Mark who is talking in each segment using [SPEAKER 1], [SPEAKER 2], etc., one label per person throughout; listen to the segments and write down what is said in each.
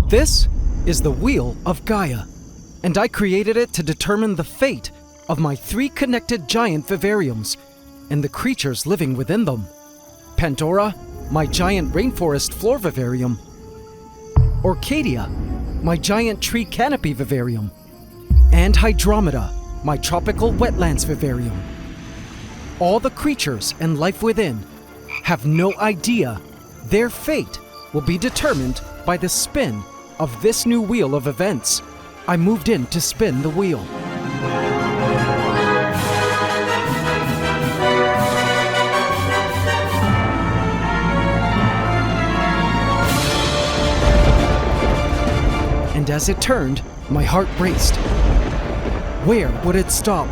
[SPEAKER 1] This is the Wheel of Gaia, and I created it to determine the fate of my 3 connected giant vivariums and the creatures living within them. Pantdora, my giant rainforest floor vivarium. Orchadia, my giant tree canopy vivarium. And Hydromeda, my tropical wetlands vivarium. All the creatures and life within have no idea their fate will be determined by the spin of this new wheel of events. I moved in to spin the wheel. And as it turned, my heart raced. Where would it stop?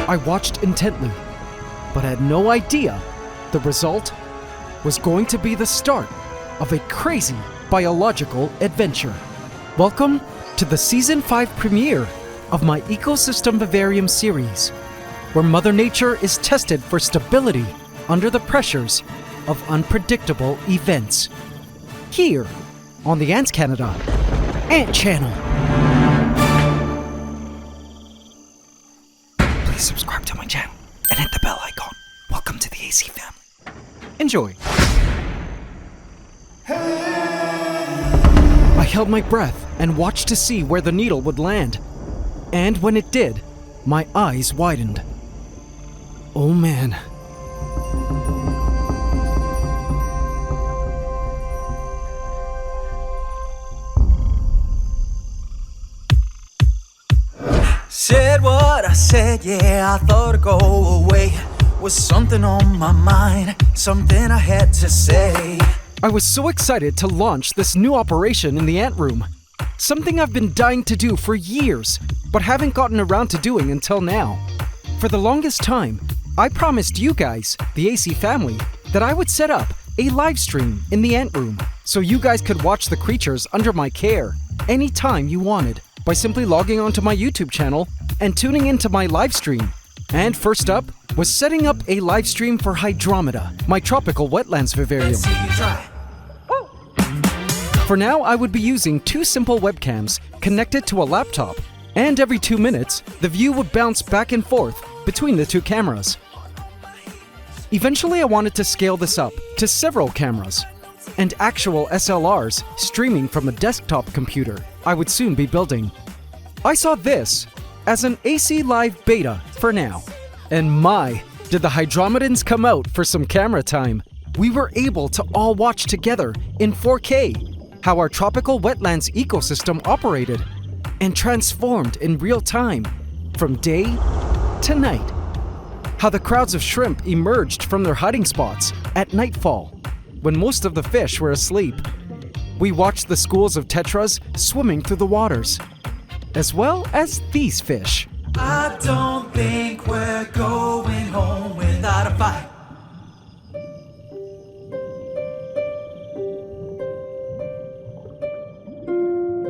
[SPEAKER 1] I watched intently, but had no idea the result was going to be the start of a crazy biological adventure. Welcome to the Season 5 premiere of my Ecosystem Vivarium series, where Mother Nature is tested for stability under the pressures of unpredictable events. Here on the AntsCanada Ant Channel. Please subscribe to my channel and hit the bell icon. Welcome to the AC family. Enjoy. I held my breath and watched to see where the needle would land. And when it did, my eyes widened. Oh man.
[SPEAKER 2] Said what I said, yeah, I thought it'd go away. Was something on my mind, something I had to say.
[SPEAKER 1] I was so excited to launch this new operation in the ant room. Something I've been dying to do for years, but haven't gotten around to doing until now. For the longest time, I promised you guys, the AC family, that I would set up a live stream in the ant room so you guys could watch the creatures under my care anytime you wanted by simply logging onto my YouTube channel and tuning into my live stream. And first up was setting up a live stream for Hydromeda, my tropical wetlands vivarium. For now, I would be using 2 simple webcams connected to a laptop, and every 2 minutes, the view would bounce back and forth between the 2 cameras. Eventually, I wanted to scale this up to several cameras and actual SLRs streaming from a desktop computer I would soon be building. I saw this as an AC Live beta for now. And my, did the Hydromedans come out for some camera time. We were able to all watch together in 4K how our tropical wetlands ecosystem operated and transformed in real time from day to night. How the crowds of shrimp emerged from their hiding spots at nightfall when most of the fish were asleep. We watched the schools of tetras swimming through the waters, as well as these fish.
[SPEAKER 2] I don't think we're going home without a fight.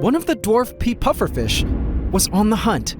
[SPEAKER 1] One of the dwarf pea pufferfish was on the hunt.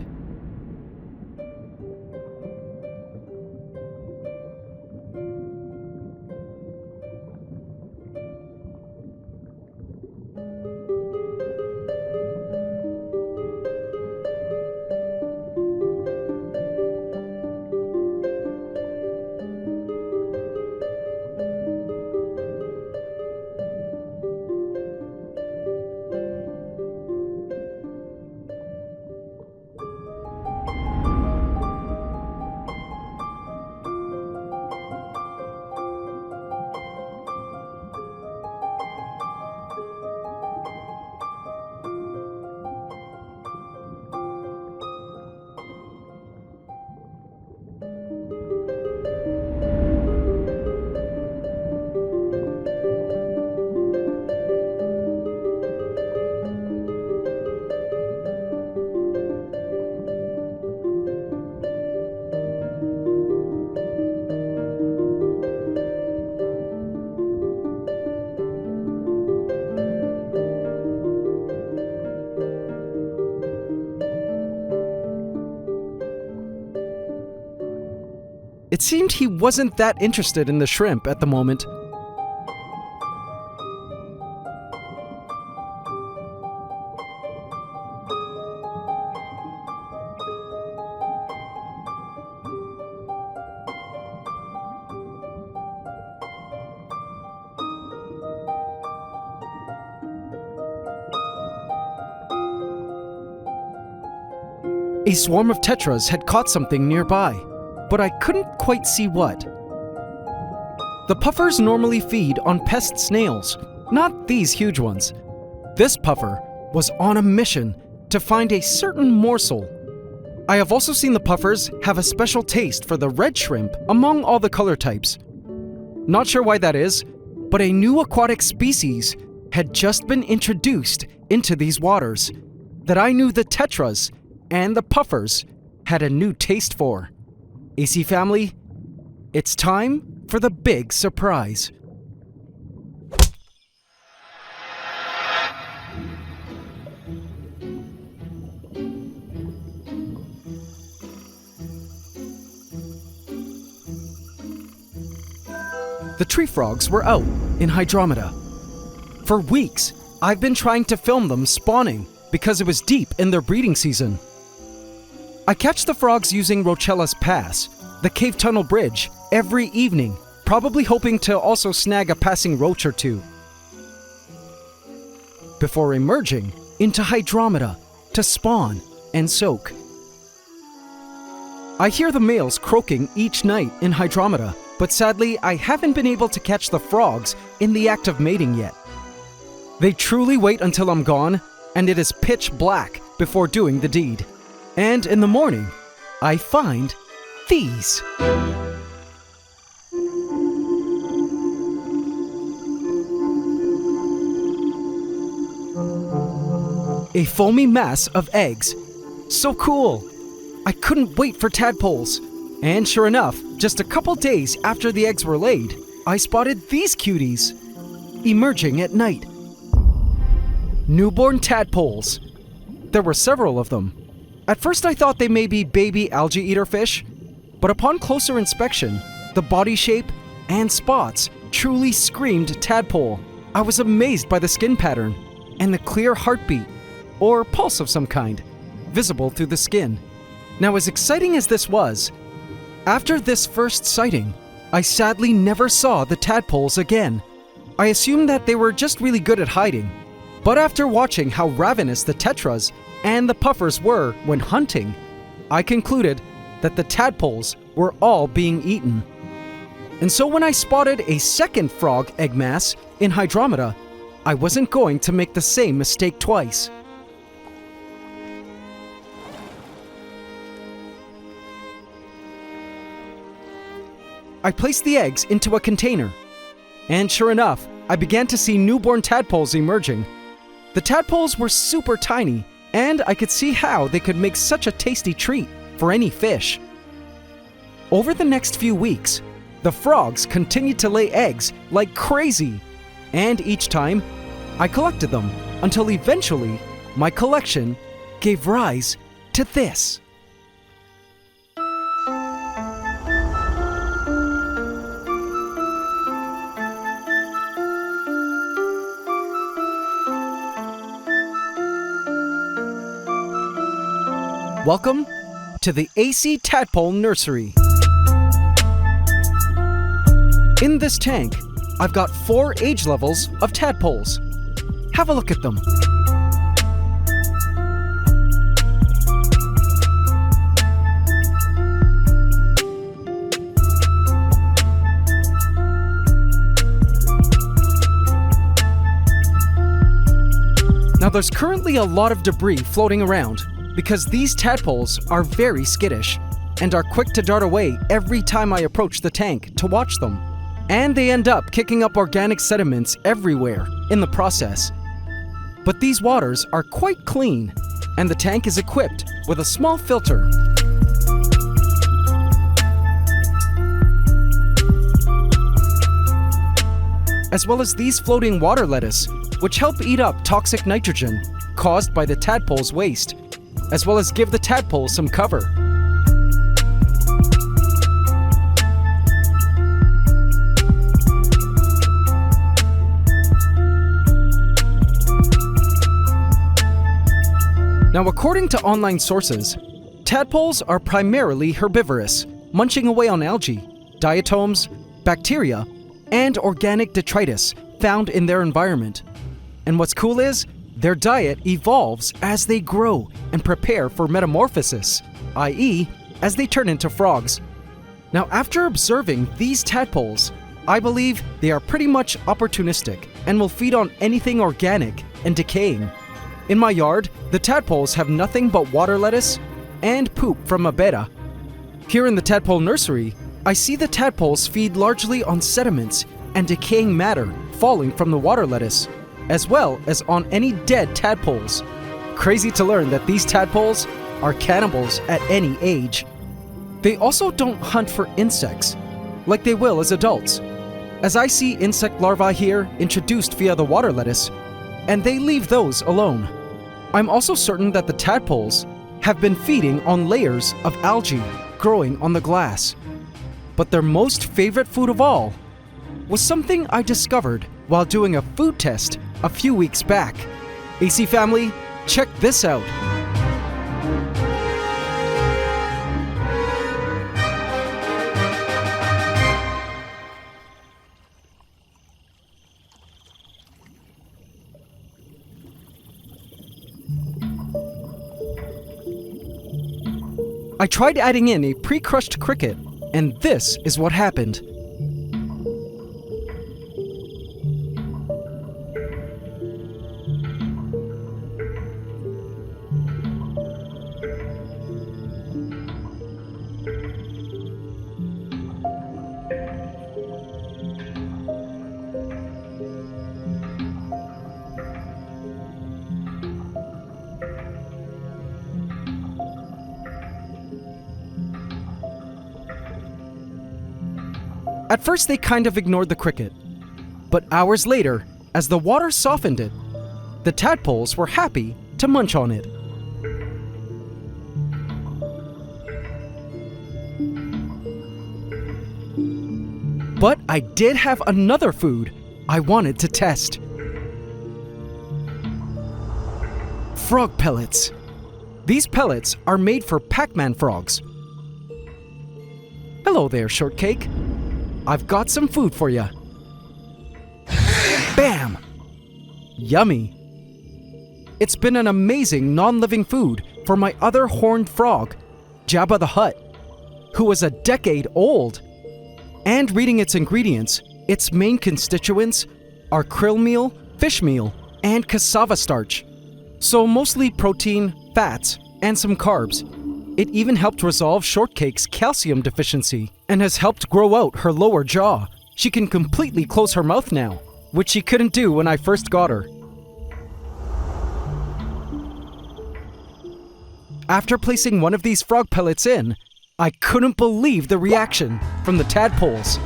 [SPEAKER 1] It seemed he wasn't that interested in the shrimp at the moment. A swarm of tetras had caught something nearby, but I couldn't quite see what. The puffers normally feed on pest snails, not these huge ones. This puffer was on a mission to find a certain morsel. I have also seen the puffers have a special taste for the red shrimp among all the color types. Not sure why that is, but a new aquatic species had just been introduced into these waters that I knew the tetras and the puffers had a new taste for. AC family, it's time for the big surprise. The tree frogs were out in Hydromeda. For weeks, I've been trying to film them spawning because it was deep in their breeding season. I catch the frogs using Rochella's Pass, the cave tunnel bridge, every evening, probably hoping to also snag a passing roach or two, before emerging into Hydromeda to spawn and soak. I hear the males croaking each night in Hydromeda, but sadly I haven't been able to catch the frogs in the act of mating yet. They truly wait until I'm gone, and it is pitch black before doing the deed. And in the morning, I find these. A foamy mass of eggs. So cool! I couldn't wait for tadpoles. And sure enough, just a couple days after the eggs were laid, I spotted these cuties emerging at night. Newborn tadpoles. There were several of them. At first I thought they may be baby algae eater fish, but upon closer inspection, the body shape and spots truly screamed tadpole. I was amazed by the skin pattern and the clear heartbeat, or pulse of some kind, visible through the skin. Now, as exciting as this was, after this first sighting, I sadly never saw the tadpoles again. I assumed that they were just really good at hiding, but after watching how ravenous the tetras and the puffers were when hunting, I concluded that the tadpoles were all being eaten. And so when I spotted a second frog egg mass in Hydromeda, I wasn't going to make the same mistake twice. I placed the eggs into a container, and sure enough, I began to see newborn tadpoles emerging. The tadpoles were super tiny, and I could see how they could make such a tasty treat for any fish. Over the next few weeks, the frogs continued to lay eggs like crazy, and each time, I collected them until eventually my collection gave rise to this. Welcome to the AC Tadpole Nursery. In this tank, I've got 4 age levels of tadpoles. Have a look at them. Now there's currently a lot of debris floating around because these tadpoles are very skittish and are quick to dart away every time I approach the tank to watch them. And they end up kicking up organic sediments everywhere in the process. But these waters are quite clean, and the tank is equipped with a small filter. As well as these floating water lettuce, which help eat up toxic nitrogen caused by the tadpole's waste, as well as give the tadpoles some cover. Now, according to online sources, tadpoles are primarily herbivorous, munching away on algae, diatoms, bacteria, and organic detritus found in their environment. And what's cool is, Their diet evolves as they grow and prepare for metamorphosis, i.e., as they turn into frogs. Now, after observing these tadpoles, I believe they are pretty much opportunistic and will feed on anything organic and decaying. In my yard, the tadpoles have nothing but water lettuce and poop from a betta. Here in the tadpole nursery, I see the tadpoles feed largely on sediments and decaying matter falling from the water lettuce, as well as on any dead tadpoles. Crazy to learn that these tadpoles are cannibals at any age. They also don't hunt for insects, like they will as adults, as I see insect larvae here introduced via the water lettuce, and they leave those alone. I'm also certain that the tadpoles have been feeding on layers of algae growing on the glass. But their most favorite food of all was something I discovered while doing a food test a few weeks back. AC family, check this out. I tried adding in a pre-crushed cricket, and this is what happened. At first, they kind of ignored the cricket, but hours later, as the water softened it, the tadpoles were happy to munch on it. But I did have another food I wanted to test. Frog pellets. These pellets are made for Pac-Man frogs. Hello there, Shortcake. I've got some food for you. Bam! Yummy. It's been an amazing non-living food for my other horned frog, Jabba the Hutt, who was a decade old. And reading its ingredients, its main constituents are krill meal, fish meal, and cassava starch. So mostly protein, fats, and some carbs. It even helped resolve Shortcake's calcium deficiency and has helped grow out her lower jaw. She can completely close her mouth now, which she couldn't do when I first got her. After placing one of these frog pellets in, I couldn't believe the reaction from the tadpoles.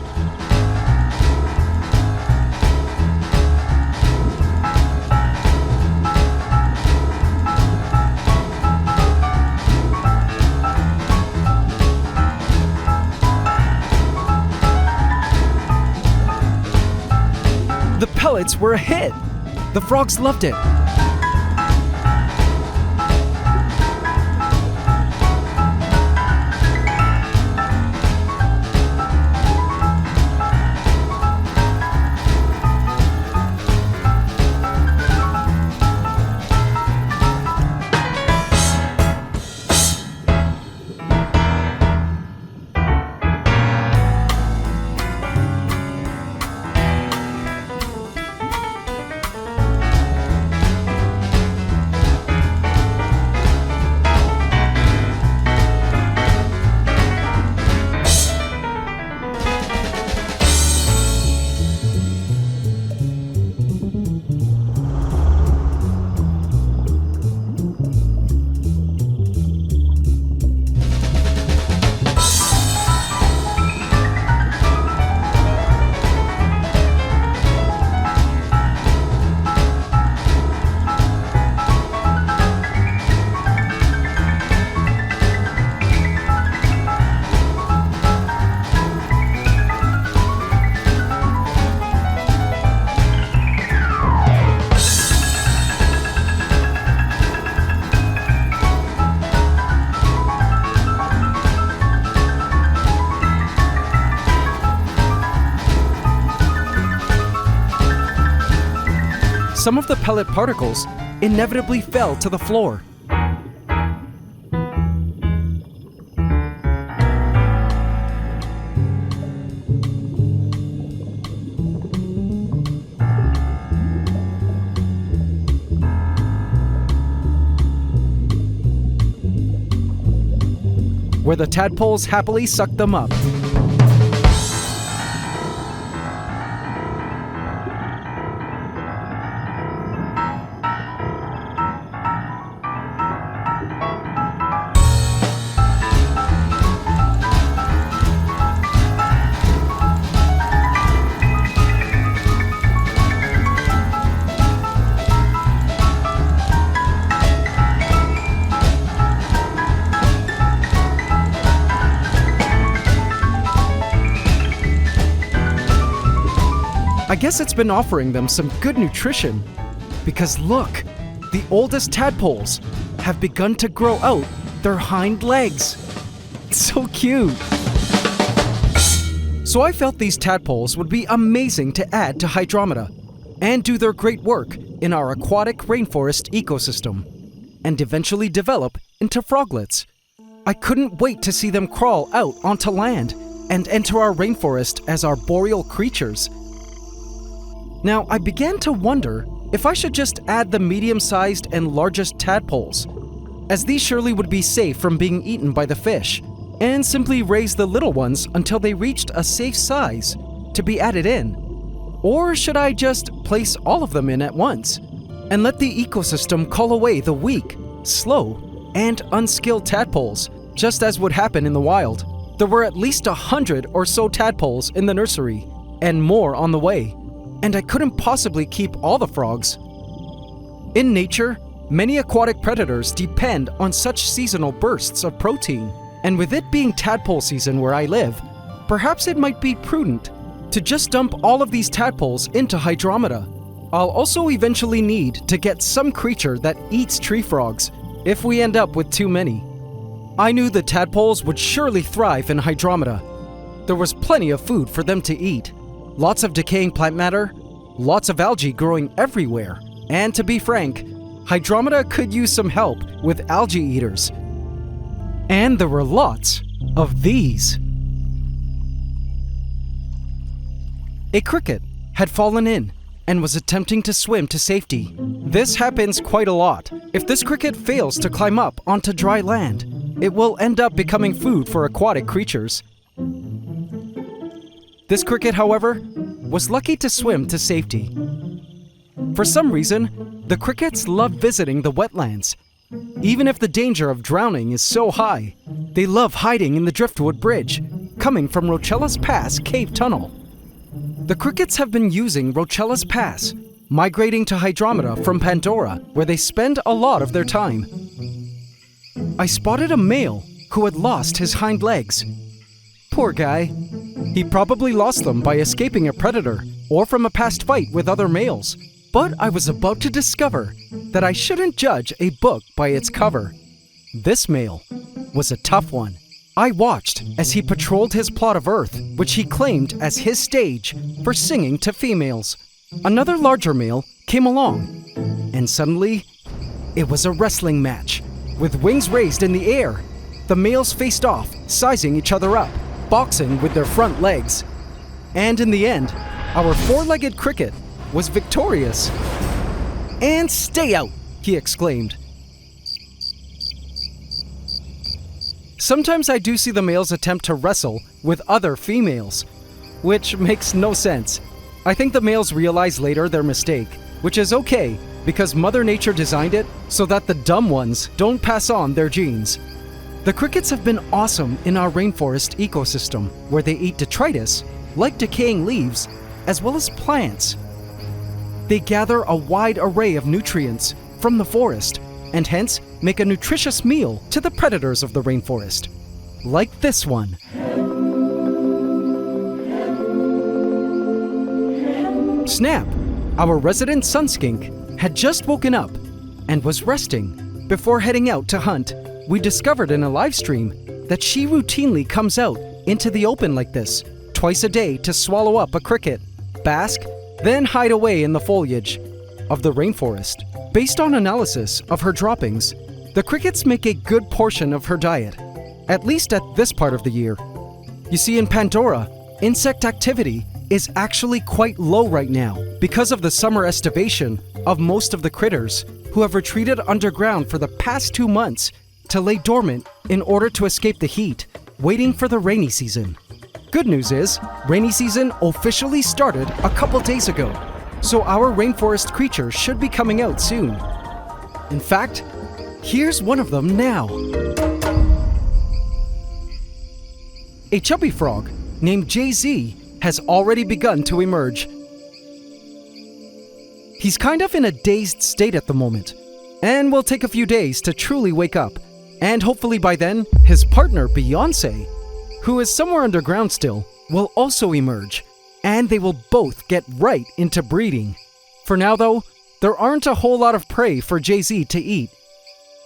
[SPEAKER 1] The pellets were a hit. The frogs loved it. Some of the pellet particles inevitably fell to the floor. Where the tadpoles happily sucked them up. I guess it's been offering them some good nutrition, because look, the oldest tadpoles have begun to grow out their hind legs. It's so cute. So I felt these tadpoles would be amazing to add to Hydromeda and do their great work in our aquatic rainforest ecosystem and eventually develop into froglets. I couldn't wait to see them crawl out onto land and enter our rainforest as arboreal creatures. Now, I began to wonder if I should just add the medium-sized and largest tadpoles, as these surely would be safe from being eaten by the fish, and simply raise the little ones until they reached a safe size to be added in. Or should I just place all of them in at once and let the ecosystem call away the weak, slow, and unskilled tadpoles, just as would happen in the wild? There were at least 100 or so tadpoles in the nursery, and more on the way. And I couldn't possibly keep all the frogs. In nature, many aquatic predators depend on such seasonal bursts of protein, and with it being tadpole season where I live, perhaps it might be prudent to just dump all of these tadpoles into Hydromeda. I'll also eventually need to get some creature that eats tree frogs if we end up with too many. I knew the tadpoles would surely thrive in Hydromeda. There was plenty of food for them to eat. Lots of decaying plant matter, lots of algae growing everywhere, and to be frank, Hydromeda could use some help with algae eaters. And there were lots of these. A cricket had fallen in and was attempting to swim to safety. This happens quite a lot. If this cricket fails to climb up onto dry land, it will end up becoming food for aquatic creatures. This cricket, however, was lucky to swim to safety. For some reason, the crickets love visiting the wetlands. Even if the danger of drowning is so high, they love hiding in the driftwood bridge, coming from Rochella's Pass cave tunnel. The crickets have been using Rochella's Pass, migrating to Hydromeda from Pantdora, where they spend a lot of their time. I spotted a male who had lost his hind legs. Poor guy. He probably lost them by escaping a predator or from a past fight with other males. But I was about to discover that I shouldn't judge a book by its cover. This male was a tough one. I watched as he patrolled his plot of earth, which he claimed as his stage for singing to females. Another larger male came along, and suddenly, it was a wrestling match. With wings raised in the air, the males faced off, sizing each other up, boxing with their front legs. And in the end, our four-legged cricket was victorious. "And stay out!" he exclaimed. Sometimes I do see the males attempt to wrestle with other females, which makes no sense. I think the males realize later their mistake, which is okay because Mother Nature designed it so that the dumb ones don't pass on their genes. The crickets have been awesome in our rainforest ecosystem, where they eat detritus, like decaying leaves, as well as plants. They gather a wide array of nutrients from the forest, and hence make a nutritious meal to the predators of the rainforest, like this one. Snap, our resident sun skink, had just woken up and was resting. Before heading out to hunt, we discovered in a live stream that she routinely comes out into the open like this, twice a day to swallow up a cricket, bask, then hide away in the foliage of the rainforest. Based on analysis of her droppings, the crickets make a good portion of her diet, at least at this part of the year. You see, in Pantdora, insect activity is actually quite low right now because of the summer estivation of most of the critters who have retreated underground for the past 2 months to lay dormant in order to escape the heat, waiting for the rainy season. Good news is, rainy season officially started a couple days ago, so our rainforest creatures should be coming out soon. In fact, here's one of them now. A chubby frog named JZ has already begun to emerge. He's kind of in a dazed state at the moment, and will take a few days to truly wake up, and hopefully by then, his partner Beyonce, who is somewhere underground still, will also emerge, and they will both get right into breeding. For now though, there aren't a whole lot of prey for JZ to eat.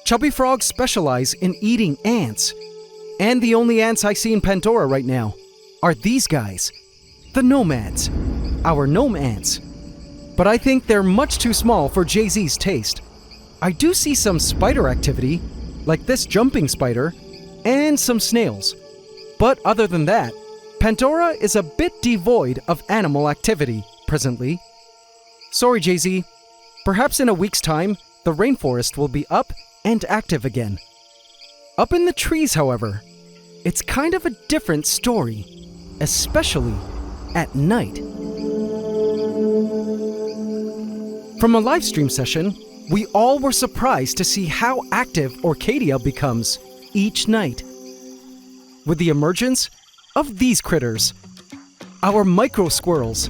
[SPEAKER 1] Chubby frogs specialize in eating ants, and the only ants I see in Pantdora right now are these guys, the nomads, our gnome ants. But I think they're much too small for JZ's taste. I do see some spider activity, like this jumping spider, and some snails. But other than that, Pantdora is a bit devoid of animal activity presently. Sorry, JZ. Perhaps in a week's time, the rainforest will be up and active again. Up in the trees, however, it's kind of a different story, especially at night. From a live stream session, we all were surprised to see how active Orchadia becomes each night, with the emergence of these critters, our Microsquirrels.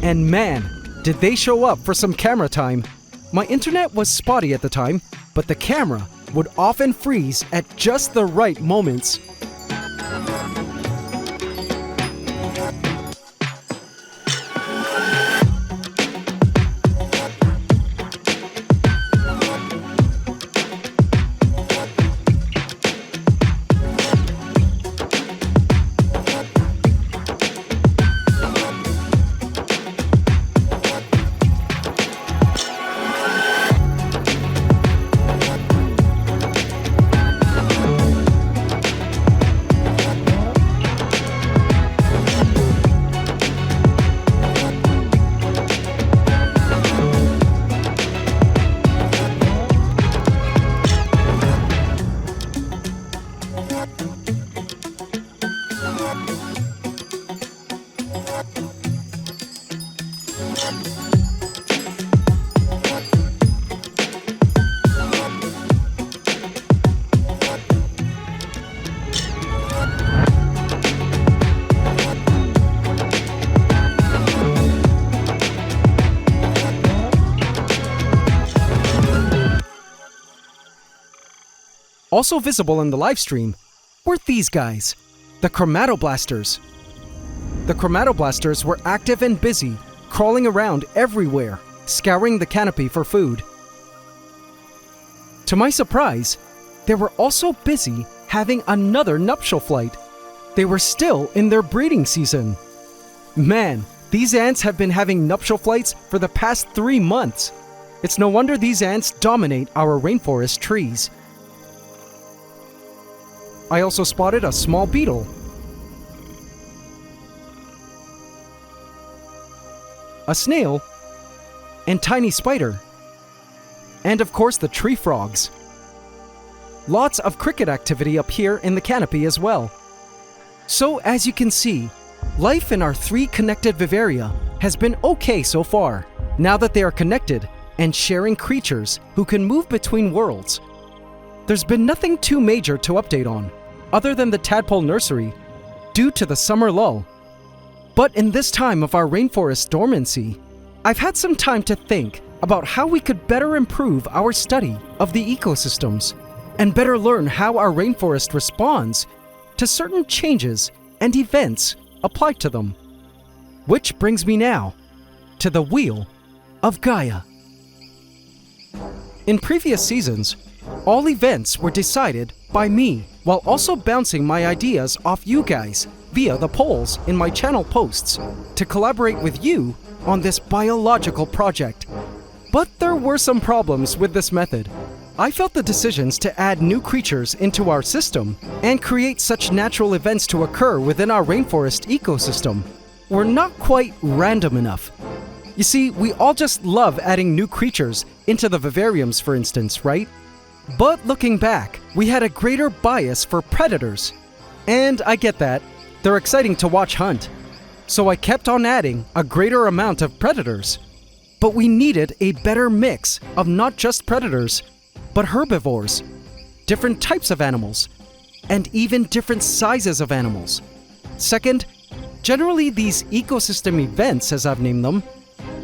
[SPEAKER 1] And man, did they show up for some camera time. My internet was spotty at the time, but the camera would often freeze at just the right moments. Also visible in the livestream were these guys, the chromatoblasters. The chromatoblasters were active and busy, crawling around everywhere, scouring the canopy for food. To my surprise, they were also busy having another nuptial flight. They were still in their breeding season. Man, these ants have been having nuptial flights for the past 3 months. It's no wonder these ants dominate our rainforest trees. I also spotted a small beetle, a snail, and tiny spider, and of course the tree frogs. Lots of cricket activity up here in the canopy as well. So as you can see, life in our 3 connected Vivaria has been okay so far, now that they are connected and sharing creatures who can move between worlds. There's been nothing too major to update on, other than the tadpole nursery, due to the summer lull. But in this time of our rainforest dormancy, I've had some time to think about how we could better improve our study of the ecosystems and better learn how our rainforest responds to certain changes and events applied to them. Which brings me now to the Wheel of Gaia. In previous seasons, all events were decided by me, while also bouncing my ideas off you guys via the polls in my channel posts to collaborate with you on this biological project. But there were some problems with this method. I felt the decisions to add new creatures into our system and create such natural events to occur within our rainforest ecosystem were not quite random enough. You see, we all just love adding new creatures into the vivariums, for instance, right? But looking back, we had a greater bias for predators. And I get that. They're exciting to watch hunt. So I kept on adding a greater amount of predators. But we needed a better mix of not just predators, but herbivores, different types of animals, and even different sizes of animals. Second, generally these ecosystem events, as I've named them,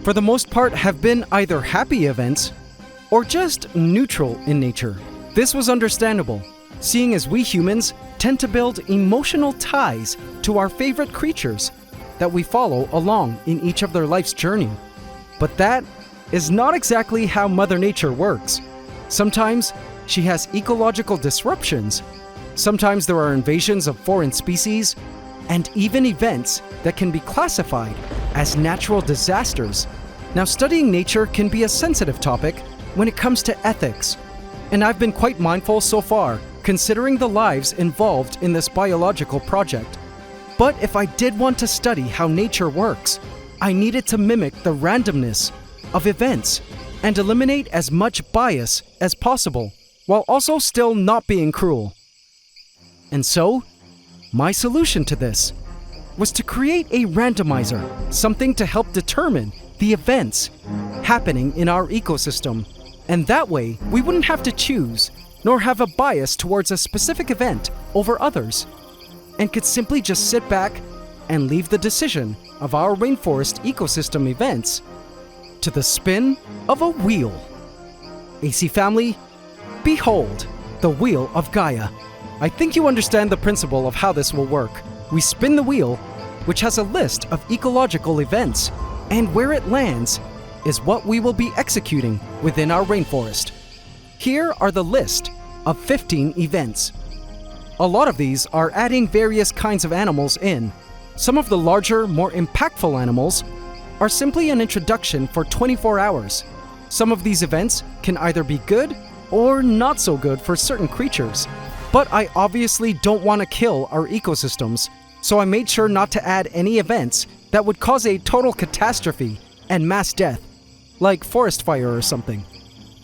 [SPEAKER 1] for the most part have been either happy events or just neutral in nature. This was understandable, seeing as we humans tend to build emotional ties to our favorite creatures that we follow along in each of their life's journey. But that is not exactly how Mother Nature works. Sometimes she has ecological disruptions. Sometimes there are invasions of foreign species, and even events that can be classified as natural disasters. Now, studying nature can be a sensitive topic when it comes to ethics, and I've been quite mindful so far, considering the lives involved in this biological project. But if I did want to study how nature works, I needed to mimic the randomness of events and eliminate as much bias as possible, while also still not being cruel. And so, my solution to this was to create a randomizer, something to help determine the events happening in our ecosystem. And that way, we wouldn't have to choose, nor have a bias towards a specific event over others, and could simply just sit back and leave the decision of our rainforest ecosystem events to the spin of a wheel. AC family, behold the wheel of Gaia. I think you understand the principle of how this will work. We spin the wheel, which has a list of ecological events, and where it lands is what we will be executing within our rainforest. Here are the list of 15 events. A lot of these are adding various kinds of animals in. Some of the larger, more impactful animals are simply an introduction for 24 hours. Some of these events can either be good or not so good for certain creatures. But I obviously don't want to kill our ecosystems, so I made sure not to add any events that would cause a total catastrophe and mass death, like forest fire or something.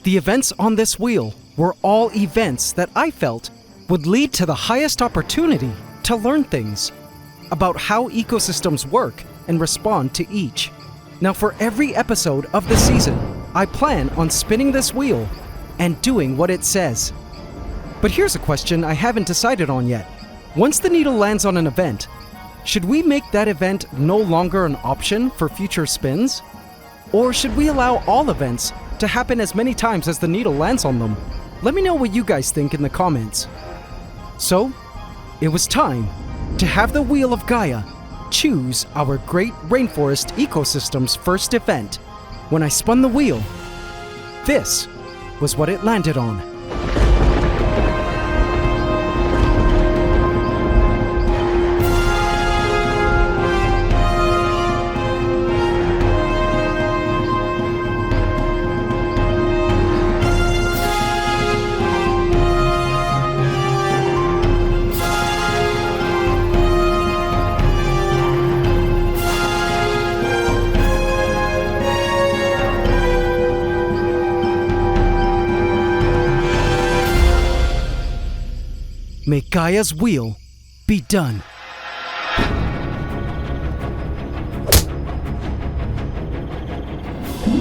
[SPEAKER 1] The events on this wheel were all events that I felt would lead to the highest opportunity to learn things about how ecosystems work and respond to each. Now, for every episode of the season, I plan on spinning this wheel and doing what it says. But here's a question I haven't decided on yet. Once the needle lands on an event, should we make that event no longer an option for future spins? Or should we allow all events to happen as many times as the needle lands on them? Let me know what you guys think in the comments. So, it was time to have the Wheel of Gaia choose our great rainforest ecosystem's first event. When I spun the wheel, this was what it landed on. May Gaia's wheel be done.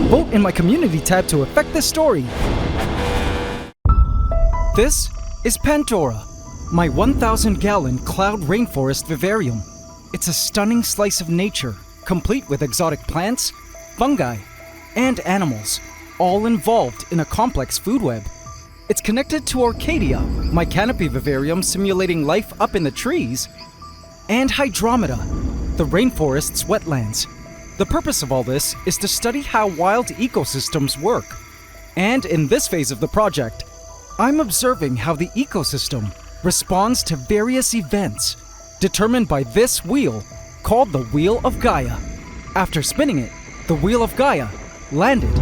[SPEAKER 1] Vote in my community tab to affect this story. This is Pantdora, my 1,000-gallon cloud rainforest vivarium. It's a stunning slice of nature, complete with exotic plants, fungi, and animals, all involved in a complex food web. It's connected to Orchadia, my canopy vivarium simulating life up in the trees, and Hydromeda, the rainforest's wetlands. The purpose of all this is to study how wild ecosystems work. And in this phase of the project, I'm observing how the ecosystem responds to various events determined by this wheel called the Wheel of Gaia. After spinning it, the Wheel of Gaia landed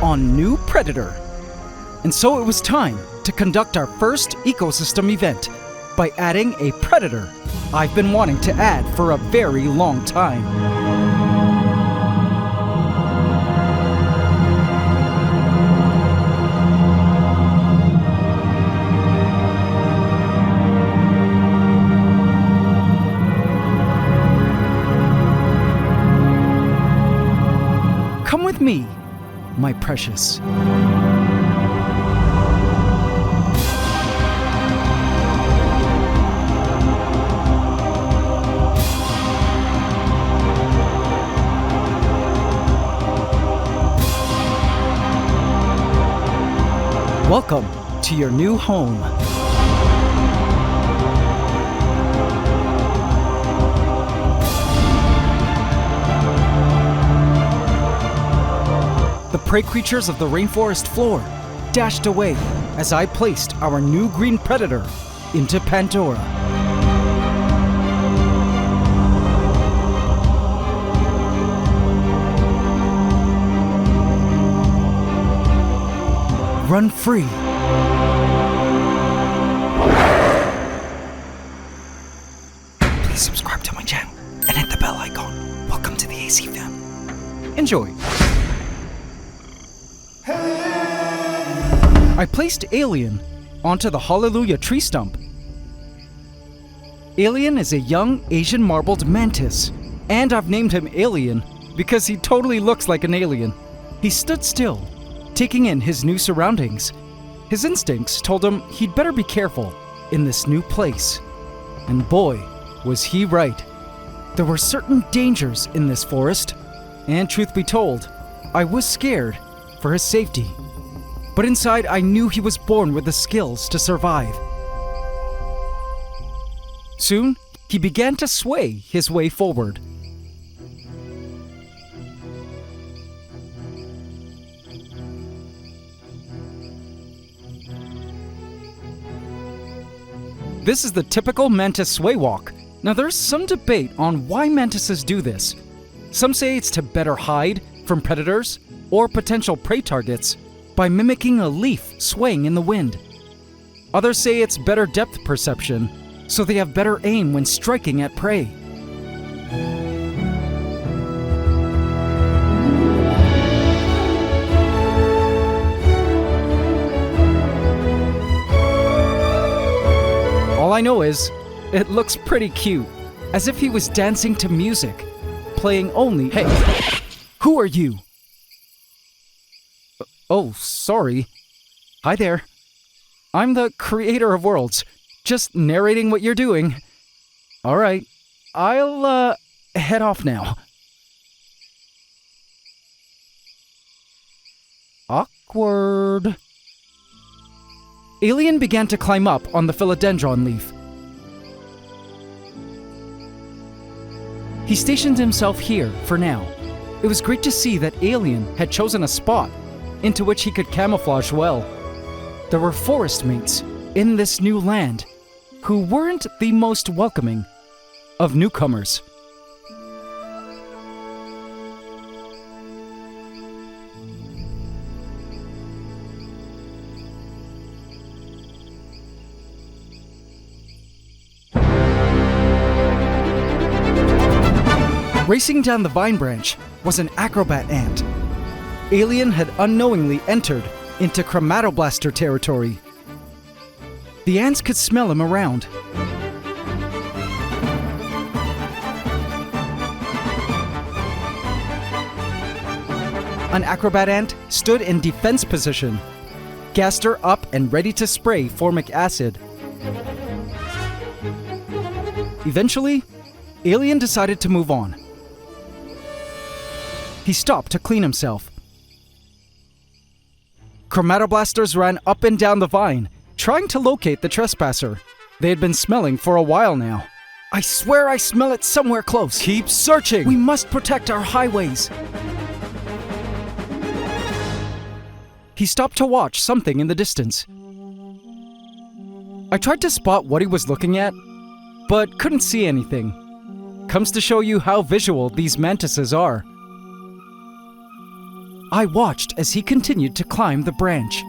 [SPEAKER 1] on new predator. And so it was time to conduct our first ecosystem event by adding a predator I've been wanting to add for a very long time. Come with me, my precious. Welcome to your new home. The prey creatures of the rainforest floor dashed away as I placed our new green predator into Pantdora. Run free. Please subscribe to my channel and hit the bell icon. Welcome to the AC fam. Enjoy. I placed Alien onto the Hallelujah tree stump. Alien is a young Asian marbled mantis, and I've named him Alien because he totally looks like an alien. He stood still, taking in his new surroundings. His instincts told him he'd better be careful in this new place. And boy, was he right. There were certain dangers in this forest, and truth be told, I was scared for his safety. But inside, I knew he was born with the skills to survive. Soon, he began to sway his way forward. This is the typical mantis sway walk. Now there's some debate on why mantises do this. Some say it's to better hide from predators or potential prey targets by mimicking a leaf swaying in the wind. Others say it's better depth perception, so they have better aim when striking at prey. All I know is, it looks pretty cute, as if he was dancing to music, playing only— Hey, who are you? Oh, sorry. Hi there. I'm the creator of worlds, just narrating what you're doing. All right, I'll head off now. Awkward. Alien began to climb up on the philodendron leaf. He stationed himself here for now. It was great to see that Alien had chosen a spot into which he could camouflage well. There were forest mates in this new land who weren't the most welcoming of newcomers. Racing down the vine branch was an acrobat ant. Alien had unknowingly entered into Chromatoblaster territory. The ants could smell him around. An acrobat ant stood in defense position, gaster up and ready to spray formic acid. Eventually, Alien decided to move on. He stopped to clean himself. Chromatoblasters ran up and down the vine, trying to locate the trespasser. They had been smelling for a while now. I swear I smell it somewhere close. Keep searching! We must protect our highways. He stopped to watch something in the distance. I tried to spot what he was looking at, but couldn't see anything. Comes to show you how visual these mantises are. I watched as he continued to climb the branch.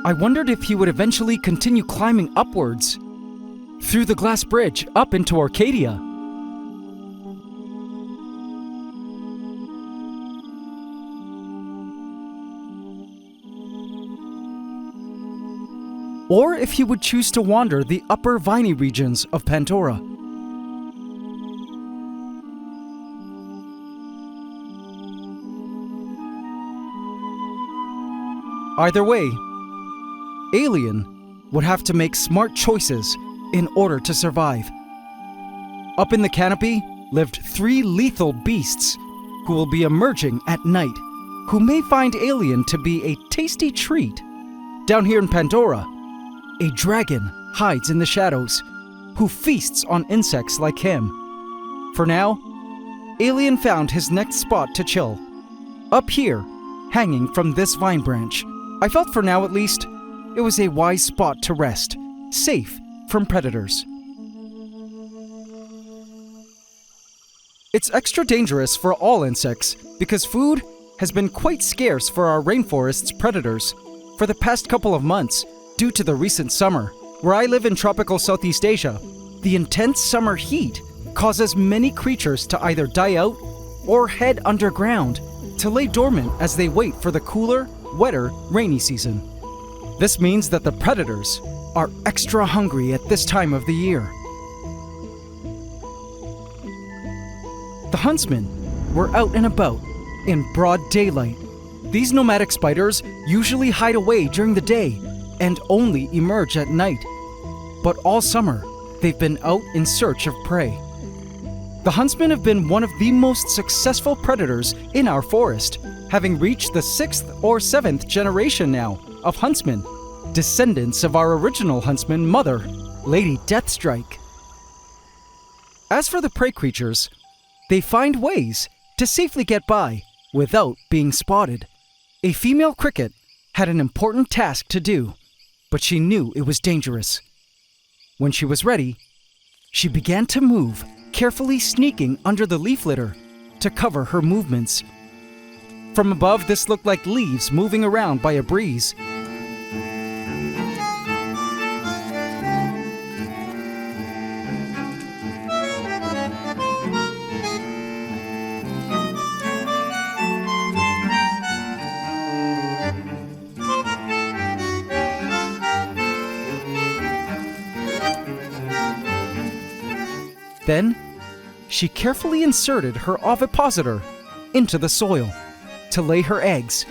[SPEAKER 1] I wondered if he would eventually continue climbing upwards, through the glass bridge, up into Orchadia. Or if he would choose to wander the upper viney regions of Pantdora. Either way, Alien would have to make smart choices in order to survive. Up in the canopy lived 3 lethal beasts who will be emerging at night, who may find Alien to be a tasty treat. Down here in Pantdora, a dragon hides in the shadows, who feasts on insects like him. For now, Alien found his next spot to chill. Up here, hanging from this vine branch. I felt for now at least, it was a wise spot to rest, safe from predators. It's extra dangerous for all insects because food has been quite scarce for our rainforest's predators for the past couple of months due to the recent summer. Where I live in tropical Southeast Asia, the intense summer heat causes many creatures to either die out or head underground to lay dormant as they wait for the cooler, wetter, rainy season. This means that the predators are extra hungry at this time of the year. The huntsmen were out and about in broad daylight. These nomadic spiders usually hide away during the day and only emerge at night. But all summer, they've been out in search of prey. The huntsmen have been one of the most successful predators in our forest, having reached the 6th or 7th generation now of huntsmen, descendants of our original huntsman mother, Lady Deathstrike. As for the prey creatures, they find ways to safely get by without being spotted. A female cricket had an important task to do, but she knew it was dangerous. When she was ready, she began to move, carefully sneaking under the leaf litter to cover her movements. From above, this looked like leaves moving around by a breeze. Then, she carefully inserted her ovipositor into the soil to lay her eggs.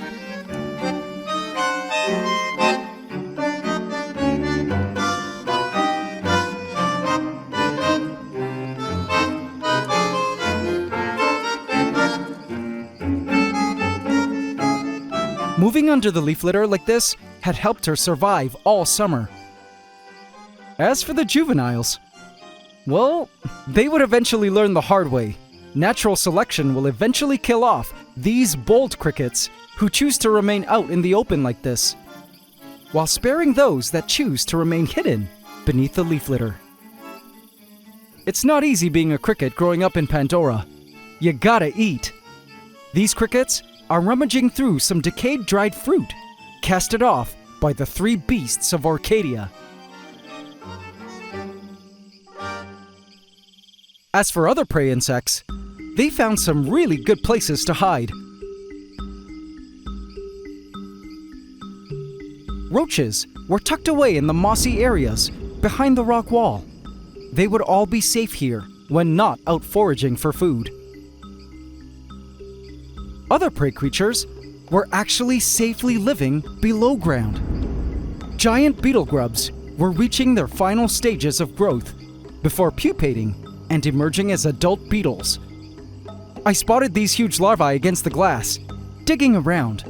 [SPEAKER 1] Moving under the leaf litter like this had helped her survive all summer. As for the juveniles, well, they would eventually learn the hard way. Natural selection will eventually kill off these bold crickets who choose to remain out in the open like this, while sparing those that choose to remain hidden beneath the leaf litter. It's not easy being a cricket growing up in Pantdora. You gotta eat. These crickets are rummaging through some decayed dried fruit, casted off by the 3 beasts of Orchadia. As for other prey insects, they found some really good places to hide. Roaches were tucked away in the mossy areas behind the rock wall. They would all be safe here when not out foraging for food. Other prey creatures were actually safely living below ground. Giant beetle grubs were reaching their final stages of growth before pupating and emerging as adult beetles. I spotted these huge larvae against the glass, digging around.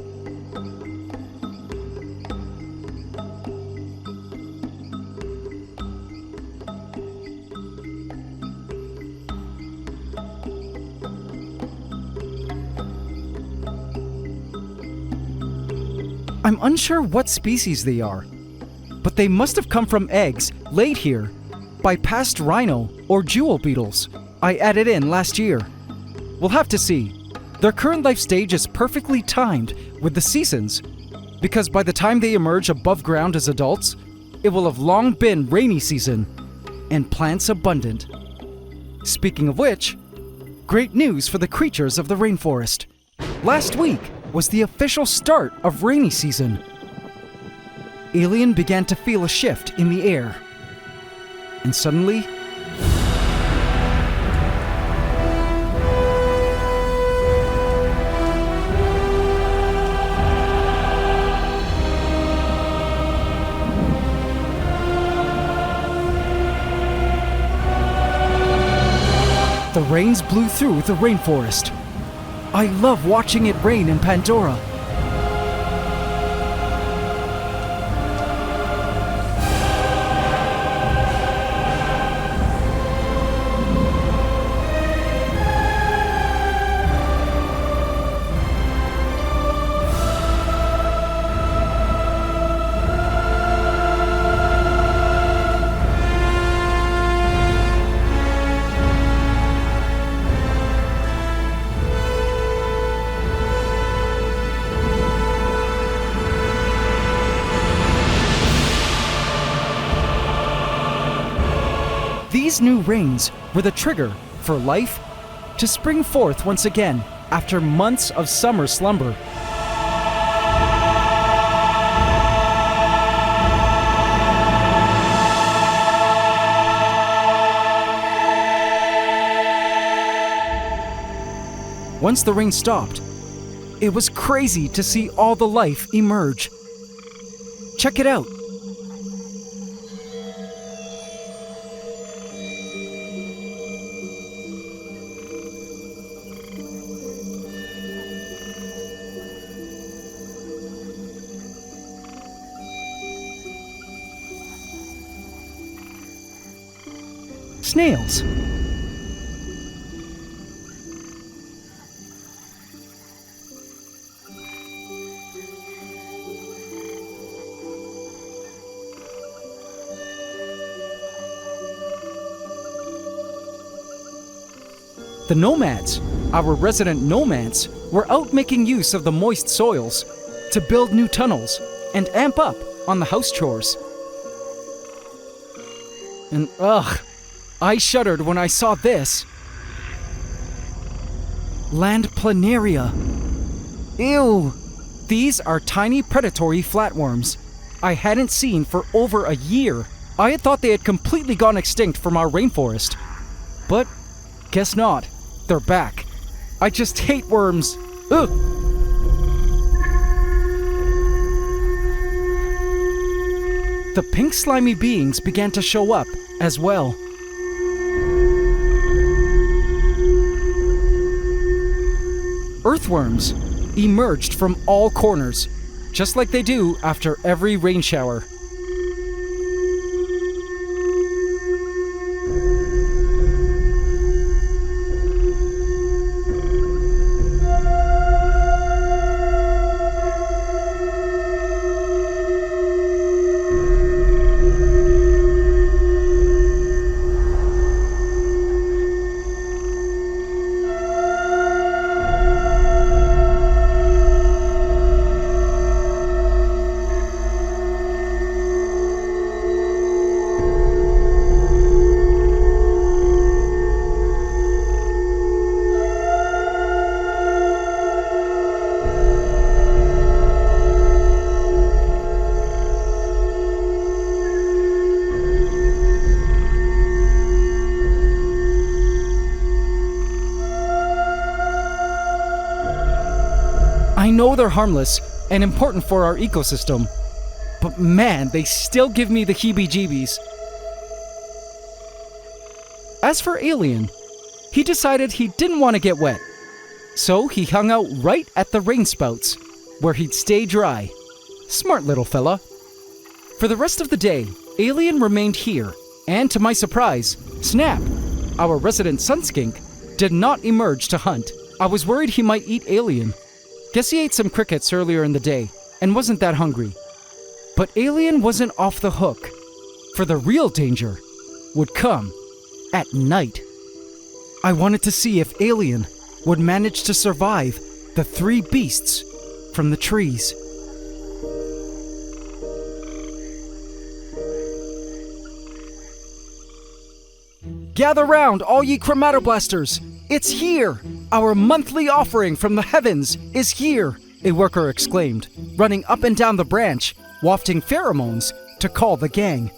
[SPEAKER 1] I'm unsure what species they are, but they must have come from eggs laid here by past rhino or jewel beetles I added in last year. We'll have to see. Their current life stage is perfectly timed with the seasons, because by the time they emerge above ground as adults, it will have long been rainy season and plants abundant. Speaking of which, great news for the creatures of the rainforest. Last week was the official start of rainy season. Alien began to feel a shift in the air, and suddenly, the rains blew through the rainforest. I love watching it rain in Pantdora. These new rains were the trigger for life to spring forth once again after months of summer slumber. Once the rain stopped, it was crazy to see all the life emerge. Check it out. Snails. The nomads, our resident nomads, were out making use of the moist soils to build new tunnels and amp up on the house chores. And I shuddered when I saw this. Land planaria. Ew! These are tiny predatory flatworms I hadn't seen for over a year. I had thought they had completely gone extinct from our rainforest. But guess not. They're back. I just hate worms. Ugh! The pink slimy beings began to show up as well. Earthworms emerged from all corners, just like they do after every rain shower. they're harmless and important for our ecosystem, but man, they still give me the heebie-jeebies. As for Alien, he decided he didn't want to get wet, so he hung out right at the rain spouts, where he'd stay dry. Smart little fella. For the rest of the day, Alien remained here, and to my surprise, Snap, our resident sunskink, did not emerge to hunt. I was worried he might eat Alien. Guess he ate some crickets earlier in the day, and wasn't that hungry. But Alien wasn't off the hook, for the real danger would come at night. I wanted to see if Alien would manage to survive the three beasts from the trees. Gather round, all ye chromatoblasters! It's here! Our monthly offering from the heavens is here! A worker exclaimed, running up and down the branch, wafting pheromones to call the gang.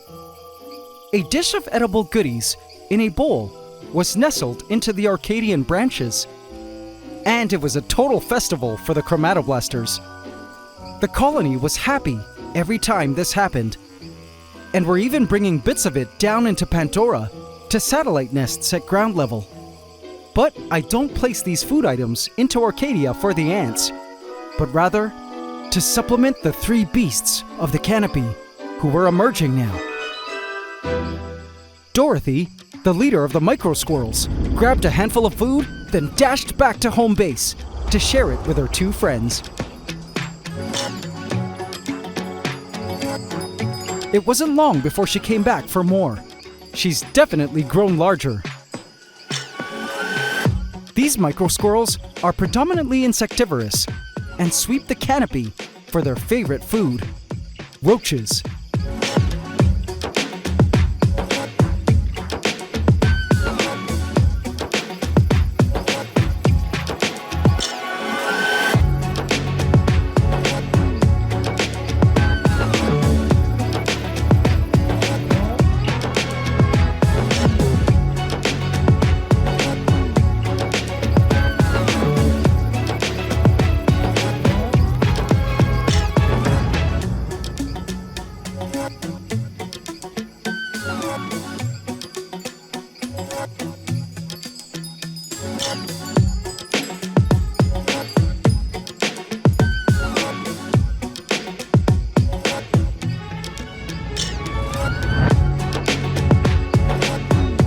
[SPEAKER 1] A dish of edible goodies in a bowl was nestled into the Orchadian branches, and it was a total festival for the chromatoblasters. The colony was happy every time this happened, and were even bringing bits of it down into Pantdora to satellite nests at ground level. But I don't place these food items into Orchadia for the ants, but rather to supplement the three beasts of the canopy who were emerging now. Dorothy, the leader of the Microsquirrels, grabbed a handful of food, then dashed back to home base to share it with her two friends. It wasn't long before she came back for more. She's definitely grown larger. These Microsquirrels are predominantly insectivorous and sweep the canopy for their favorite food, roaches.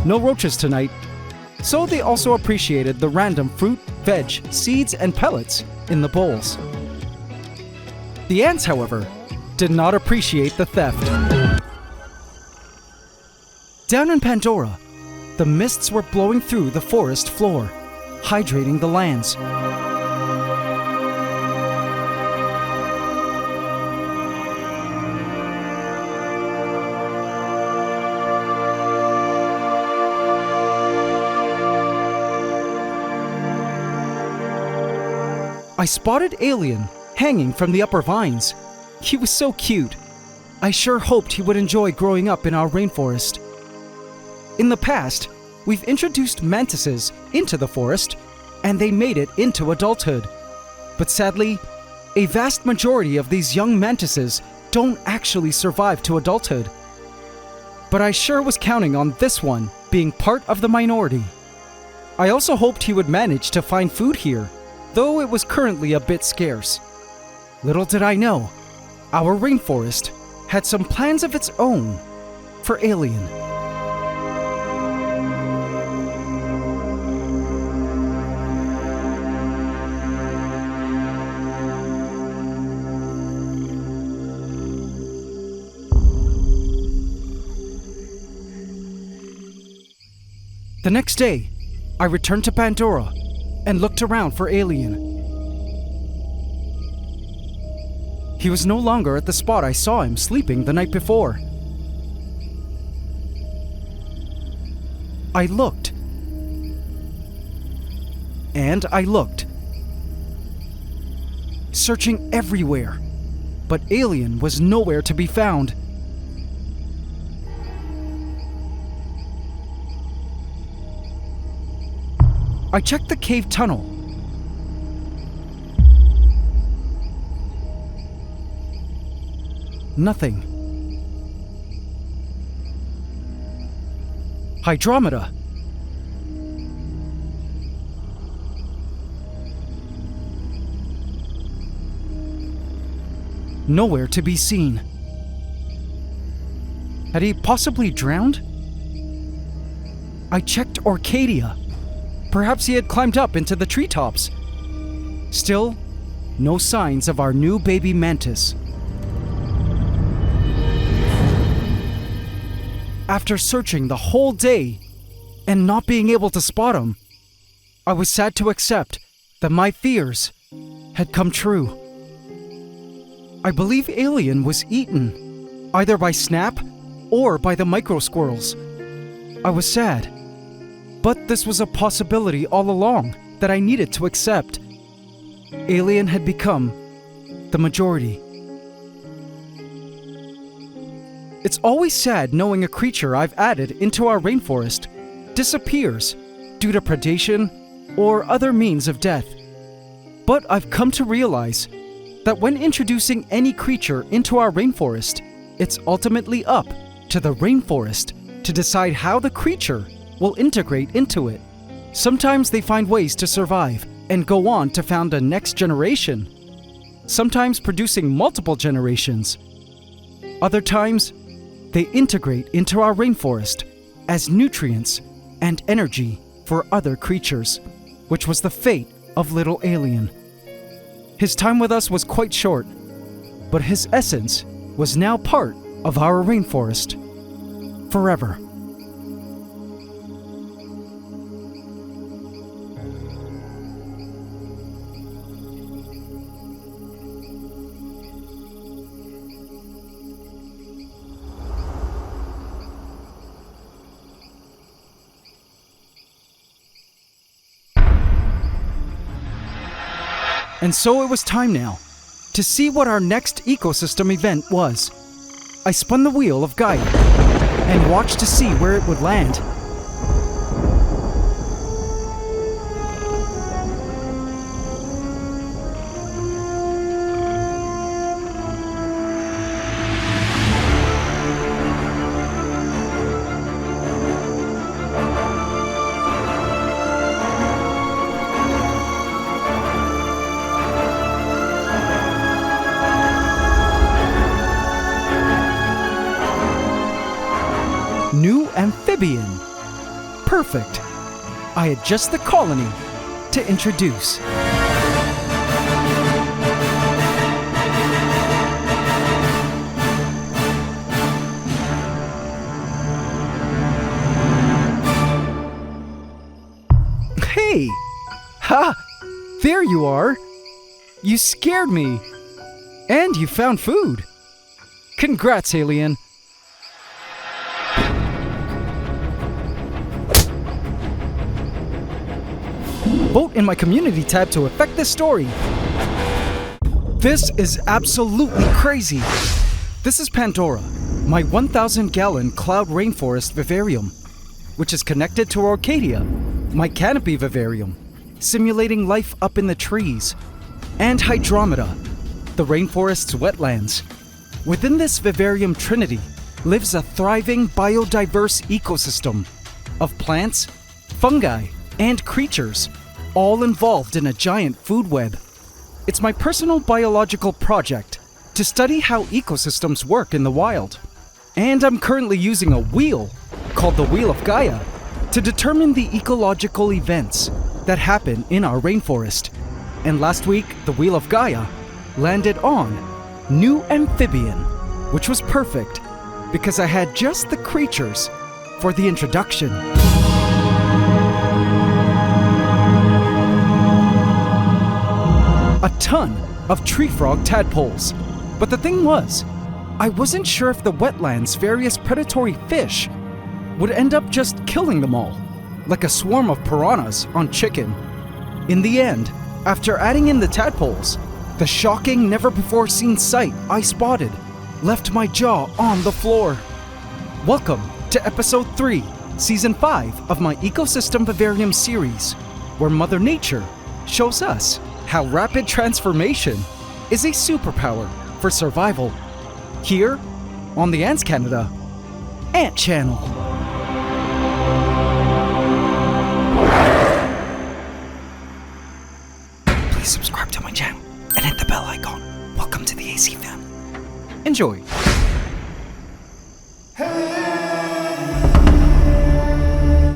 [SPEAKER 1] No roaches tonight, so they also appreciated the random fruit, veg, seeds, and pellets in the bowls. The ants, however, did not appreciate the theft. Down in Pantdora, the mists were blowing through the forest floor, hydrating the lands. I spotted Alien hanging from the upper vines. He was so cute. I sure hoped he would enjoy growing up in our rainforest. In the past, we've introduced mantises into the forest, and they made it into adulthood. But sadly, a vast majority of these young mantises don't actually survive to adulthood. But I sure was counting on this one being part of the minority. I also hoped he would manage to find food here, though it was currently a bit scarce. Little did I know, our rainforest had some plans of its own for Alien. The next day, I returned to Pantdora and looked around for Alien. He was no longer at the spot I saw him sleeping the night before. I looked. And I looked. Searching everywhere, but Alien was nowhere to be found. I checked the cave tunnel, nothing. Hydromeda. Nowhere to be seen. Had he possibly drowned? I checked Orchadia. Perhaps he had climbed up into the treetops. Still, no signs of our new baby mantis. After searching the whole day and not being able to spot him, I was sad to accept that my fears had come true. I believe Alien was eaten, either by Snap or by the Microsquirrels. I was sad, but this was a possibility all along that I needed to accept. Alien had become the majority. It's always sad knowing a creature I've added into our rainforest disappears due to predation or other means of death. But I've come to realize that when introducing any creature into our rainforest, it's ultimately up to the rainforest to decide how the creature will integrate into it. Sometimes they find ways to survive and go on to found a next generation, sometimes producing multiple generations. Other times, they integrate into our rainforest as nutrients and energy for other creatures, which was the fate of little Alien. His time with us was quite short, but his essence was now part of our rainforest forever. And so it was time now to see what our next ecosystem event was. I spun the wheel of GAIA and watched to see where it would land. New amphibian. Perfect. I had just the colony to introduce. Hey! Ha! There you are! You scared me! And you found food! Congrats, Alien! Vote in my community tab to affect this story. This is absolutely crazy. This is Pantdora, my 1,000-gallon cloud rainforest vivarium, which is connected to Orchadia, my canopy vivarium, simulating life up in the trees, and Hydromeda, the rainforest's wetlands. Within this vivarium trinity lives a thriving biodiverse ecosystem of plants, fungi, and creatures, all involved in a giant food web. It's my personal biological project to study how ecosystems work in the wild. And I'm currently using a wheel called the Wheel of GAIA to determine the ecological events that happen in our rainforest. And last week, the Wheel of GAIA landed on New Amphibian, which was perfect because I had just the creatures for the introduction. A ton of tree frog tadpoles. But the thing was, I wasn't sure if the wetlands' various predatory fish would end up just killing them all, like a swarm of piranhas on chicken. In the end, after adding in the tadpoles, the shocking, never-before-seen sight I spotted left my jaw on the floor. Welcome to Episode 3, Season 5 of my Ecosystem Vivarium series, where Mother Nature shows us how rapid transformation is a superpower for survival. here on the AntsCanada Ant Channel. Please subscribe to my channel and hit the bell icon. Welcome to the AC family. Enjoy.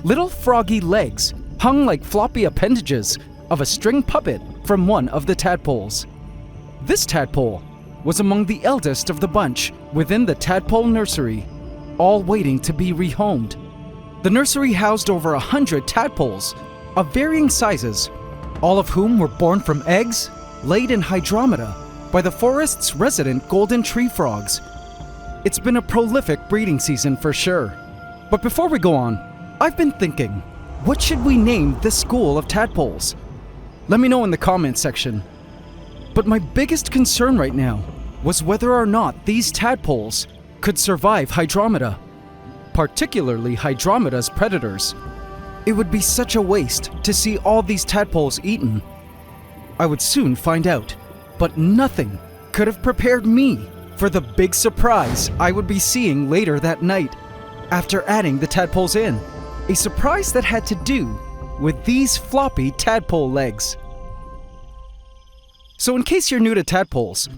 [SPEAKER 1] Little froggy legs hung like floppy appendages of a string puppet from one of the tadpoles. This tadpole was among the eldest of the bunch within the tadpole nursery, all waiting to be rehomed. The nursery housed over 100 tadpoles of varying sizes, all of whom were born from eggs laid in Hydromeda by the forest's resident golden tree frogs. It's been a prolific breeding season for sure. But before we go on, I've been thinking, what should we name this school of tadpoles? Let me know in the comments section. But my biggest concern right now was whether or not these tadpoles could survive Hydromeda, particularly Hydromeda's predators. It would be such a waste to see all these tadpoles eaten. I would soon find out, but nothing could have prepared me for the big surprise I would be seeing later that night after adding the tadpoles in. A surprise that had to do with these floppy tadpole legs. So in case you're new to tadpoles,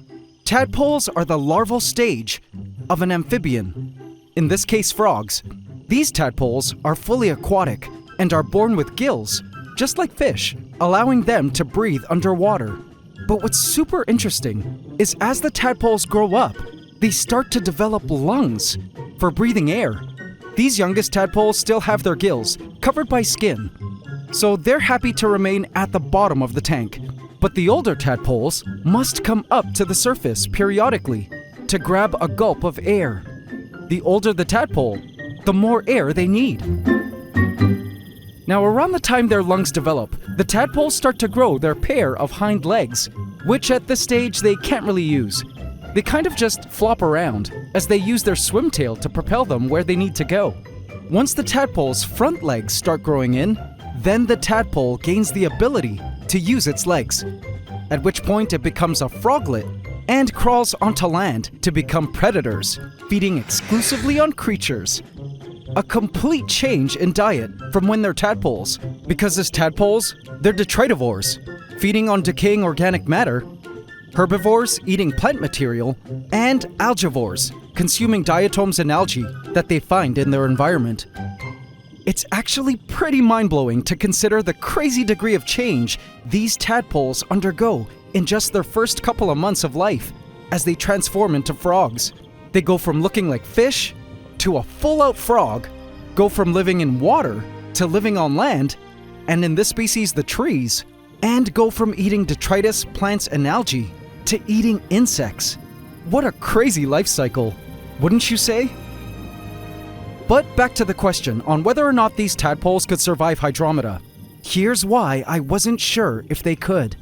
[SPEAKER 1] tadpoles are the larval stage of an amphibian, in this case frogs. These tadpoles are fully aquatic and are born with gills, just like fish, allowing them to breathe underwater. But what's super interesting is as the tadpoles grow up, they start to develop lungs for breathing air. These youngest tadpoles still have their gills covered by skin, so they're happy to remain at the bottom of the tank. But the older tadpoles must come up to the surface periodically to grab a gulp of air. The older the tadpole, the more air they need. Now, around the time their lungs develop, the tadpoles start to grow their pair of hind legs, which at this stage they can't really use. They kind of just flop around as they use their swim tail to propel them where they need to go. Once the tadpole's front legs start growing in, then the tadpole gains the ability to use its legs, at which point it becomes a froglet and crawls onto land to become predators, feeding exclusively on creatures. A complete change in diet from when they're tadpoles, because as tadpoles, they're detritivores, feeding on decaying organic matter, herbivores eating plant material, and algivores consuming diatoms and algae that they find in their environment. It's actually pretty mind-blowing to consider the crazy degree of change these tadpoles undergo in just their first couple of months of life as they transform into frogs. They go from looking like fish to a full-out frog, go from living in water to living on land, and in this species the trees, and go from eating detritus, plants, and algae to eating insects. What a crazy life cycle, wouldn't you say? But back to the question on whether or not these tadpoles could survive Hydromeda. Here's why I wasn't sure if they could.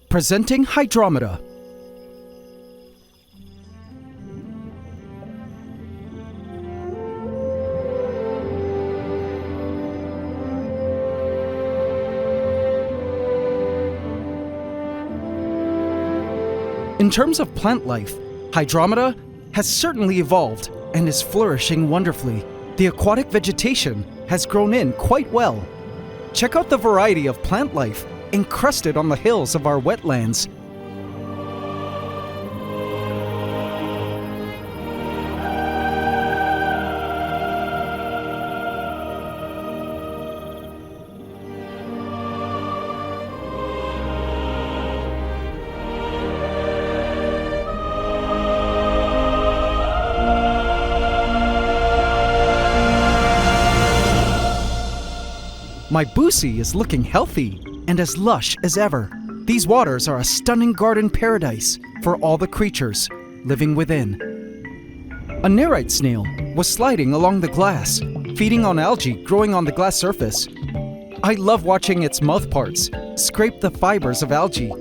[SPEAKER 1] Presenting Hydromeda. In terms of plant life, Hydromeda has certainly evolved and is flourishing wonderfully. The aquatic vegetation has grown in quite well. Check out the variety of plant life encrusted on the hills of our wetlands. My Boosie is looking healthy and as lush as ever. These waters are a stunning garden paradise for all the creatures living within. A nerite snail was sliding along the glass, feeding on algae growing on the glass surface. I love watching its mouth parts scrape the fibers of algae.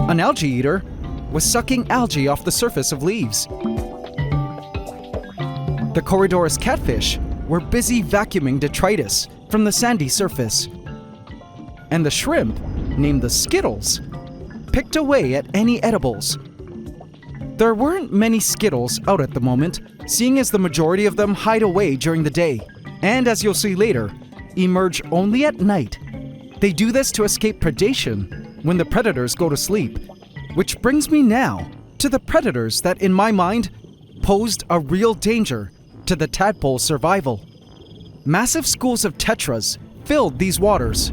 [SPEAKER 1] An algae eater was sucking algae off the surface of leaves. The Corydoras catfish were busy vacuuming detritus from the sandy surface. And the shrimp, named the Skittles, picked away at any edibles. There weren't many Skittles out at the moment, seeing as the majority of them hide away during the day, and as you'll see later, emerge only at night. They do this to escape predation when the predators go to sleep, which brings me now to the predators that, in my mind, posed a real danger to the tadpole's survival. Massive schools of tetras filled these waters,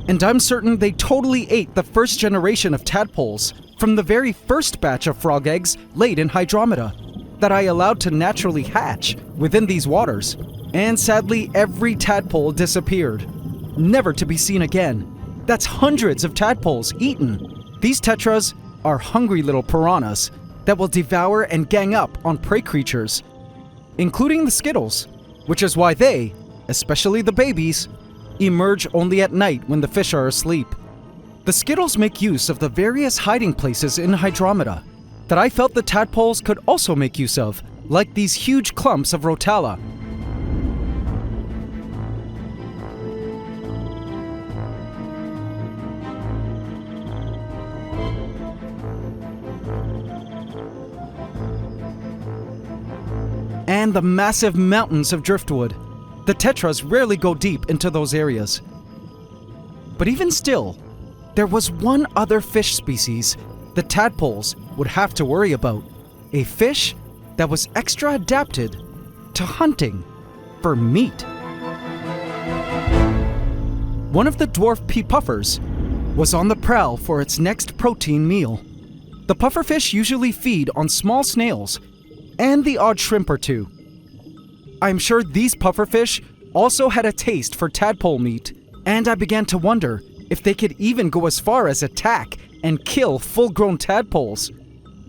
[SPEAKER 1] and I'm certain they totally ate the first generation of tadpoles from the very first batch of frog eggs laid in Hydromeda that I allowed to naturally hatch within these waters. And sadly, every tadpole disappeared, never to be seen again. That's hundreds of tadpoles eaten. These tetras are hungry little piranhas that will devour and gang up on prey creatures, including the Skittles, which is why they, especially the babies, emerge only at night when the fish are asleep. The Skittles make use of the various hiding places in Hydromeda that I felt the tadpoles could also make use of, like these huge clumps of Rotala. And the massive mountains of driftwood. The tetras rarely go deep into those areas. But even still, there was one other fish species the tadpoles would have to worry about. A fish that was extra adapted to hunting for meat. One of the dwarf pea puffers was on the prowl for its next protein meal. The pufferfish usually feed on small snails and the odd shrimp or two. I'm sure these pufferfish also had a taste for tadpole meat, and I began to wonder if they could even go as far as attack and kill full-grown tadpoles.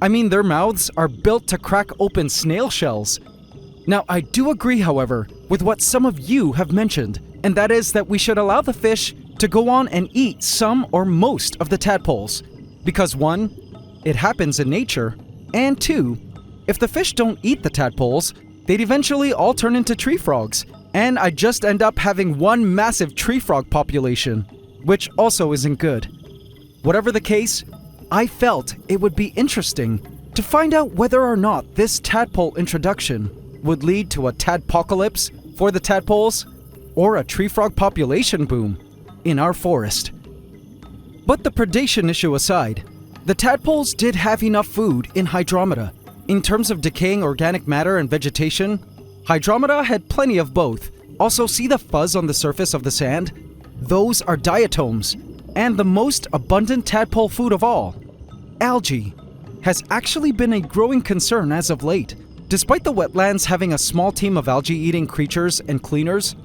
[SPEAKER 1] I mean, their mouths are built to crack open snail shells. Now, I do agree, however, with what some of you have mentioned, and that is that we should allow the fish to go on and eat some or most of the tadpoles. Because 1, it happens in nature, and 2, if the fish don't eat the tadpoles, they'd eventually all turn into tree frogs, and I'd just end up having one massive tree frog population, which also isn't good. Whatever the case, I felt it would be interesting to find out whether or not this tadpole introduction would lead to a tadpocalypse for the tadpoles or a tree frog population boom in our forest. But the predation issue aside, the tadpoles did have enough food in Hydromeda. In terms of decaying organic matter and vegetation, Hydromeda had plenty of both. Also, see the fuzz on the surface of the sand? Those are diatoms, and the most abundant tadpole food of all, algae, has actually been a growing concern as of late. Despite the wetlands having a small team of algae-eating creatures and cleaners,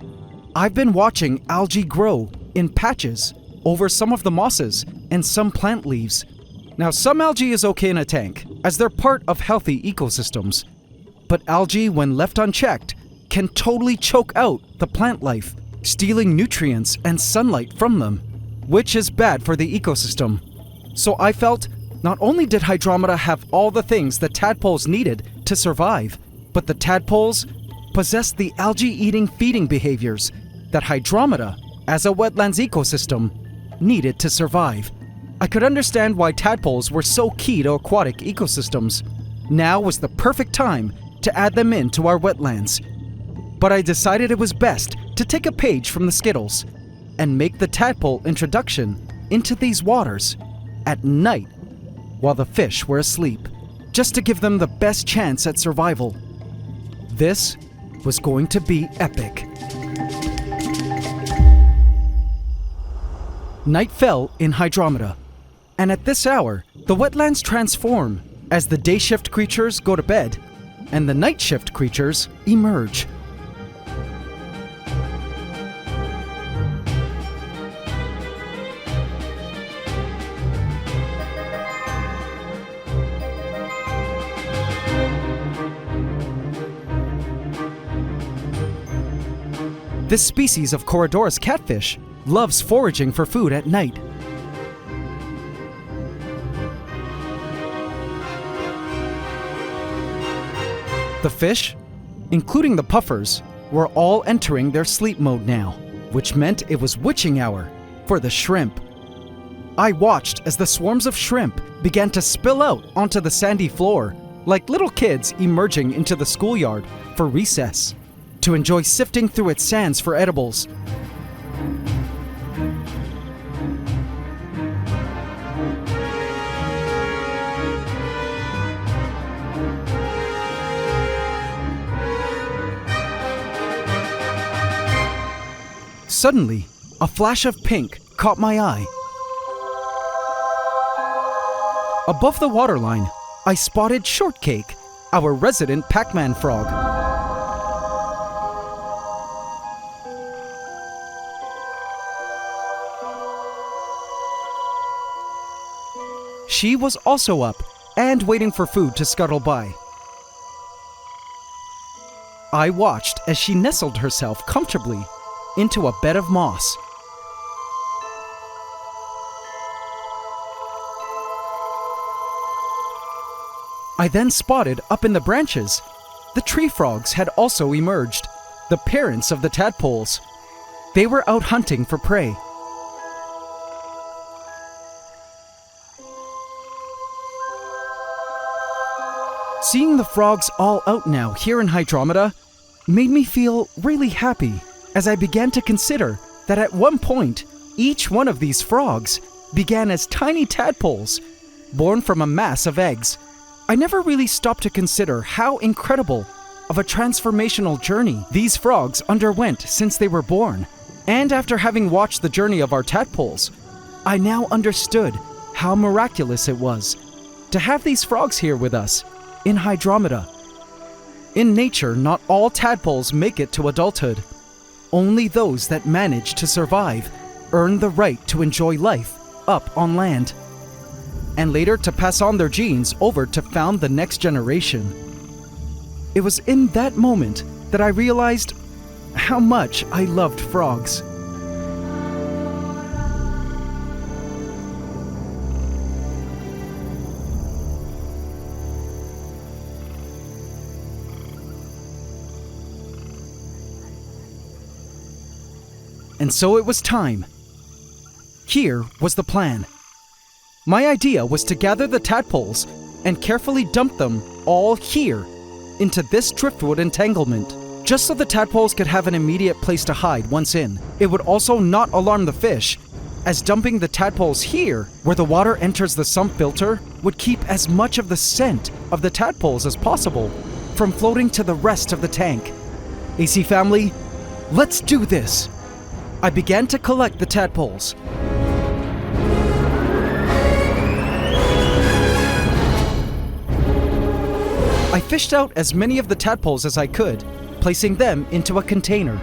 [SPEAKER 1] I've been watching algae grow in patches over some of the mosses and some plant leaves. Now, some algae is okay in a tank, as they're part of healthy ecosystems. But algae, when left unchecked, can totally choke out the plant life, stealing nutrients and sunlight from them, which is bad for the ecosystem. So I felt not only did Hydromeda have all the things the tadpoles needed to survive, but the tadpoles possessed the algae-eating feeding behaviors that Hydromeda, as a wetlands ecosystem, needed to survive. I could understand why tadpoles were so key to aquatic ecosystems. Now was the perfect time to add them into our wetlands. But I decided it was best to take a page from the Skittles and make the tadpole introduction into these waters at night while the fish were asleep, just to give them the best chance at survival. This was going to be epic. Night fell in Hydromeda, and at this hour, the wetlands transform as the day shift creatures go to bed and the night shift creatures emerge. This species of Corydoras catfish loves foraging for food at night. The fish, including the puffers, were all entering their sleep mode now, which meant it was witching hour for the shrimp. I watched as the swarms of shrimp began to spill out onto the sandy floor, like little kids emerging into the schoolyard for recess, to enjoy sifting through its sands for edibles. Suddenly, a flash of pink caught my eye. Above the waterline, I spotted Shortcake, our resident Pac-Man frog. She was also up and waiting for food to scuttle by. I watched as she nestled herself comfortably into a bed of moss. I then spotted up in the branches, the tree frogs had also emerged, the parents of the tadpoles. They were out hunting for prey. Seeing the frogs all out now here in Hydromeda made me feel really happy as I began to consider that at one point, each one of these frogs began as tiny tadpoles, born from a mass of eggs. I never really stopped to consider how incredible of a transformational journey these frogs underwent since they were born. And after having watched the journey of our tadpoles, I now understood how miraculous it was to have these frogs here with us in Hydromeda. In nature, not all tadpoles make it to adulthood. Only those that manage to survive earn the right to enjoy life up on land, and later to pass on their genes over to found the next generation. It was in that moment that I realized how much I loved frogs. And so it was time. Here was the plan. My idea was to gather the tadpoles and carefully dump them all here into this driftwood entanglement, just so the tadpoles could have an immediate place to hide once in. It would also not alarm the fish, as dumping the tadpoles here, where the water enters the sump filter, would keep as much of the scent of the tadpoles as possible from floating to the rest of the tank. AC family, let's do this! I began to collect the tadpoles. I fished out as many of the tadpoles as I could, placing them into a container.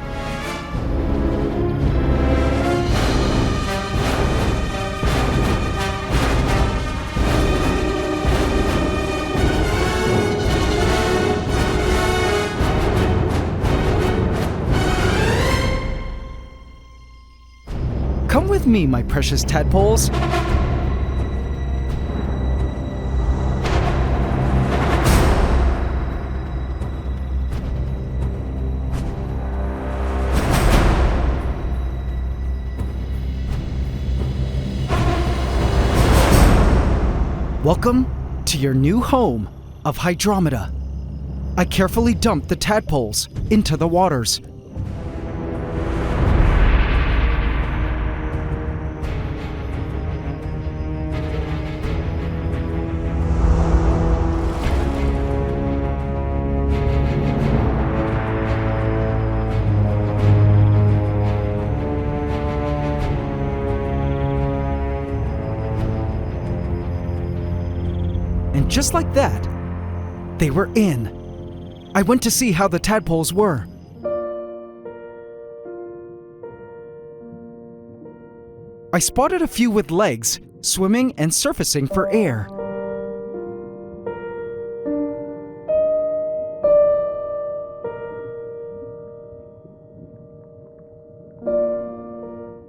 [SPEAKER 1] Come with me, my precious tadpoles. Welcome to your new home of Hydromeda. I carefully dumped the tadpoles into the waters. And just like that, they were in. I went to see how the tadpoles were. I spotted a few with legs, swimming and surfacing for air.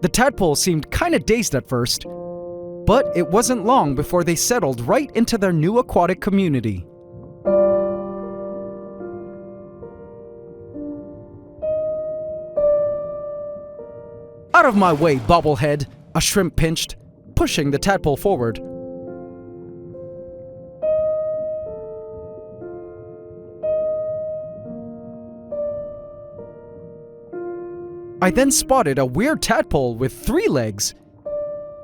[SPEAKER 1] The tadpoles seemed kinda dazed at first, but it wasn't long before they settled right into their new aquatic community. of my way, bobblehead, a shrimp pinched, pushing the tadpole forward. I then spotted a weird tadpole with 3 legs.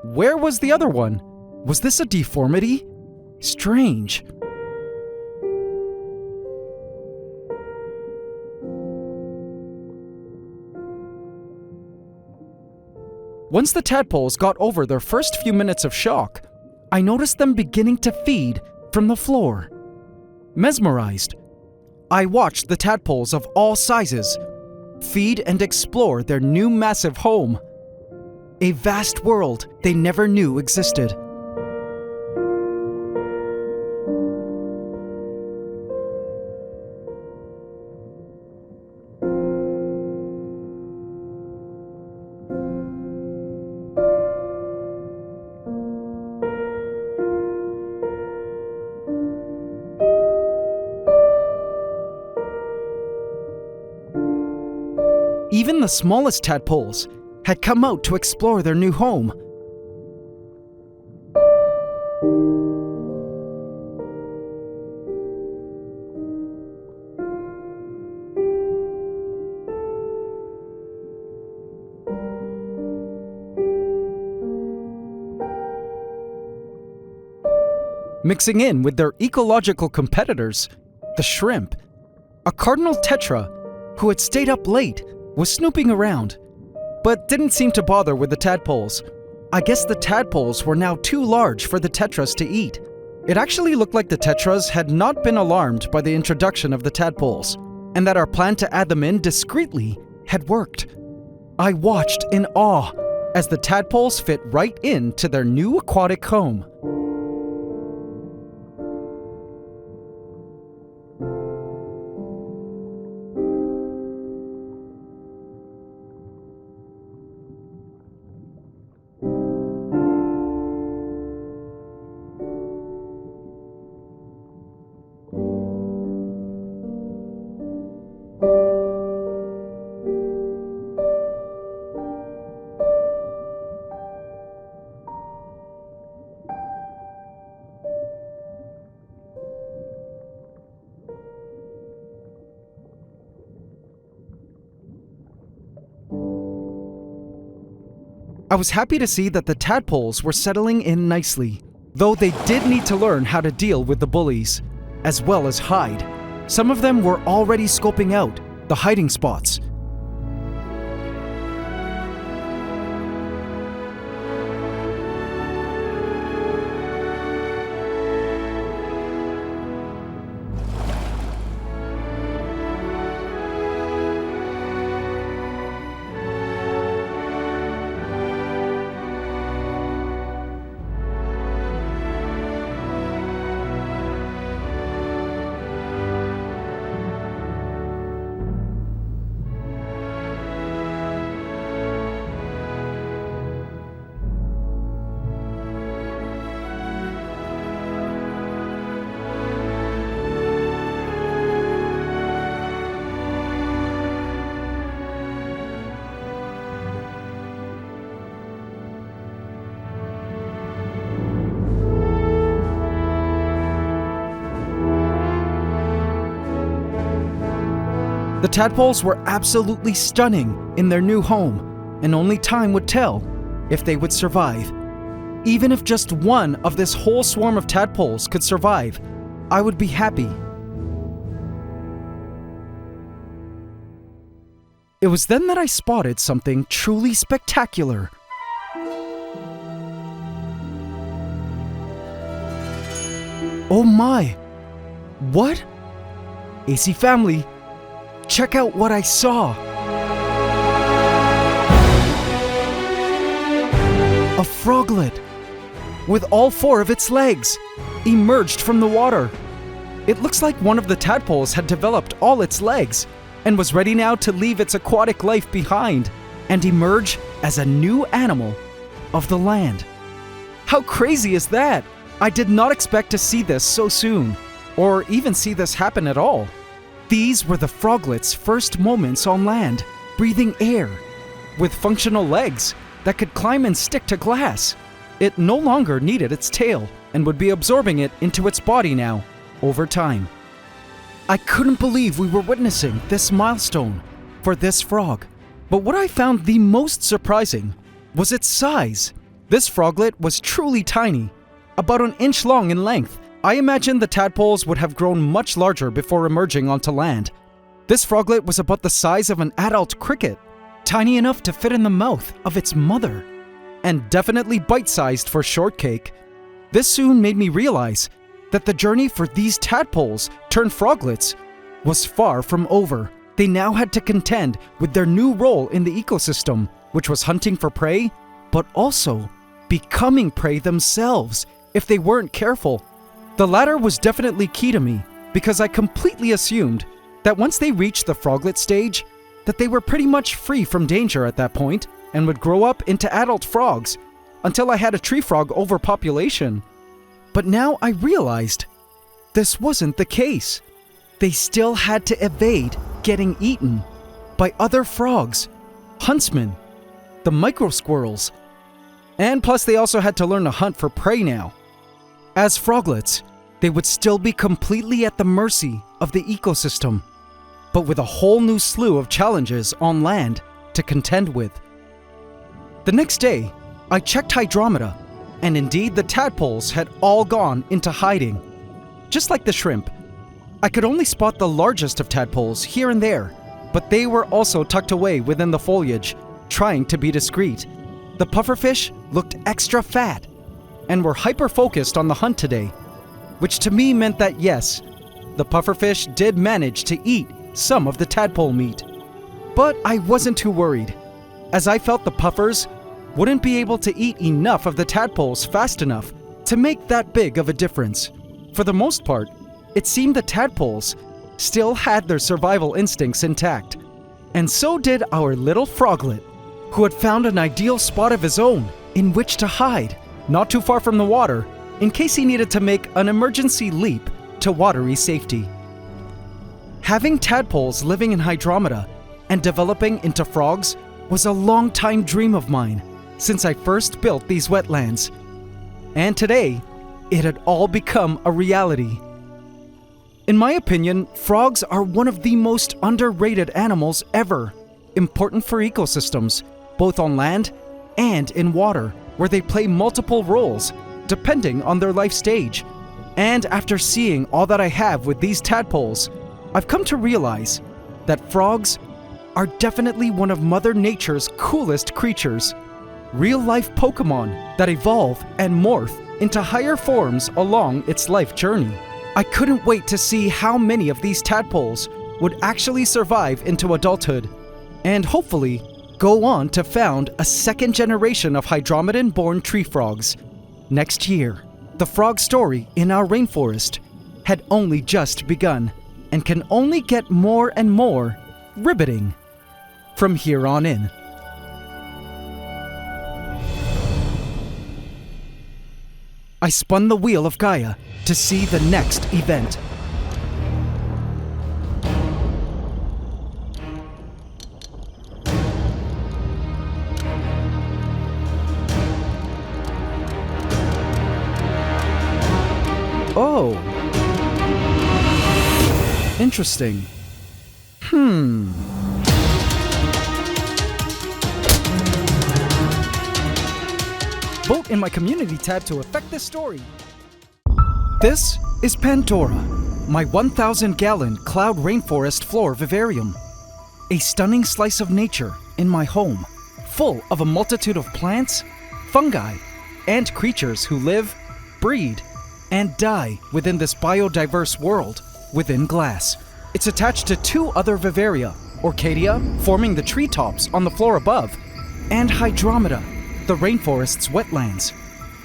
[SPEAKER 1] Where was the other one? Was this a deformity? Strange. Once the tadpoles got over their first few minutes of shock, I noticed them beginning to feed from the floor. Mesmerized, I watched the tadpoles of all sizes feed and explore their new massive home. A vast world they never knew existed. Even the smallest tadpoles had come out to explore their new home. Mixing in with their ecological competitors, the shrimp, a cardinal tetra who had stayed up late was snooping around, but didn't seem to bother with the tadpoles. I guess the tadpoles were now too large for the tetras to eat. It actually looked like the tetras had not been alarmed by the introduction of the tadpoles, and that our plan to add them in discreetly had worked. I watched in awe as the tadpoles fit right into their new aquatic home. I was happy to see that the tadpoles were settling in nicely, though they did need to learn how to deal with the bullies, as well as hide. Some of them were already scoping out the hiding spots. The tadpoles were absolutely stunning in their new home, and only time would tell if they would survive. Even if just one of this whole swarm of tadpoles could survive, I would be happy. It was then that I spotted something truly spectacular. Oh my! What? AC family, check out what I saw! A froglet, with all 4 of its legs, emerged from the water. It looks like one of the tadpoles had developed all its legs and was ready now to leave its aquatic life behind and emerge as a new animal of the land. How crazy is that? I did not expect to see this so soon, or even see this happen at all. These were the froglet's first moments on land, breathing air, with functional legs that could climb and stick to glass. It no longer needed its tail and would be absorbing it into its body now, over time. I couldn't believe we were witnessing this milestone for this frog. But what I found the most surprising was its size. This froglet was truly tiny, about an inch long in length. I imagined the tadpoles would have grown much larger before emerging onto land. This froglet was about the size of an adult cricket, tiny enough to fit in the mouth of its mother, and definitely bite-sized for shortcake. This soon made me realize that the journey for these tadpoles turned froglets was far from over. They now had to contend with their new role in the ecosystem, which was hunting for prey, but also becoming prey themselves if they weren't careful. The latter was definitely key to me, because I completely assumed that once they reached the froglet stage, that they were pretty much free from danger at that point and would grow up into adult frogs until I had a tree frog overpopulation. But now I realized this wasn't the case. They still had to evade getting eaten by other frogs, huntsmen, the microsquirrels, and plus they also had to learn to hunt for prey now. As froglets, they would still be completely at the mercy of the ecosystem, but with a whole new slew of challenges on land to contend with. The next day, I checked Hydromeda, and indeed the tadpoles had all gone into hiding. Just like the shrimp, I could only spot the largest of tadpoles here and there, but they were also tucked away within the foliage, trying to be discreet. The pufferfish looked extra fat and were hyper-focused on the hunt today, which to me meant that yes, the pufferfish did manage to eat some of the tadpole meat. But I wasn't too worried, as I felt the puffers wouldn't be able to eat enough of the tadpoles fast enough to make that big of a difference. For the most part, it seemed the tadpoles still had their survival instincts intact, and so did our little froglet, who had found an ideal spot of his own in which to hide, not too far from the water, in case he needed to make an emergency leap to watery safety. Having tadpoles living in Hydromeda and developing into frogs was a long-time dream of mine since I first built these wetlands. And today, it had all become a reality. In my opinion, frogs are one of the most underrated animals ever, important for ecosystems, both on land and in water, where they play multiple roles depending on their life stage. And after seeing all that I have with these tadpoles, I've come to realize that frogs are definitely one of Mother Nature's coolest creatures, real-life Pokemon that evolve and morph into higher forms along its life journey. I couldn't wait to see how many of these tadpoles would actually survive into adulthood, and hopefully go on to found a second generation of Hydromedan-born tree frogs. Next year, the frog story in our rainforest had only just begun and can only get more and more riveting from here on in. I spun the wheel of Gaia to see the next event. Oh. Interesting. Vote in my community tab to affect this story. This is Pantdora, my 1,000-gallon cloud rainforest floor vivarium. A stunning slice of nature in my home, full of a multitude of plants, fungi, and creatures who live, breed, and die within this biodiverse world within glass. It's attached to two other vivaria, Orchadia, forming the treetops on the floor above, and Hydromeda, the rainforest's wetlands.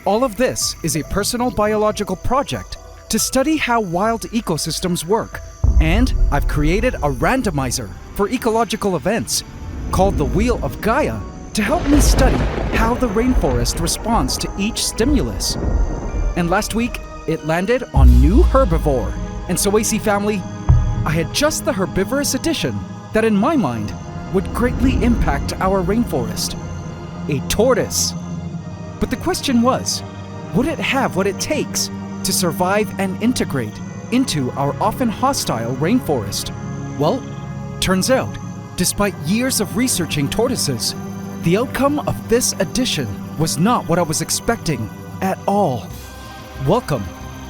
[SPEAKER 1] All of this is a personal biological project to study how wild ecosystems work, and I've created a randomizer for ecological events called the Wheel of Gaia to help me study how the rainforest responds to each stimulus. And last week, it landed on new Herbivore, and so AC family, I had just the herbivorous edition that in my mind would greatly impact our rainforest. A tortoise. But the question was, would it have what it takes to survive and integrate into our often hostile rainforest? Well, turns out, despite years of researching tortoises, the outcome of this edition was not what I was expecting at all. Welcome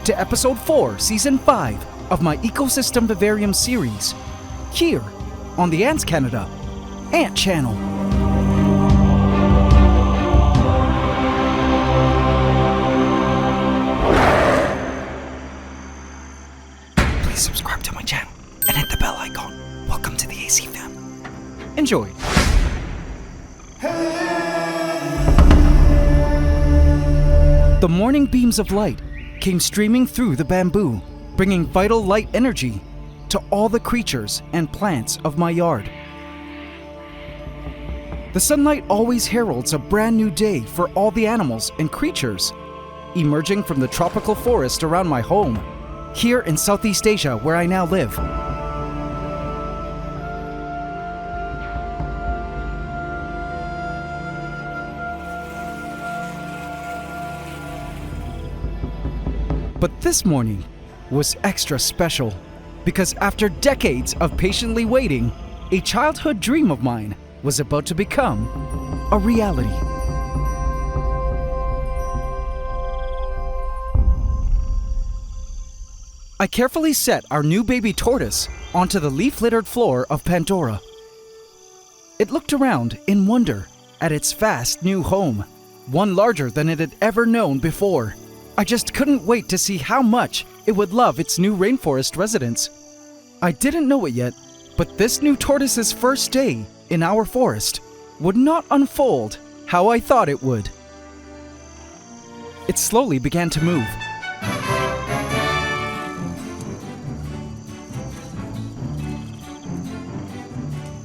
[SPEAKER 1] to Episode 4, Season 5 of my Ecosystem Vivarium series, here on the AntsCanada Ant Channel. Please subscribe to my channel and hit the bell icon. Welcome to the AC fam. Enjoy. The morning beams of light came streaming through the bamboo, bringing vital light energy to all the creatures and plants of my yard. The sunlight always heralds a brand new day for all the animals and creatures emerging from the tropical forest around my home, here in Southeast Asia where I now live. But this morning was extra special because after decades of patiently waiting, a childhood dream of mine was about to become a reality. I carefully set our new baby tortoise onto the leaf-littered floor of Pantdora. It looked around in wonder at its vast new home, one larger than it had ever known before. I just couldn't wait to see how much it would love its new rainforest residence. I didn't know it yet, but this new tortoise's first day in our forest would not unfold how I thought it would. It slowly began to move.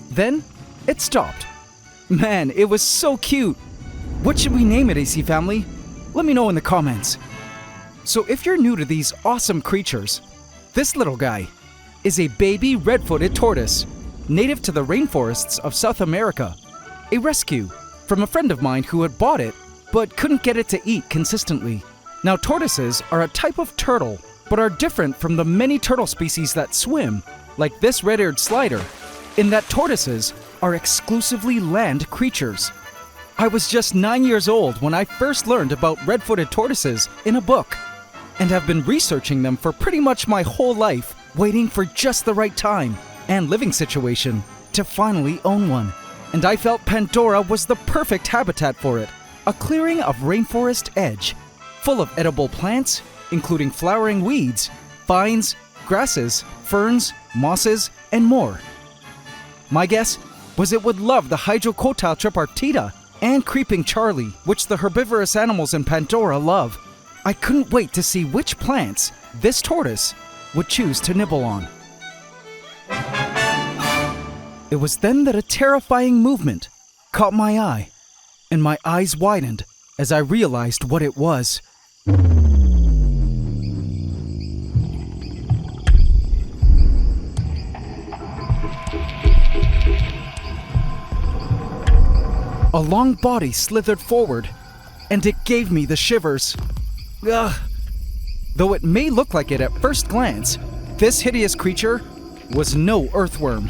[SPEAKER 1] Then, it stopped. Man, it was so cute. What should we name it, AC family? Let me know in the comments. So if you're new to these awesome creatures, this little guy is a baby red-footed tortoise, native to the rainforests of South America. A rescue from a friend of mine who had bought it, but couldn't get it to eat consistently. Now tortoises are a type of turtle, but are different from the many turtle species that swim, like this red-eared slider, in that tortoises are exclusively land creatures. I was just 9 years old when I first learned about red-footed tortoises in a book, and have been researching them for pretty much my whole life, waiting for just the right time and living situation to finally own one. And I felt Pantdora was the perfect habitat for it, a clearing of rainforest edge, full of edible plants, including flowering weeds, vines, grasses, ferns, mosses, and more. My guess was it would love the Hydromeda tripartita and creeping Charlie, which the herbivorous animals in Pantdora love. I couldn't wait to see which plants this tortoise would choose to nibble on. It was then that a terrifying movement caught my eye, and my eyes widened as I realized what it was. A long body slithered forward, and it gave me the shivers. Ugh. Though it may look like it at first glance, this hideous creature was no earthworm.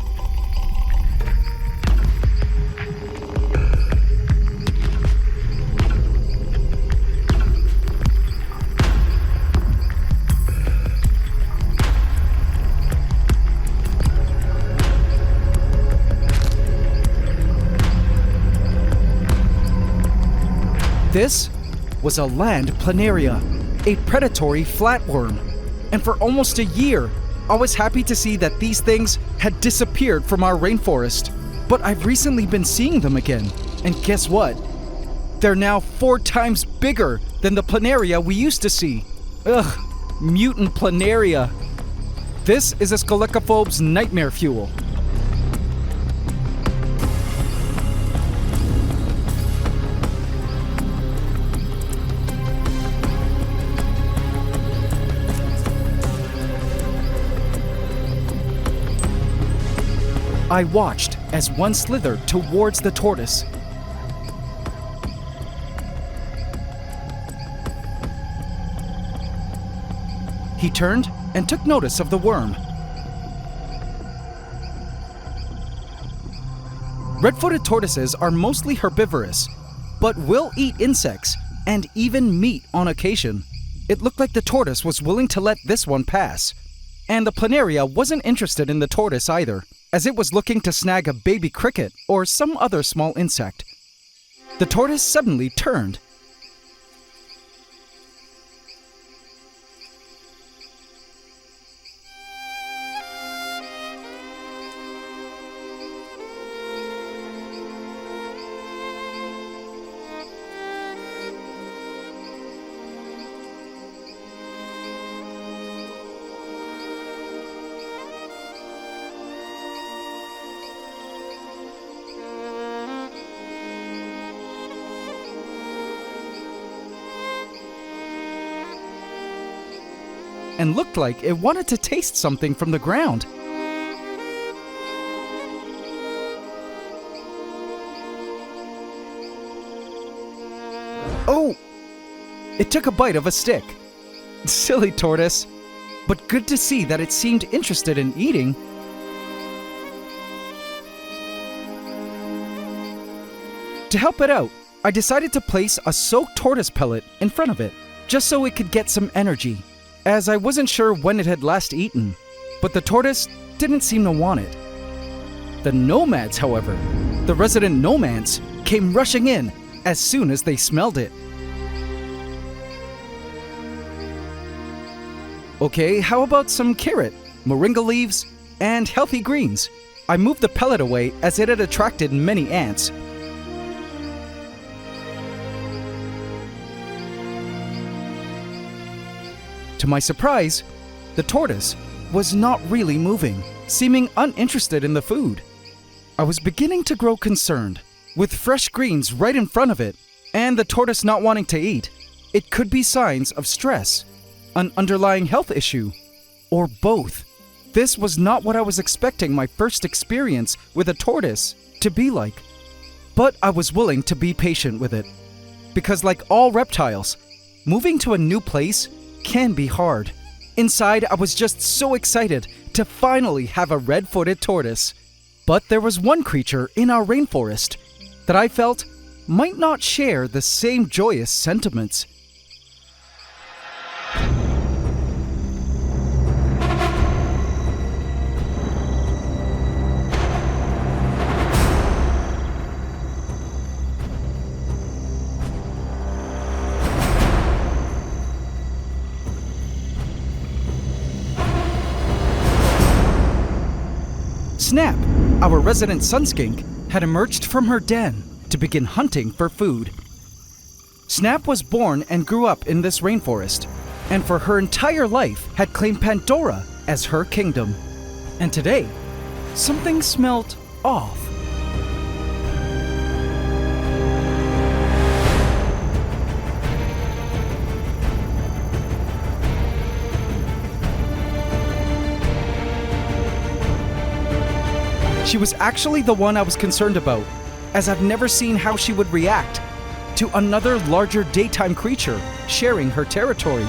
[SPEAKER 1] This was a land planaria, a predatory flatworm. And for almost a year, I was happy to see that these things had disappeared from our rainforest. But I've recently been seeing them again, and guess what? They're now 4 times bigger than the planaria we used to see. Ugh, mutant planaria. This is a scolecophobe's nightmare fuel. I watched as one slithered towards the tortoise. He turned and took notice of the worm. Red-footed tortoises are mostly herbivorous, but will eat insects and even meat on occasion. It looked like the tortoise was willing to let this one pass, and the planaria wasn't interested in the tortoise either, as it was looking to snag a baby cricket or some other small insect. The tortoise suddenly turned. And looked like it wanted to taste something from the ground. Oh! It took a bite of a stick. Silly tortoise. But good to see that it seemed interested in eating. To help it out, I decided to place a soaked tortoise pellet in front of it, just so it could get some energy, as I wasn't sure when it had last eaten, but the tortoise didn't seem to want it. The nomads, however, the resident nomads, came rushing in as soon as they smelled it. Okay, how about some carrot, moringa leaves, and healthy greens? I moved the pellet away as it had attracted many ants. To my surprise, the tortoise was not really moving, seeming uninterested in the food. I was beginning to grow concerned. With fresh greens right in front of it, and the tortoise not wanting to eat, it could be signs of stress, an underlying health issue, or both. This was not what I was expecting my first experience with a tortoise to be like. But I was willing to be patient with it, because like all reptiles, moving to a new place can be hard. Inside, I was just so excited to finally have a red-footed tortoise. But there was one creature in our rainforest that I felt might not share the same joyous sentiments. Snap, our resident sunskink, had emerged from her den to begin hunting for food. Snap was born and grew up in this rainforest, and for her entire life had claimed Pantdora as her kingdom. And today, something smelled off. She was actually the one I was concerned about, as I've never seen how she would react to another larger daytime creature sharing her territory.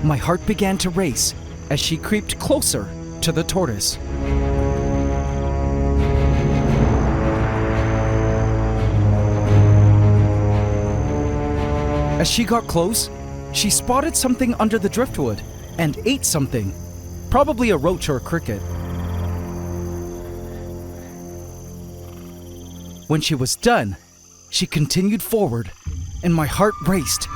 [SPEAKER 1] My heart began to race as she creeped closer to the tortoise. As she got close, she spotted something under the driftwood and ate something, probably a roach or a cricket. When she was done, she continued forward, and my heart raced.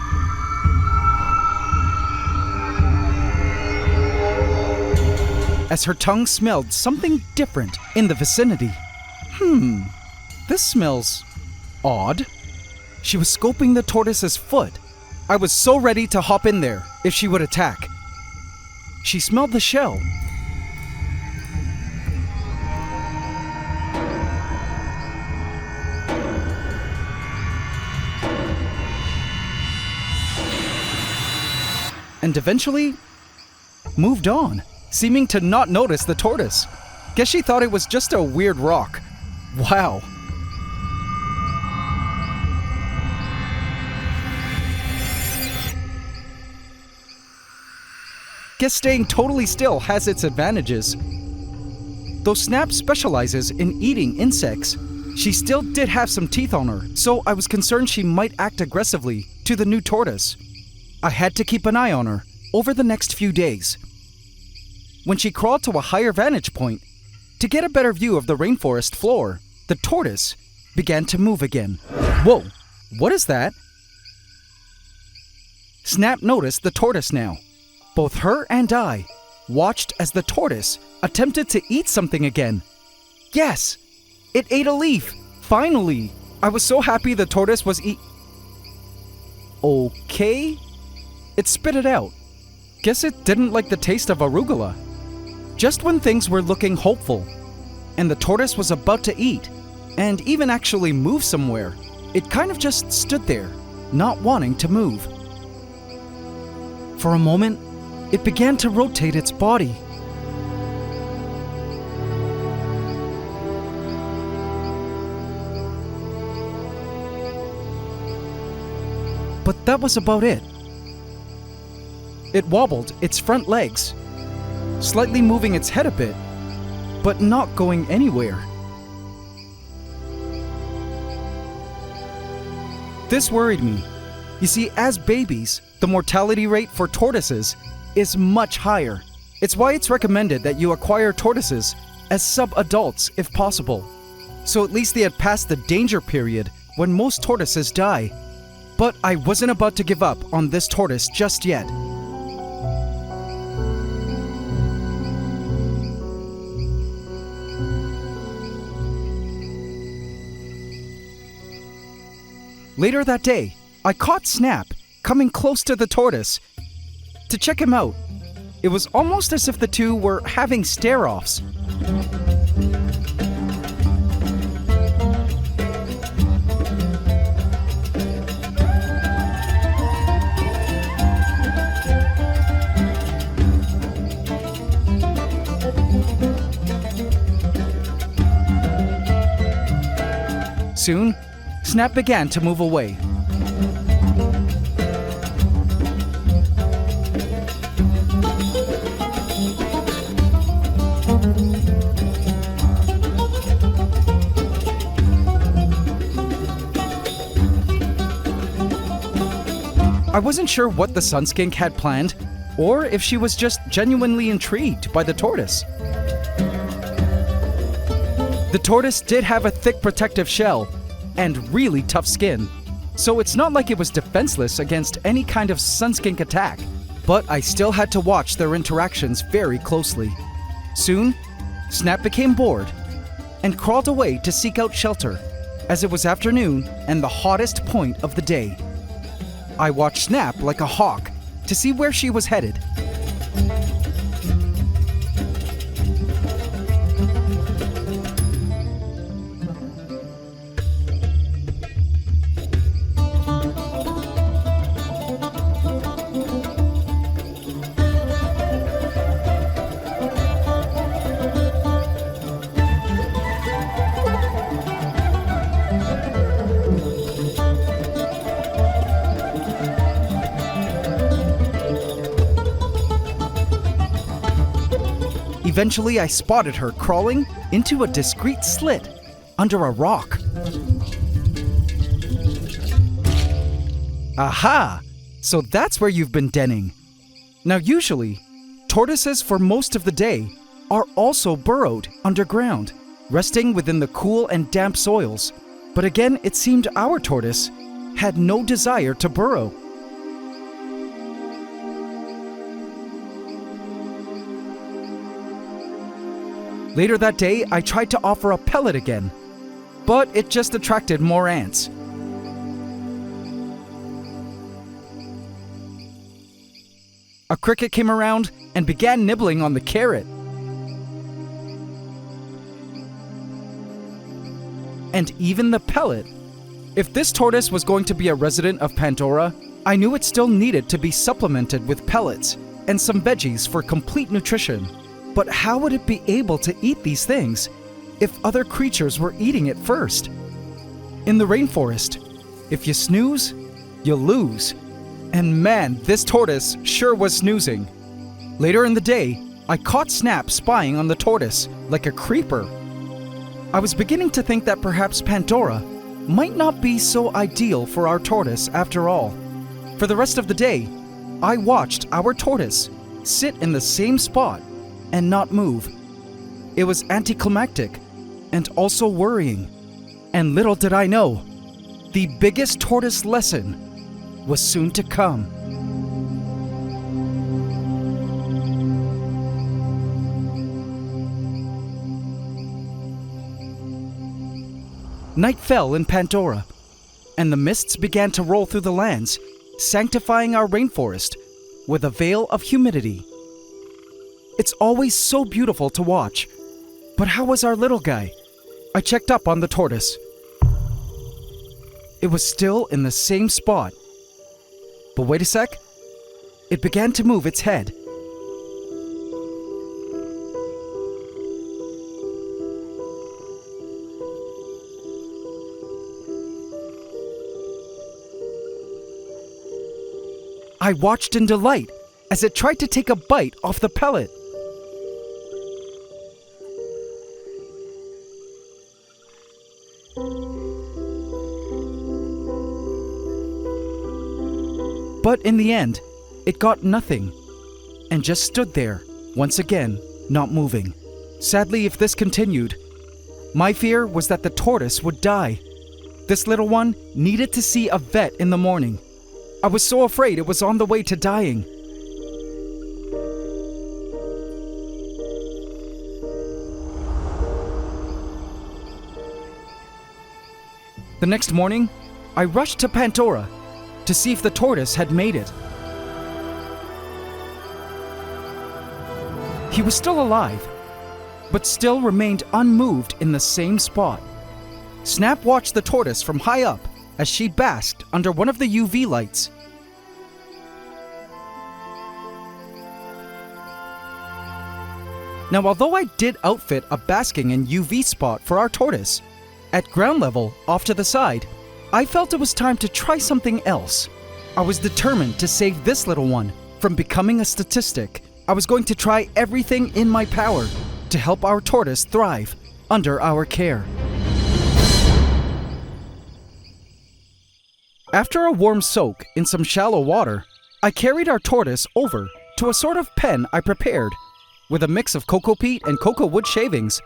[SPEAKER 1] As her tongue smelled something different in the vicinity. This smells odd. She was scoping the tortoise's foot. I was so ready to hop in there if she would attack. She smelled the shell. and eventually moved on, seeming to not notice the tortoise. Guess she thought it was just a weird rock. Wow. Guess staying totally still has its advantages. Though Snap specializes in eating insects, she still did have some teeth on her, so I was concerned she might act aggressively to the new tortoise. I had to keep an eye on her over the next few days. When she crawled to a higher vantage point, to get a better view of the rainforest floor, the tortoise began to move again. Whoa, what is that? Snap noticed the tortoise now. Both her and I watched as the tortoise attempted to eat something again. Yes, it ate a leaf. Finally, I was so happy the tortoise was Okay? It spit it out. Guess it didn't like the taste of arugula. Just when things were looking hopeful, and the tortoise was about to eat, and even actually move somewhere, it kind of just stood there, not wanting to move. For a moment, it began to rotate its body. But that was about it. It wobbled its front legs, slightly moving its head a bit, but not going anywhere. This worried me. You see, as babies, the mortality rate for tortoises is much higher. It's why it's recommended that you acquire tortoises as sub-adults if possible. So at least they had passed the danger period when most tortoises die. But I wasn't about to give up on this tortoise just yet. Later that day, I caught Snap coming close to the tortoise to check him out. It was almost as if the two were having stare-offs. Soon, Snap began to move away. I wasn't sure what the sunskink had planned, or if she was just genuinely intrigued by the tortoise. The tortoise did have a thick protective shell and really tough skin, so it's not like it was defenseless against any kind of sunskink attack, but I still had to watch their interactions very closely. Soon, Snap became bored and crawled away to seek out shelter, as it was afternoon and the hottest point of the day. I watched Snap like a hawk to see where she was headed. Eventually, I spotted her crawling into a discreet slit under a rock. Aha! So that's where you've been denning. Now usually, tortoises for most of the day are also burrowed underground, resting within the cool and damp soils. But again, it seemed our tortoise had no desire to burrow. Later that day, I tried to offer a pellet again, but it just attracted more ants. A cricket came around and began nibbling on the carrot. And even the pellet. If this tortoise was going to be a resident of Pantdora, I knew it still needed to be supplemented with pellets and some veggies for complete nutrition. But how would it be able to eat these things if other creatures were eating it first? In the rainforest, if you snooze, you lose. And man, this tortoise sure was snoozing. Later in the day, I caught Snap spying on the tortoise like a creeper. I was beginning to think that perhaps Pantdora might not be so ideal for our tortoise after all. For the rest of the day, I watched our tortoise sit in the same spot and not move. It was anticlimactic and also worrying. And little did I know, the biggest tortoise lesson was soon to come. Night fell in Pantdora, and the mists began to roll through the lands, sanctifying our rainforest with a veil of humidity. It's always so beautiful to watch. But how was our little guy? I checked up on the tortoise. It was still in the same spot. But wait a sec. It began to move its head. I watched in delight as it tried to take a bite off the pellet. But in the end, it got nothing and just stood there, once again, not moving. Sadly, if this continued, my fear was that the tortoise would die. This little one needed to see a vet in the morning. I was so afraid it was on the way to dying. The next morning, I rushed to Pantdora to see if the tortoise had made it. He was still alive, but still remained unmoved in the same spot. Snap watched the tortoise from high up as she basked under one of the UV lights. Now, although I did outfit a basking and UV spot for our tortoise, at ground level, off to the side, I felt it was time to try something else. I was determined to save this little one from becoming a statistic. I was going to try everything in my power to help our tortoise thrive under our care. After a warm soak in some shallow water, I carried our tortoise over to a sort of pen I prepared with a mix of cocoa peat and cocoa wood shavings,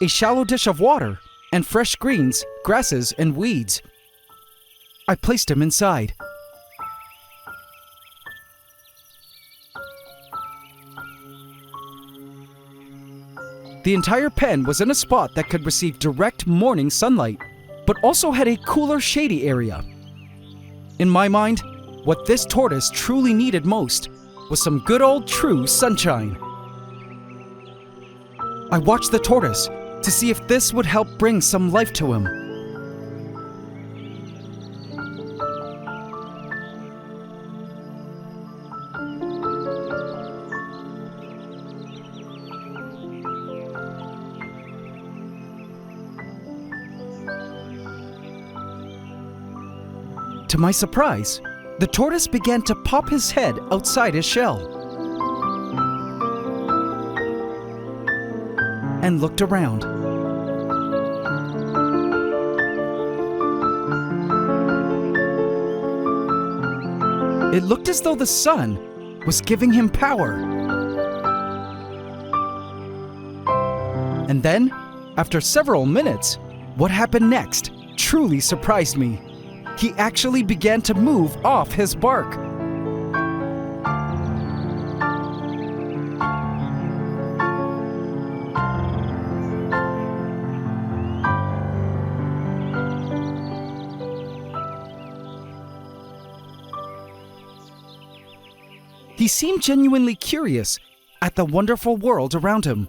[SPEAKER 1] a shallow dish of water, and fresh greens, grasses, and weeds. I placed him inside. The entire pen was in a spot that could receive direct morning sunlight, but also had a cooler, shady area. In my mind, what this tortoise truly needed most was some good old true sunshine. I watched the tortoise to see if this would help bring some life to him. To my surprise, the tortoise began to pop his head outside his shell and looked around. It looked as though the sun was giving him power. And then, after several minutes, what happened next truly surprised me. He actually began to move off his bark. He seemed genuinely curious at the wonderful world around him.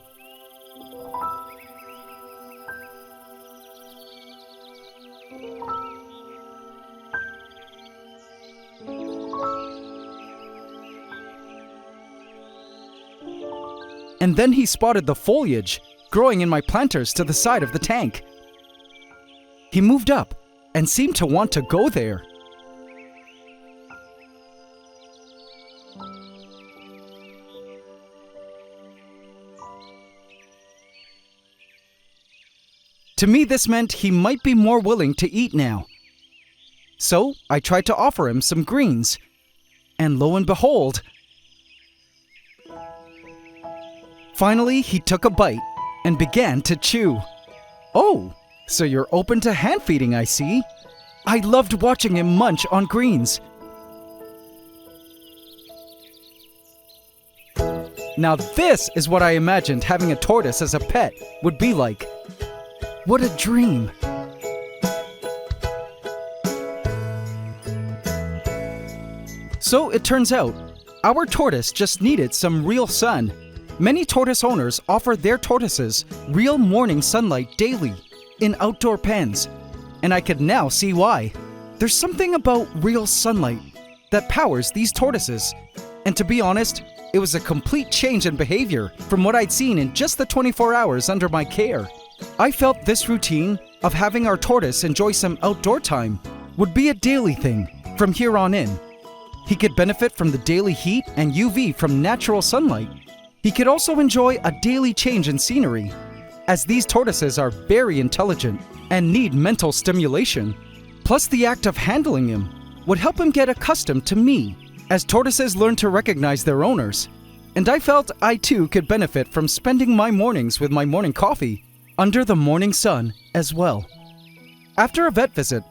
[SPEAKER 1] and then he spotted the foliage growing in my planters to the side of the tank. He moved up and seemed to want to go there. To me, this meant he might be more willing to eat now. So I tried to offer him some greens, and lo and behold, finally he took a bite and began to chew. Oh, so you're open to hand feeding, I see. I loved watching him munch on greens. Now this is what I imagined having a tortoise as a pet would be like. What a dream! So it turns out, our tortoise just needed some real sun. Many tortoise owners offer their tortoises real morning sunlight daily in outdoor pens, and I could now see why. There's something about real sunlight that powers these tortoises, and to be honest, it was a complete change in behavior from what I'd seen in just the 24 hours under my care. I felt this routine of having our tortoise enjoy some outdoor time would be a daily thing from here on in. He could benefit from the daily heat and UV from natural sunlight. He could also enjoy a daily change in scenery, as these tortoises are very intelligent and need mental stimulation. Plus, the act of handling him would help him get accustomed to me, as tortoises learn to recognize their owners. And I felt I too could benefit from spending my mornings with my morning coffee under the morning sun as well. After a vet visit,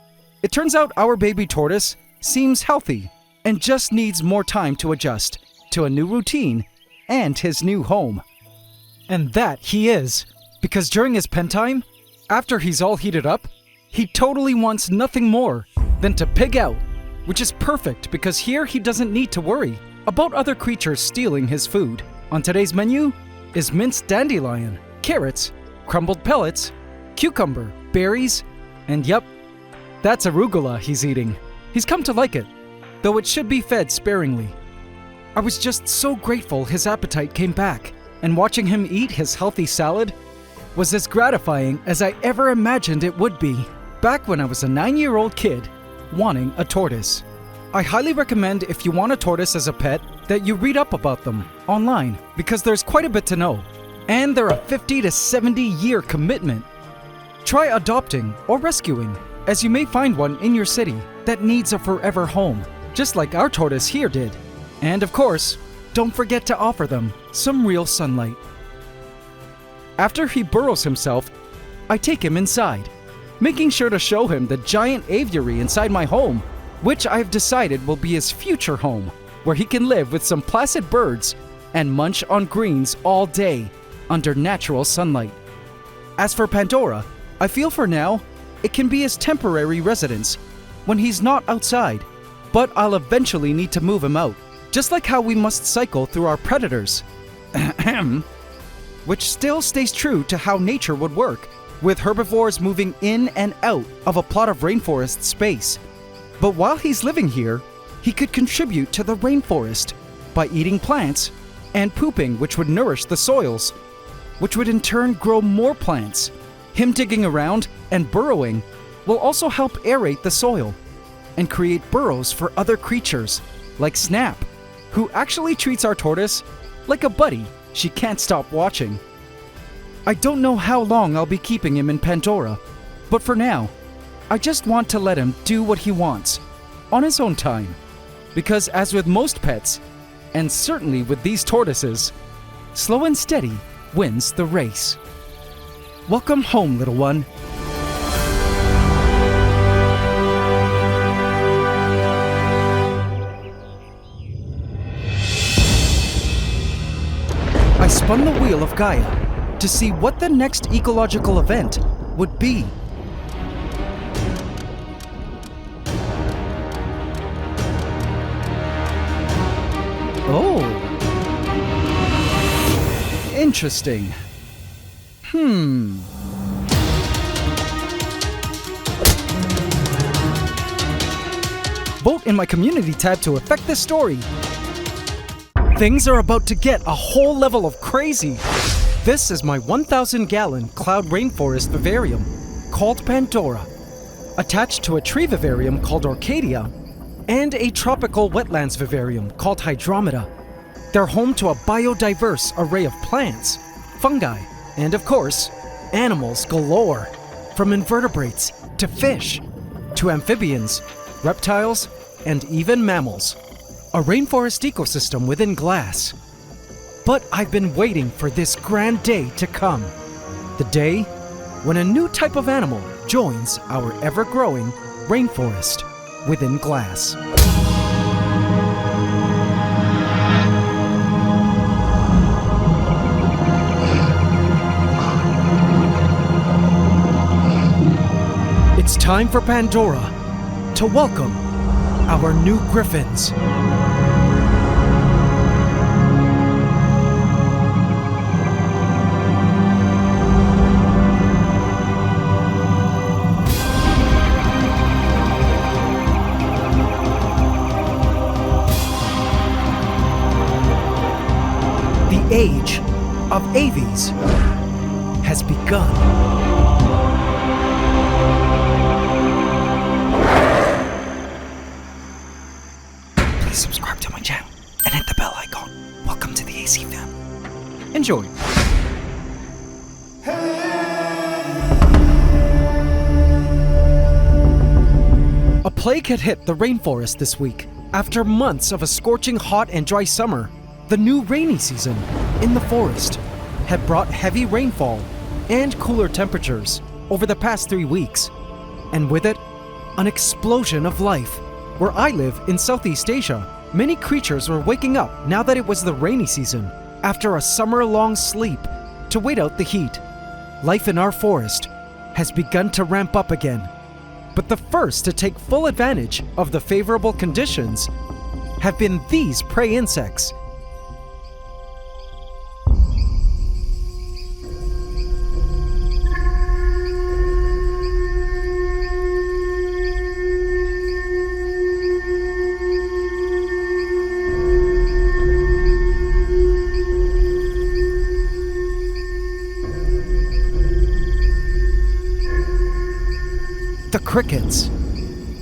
[SPEAKER 1] it turns out our baby tortoise seems healthy and just needs more time to adjust to a new routine and his new home. And that he is, because during his pen time, after he's all heated up, he totally wants nothing more than to pig out, which is perfect because here he doesn't need to worry about other creatures stealing his food. On today's menu is minced dandelion, carrots, crumbled pellets, cucumber, berries, and yep, that's arugula he's eating. He's come to like it, though it should be fed sparingly. I was just so grateful his appetite came back, and watching him eat his healthy salad was as gratifying as I ever imagined it would be back when I was a 9-year-old kid wanting a tortoise. I highly recommend, if you want a tortoise as a pet, that you read up about them online, because there's quite a bit to know. And they're a 50 to 70 year commitment. Try adopting or rescuing, as you may find one in your city that needs a forever home, just like our tortoise here did. And of course, don't forget to offer them some real sunlight. After he burrows himself, I take him inside, making sure to show him the giant aviary inside my home, which I've decided will be his future home, where he can live with some placid birds and munch on greens all day under natural sunlight. As for Pantdora, I feel for now it can be his temporary residence when he's not outside, but I'll eventually need to move him out, just like how we must cycle through our predators. Which still stays true to how nature would work, with herbivores moving in and out of a plot of rainforest space. But while he's living here, he could contribute to the rainforest by eating plants and pooping, which would nourish the soils, which would in turn grow more plants. Him digging around and burrowing will also help aerate the soil and create burrows for other creatures, like Snap, who actually treats our tortoise like a buddy she can't stop watching. I don't know how long I'll be keeping him in Pantdora, but for now, I just want to let him do what he wants, on his own time. Because as with most pets, and certainly with these tortoises, slow and steady wins the race. Welcome home, little one. I spun the wheel of Gaia to see what the next ecological event would be. Oh. Interesting. Vote in my community tab to affect this story. Things are about to get a whole level of crazy. This is my 1,000-gallon cloud rainforest vivarium called Pantdora, attached to a tree vivarium called Orchadia and a tropical wetlands vivarium called Hydromeda. They're home to a biodiverse array of plants, fungi, and of course, animals galore, from invertebrates to fish to amphibians, reptiles, and even mammals. A rainforest ecosystem within glass. But I've been waiting for this grand day to come. The day when a new type of animal joins our ever-growing rainforest within glass. It's time for Pantdora to welcome our new griffins. The age of aves has begun. Please subscribe to my channel and hit the bell icon. Welcome to the AC fam. Enjoy. A plague had hit the rainforest this week. After months of a scorching hot and dry summer, the new rainy season in the forest had brought heavy rainfall and cooler temperatures over the past 3 weeks, and with it, an explosion of life. Where I live in Southeast Asia, many creatures were waking up now that it was the rainy season, after a summer-long sleep to wait out the heat. Life in our forest has begun to ramp up again, but the first to take full advantage of the favorable conditions have been these prey insects. The crickets.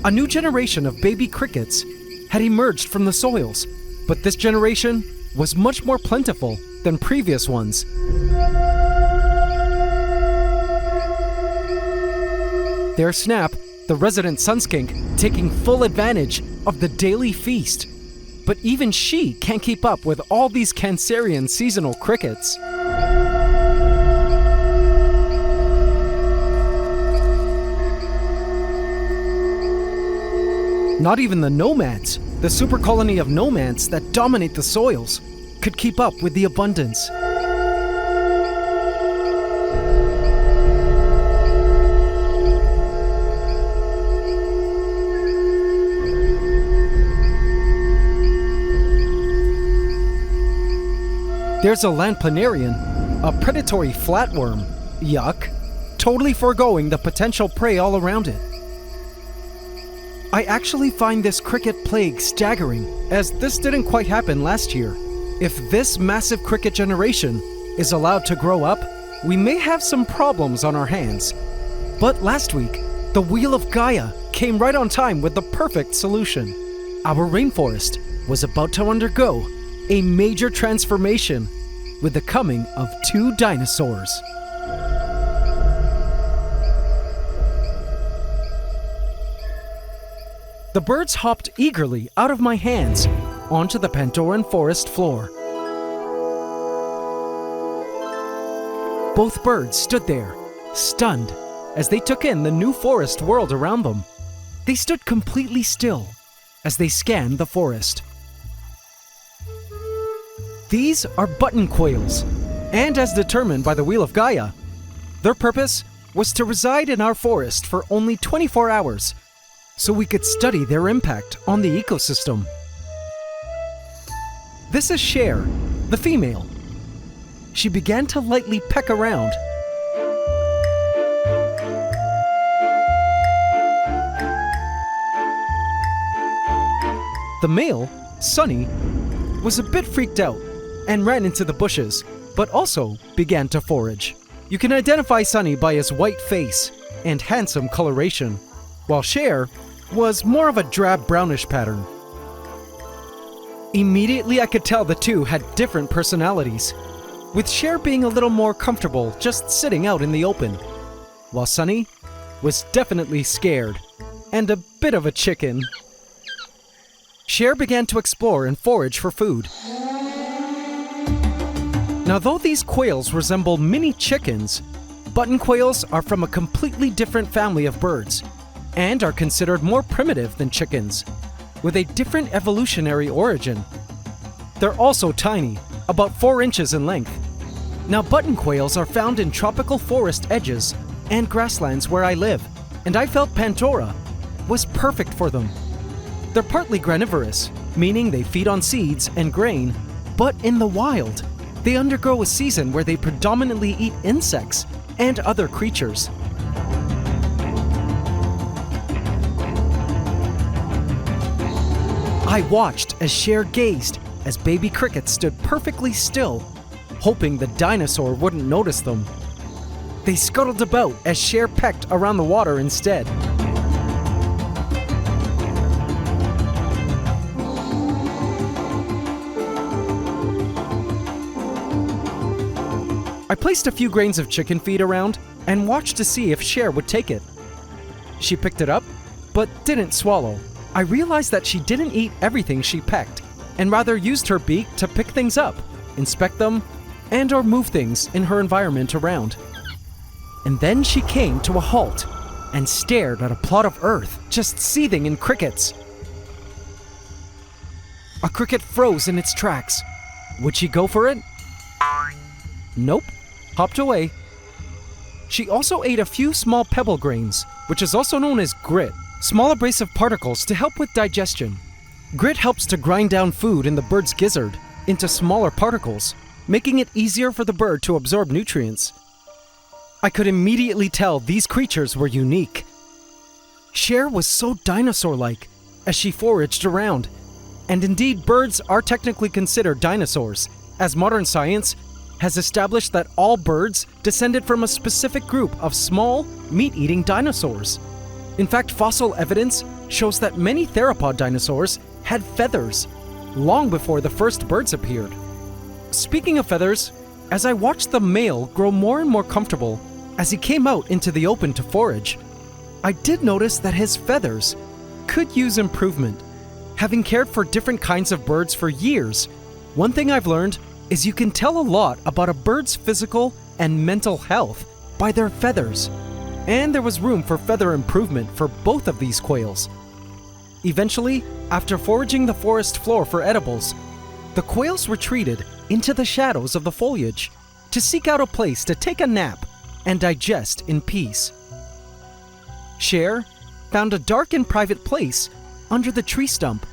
[SPEAKER 1] A new generation of baby crickets had emerged from the soils, but this generation was much more plentiful than previous ones. There Snap, the resident sunskink, taking full advantage of the daily feast. But even she can't keep up with all these Cancerian seasonal crickets. Not even the nomads, the super colony of nomads that dominate the soils, could keep up with the abundance. There's a land planarian, a predatory flatworm, yuck, totally foregoing the potential prey all around it. I actually find this cricket plague staggering, as this didn't quite happen last year. If this massive cricket generation is allowed to grow up, we may have some problems on our hands. But last week, the Wheel of Gaia came right on time with the perfect solution. Our rainforest was about to undergo a major transformation with the coming of 2 dinosaurs. The birds hopped eagerly out of my hands onto the Pandoran forest floor. Both birds stood there, stunned, as they took in the new forest world around them. They stood completely still as they scanned the forest. These are button quails, and as determined by the Wheel of Gaia, their purpose was to reside in our forest for only 24 hours so we could study their impact on the ecosystem. This is Cher, the female. She began to lightly peck around. The male, Sunny, was a bit freaked out and ran into the bushes, but also began to forage. You can identify Sunny by his white face and handsome coloration, while Cher was more of a drab brownish pattern. Immediately I could tell the two had different personalities, with Cher being a little more comfortable just sitting out in the open, while Sunny was definitely scared and a bit of a chicken. Cher began to explore and forage for food. Now, though these quails resemble mini chickens, button quails are from a completely different family of birds and are considered more primitive than chickens, with a different evolutionary origin. They're also tiny, about 4 inches in length. Now, button quails are found in tropical forest edges and grasslands where I live, and I felt Pantdora was perfect for them. They're partly granivorous, meaning they feed on seeds and grain, but in the wild, they undergo a season where they predominantly eat insects and other creatures. I watched as Cher gazed as baby crickets stood perfectly still, hoping the dinosaur wouldn't notice them. They scuttled about as Cher pecked around the water instead. I placed a few grains of chicken feed around and watched to see if Cher would take it. She picked it up, but didn't swallow. I realized that she didn't eat everything she pecked, and rather used her beak to pick things up, inspect them, and or move things in her environment around. And then she came to a halt and stared at a plot of earth just seething in crickets. A cricket froze in its tracks. Would she go for it? Nope. Hopped away. She also ate a few small pebble grains, which is also known as grit, small abrasive particles to help with digestion. Grit helps to grind down food in the bird's gizzard into smaller particles, making it easier for the bird to absorb nutrients. I could immediately tell these creatures were unique. Cher was so dinosaur-like as she foraged around, and indeed birds are technically considered dinosaurs, as modern science has established that all birds descended from a specific group of small, meat-eating dinosaurs. In fact, fossil evidence shows that many theropod dinosaurs had feathers long before the first birds appeared. Speaking of feathers, as I watched the male grow more and more comfortable as he came out into the open to forage, I did notice that his feathers could use improvement. Having cared for different kinds of birds for years, one thing I've learned is you can tell a lot about a bird's physical and mental health by their feathers, and there was room for feather improvement for both of these quails. Eventually, after foraging the forest floor for edibles, the quails retreated into the shadows of the foliage to seek out a place to take a nap and digest in peace. Cher found a dark and private place under the tree stump,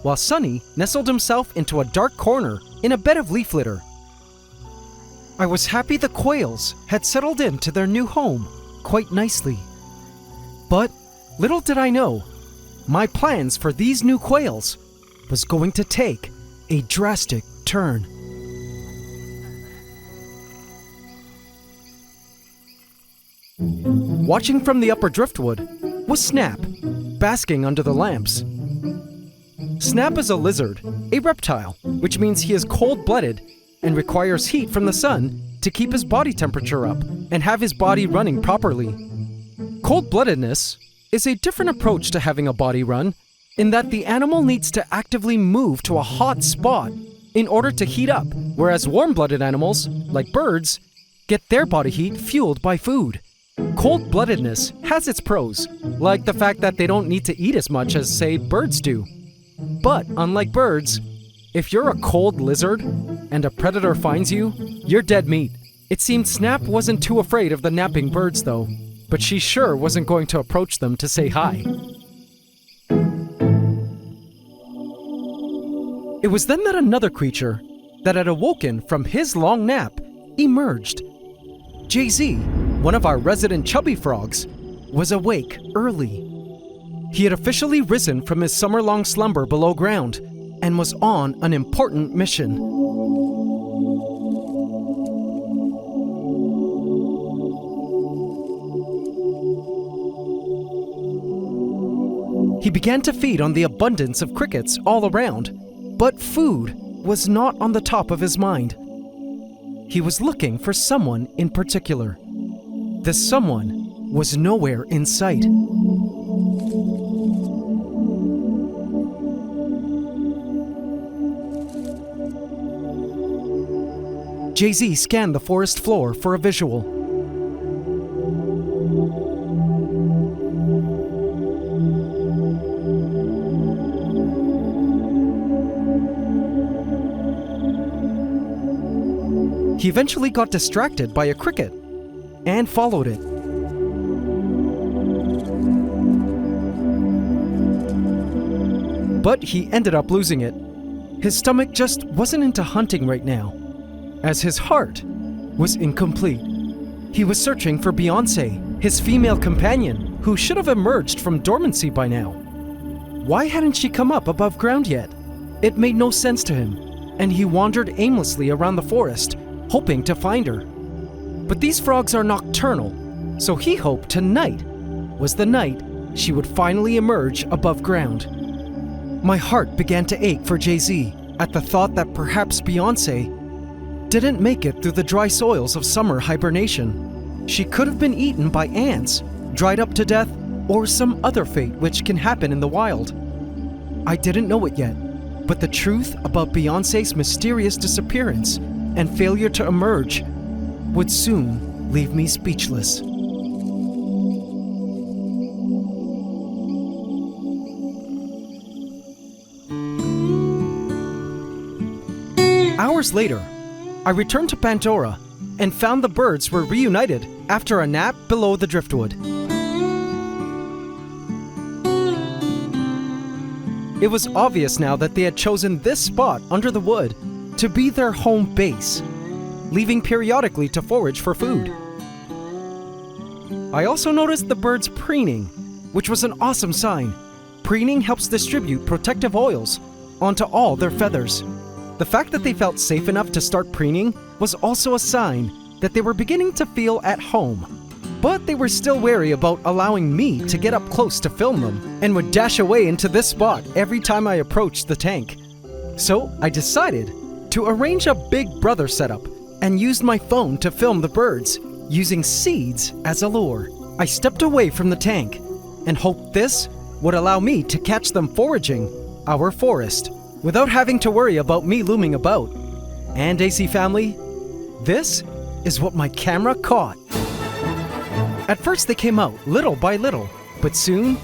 [SPEAKER 1] while Sunny nestled himself into a dark corner in a bed of leaf litter. I was happy the quails had settled into their new home quite nicely. But little did I know, my plans for these new quails was going to take a drastic turn. Watching from the upper driftwood was Snap, basking under the lamps. Snap is a lizard, a reptile, which means he is cold-blooded and requires heat from the sun to keep his body temperature up and have his body running properly. Cold-bloodedness is a different approach to having a body run in that the animal needs to actively move to a hot spot in order to heat up, whereas warm-blooded animals, like birds, get their body heat fueled by food. Cold-bloodedness has its pros, like the fact that they don't need to eat as much as, say, birds do. But unlike birds, if you're a cold lizard and a predator finds you, you're dead meat. It seemed Snap wasn't too afraid of the napping birds though, but she sure wasn't going to approach them to say hi. It was then that another creature that had awoken from his long nap emerged. Jay-Z, one of our resident chubby frogs, was awake early. He had officially risen from his summer-long slumber below ground and was on an important mission. He began to feed on the abundance of crickets all around, but food was not on the top of his mind. He was looking for someone in particular. This someone was nowhere in sight. Jay-Z scanned the forest floor for a visual. He eventually got distracted by a cricket and followed it. But he ended up losing it. His stomach just wasn't into hunting right now, as his heart was incomplete. He was searching for Beyonce, his female companion, who should have emerged from dormancy by now. Why hadn't she come up above ground yet? It made no sense to him, and he wandered aimlessly around the forest, hoping to find her. But these frogs are nocturnal, so he hoped tonight was the night she would finally emerge above ground. My heart began to ache for Jay-Z at the thought that perhaps Beyonce didn't make it through the dry soils of summer hibernation. She could have been eaten by ants, dried up to death, or some other fate which can happen in the wild. I didn't know it yet, but the truth about Beyonce's mysterious disappearance and failure to emerge would soon leave me speechless. Hours later, I returned to Pantdora and found the birds were reunited after a nap below the driftwood. It was obvious now that they had chosen this spot under the wood to be their home base, leaving periodically to forage for food. I also noticed the birds preening, which was an awesome sign. Preening helps distribute protective oils onto all their feathers. The fact that they felt safe enough to start preening was also a sign that they were beginning to feel at home. But they were still wary about allowing me to get up close to film them, and would dash away into this spot every time I approached the tank. So I decided to arrange a Big Brother setup and used my phone to film the birds, using seeds as a lure. I stepped away from the tank and hoped this would allow me to catch them foraging our forest without having to worry about me looming about. And AC family, this is what my camera caught. At first they came out little by little, but soon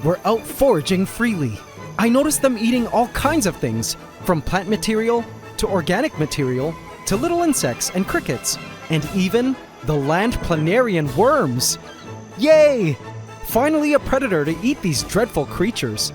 [SPEAKER 1] were out foraging freely. I noticed them eating all kinds of things, from plant material to organic material to little insects and crickets, and even the land planarian worms. Yay! Finally a predator to eat these dreadful creatures.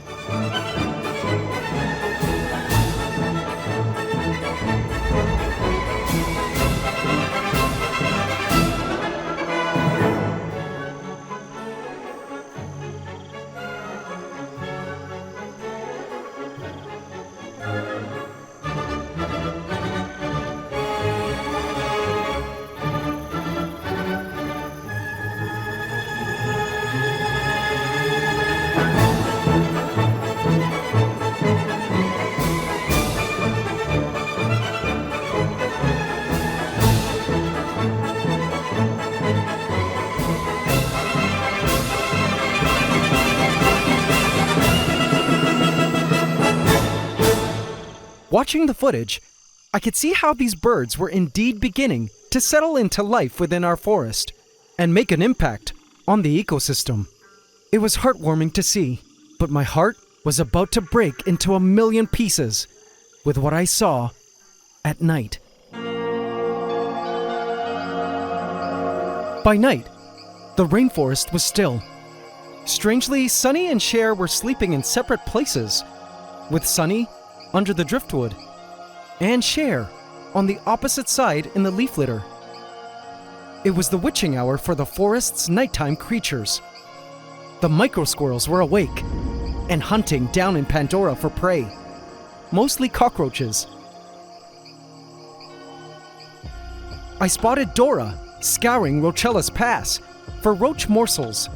[SPEAKER 1] Watching the footage, I could see how these birds were indeed beginning to settle into life within our forest and make an impact on the ecosystem. It was heartwarming to see, but my heart was about to break into a million pieces with what I saw at night. By night, the rainforest was still. Strangely, Sunny and Cher were sleeping in separate places, with Sunny under the driftwood, and Cher on the opposite side in the leaf litter. It was the witching hour for the forest's nighttime creatures. The microsquirrels were awake and hunting down in Pantdora for prey. mostly cockroaches. I spotted Dora scouring Rochella's Pass for roach morsels.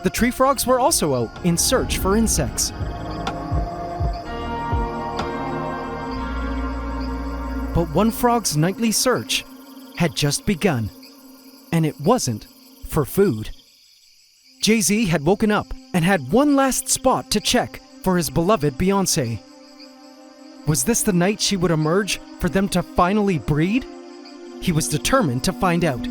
[SPEAKER 1] The tree frogs were also out in search for insects. But one frog's nightly search had just begun, and it wasn't for food. Jay-Z had woken up and had one last spot to check for his beloved Beyoncé. Was this the night she would emerge for them to finally breed? He was determined to find out.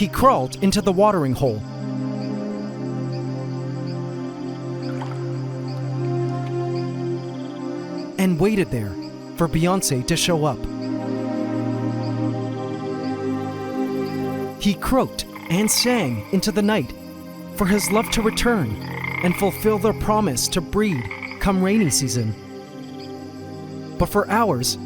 [SPEAKER 1] He crawled into the watering hole. And waited there for Beyoncé to show up. He croaked and sang into the night for his love to return and fulfill their promise to breed come rainy season. But for hours,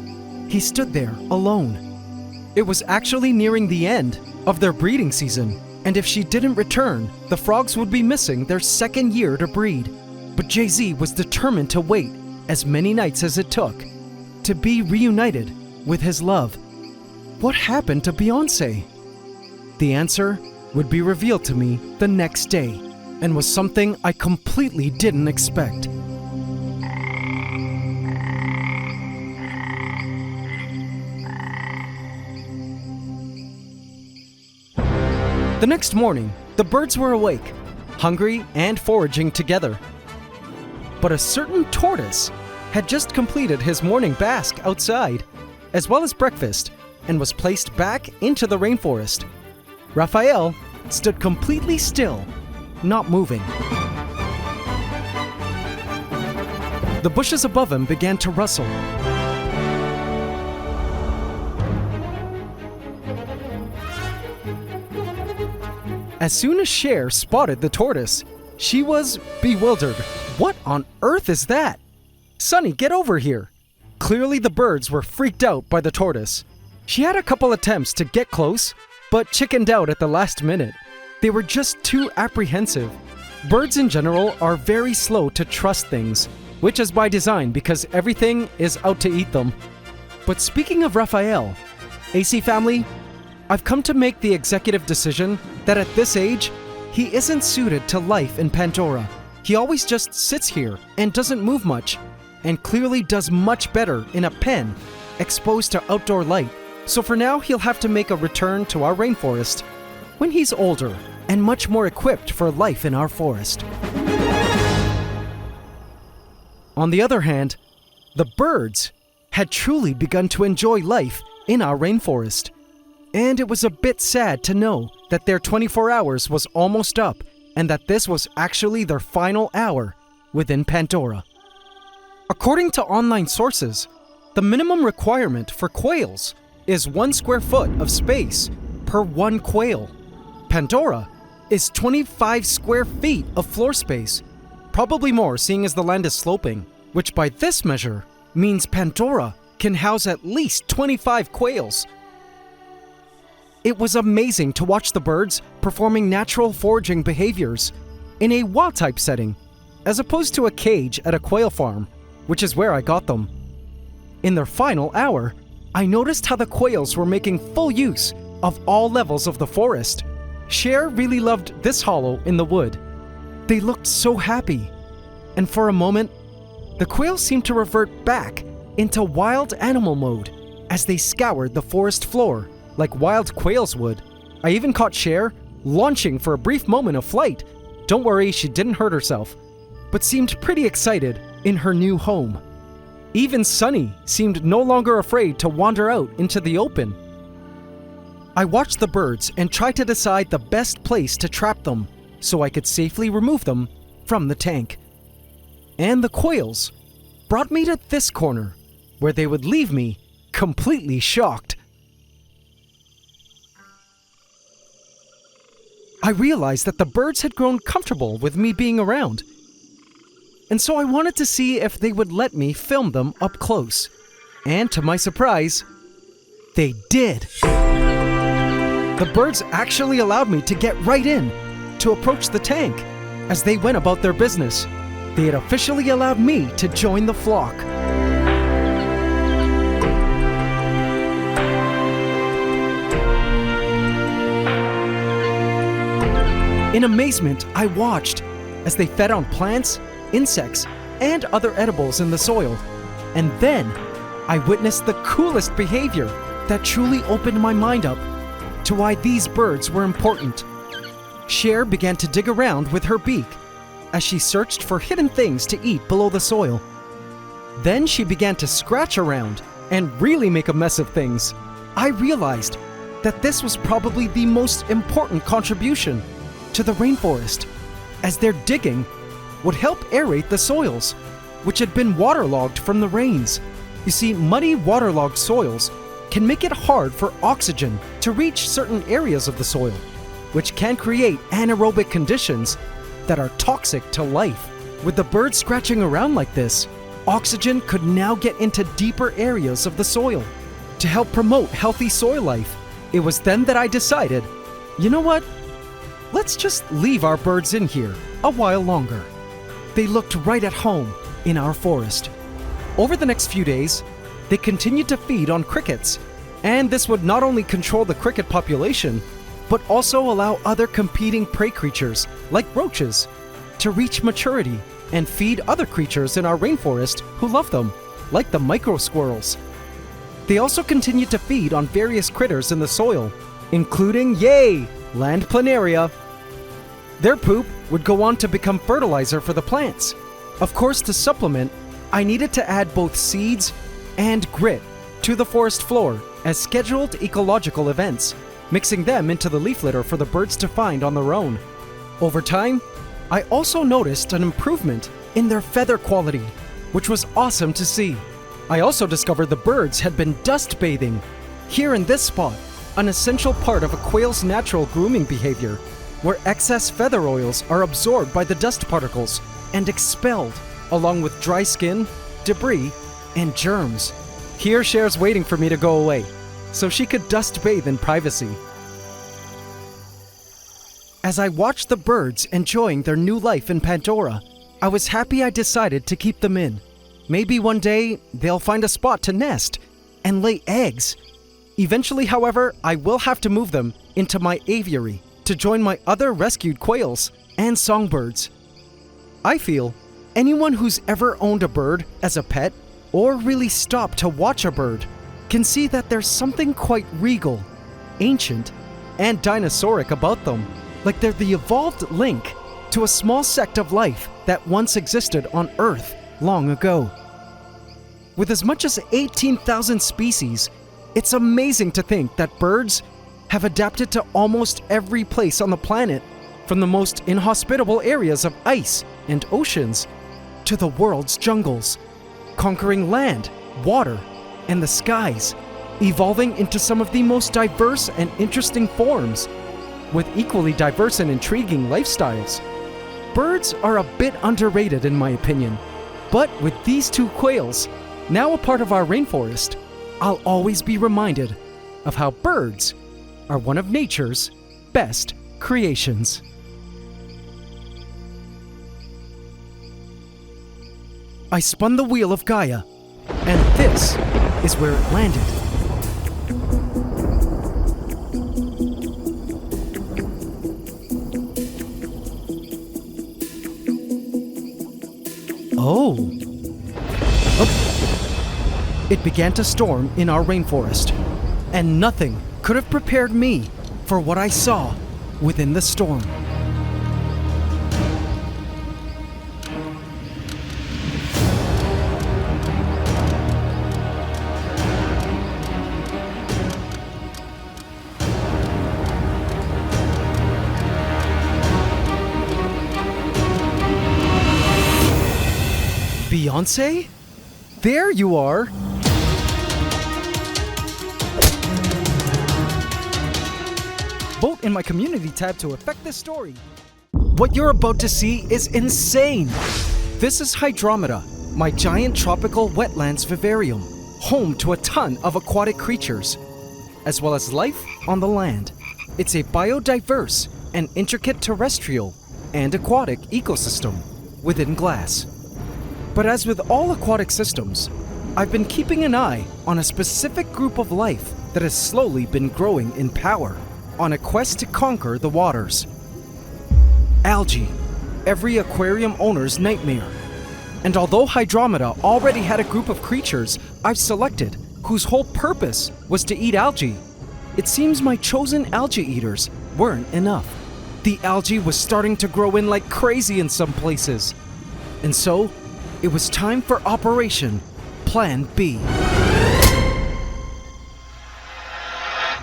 [SPEAKER 1] he stood there alone. It was actually nearing the end of their breeding season, and if she didn't return, the frogs would be missing their second year to breed. But Jay-Z was determined to wait as many nights as it took to be reunited with his love. What happened to Beyoncé? The answer would be revealed to me the next day, and was something I completely didn't expect. The next morning, the birds were awake, hungry and foraging together. But a certain tortoise had just completed his morning bask outside, as well as breakfast, and was placed back into the rainforest. Raphael stood completely still, not moving. The bushes above him began to rustle. As soon as Cher spotted the tortoise, she was bewildered. What on earth is that? Sonny, get over here. Clearly the birds were freaked out by the tortoise. She had a couple attempts to get close, but chickened out at the last minute. They were just too apprehensive. Birds in general are very slow to trust things, which is by design because everything is out to eat them. But speaking of Raphael, AC family, I've come to make the executive decision that at this age, he isn't suited to life in Pantdora. He always just sits here and doesn't move much, and clearly does much better in a pen, exposed to outdoor light. So for now, he'll have to make a return to our rainforest when he's older and much more equipped for life in our forest. On the other hand, the birds had truly begun to enjoy life in our rainforest. And it was a bit sad to know that their 24 hours was almost up and that this was actually their final hour within Pantdora. According to online sources, the minimum requirement for quails is 1 square foot of space per one quail. Pantdora is 25 square feet of floor space, probably more seeing as the land is sloping, which by this measure means Pantdora can house at least 25 quails. It was amazing to watch the birds performing natural foraging behaviors in a wild-type setting, as opposed to a cage at a quail farm, which is where I got them. In their final hour, I noticed how the quails were making full use of all levels of the forest. Cher really loved this hollow in the wood. They looked so happy, and for a moment, the quails seemed to revert back into wild animal mode as they scoured the forest floor like wild quails would. I even caught Cher launching for a brief moment of flight. Don't worry, she didn't hurt herself, but seemed pretty excited in her new home. Even Sunny seemed no longer afraid to wander out into the open. I watched the birds and tried to decide the best place to trap them so I could safely remove them from the tank. And the quails brought me to this corner where they would leave me completely shocked. I realized that the birds had grown comfortable with me being around, and so I wanted to see if they would let me film them up close. And to my surprise, they did. The birds actually allowed me to get right in, to approach the tank. As they went about their business, they had officially allowed me to join the flock. In amazement, I watched as they fed on plants, insects, and other edibles in the soil. And then I witnessed the coolest behavior that truly opened my mind up to why these birds were important. Cher began to dig around with her beak as she searched for hidden things to eat below the soil. Then she began to scratch around and really make a mess of things. I realized that this was probably the most important contribution to the rainforest, as their digging would help aerate the soils, which had been waterlogged from the rains. You see, muddy, waterlogged soils can make it hard for oxygen to reach certain areas of the soil, which can create anaerobic conditions that are toxic to life. With the birds scratching around like this, oxygen could now get into deeper areas of the soil to help promote healthy soil life. It was then that I decided, you know what? Let's just leave our birds in here a while longer. They looked right at home in our forest. Over the next few days, they continued to feed on crickets, and this would not only control the cricket population, but also allow other competing prey creatures, like roaches, to reach maturity and feed other creatures in our rainforest who love them, like the Microsquirrels. They also continued to feed on various critters in the soil, including, land planaria. Their poop would go on to become fertilizer for the plants. Of course, to supplement, I needed to add both seeds and grit to the forest floor as scheduled ecological events, mixing them into the leaf litter for the birds to find on their own. Over time, I also noticed an improvement in their feather quality, which was awesome to see. I also discovered the birds had been dust bathing. Here in this spot, an essential part of a quail's natural grooming behavior, where excess feather oils are absorbed by the dust particles and expelled, along with dry skin, debris, and germs. Here Cher's waiting for me to go away, so she could dust bathe in privacy. As I watched the birds enjoying their new life in Pantdora, I was happy I decided to keep them in. Maybe one day they'll find a spot to nest and lay eggs. Eventually, however, I will have to move them into my aviary to join my other rescued quails and songbirds. I feel anyone who's ever owned a bird as a pet or really stopped to watch a bird can see that there's something quite regal, ancient, and dinosauric about them, like they're the evolved link to a small sect of life that once existed on Earth long ago. With as much as 18,000 species, it's amazing to think that birds have adapted to almost every place on the planet, from the most inhospitable areas of ice and oceans to the world's jungles, conquering land, water, and the skies, evolving into some of the most diverse and interesting forms, with equally diverse and intriguing lifestyles. Birds are a bit underrated in my opinion, but with these two quails, now a part of our rainforest, I'll always be reminded of how birds are one of nature's best creations. I spun the wheel of Gaia, and this is where it landed. Oh. It began to storm in our rainforest, and nothing could have prepared me for what I saw within the storm. Beyoncé? There you are! in my community tab to affect this story. What you're about to see is insane! This is Hydromeda, my giant tropical wetlands vivarium, home to a ton of aquatic creatures, as well as life on the land. It's a biodiverse and intricate terrestrial and aquatic ecosystem within glass. But as with all aquatic systems, I've been keeping an eye on a specific group of life that has slowly been growing in power on a quest to conquer the waters. Algae, every aquarium owner's nightmare. And although Hydromeda already had a group of creatures I've selected whose whole purpose was to eat algae, it seems my chosen algae eaters weren't enough. The algae was starting to grow in like crazy in some places. And so, it was time for Operation Plan B.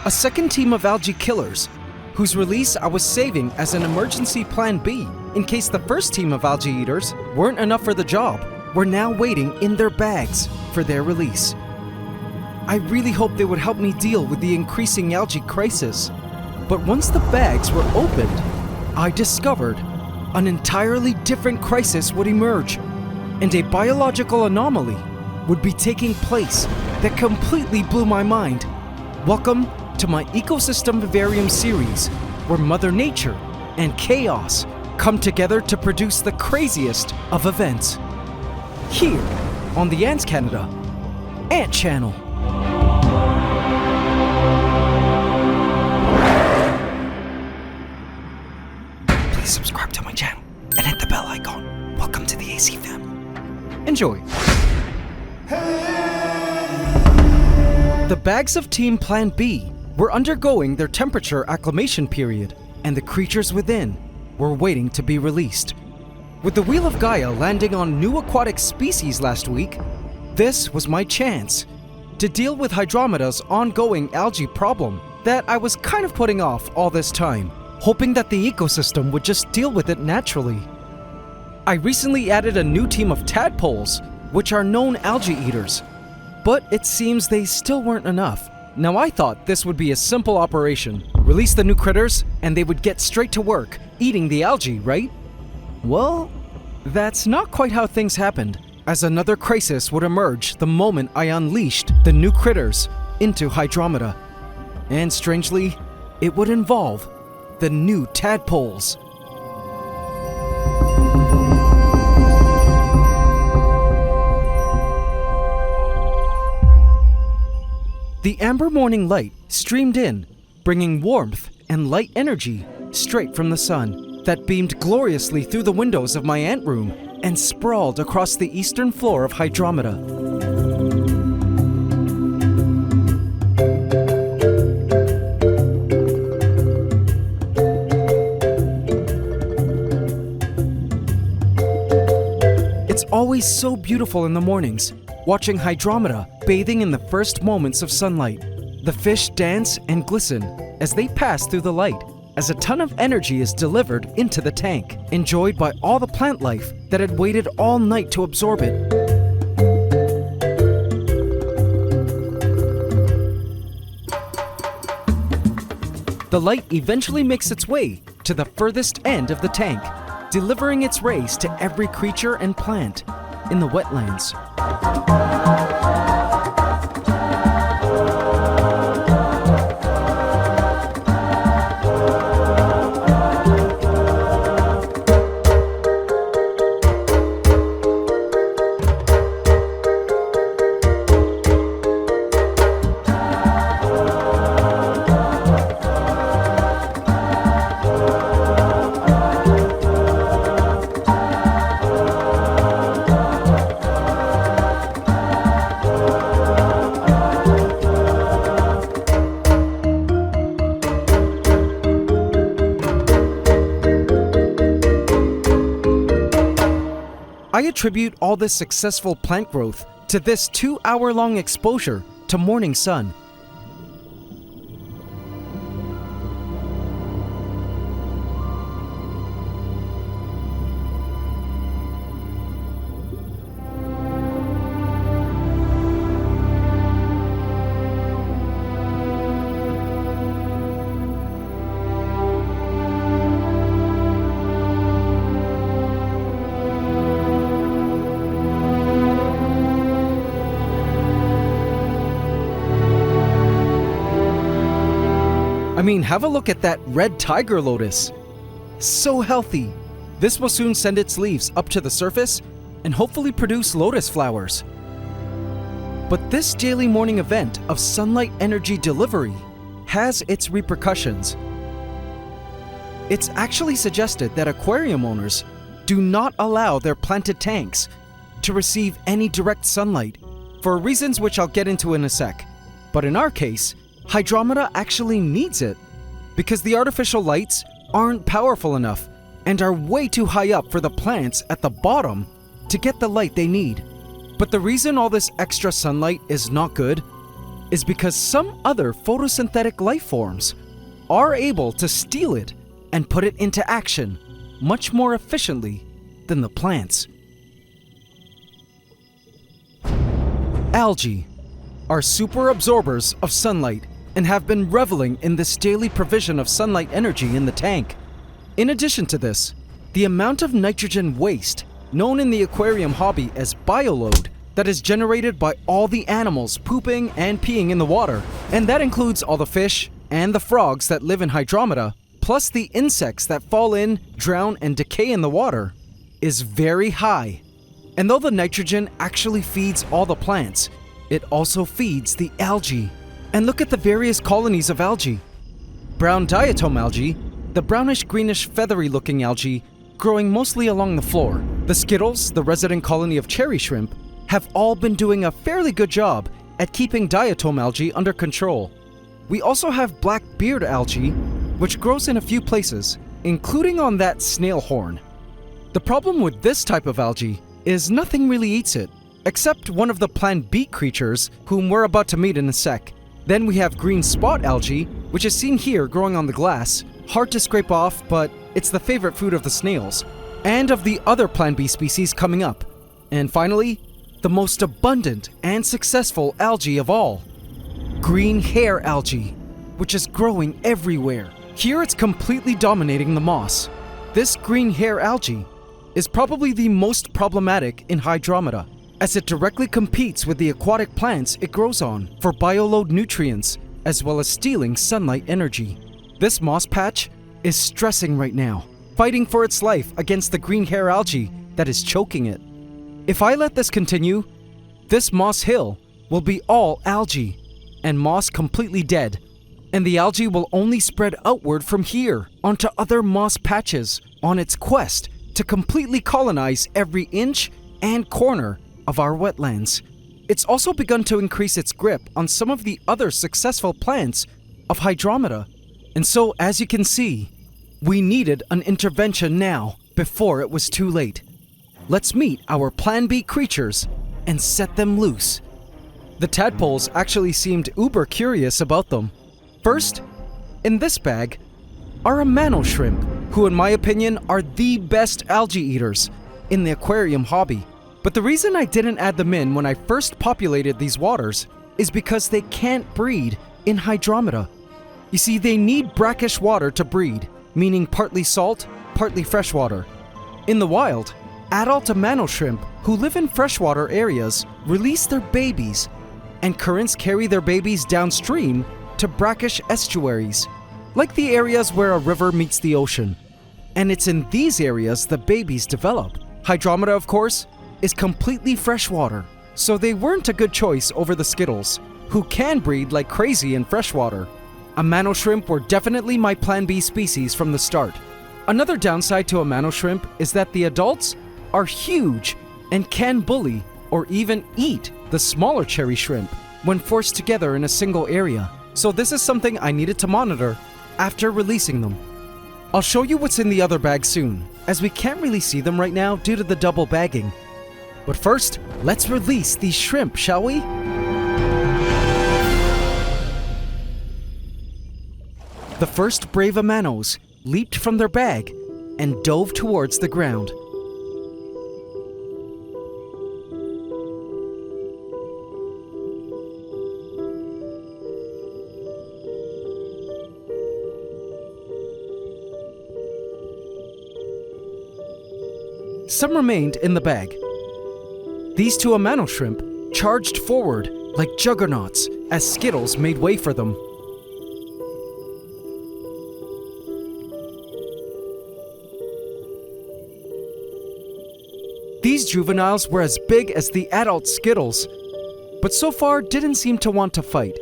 [SPEAKER 1] A second team of algae killers, whose release I was saving as an emergency Plan B in case the first team of algae eaters weren't enough for the job, were now waiting in their bags for their release. I really hoped they would help me deal with the increasing algae crisis. But once the bags were opened, I discovered an entirely different crisis would emerge, and a biological anomaly would be taking place that completely blew my mind. Welcome to my Ecosystem Vivarium series, where Mother Nature and chaos come together to produce the craziest of events. Here on the AntsCanada Ant Channel. Please subscribe to my channel and hit the bell icon. Welcome to the AC fam. Enjoy. The bags of Team Plan B were undergoing their temperature acclimation period, and the creatures within were waiting to be released. With the Wheel of Gaia landing on new aquatic species last week, this was my chance to deal with Hydromeda's ongoing algae problem that I was kind of putting off all this time, hoping that the ecosystem would just deal with it naturally. I recently added a new team of tadpoles, which are known algae eaters, but it seems they still weren't enough. Now I thought this would be a simple operation. Release the new critters and they would get straight to work, eating the algae, right? Well, that's not quite how things happened, as another crisis would emerge the moment I unleashed the new critters into Hydromeda. And strangely, it would involve the new tadpoles. The amber morning light streamed in, bringing warmth and light energy straight from the sun that beamed gloriously through the windows of my ant room and sprawled across the eastern floor of Hydromeda. It's always so beautiful in the mornings, watching Hydromeda bathing in the first moments of sunlight. The fish dance and glisten as they pass through the light, as a ton of energy is delivered into the tank, enjoyed by all the plant life that had waited all night to absorb it. The light eventually makes its way to the furthest end of the tank, delivering its rays to every creature and plant in the wetlands. I attribute all this successful plant growth to this 2-hour-long exposure to morning sun. mean, have a look at that red tiger lotus. So healthy. This will soon send its leaves up to the surface and hopefully produce lotus flowers. But this daily morning event of sunlight energy delivery has its repercussions. It's actually suggested that aquarium owners do not allow their planted tanks to receive any direct sunlight for reasons which I'll get into in a sec. But in our case, Hydromeda actually needs it because the artificial lights aren't powerful enough and are way too high up for the plants at the bottom to get the light they need. But the reason all this extra sunlight is not good is because some other photosynthetic life forms are able to steal it and put it into action much more efficiently than the plants. Algae are super absorbers of sunlight and have been reveling in this daily provision of sunlight energy in the tank. In addition to this, the amount of nitrogen waste, known in the aquarium hobby as bioload, that is generated by all the animals pooping and peeing in the water, and that includes all the fish and the frogs that live in Hydromeda, plus the insects that fall in, drown, and decay in the water, is very high. And though the nitrogen actually feeds all the plants, it also feeds the algae. And look at the various colonies of algae. Brown diatom algae, the brownish-greenish feathery-looking algae growing mostly along the floor. The skittles, the resident colony of cherry shrimp, have all been doing a fairly good job at keeping diatom algae under control. We also have black beard algae, which grows in a few places, including on that snail horn. The problem with this type of algae is nothing really eats it, except one of the plant beak creatures whom we're about to meet in a sec. Then we have green spot algae, which is seen here growing on the glass, hard to scrape off, but it's the favorite food of the snails, and of the other plant bee species coming up. And finally, the most abundant and successful algae of all, green hair algae, which is growing everywhere. Here it's completely dominating the moss. This green hair algae is probably the most problematic in Hydromeda, as it directly competes with the aquatic plants it grows on for bioload nutrients, as well as stealing sunlight energy. This moss patch is stressing right now, fighting for its life against the green hair algae that is choking it. If I let this continue, this moss hill will be all algae, and moss completely dead, and the algae will only spread outward from here onto other moss patches on its quest to completely colonize every inch and corner of our wetlands. It's also begun to increase its grip on some of the other successful plants of Hydromeda. And so, as you can see, we needed an intervention now before it was too late. Let's meet our Plan B creatures and set them loose. The tadpoles actually seemed uber curious about them. First, in this bag, are a mano shrimp, who in my opinion are the best algae eaters in the aquarium hobby. But the reason I didn't add them in when I first populated these waters is because they can't breed in Hydromeda. You see, they need brackish water to breed, meaning partly salt, partly freshwater. In the wild, adult mano shrimp who live in freshwater areas release their babies, and currents carry their babies downstream to brackish estuaries, like the areas where a river meets the ocean. And it's in these areas the babies develop. Hydromeda, of course, is completely freshwater, so they weren't a good choice over the skittles, who can breed like crazy in freshwater. A mano shrimp were definitely my Plan B species from the start. Another downside to a mano shrimp is that the adults are huge and can bully or even eat the smaller cherry shrimp when forced together in a single area. So this is something I needed to monitor after releasing them. I'll show you what's in the other bag soon, as we can't really see them right now due to the double bagging. But first, let's release these shrimp, shall we? The first brave manos leaped from their bag and dove towards the ground. Some remained in the bag. These two mano shrimp charged forward like juggernauts as skittles made way for them. juveniles were as big as the adult Skittles, but so far didn't seem to want to fight.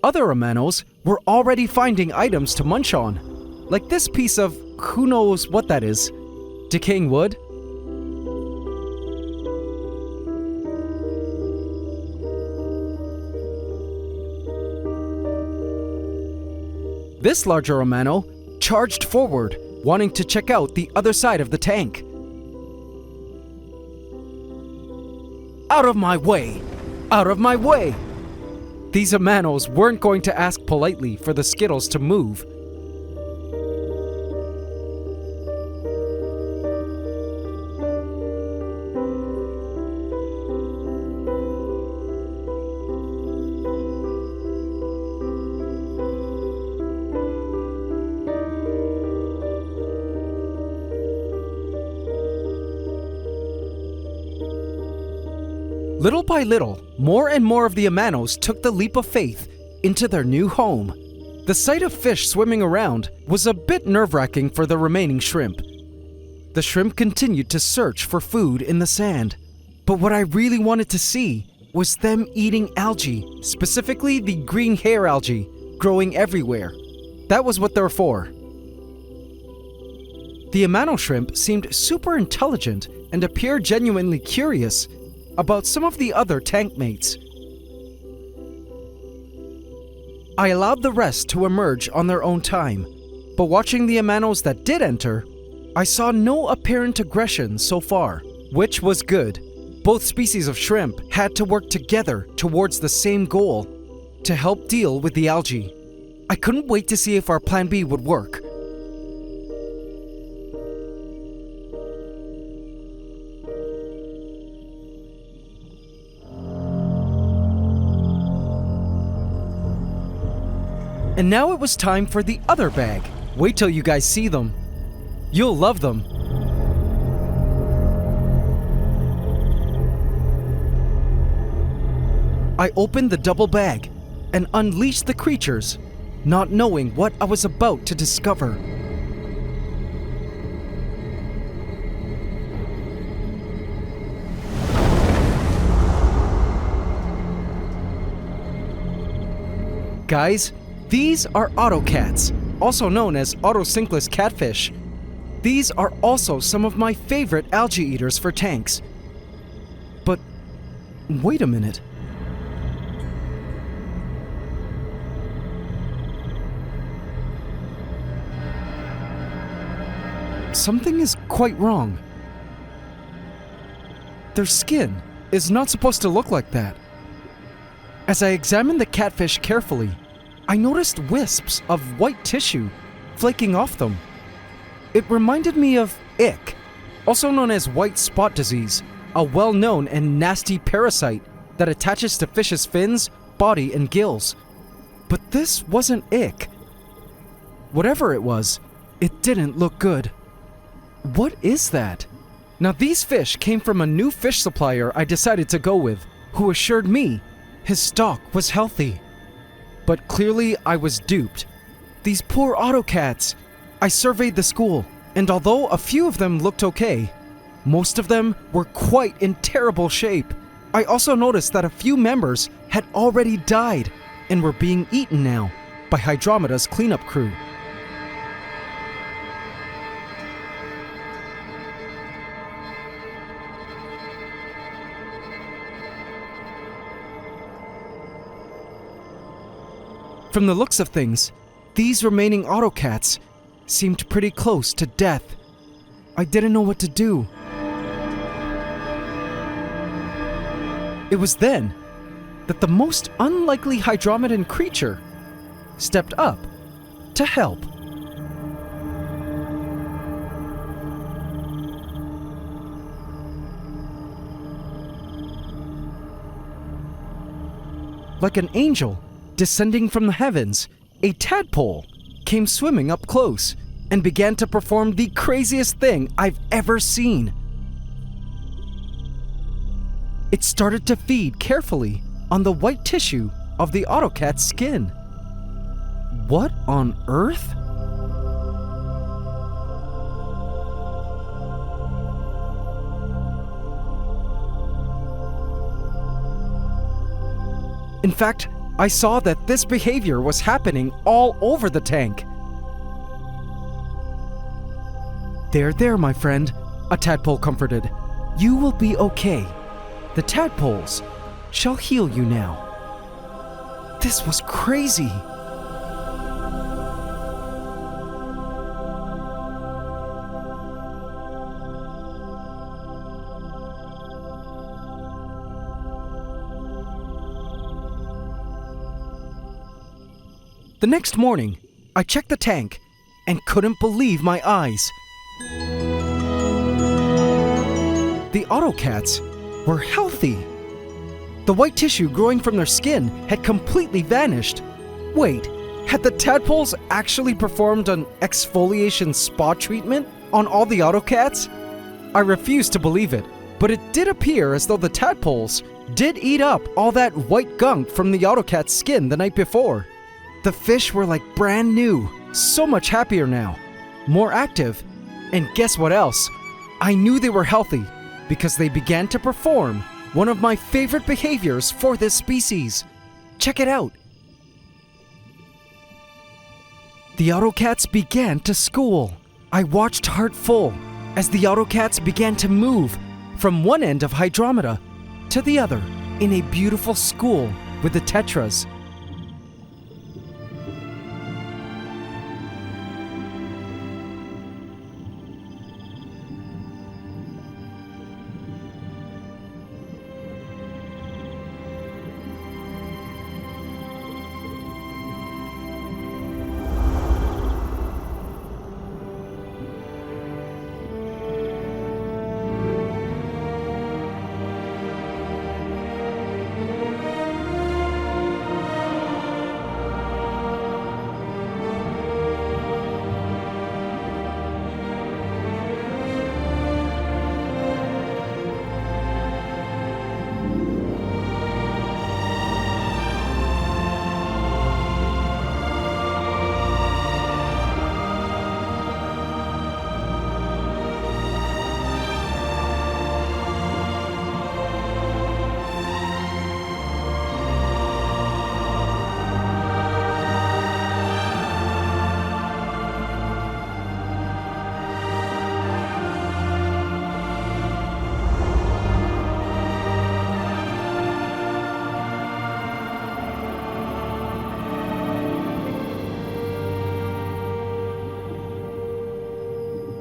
[SPEAKER 1] Other Amanos were already finding items to munch on, like this piece of who knows what that is, decaying wood. This larger Amano charged forward, wanting to check out the other side of the tank. Out of my way! Out of my way! These Amanos weren't going to ask politely for the Skittles to move. Little by little, more and more of the Amanos took the leap of faith into their new home. The sight of fish swimming around was a bit nerve-wracking for the remaining shrimp. The shrimp continued to search for food in the sand, but what I really wanted to see was them eating algae, specifically the green hair algae, growing everywhere. That was what they were for. The Amano shrimp seemed super intelligent and appeared genuinely curious about some of the other tank mates. I allowed the rest to emerge on their own time, but watching the Amanos that did enter, I saw no apparent aggression so far, which was good. Both species of shrimp had to work together towards the same goal, to help deal with the algae. I couldn't wait to see if our plan B would work. And now it was time for the other bag. Wait till you guys see them. You'll love them. I opened the double bag and unleashed the creatures, not knowing what I was about to discover. Guys, these are autocats, also known as autosynclus catfish. These are also some of my favorite algae eaters for tanks. But wait a minute. Something is quite wrong. Their skin is not supposed to look like that. As I examined the catfish carefully, I noticed wisps of white tissue flaking off them. It reminded me of ick, also known as white spot disease, a well-known and nasty parasite that attaches to fish's fins, body, and gills. But this wasn't ick. Whatever it was, it didn't look good. What is that? Now these fish came from a new fish supplier I decided to go with, who assured me his stock was healthy. But clearly I was duped. These poor autocats. I surveyed the school, and although a few of them looked okay, most of them were quite in terrible shape. I also noticed that a few members had already died and were being eaten now by Hydromeda's cleanup crew. From the looks of things, these remaining autocats seemed pretty close to death. I didn't know what to do. It was then that the most unlikely Hydromedan creature stepped up to help. Like an angel descending from the heavens, a tadpole came swimming up close and began to perform the craziest thing I've ever seen. It started to feed carefully on the white tissue of the autocat's skin. What on earth? In fact, I saw that this behavior was happening all over the tank. There, my friend, a tadpole comforted. You will be okay. The tadpoles shall heal you now. This was crazy. The next morning, I checked the tank and couldn't believe my eyes. The autocats were healthy. The white tissue growing from their skin had completely vanished. Wait, had the tadpoles actually performed an exfoliation spa treatment on all the autocats? I refused to believe it, but it did appear as though the tadpoles did eat up all that white gunk from the autocat's skin the night before. The fish were like brand new, so much happier now, more active, and guess what else? I knew they were healthy because they began to perform one of my favorite behaviors for this species. Check it out. The autocats began to school. I watched heart full as the autocats began to move from one end of Hydromeda to the other in a beautiful school with the tetras.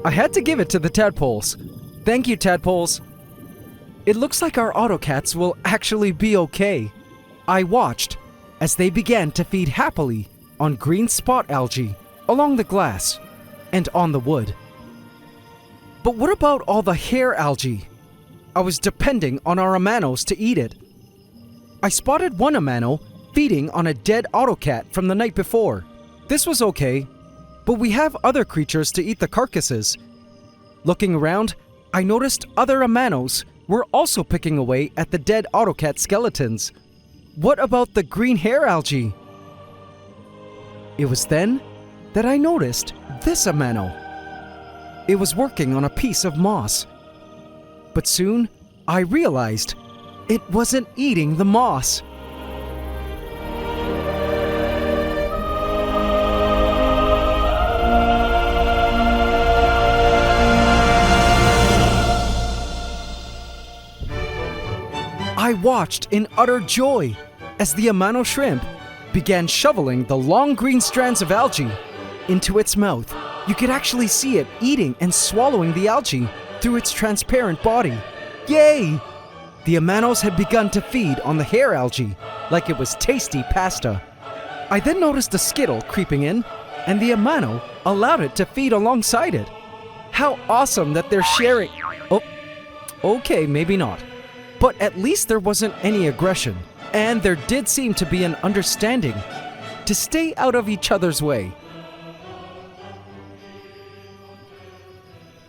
[SPEAKER 1] I had to give it to the tadpoles. Thank you, tadpoles. It looks like our autocats will actually be okay. I watched as they began to feed happily on green spot algae along the glass and on the wood. But what about all the hair algae? I was depending on our amanos to eat it. I spotted one amano feeding on a dead autocat from the night before. This was okay, but we have other creatures to eat the carcasses. Looking around, I noticed other amanos were also picking away at the dead autocat skeletons. What about the green hair algae? It was then that I noticed this amano. It was working on a piece of moss. But soon, I realized it wasn't eating the moss. I watched in utter joy as the amano shrimp began shoveling the long green strands of algae into its mouth. You could actually see it eating and swallowing the algae through its transparent body. Yay! The amanos had begun to feed on the hair algae like it was tasty pasta. I then noticed a skittle creeping in, and the amano allowed it to feed alongside it. How awesome that they're sharing. Oh, okay, maybe not. But at least there wasn't any aggression, and there did seem to be an understanding to stay out of each other's way.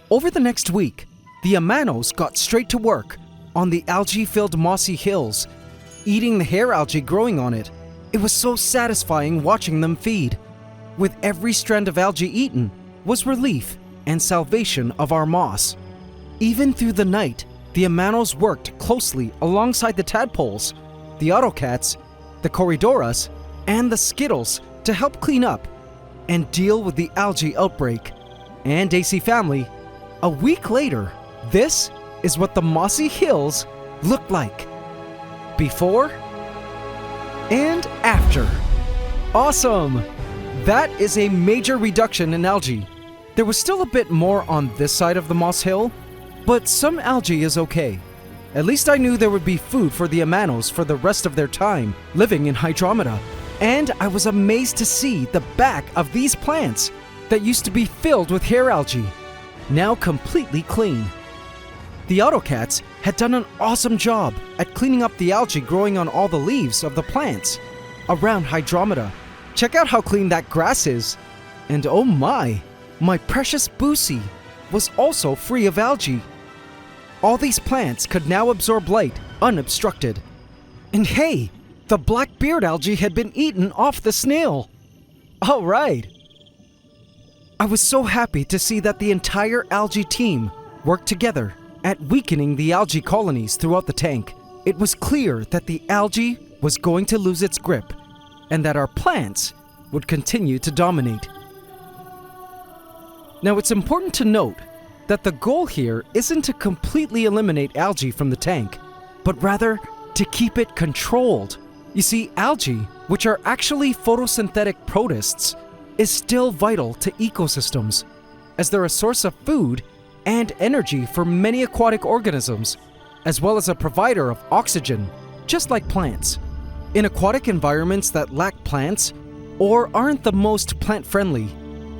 [SPEAKER 1] Over the next week, the amanos got straight to work on the algae-filled mossy hills, eating the hair algae growing on it. It was so satisfying watching them feed. With every strand of algae eaten was relief and salvation of our moss. Even through the night, the amanos worked closely alongside the tadpoles, the autocats, the Corridoras, and the Skittles to help clean up and deal with the algae outbreak. And AC Family, a week later, this is what the mossy hills looked like. Before and after. Awesome! That is a major reduction in algae. There was still a bit more on this side of the moss hill, but some algae is okay. At least I knew there would be food for the Amanos for the rest of their time living in Hydromeda. And I was amazed to see the back of these plants that used to be filled with hair algae, now completely clean. The Autocats had done an awesome job at cleaning up the algae growing on all the leaves of the plants around Hydromeda. Check out how clean that grass is. And oh my precious Boosie was also free of algae. All these plants could now absorb light unobstructed. And hey, the black beard algae had been eaten off the snail. All right. I was so happy to see that the entire algae team worked together at weakening the algae colonies throughout the tank. It was clear that the algae was going to lose its grip and that our plants would continue to dominate. Now, it's important to note that the goal here isn't to completely eliminate algae from the tank, but rather to keep it controlled. You see, algae, which are actually photosynthetic protists, is still vital to ecosystems, as they're a source of food and energy for many aquatic organisms, as well as a provider of oxygen, just like plants. In aquatic environments that lack plants or aren't the most plant-friendly,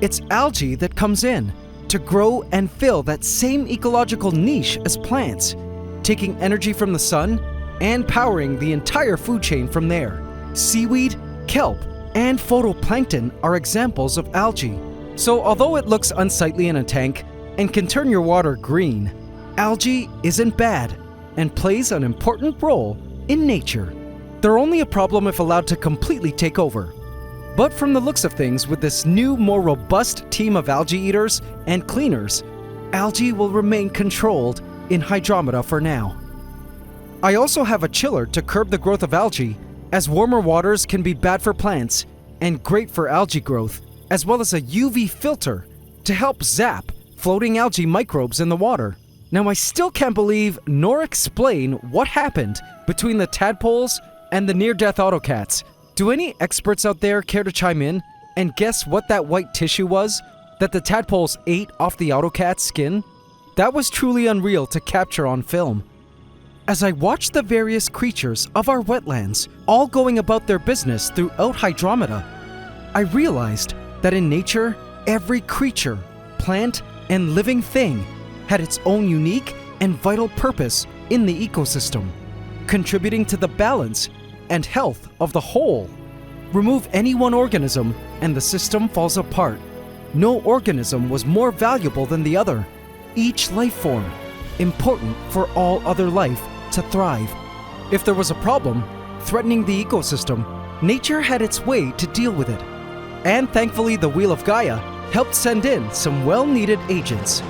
[SPEAKER 1] it's algae that comes in to grow and fill that same ecological niche as plants, taking energy from the sun and powering the entire food chain from there. Seaweed, kelp, and phytoplankton are examples of algae. So although it looks unsightly in a tank and can turn your water green, algae isn't bad and plays an important role in nature. They're only a problem if allowed to completely take over. But from the looks of things, with this new, more robust team of algae eaters and cleaners, algae will remain controlled in Hydromeda for now. I also have a chiller to curb the growth of algae, as warmer waters can be bad for plants and great for algae growth, as well as a UV filter to help zap floating algae microbes in the water. Now, I still can't believe nor explain what happened between the Tadpoles and the near-death Autocats. Do any experts out there care to chime in and guess what that white tissue was that the Tadpoles ate off the Autocat's skin? That was truly unreal to capture on film. As I watched the various creatures of our wetlands all going about their business throughout Hydromeda, I realized that in nature, every creature, plant, and living thing had its own unique and vital purpose in the ecosystem, contributing to the balance and health of the whole. Remove any one organism and the system falls apart. No organism was more valuable than the other. Each life form, important for all other life to thrive. If there was a problem threatening the ecosystem, nature had its way to deal with it. And thankfully, the Wheel of Gaia helped send in some well-needed agents.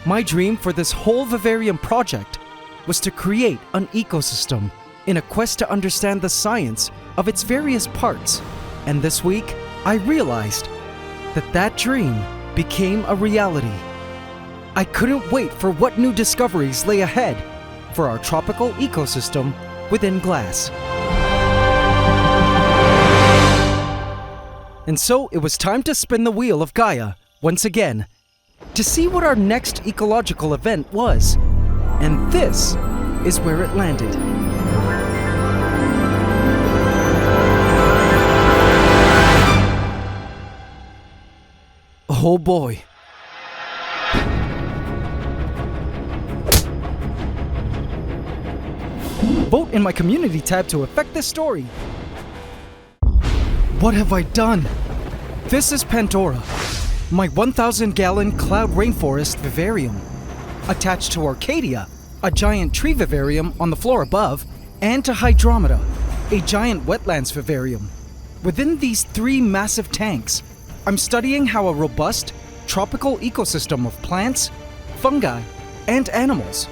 [SPEAKER 1] My dream for this whole Vivarium project was to create an ecosystem in a quest to understand the science of its various parts. And this week, I realized that that dream became a reality. I couldn't wait for what new discoveries lay ahead for our tropical ecosystem within glass. And so it was time to spin the Wheel of Gaia once again to see what our next ecological event was. And this is where it landed. Oh boy. Vote in my community tab to affect this story. What have I done? This is Pantdora, my 1,000-gallon cloud rainforest vivarium, attached to Orchadia, a giant tree vivarium on the floor above, and to Hydromeda, a giant wetlands vivarium. Within these three massive tanks, I'm studying how a robust, tropical ecosystem of plants, fungi, and animals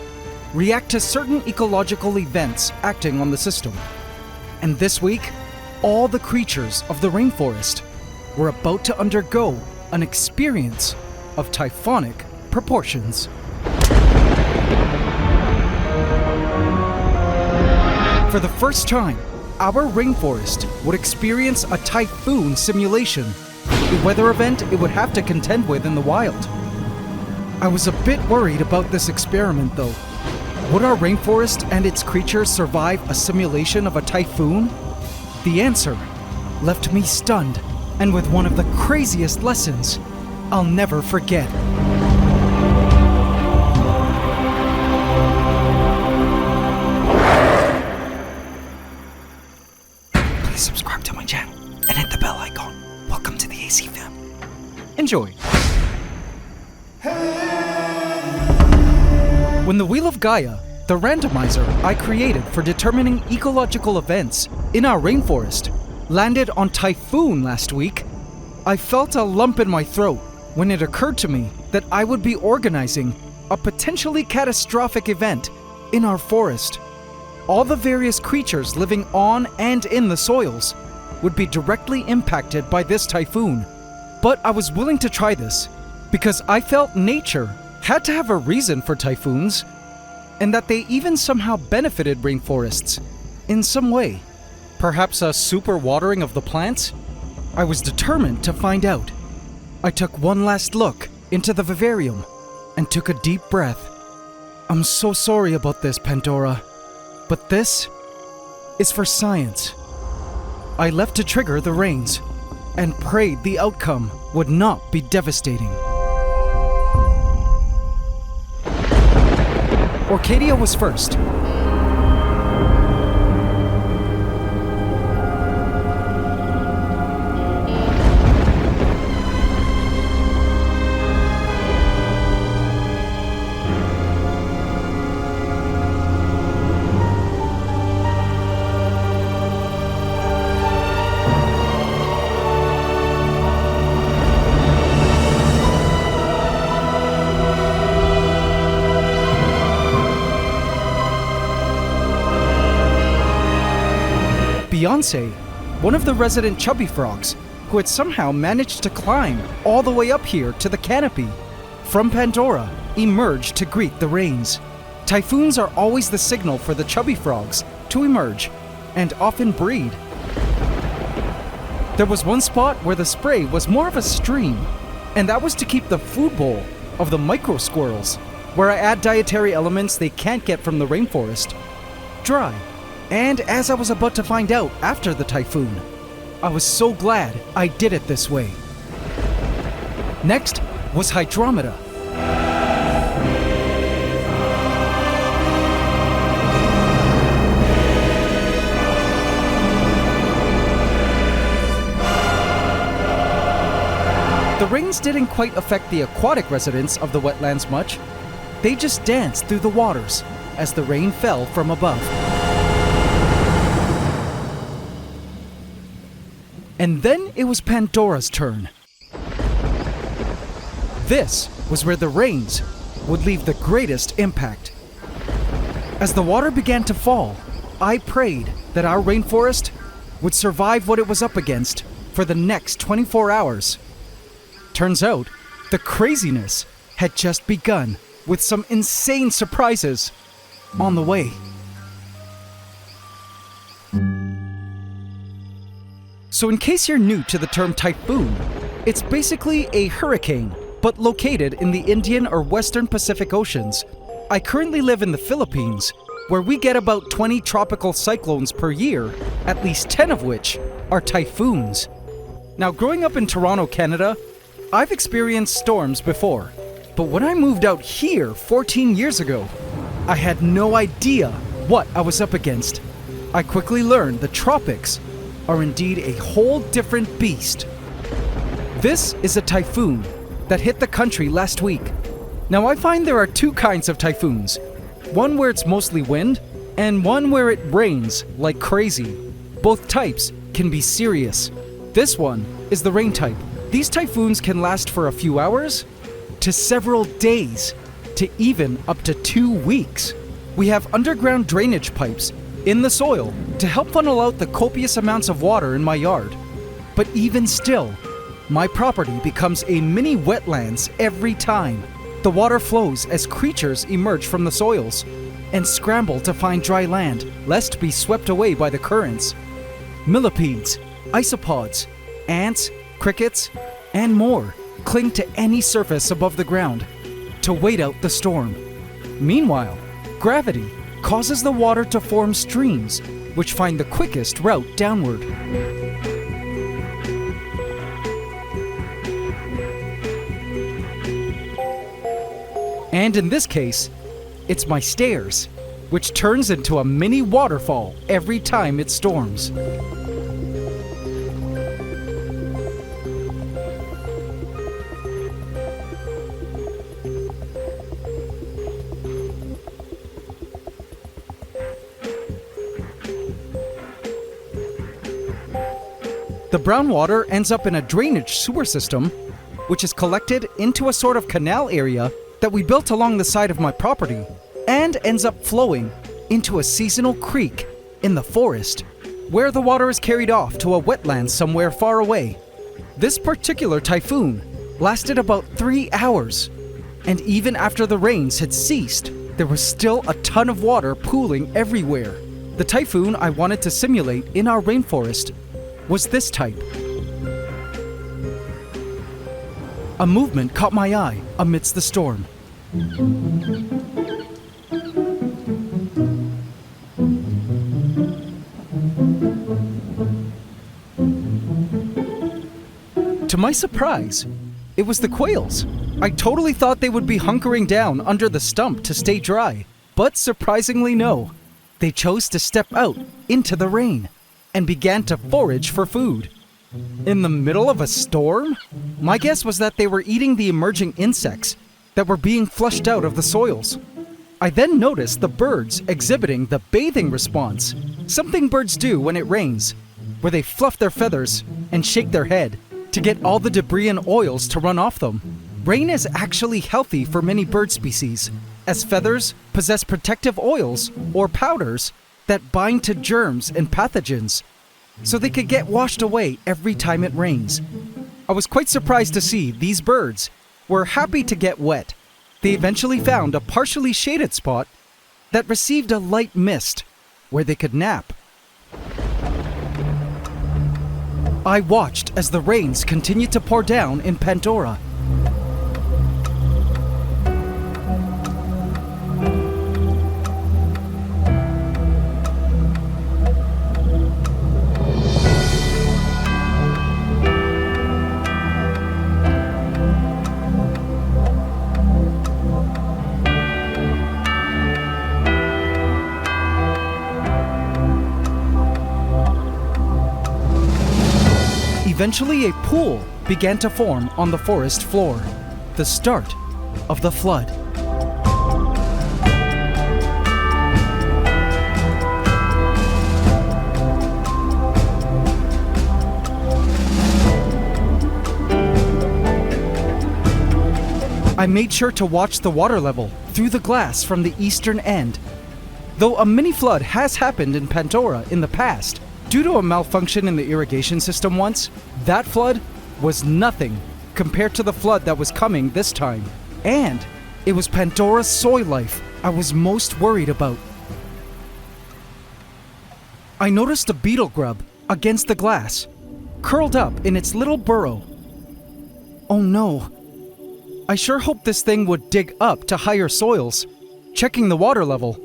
[SPEAKER 1] react to certain ecological events acting on the system. And this week, all the creatures of the rainforest were about to undergo an experience of typhonic proportions. For the first time, our rainforest would experience a typhoon simulation, a weather event it would have to contend with in the wild. I was a bit worried about this experiment though. Would our rainforest and its creatures survive a simulation of a typhoon? The answer left me stunned and with one of the craziest lessons I'll never forget. Please subscribe to my channel and hit the bell icon. Welcome to the AC fam. Enjoy. When the Wheel of Gaia, the randomizer I created for determining ecological events in our rainforest, landed on Typhoon last week, I felt a lump in my throat when it occurred to me that I would be organizing a potentially catastrophic event in our forest. All the various creatures living on and in the soils would be directly impacted by this typhoon. But I was willing to try this because I felt nature had to have a reason for typhoons, and that they even somehow benefited rainforests in some way. Perhaps a super watering of the plants? I was determined to find out. I took one last look into the Vivarium and took a deep breath. I'm so sorry about this, Pantdora, but this is for science. I left to trigger the rains and prayed the outcome would not be devastating. Orchadia was first. Beyonce, one of the resident chubby frogs, who had somehow managed to climb all the way up here to the canopy from Pantdora, emerged to greet the rains. Typhoons are always the signal for the chubby frogs to emerge and often breed. There was one spot where the spray was more of a stream, and that was to keep the food bowl of the Microsquirrels, where I add dietary elements they can't get from the rainforest, dry. And as I was about to find out after the typhoon, I was so glad I did it this way. Next was Hydromeda. The rains didn't quite affect the aquatic residents of the wetlands much. They just danced through the waters as the rain fell from above. And then it was Pandora's turn. This was where the rains would leave the greatest impact. As the water began to fall, I prayed that our rainforest would survive what it was up against for the next 24 hours. Turns out, the craziness had just begun with some insane surprises on the way. So in case you're new to the term typhoon, it's basically a hurricane, but located in the Indian or Western Pacific Oceans. I currently live in the Philippines, where we get about 20 tropical cyclones per year, at least 10 of which are typhoons. Now, growing up in Toronto, Canada, I've experienced storms before, but when I moved out here 14 years ago, I had no idea what I was up against. I quickly learned the tropics are indeed a whole different beast. This is a typhoon that hit the country last week. Now, I find there are two kinds of typhoons. One where it's mostly wind, and one where it rains like crazy. Both types can be serious. This one is the rain type. These typhoons can last for a few hours, to several days, to even up to 2 weeks. We have underground drainage pipes in the soil to help funnel out the copious amounts of water in my yard. But even still, my property becomes a mini wetlands every time. The water flows as creatures emerge from the soils and scramble to find dry land, lest be swept away by the currents. Millipedes, isopods, ants, crickets, and more cling to any surface above the ground to wait out the storm. Meanwhile, gravity causes the water to form streams, which find the quickest route downward. And in this case, it's my stairs, which turns into a mini waterfall every time it storms. The brown water ends up in a drainage sewer system, which is collected into a sort of canal area that we built along the side of my property, and ends up flowing into a seasonal creek in the forest, where the water is carried off to a wetland somewhere far away. This particular typhoon lasted about 3 hours, and even after the rains had ceased, there was still a ton of water pooling everywhere. The typhoon I wanted to simulate in our rainforest was this type. A movement caught my eye amidst the storm. To my surprise, it was the quails. I totally thought they would be hunkering down under the stump to stay dry, but surprisingly no. They chose to step out into the rain and began to forage for food. In the middle of a storm? My guess was that they were eating the emerging insects that were being flushed out of the soils. I then noticed the birds exhibiting the bathing response, something birds do when it rains, where they fluff their feathers and shake their head to get all the debris and oils to run off them. Rain is actually healthy for many bird species, as feathers possess protective oils or powders that bind to germs and pathogens, so they could get washed away every time it rains. I was quite surprised to see these birds were happy to get wet. They eventually found a partially shaded spot that received a light mist where they could nap. I watched as the rains continued to pour down in Pantdora. Eventually, a pool began to form on the forest floor, the start of the flood. I made sure to watch the water level through the glass from the eastern end. Though a mini flood has happened in Pantdora in the past, due to a malfunction in the irrigation system once, that flood was nothing compared to the flood that was coming this time. And it was Pandora's soil life I was most worried about. I noticed a beetle grub against the glass, curled up in its little burrow. Oh no. I sure hoped this thing would dig up to higher soils. Checking the water level,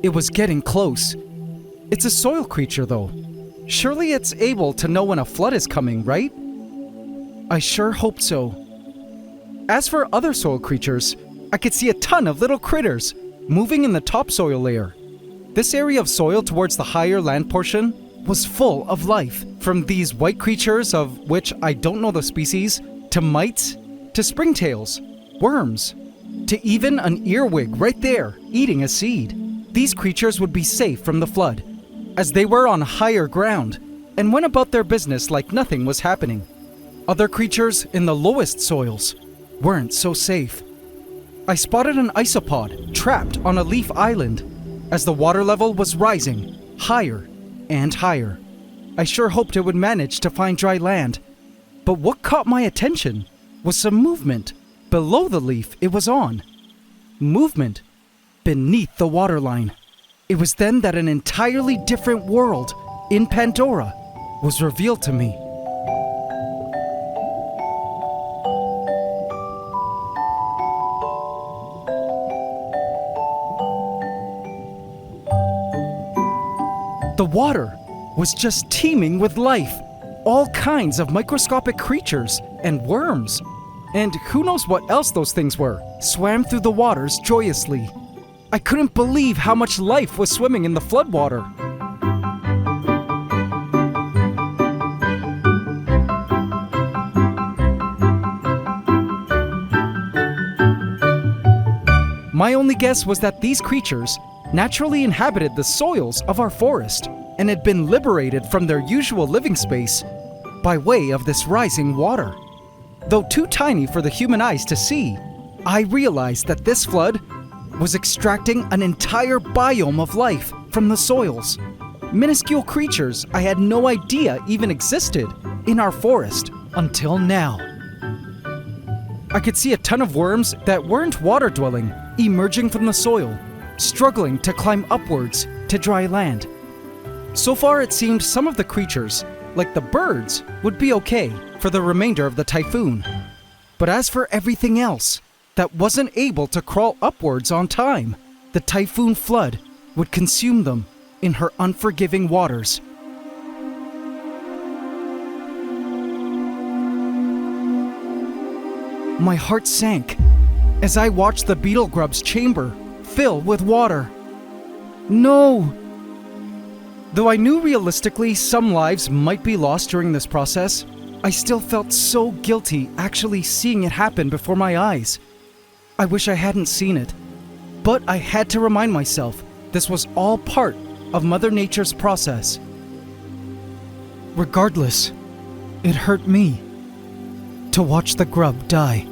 [SPEAKER 1] it was getting close. It's a soil creature though. Surely it's able to know when a flood is coming, right? I sure hoped so. As for other soil creatures, I could see a ton of little critters moving in the topsoil layer. This area of soil towards the higher land portion was full of life, from these white creatures, of which I don't know the species, to mites, to springtails, worms, to even an earwig right there eating a seed. These creatures would be safe from the flood, as they were on higher ground and went about their business like nothing was happening. Other creatures in the lowest soils weren't so safe. I spotted an isopod trapped on a leaf island. As the water level was rising, higher and higher. I sure hoped it would manage to find dry land. But what caught my attention was some movement below the leaf it was on. Movement beneath the waterline. It was then that an entirely different world in Pantdora was revealed to me. The water was just teeming with life. All kinds of microscopic creatures and worms. And who knows what else those things were, swam through the waters joyously. I couldn't believe how much life was swimming in the floodwater. My only guess was that these creatures naturally inhabited the soils of our forest and had been liberated from their usual living space by way of this rising water. Though too tiny for the human eyes to see, I realized that this flood was extracting an entire biome of life from the soils. Minuscule creatures I had no idea even existed in our forest until now. I could see a ton of worms that weren't water-dwelling emerging from the soil, struggling to climb upwards to dry land. So far it seemed some of the creatures, like the birds, would be okay for the remainder of the typhoon. But as for everything else that wasn't able to crawl upwards on time, the typhoon flood would consume them in her unforgiving waters. My heart sank as I watched the beetle grub's chamber fill with water. No! Though I knew realistically some lives might be lost during this process, I still felt so guilty actually seeing it happen before my eyes. I wish I hadn't seen it, but I had to remind myself this was all part of Mother Nature's process. Regardless, it hurt me to watch the grub die.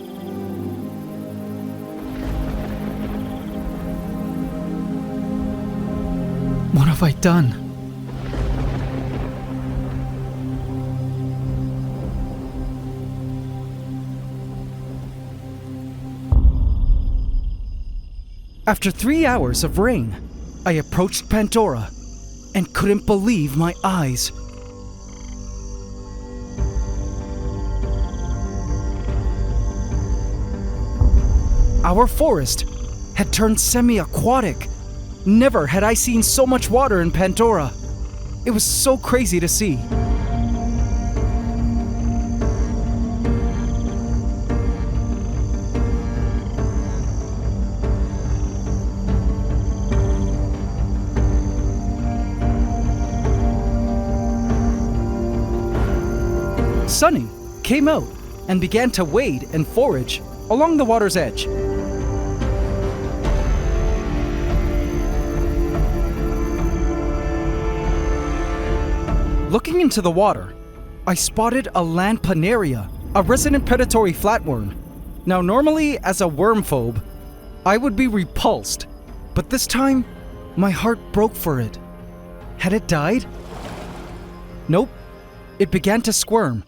[SPEAKER 1] What have I done? After 3 hours of rain, I approached Pantdora and couldn't believe my eyes. Our forest had turned semi-aquatic. Never had I seen so much water in Pantdora. It was so crazy to see. Sunny came out and began to wade and forage along the water's edge. Looking into the water, I spotted a land planaria, a resident predatory flatworm. Now normally, as a wormphobe, I would be repulsed, but this time, my heart broke for it. Had it died? Nope. It began to squirm,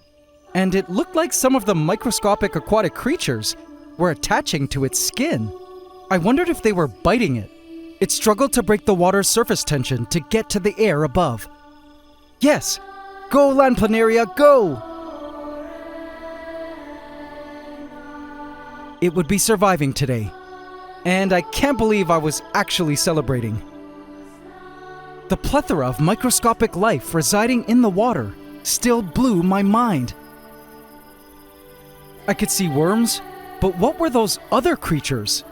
[SPEAKER 1] and it looked like some of the microscopic aquatic creatures were attaching to its skin. I wondered if they were biting it. It struggled to break the water's surface tension to get to the air above. Yes! Go, land planaria, go! It would be surviving today, and I can't believe I was actually celebrating. The plethora of microscopic life residing in the water still blew my mind. I could see worms, but what were those other creatures?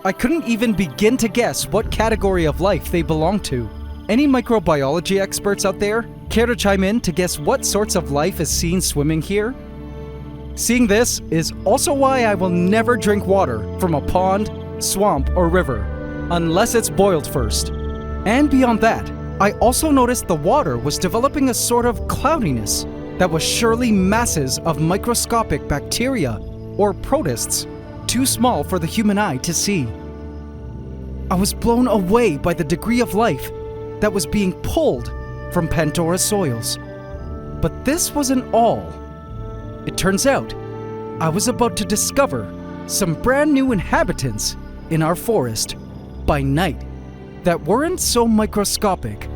[SPEAKER 1] I couldn't even begin to guess what category of life they belonged to. Any microbiology experts out there care to chime in to guess what sorts of life is seen swimming here? Seeing this is also why I will never drink water from a pond, swamp, or river, unless it's boiled first. And beyond that, I also noticed the water was developing a sort of cloudiness that was surely masses of microscopic bacteria or protists, too small for the human eye to see. I was blown away by the degree of life that was being pulled from Pandora's soils. But this wasn't all. It turns out I was about to discover some brand new inhabitants in our forest by night that weren't so microscopic.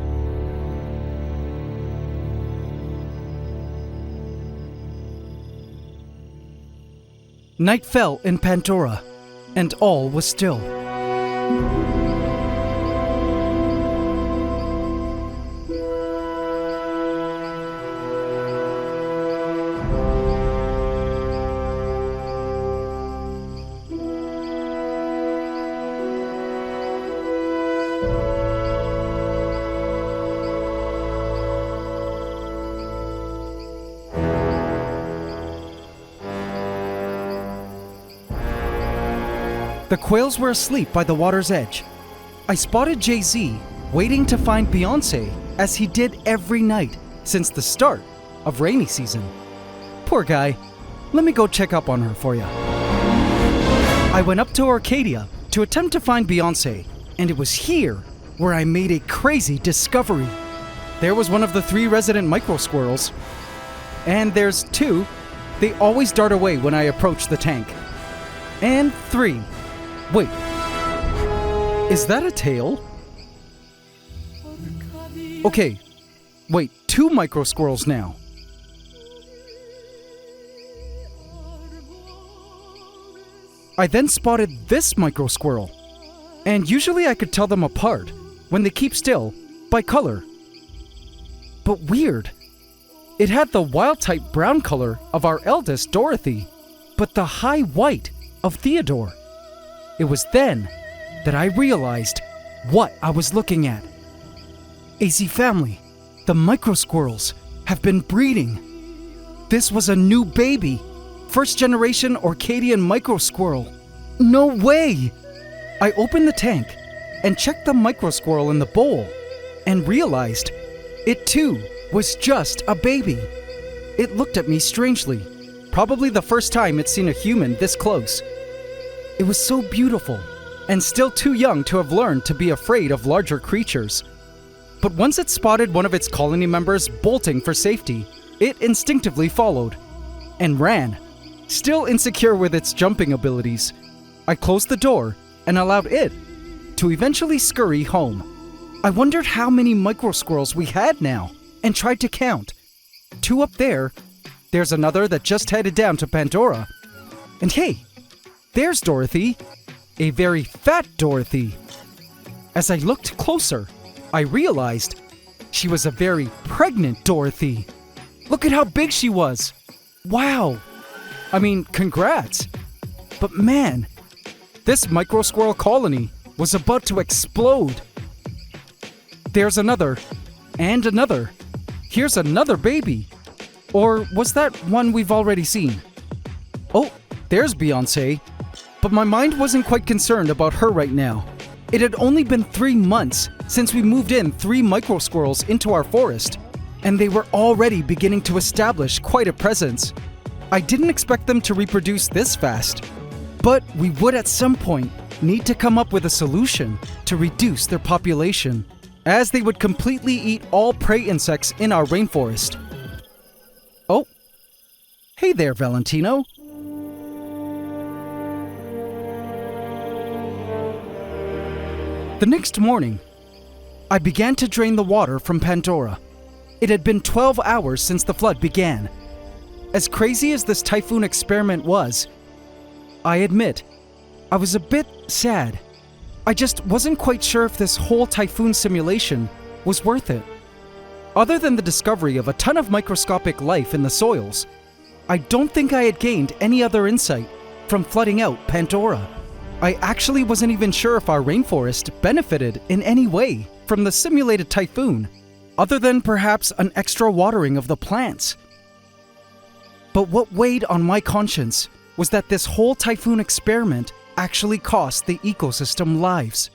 [SPEAKER 1] Night fell in Pantdora, and all was still. The quails were asleep by the water's edge. I spotted Jay-Z waiting to find Beyonce, as he did every night since the start of rainy season. Poor guy. Let me go check up on her for you. I went up to Orchadia to attempt to find Beyonce, and it was here where I made a crazy discovery. There was one of the 3 resident Microsquirrels. And there's 2. They always dart away when I approach the tank. And 3. Wait, is that a tail? Okay, wait, 2 Microsquirrels now. I then spotted this Microsquirrel, and usually I could tell them apart when they keep still by color. But weird, it had the wild-type brown color of our eldest Dorothy, but the high white of Theodore. It was then that I realized what I was looking at. AZ family, the Microsquirrels have been breeding. This was a new baby, first generation Orchadian Microsquirrel. No way! I opened the tank and checked the Microsquirrel in the bowl and realized it too was just a baby. It looked at me strangely, probably the first time it's seen a human this close. It was so beautiful, and still too young to have learned to be afraid of larger creatures. But once it spotted one of its colony members bolting for safety, it instinctively followed, and ran, still insecure with its jumping abilities. I closed the door and allowed it to eventually scurry home. I wondered how many Microsquirrels we had now, and tried to count. 2 up there, there's another that just headed down to Pantdora, and hey, there's Dorothy, a very fat Dorothy. As I looked closer, I realized she was a very pregnant Dorothy. Look at how big she was. Wow. I mean, congrats. But man, this Microsquirrel colony was about to explode. There's another, and another. Here's another baby. Or was that one we've already seen? Oh, there's Beyonce. But my mind wasn't quite concerned about her right now. It had only been 3 months since we moved in 3 Microsquirrels into our forest, and they were already beginning to establish quite a presence. I didn't expect them to reproduce this fast, but we would at some point need to come up with a solution to reduce their population, as they would completely eat all prey insects in our rainforest. Oh, hey there, Valentino. The next morning, I began to drain the water from Pantdora. It had been 12 hours since the flood began. As crazy as this typhoon experiment was, I admit, I was a bit sad. I just wasn't quite sure if this whole typhoon simulation was worth it. Other than the discovery of a ton of microscopic life in the soils, I don't think I had gained any other insight from flooding out Pantdora. I actually wasn't even sure if our rainforest benefited in any way from the simulated typhoon, other than perhaps an extra watering of the plants. But what weighed on my conscience was that this whole typhoon experiment actually cost the ecosystem lives.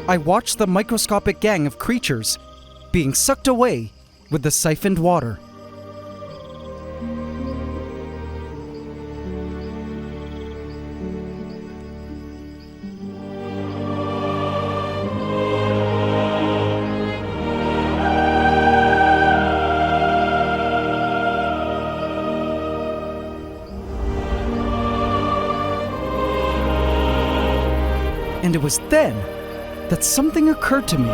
[SPEAKER 1] I watched the microscopic gang of creatures being sucked away with the siphoned water. And it was then that something occurred to me.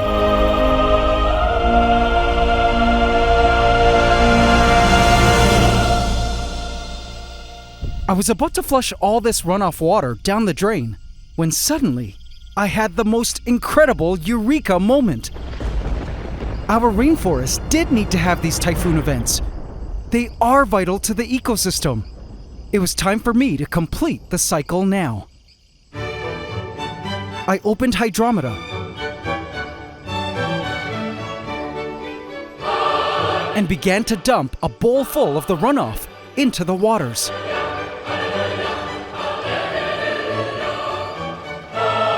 [SPEAKER 1] I was about to flush all this runoff water down the drain when suddenly I had the most incredible eureka moment. Our rainforest did need to have these typhoon events. They are vital to the ecosystem. It was time for me to complete the cycle now. I opened Hydromeda and began to dump a bowl full of the runoff into the waters.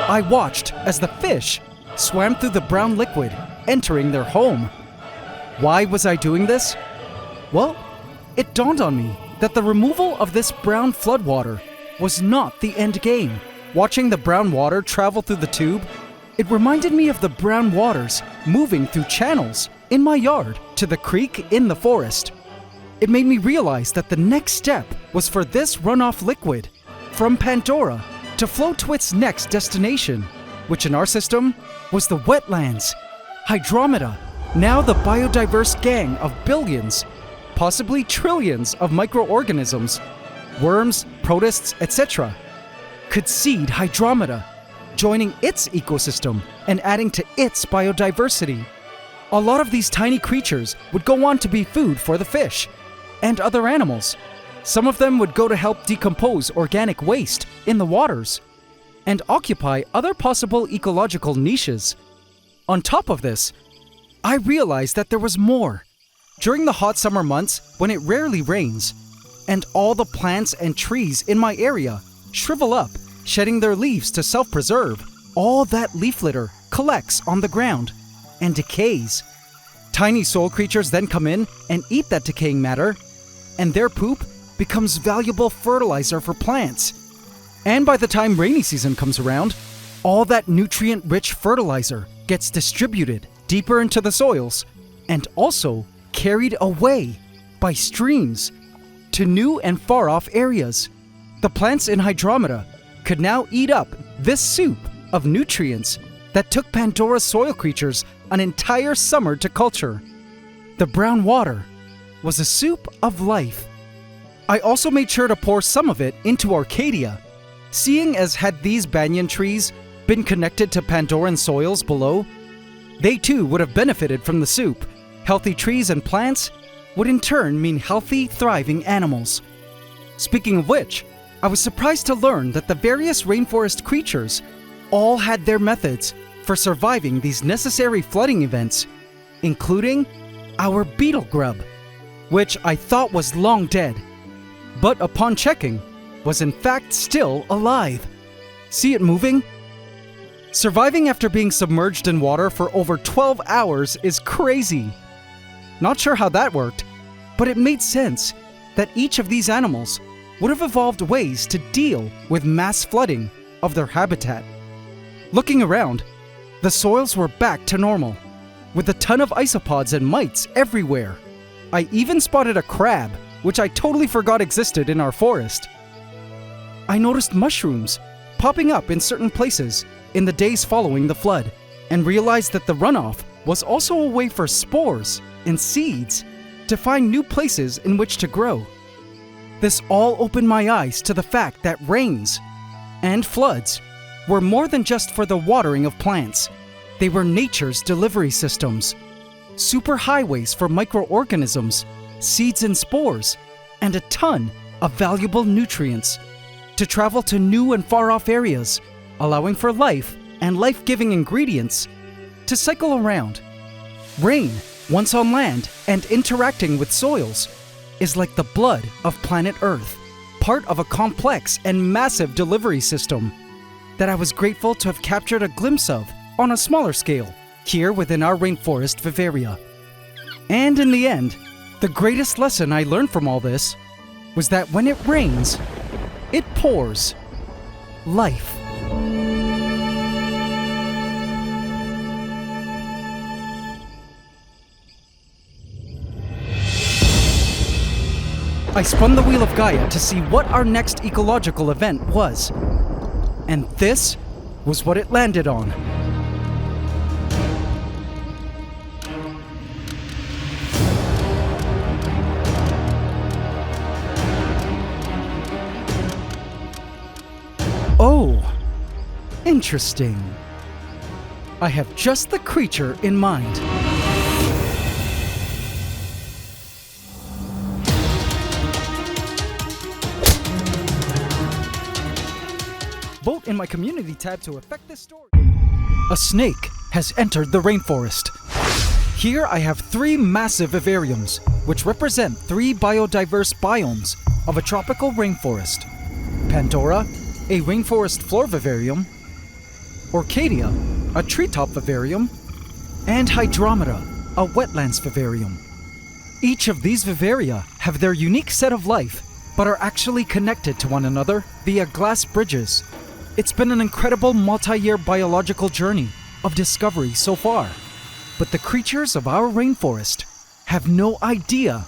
[SPEAKER 1] I watched as the fish swam through the brown liquid, entering their home. Why was I doing this? Well, it dawned on me that the removal of this brown floodwater was not the end game. Watching the brown water travel through the tube, it reminded me of the brown waters moving through channels in my yard to the creek in the forest. It made me realize that the next step was for this runoff liquid from Pantdora to flow to its next destination, which in our system was the wetlands. Hydromeda, now the biodiverse gang of billions, possibly trillions of microorganisms, worms, protists, etc., could seed Hydromeda, joining its ecosystem and adding to its biodiversity. A lot of these tiny creatures would go on to be food for the fish and other animals. Some of them would go to help decompose organic waste in the waters and occupy other possible ecological niches. On top of this, I realized that there was more. During the hot summer months when it rarely rains, and all the plants and trees in my area shrivel up, shedding their leaves to self-preserve, all that leaf litter collects on the ground and decays. Tiny soil creatures then come in and eat that decaying matter, and their poop becomes valuable fertilizer for plants. And by the time rainy season comes around, all that nutrient-rich fertilizer gets distributed deeper into the soils and also carried away by streams to new and far-off areas. The plants in Hydromeda could now eat up this soup of nutrients that took Pandora's soil creatures an entire summer to culture. The brown water was a soup of life. I also made sure to pour some of it into Orchadia, seeing as had these banyan trees been connected to Pandoran soils below, they too would have benefited from the soup. Healthy trees and plants would in turn mean healthy, thriving animals. Speaking of which, I was surprised to learn that the various rainforest creatures all had their methods for surviving these necessary flooding events, including our beetle grub, which I thought was long dead, but upon checking, was in fact still alive. See it moving? Surviving after being submerged in water for over 12 hours is crazy. Not sure how that worked, but it made sense that each of these animals would have evolved ways to deal with mass flooding of their habitat. Looking around, the soils were back to normal, with a ton of isopods and mites everywhere. I even spotted a crab, which I totally forgot existed in our forest. I noticed mushrooms popping up in certain places in the days following the flood, and realized that the runoff was also a way for spores and seeds to find new places in which to grow. This all opened my eyes to the fact that rains and floods were more than just for the watering of plants. They were nature's delivery systems, superhighways for microorganisms, seeds and spores, and a ton of valuable nutrients to travel to new and far-off areas, allowing for life and life-giving ingredients to cycle around. Rain, once on land and interacting with soils, is like the blood of planet Earth, part of a complex and massive delivery system that I was grateful to have captured a glimpse of on a smaller scale here within our rainforest Vivaria. And in the end, the greatest lesson I learned from all this was that when it rains, it pours life. I spun the wheel of Gaia to see what our next ecological event was. And this was what it landed on. Oh, interesting. I have just the creature in mind. Vote in my community tab to affect this story. A snake has entered the rainforest. Here I have 3 massive vivariums, which represent 3 biodiverse biomes of a tropical rainforest. Pantdora, a rainforest floor vivarium, Orchadia, a treetop vivarium, and Hydromeda, a wetlands vivarium. Each of these vivaria have their unique set of life, but are actually connected to one another via glass bridges. It's been an incredible multi-year biological journey of discovery so far, but the creatures of our rainforest have no idea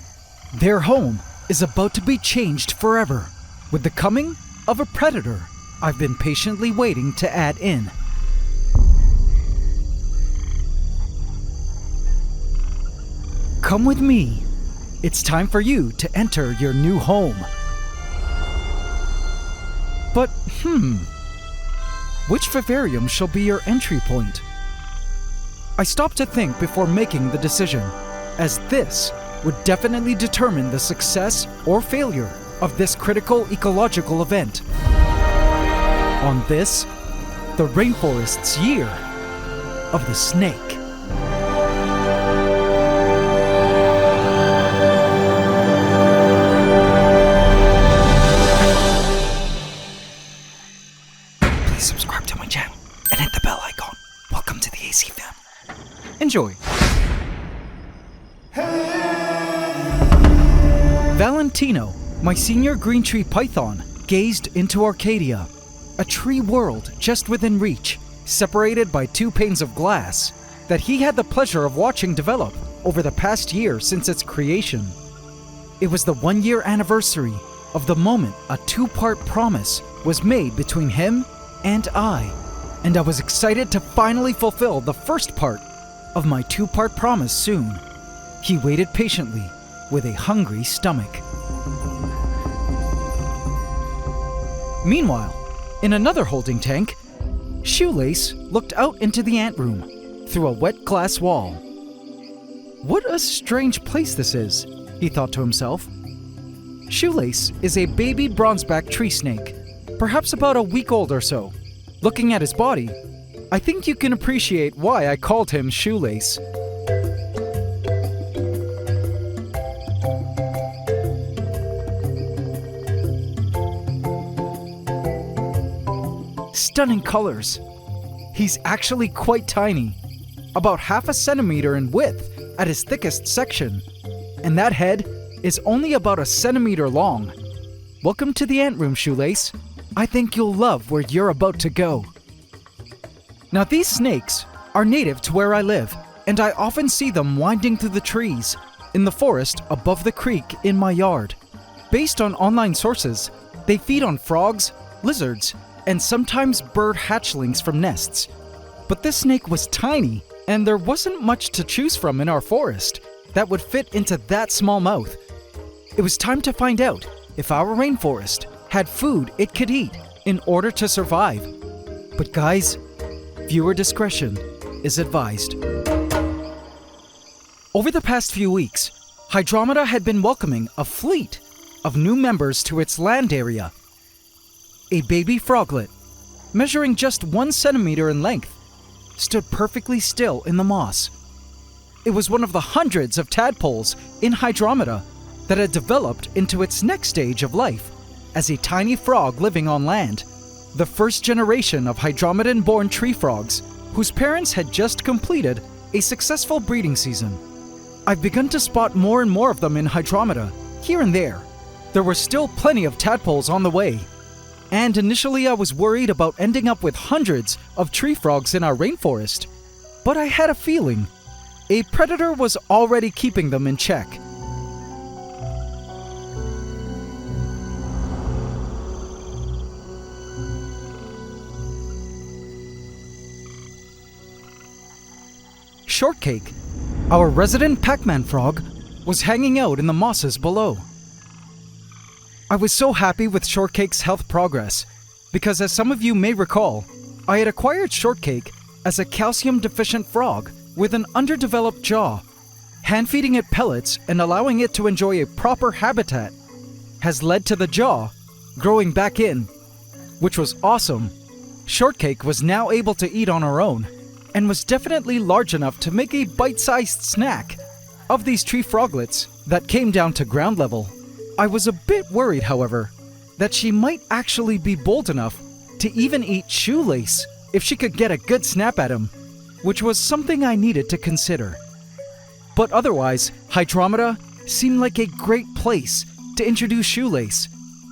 [SPEAKER 1] their home is about to be changed forever with the coming of a predator I've been patiently waiting to add in. Come with me. It's time for you to enter your new home. But, which vivarium shall be your entry point? I stopped to think before making the decision, as this would definitely determine the success or failure of this critical ecological event. On this, the rainforest's year of the snake. Please subscribe to my channel and hit the bell icon. Welcome to the AC fam. Enjoy. Valentino, my senior green tree python, gazed into Orchadia, a tree world just within reach, separated by 2 panes of glass that he had the pleasure of watching develop over the past year since its creation. It was the 1-year anniversary of the moment a 2-part promise was made between him and I was excited to finally fulfill the first part of my 2-part promise soon. He waited patiently with a hungry stomach. Meanwhile, in another holding tank, Shoelace looked out into the ant room through a wet glass wall. What a strange place this is, he thought to himself. Shoelace is a baby bronzeback tree snake, perhaps about a week old or so. Looking at his body, I think you can appreciate why I called him Shoelace. Stunning colors. He's actually quite tiny, about half a centimeter in width at his thickest section, and that head is only about a centimeter long. Welcome to the ant room, Shoelace. I think you'll love where you're about to go. Now these snakes are native to where I live, and I often see them winding through the trees in the forest above the creek in my yard. Based on online sources, they feed on frogs, lizards, and sometimes bird hatchlings from nests. But this snake was tiny, and there wasn't much to choose from in our forest that would fit into that small mouth. It was time to find out if our rainforest had food it could eat in order to survive. But guys, viewer discretion is advised. Over the past few weeks, Hydromeda had been welcoming a fleet of new members to its land area. A baby froglet, measuring just 1 centimeter in length, stood perfectly still in the moss. It was one of the hundreds of tadpoles in Hydromeda that had developed into its next stage of life as a tiny frog living on land. The first generation of Hydromedan-born tree frogs whose parents had just completed a successful breeding season. I've begun to spot more and more of them in Hydromeda, here and there. There were still plenty of tadpoles on the way. And initially I was worried about ending up with hundreds of tree frogs in our rainforest. But I had a feeling a predator was already keeping them in check. Shortcake, our resident Pac-Man frog, was hanging out in the mosses below. I was so happy with Shortcake's health progress because, as some of you may recall, I had acquired Shortcake as a calcium-deficient frog with an underdeveloped jaw. Hand-feeding it pellets and allowing it to enjoy a proper habitat has led to the jaw growing back in, which was awesome. Shortcake was now able to eat on her own and was definitely large enough to make a bite-sized snack of these tree froglets that came down to ground level. I was a bit worried, however, that she might actually be bold enough to even eat Shoelace if she could get a good snap at him, which was something I needed to consider. But otherwise, Hydromeda seemed like a great place to introduce Shoelace,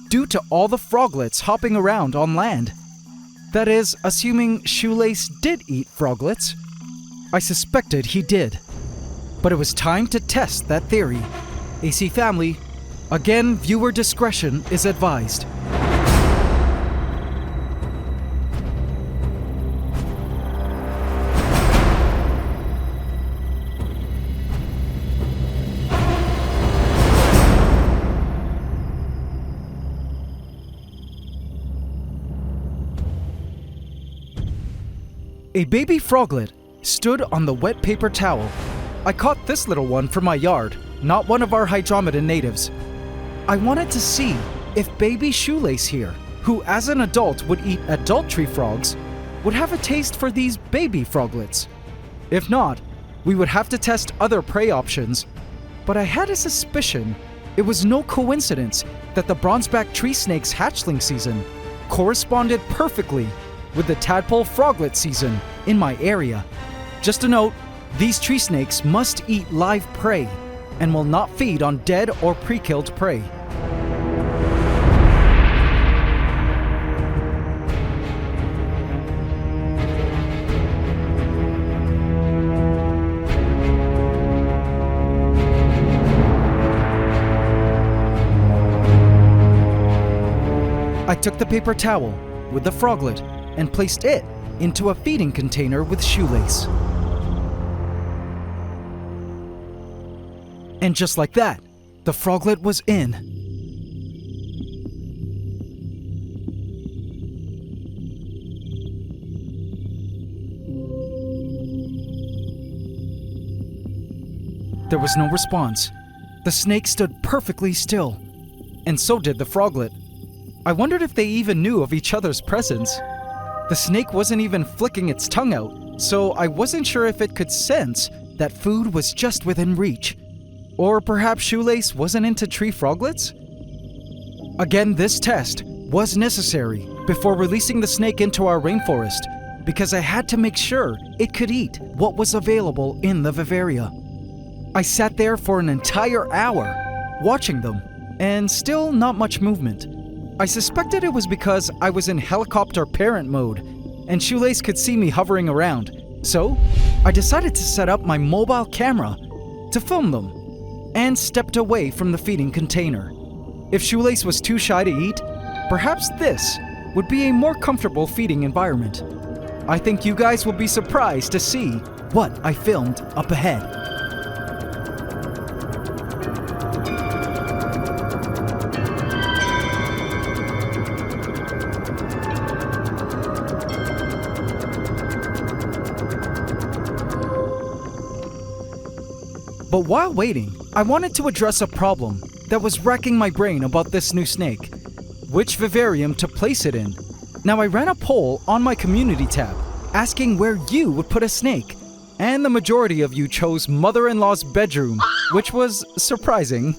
[SPEAKER 1] due to all the froglets hopping around on land. That is, assuming Shoelace did eat froglets. I suspected he did. But it was time to test that theory. AC family, again, viewer discretion is advised. A baby froglet stood on the wet paper towel. I caught this little one from my yard, not one of our Hydromeda natives. I wanted to see if baby Shoelace here, who as an adult would eat adult tree frogs, would have a taste for these baby froglets. If not, we would have to test other prey options. But I had a suspicion it was no coincidence that the bronzeback tree snake's hatchling season corresponded perfectly with the tadpole froglet season in my area. Just a note, these tree snakes must eat live prey and will not feed on dead or pre-killed prey. I took the paper towel with the froglet and placed it into a feeding container with Shoelace. And just like that, the froglet was in. There was no response. The snake stood perfectly still, and so did the froglet. I wondered if they even knew of each other's presence. The snake wasn't even flicking its tongue out, so I wasn't sure if it could sense that food was just within reach. Or perhaps Shoelace wasn't into tree froglets? Again, this test was necessary before releasing the snake into our rainforest, because I had to make sure it could eat what was available in the Vivaria. I sat there for an entire hour, watching them, and still not much movement. I suspected it was because I was in helicopter parent mode, and Shoelace could see me hovering around, so I decided to set up my mobile camera to film them, and stepped away from the feeding container. If Shoelace was too shy to eat, perhaps this would be a more comfortable feeding environment. I think you guys will be surprised to see what I filmed up ahead. But while waiting, I wanted to address a problem that was racking my brain about this new snake. Which vivarium to place it in? Now, I ran a poll on my community tab asking where you would put a snake, and the majority of you chose mother-in-law's bedroom, which was surprising.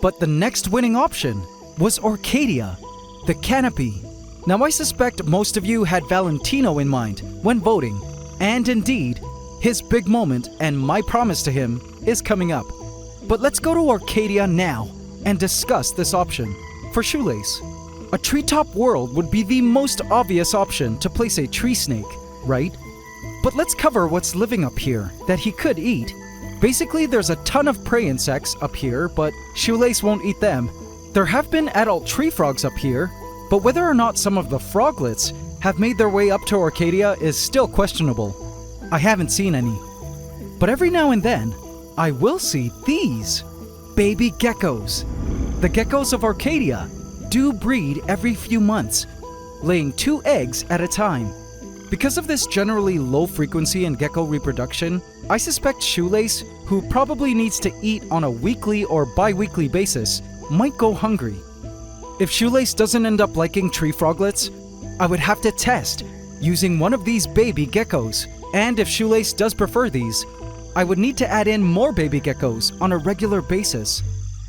[SPEAKER 1] But the next winning option was Orchadia, the canopy. Now, I suspect most of you had Valentino in mind when voting, And indeed, his big moment and my promise to him is coming up. But let's go to Orchadia now and discuss this option. For Shoelace, a treetop world would be the most obvious option to place a tree snake, right? But let's cover what's living up here that he could eat. Basically, there's a ton of prey insects up here, but Shoelace won't eat them. There have been adult tree frogs up here, but whether or not some of the froglets have made their way up to Orchadia is still questionable. I haven't seen any. But every now and then, I will see these baby geckos. The geckos of Orchadia do breed every few months, laying 2 eggs at a time. Because of this generally low frequency in gecko reproduction, I suspect Shoelace, who probably needs to eat on a weekly or bi-weekly basis, might go hungry. If Shoelace doesn't end up liking tree froglets, I would have to test using one of these baby geckos. And if Shoelace does prefer these, I would need to add in more baby geckos on a regular basis.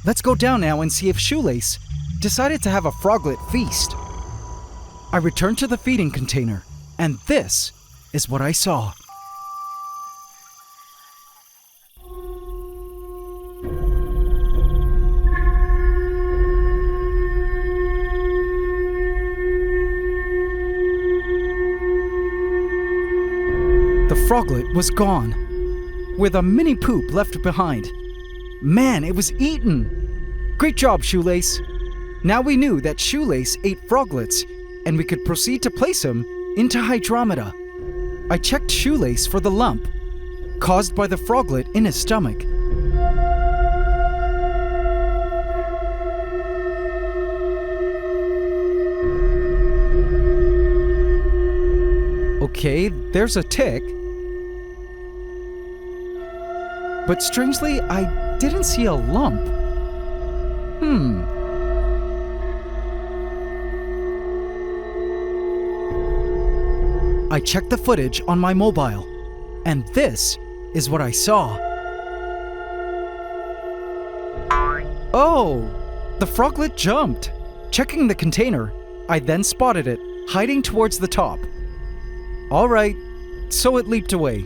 [SPEAKER 1] Let's go down now and see if Shoelace decided to have a froglet feast. I returned to the feeding container, and this is what I saw. The froglet was gone, with a mini poop left behind. Man, it was eaten! Great job, Shoelace! Now we knew that Shoelace ate froglets, and we could proceed to place him into Hydromeda. I checked Shoelace for the lump caused by the froglet in his stomach. Okay, there's a tick. But strangely, I didn't see a lump. I checked the footage on my mobile, and this is what I saw. Oh, the froglet jumped. Checking the container, I then spotted it hiding towards the top. Alright, so it leaped away.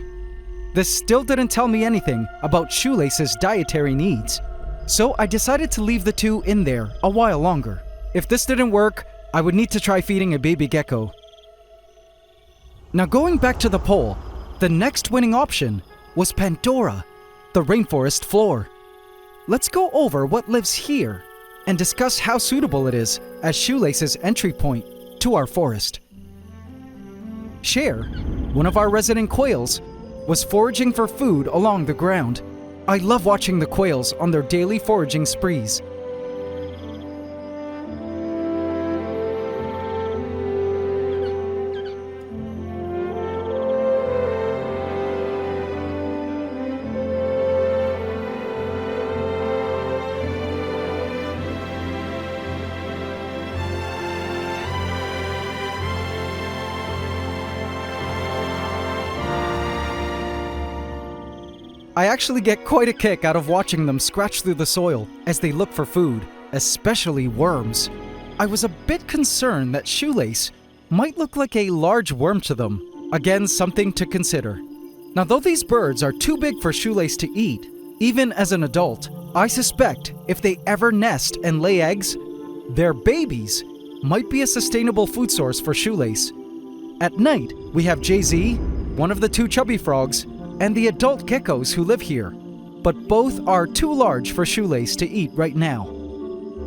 [SPEAKER 1] This still didn't tell me anything about Shoelace's dietary needs, so I decided to leave the 2 in there a while longer. If this didn't work, I would need to try feeding a baby gecko. Now going back to the poll, the next winning option was Pantdora, the rainforest floor. Let's go over what lives here and discuss how suitable it is as Shoelace's entry point to our forest. Cher, one of our resident quails, was foraging for food along the ground. I love watching the quails on their daily foraging sprees. I actually get quite a kick out of watching them scratch through the soil as they look for food, especially worms. I was a bit concerned that Shoelace might look like a large worm to them. Again, something to consider. Now, though these birds are too big for Shoelace to eat, even as an adult, I suspect if they ever nest and lay eggs, their babies might be a sustainable food source for Shoelace. At night, we have Jay-Z, one of the 2 chubby frogs, and the adult geckos who live here, but both are too large for Shoelace to eat right now.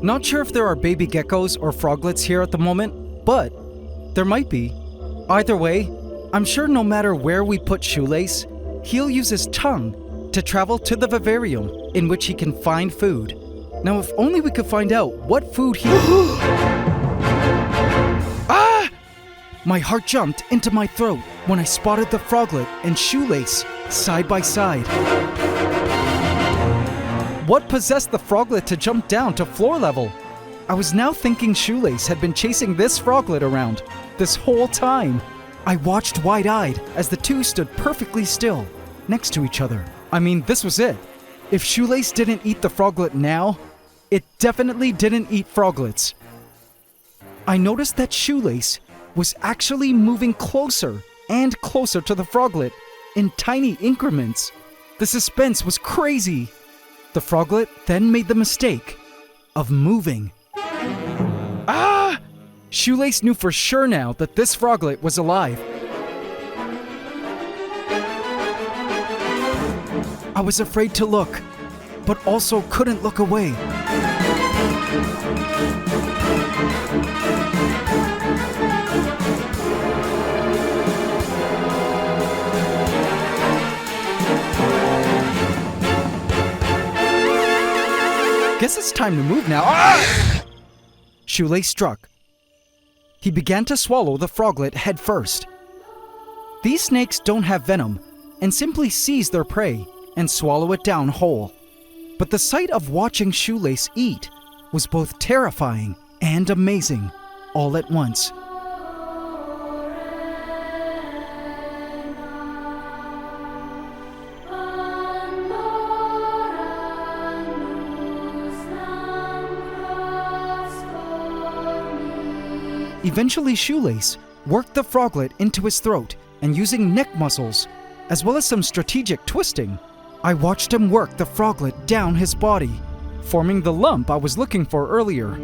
[SPEAKER 1] Not sure if there are baby geckos or froglets here at the moment, but there might be. Either way, I'm sure no matter where we put Shoelace, he'll use his tongue to travel to the Vivarium in which he can find food. Now, if only we could find out what food he... Ah! My heart jumped into my throat when I spotted the froglet and Shoelace side by side. What possessed the froglet to jump down to floor level? I was now thinking Shoelace had been chasing this froglet around this whole time. I watched wide-eyed as the 2 stood perfectly still, next to each other. I mean, this was it. If Shoelace didn't eat the froglet now, it definitely didn't eat froglets. I noticed that Shoelace was actually moving closer and closer to the froglet in tiny increments. The suspense was crazy. The froglet then made the mistake of moving. Ah! Shoelace knew for sure now that this froglet was alive. I was afraid to look, but also couldn't look away. Guess it's time to move now. Ah! Shoelace struck. He began to swallow the froglet head first. These snakes don't have venom and simply seize their prey and swallow it down whole. But the sight of watching Shoelace eat was both terrifying and amazing all at once. Eventually, Shoelace worked the froglet into his throat, and using neck muscles, as well as some strategic twisting, I watched him work the froglet down his body, forming the lump I was looking for earlier.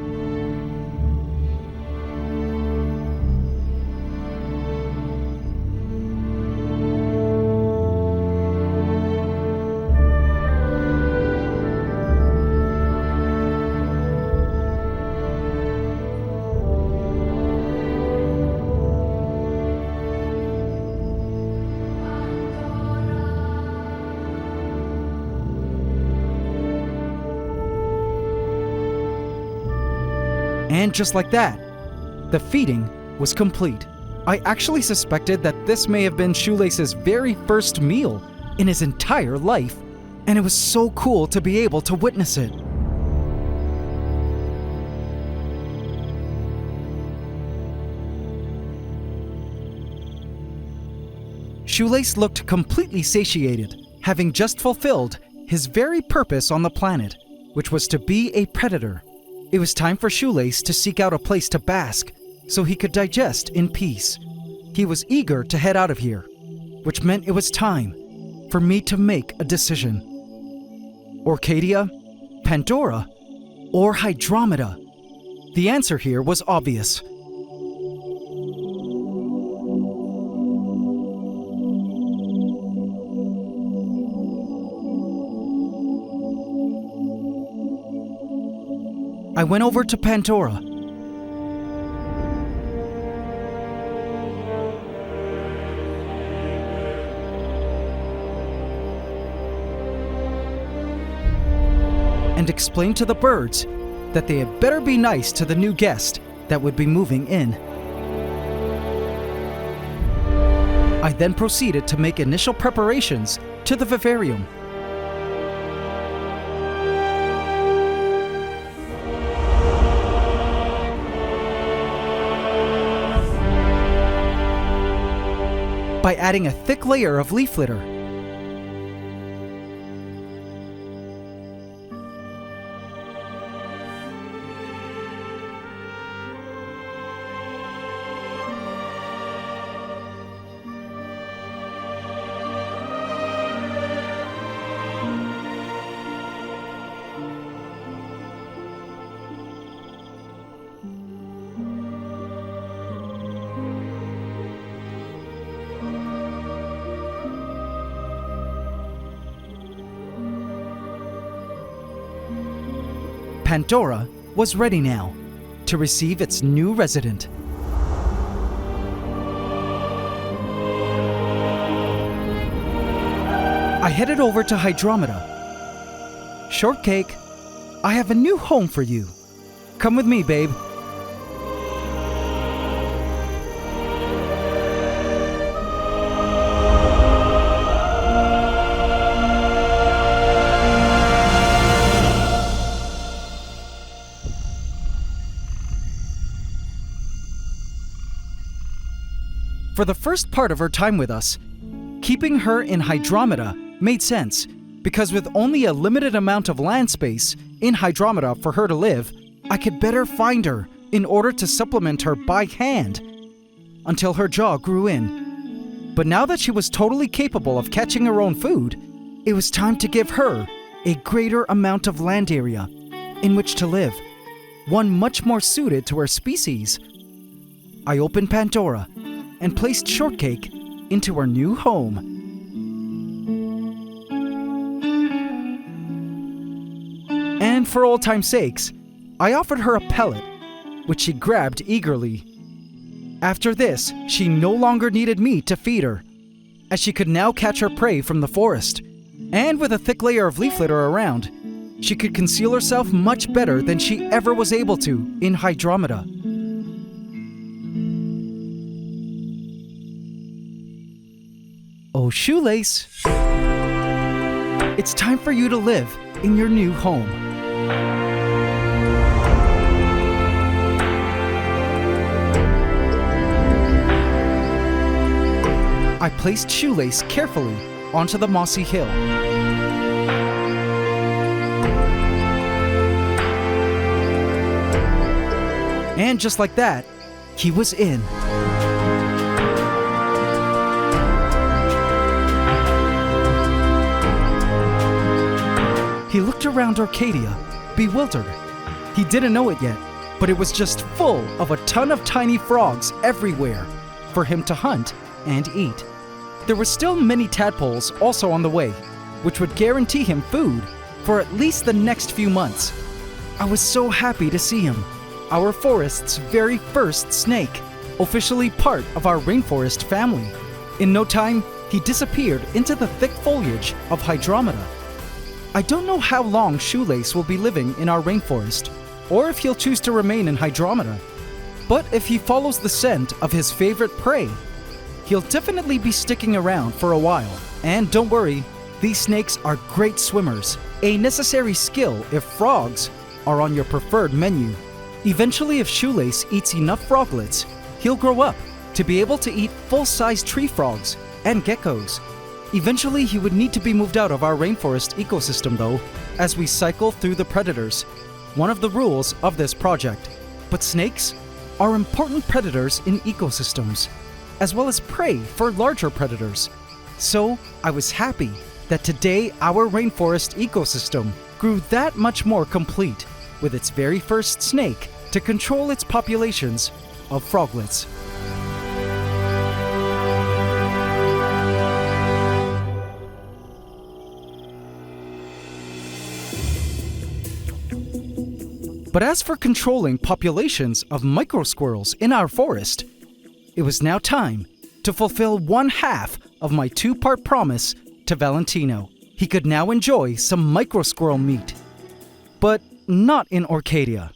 [SPEAKER 1] And just like that, the feeding was complete. I actually suspected that this may have been Shoelace's very first meal in his entire life, and it was so cool to be able to witness it. Shoelace looked completely satiated, having just fulfilled his very purpose on the planet, which was to be a predator. It was time for Shoelace to seek out a place to bask so he could digest in peace. He was eager to head out of here, which meant it was time for me to make a decision. Orchadia, Pantdora, or Hydromeda? The answer here was obvious. I went over to Pantdora. And explained to the birds that they had better be nice to the new guest that would be moving in. I then proceeded to make initial preparations to the Vivarium. By adding a thick layer of leaf litter. Pantdora was ready now to receive its new resident. I headed over to Hydromeda. Shortcake, I have a new home for you. Come with me, babe. For the first part of her time with us, keeping her in Hydromeda made sense, because with only a limited amount of land space in Hydromeda for her to live, I could better find her in order to supplement her by hand until her jaw grew in. But now that she was totally capable of catching her own food, it was time to give her a greater amount of land area in which to live, one much more suited to her species. I opened Pantdora and placed Shortcake into her new home. And for old time's sakes, I offered her a pellet, which she grabbed eagerly. After this, she no longer needed me to feed her, as she could now catch her prey from the forest, and with a thick layer of leaf litter around, she could conceal herself much better than she ever was able to in Hydromeda. Oh, Shoelace, it's time for you to live in your new home. I placed Shoelace carefully onto the mossy hill. And just like that, he was in. He looked around Orchadia, bewildered. He didn't know it yet, but it was just full of a ton of tiny frogs everywhere for him to hunt and eat. There were still many tadpoles also on the way, which would guarantee him food for at least the next few months. I was so happy to see him, our forest's very first snake, officially part of our rainforest family. In no time, he disappeared into the thick foliage of Hydromeda. I don't know how long Shoelace will be living in our rainforest, or if he'll choose to remain in Hydromeda. But if he follows the scent of his favorite prey, he'll definitely be sticking around for a while. And don't worry, these snakes are great swimmers, a necessary skill if frogs are on your preferred menu. Eventually, if Shoelace eats enough froglets, he'll grow up to be able to eat full-size tree frogs and geckos. Eventually, he would need to be moved out of our rainforest ecosystem though, as we cycle through the predators, one of the rules of this project. But snakes are important predators in ecosystems, as well as prey for larger predators. So I was happy that today our rainforest ecosystem grew that much more complete, with its very first snake to control its populations of froglets. But as for controlling populations of microsquirrels in our forest, it was now time to fulfill one half of my two-part promise to Valentino. He could now enjoy some microsquirrel meat. But not in Orchadia.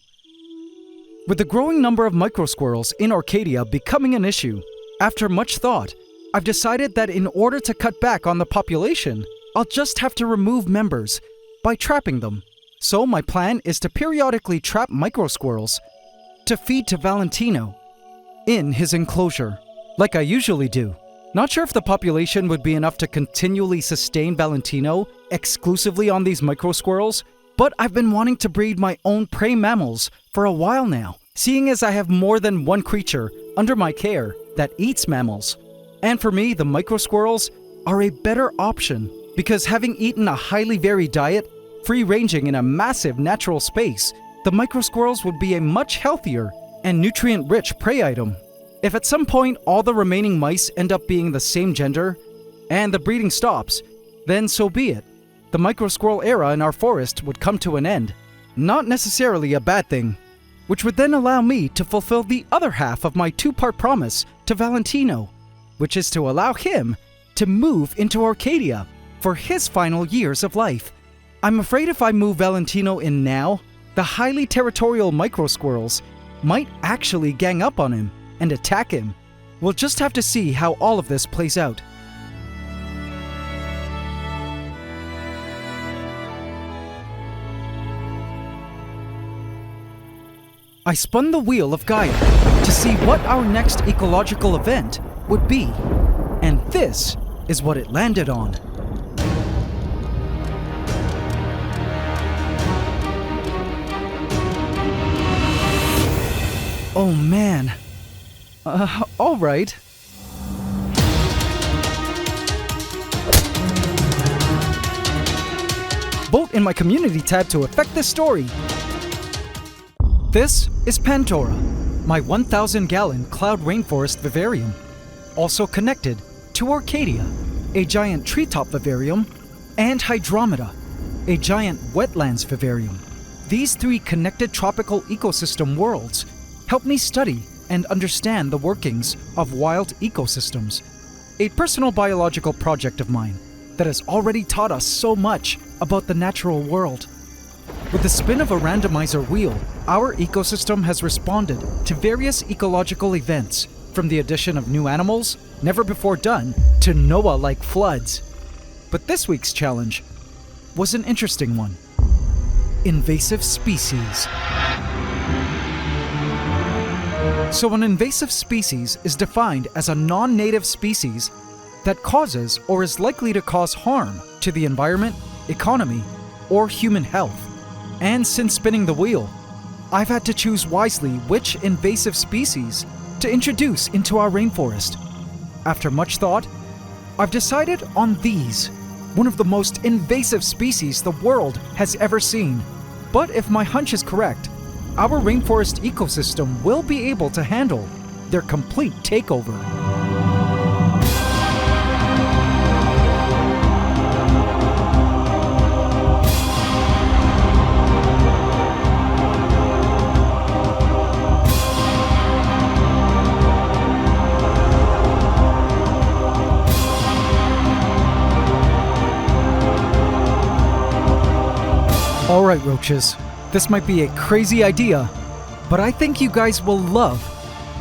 [SPEAKER 1] With the growing number of microsquirrels in Orchadia becoming an issue, after much thought, I've decided that in order to cut back on the population, I'll just have to remove members by trapping them. So my plan is to periodically trap microsquirrels to feed to Valentino in his enclosure, like I usually do. Not sure if the population would be enough to continually sustain Valentino exclusively on these microsquirrels, but I've been wanting to breed my own prey mammals for a while now, seeing as I have more than one creature under my care that eats mammals. And for me, the microsquirrels are a better option, because having eaten a highly varied diet, free-ranging in a massive natural space, the microsquirrels would be a much healthier and nutrient-rich prey item. If at some point all the remaining mice end up being the same gender, and the breeding stops, then so be it. The microsquirrel era in our forest would come to an end. Not necessarily a bad thing, which would then allow me to fulfill the other half of my two-part promise to Valentino, which is to allow him to move into Orchadia for his final years of life. I'm afraid if I move Valentino in now, the highly territorial microsquirrels might actually gang up on him and attack him. We'll just have to see how all of this plays out. I spun the wheel of Gaia to see what our next ecological event would be, and this is what it landed on. Oh man. Alright. vote in my community tab to affect this story. This is Pantdora, my 1,000-gallon cloud rainforest vivarium, also connected to Orchadia, a giant treetop vivarium, and Hydromeda, a giant wetlands vivarium. These 3 connected tropical ecosystem worlds help me study and understand the workings of wild ecosystems, a personal biological project of mine that has already taught us so much about the natural world. With the spin of a randomizer wheel, our ecosystem has responded to various ecological events, from the addition of new animals, never before done, to Noah-like floods. But this week's challenge was an interesting one. Invasive species. So an invasive species is defined as a non-native species that causes or is likely to cause harm to the environment, economy, or human health. And since spinning the wheel, I've had to choose wisely which invasive species to introduce into our rainforest. After much thought, I've decided on these, one of the most invasive species the world has ever seen. But if my hunch is correct, our rainforest ecosystem will be able to handle their complete takeover. Alright, roaches, this might be a crazy idea, but I think you guys will love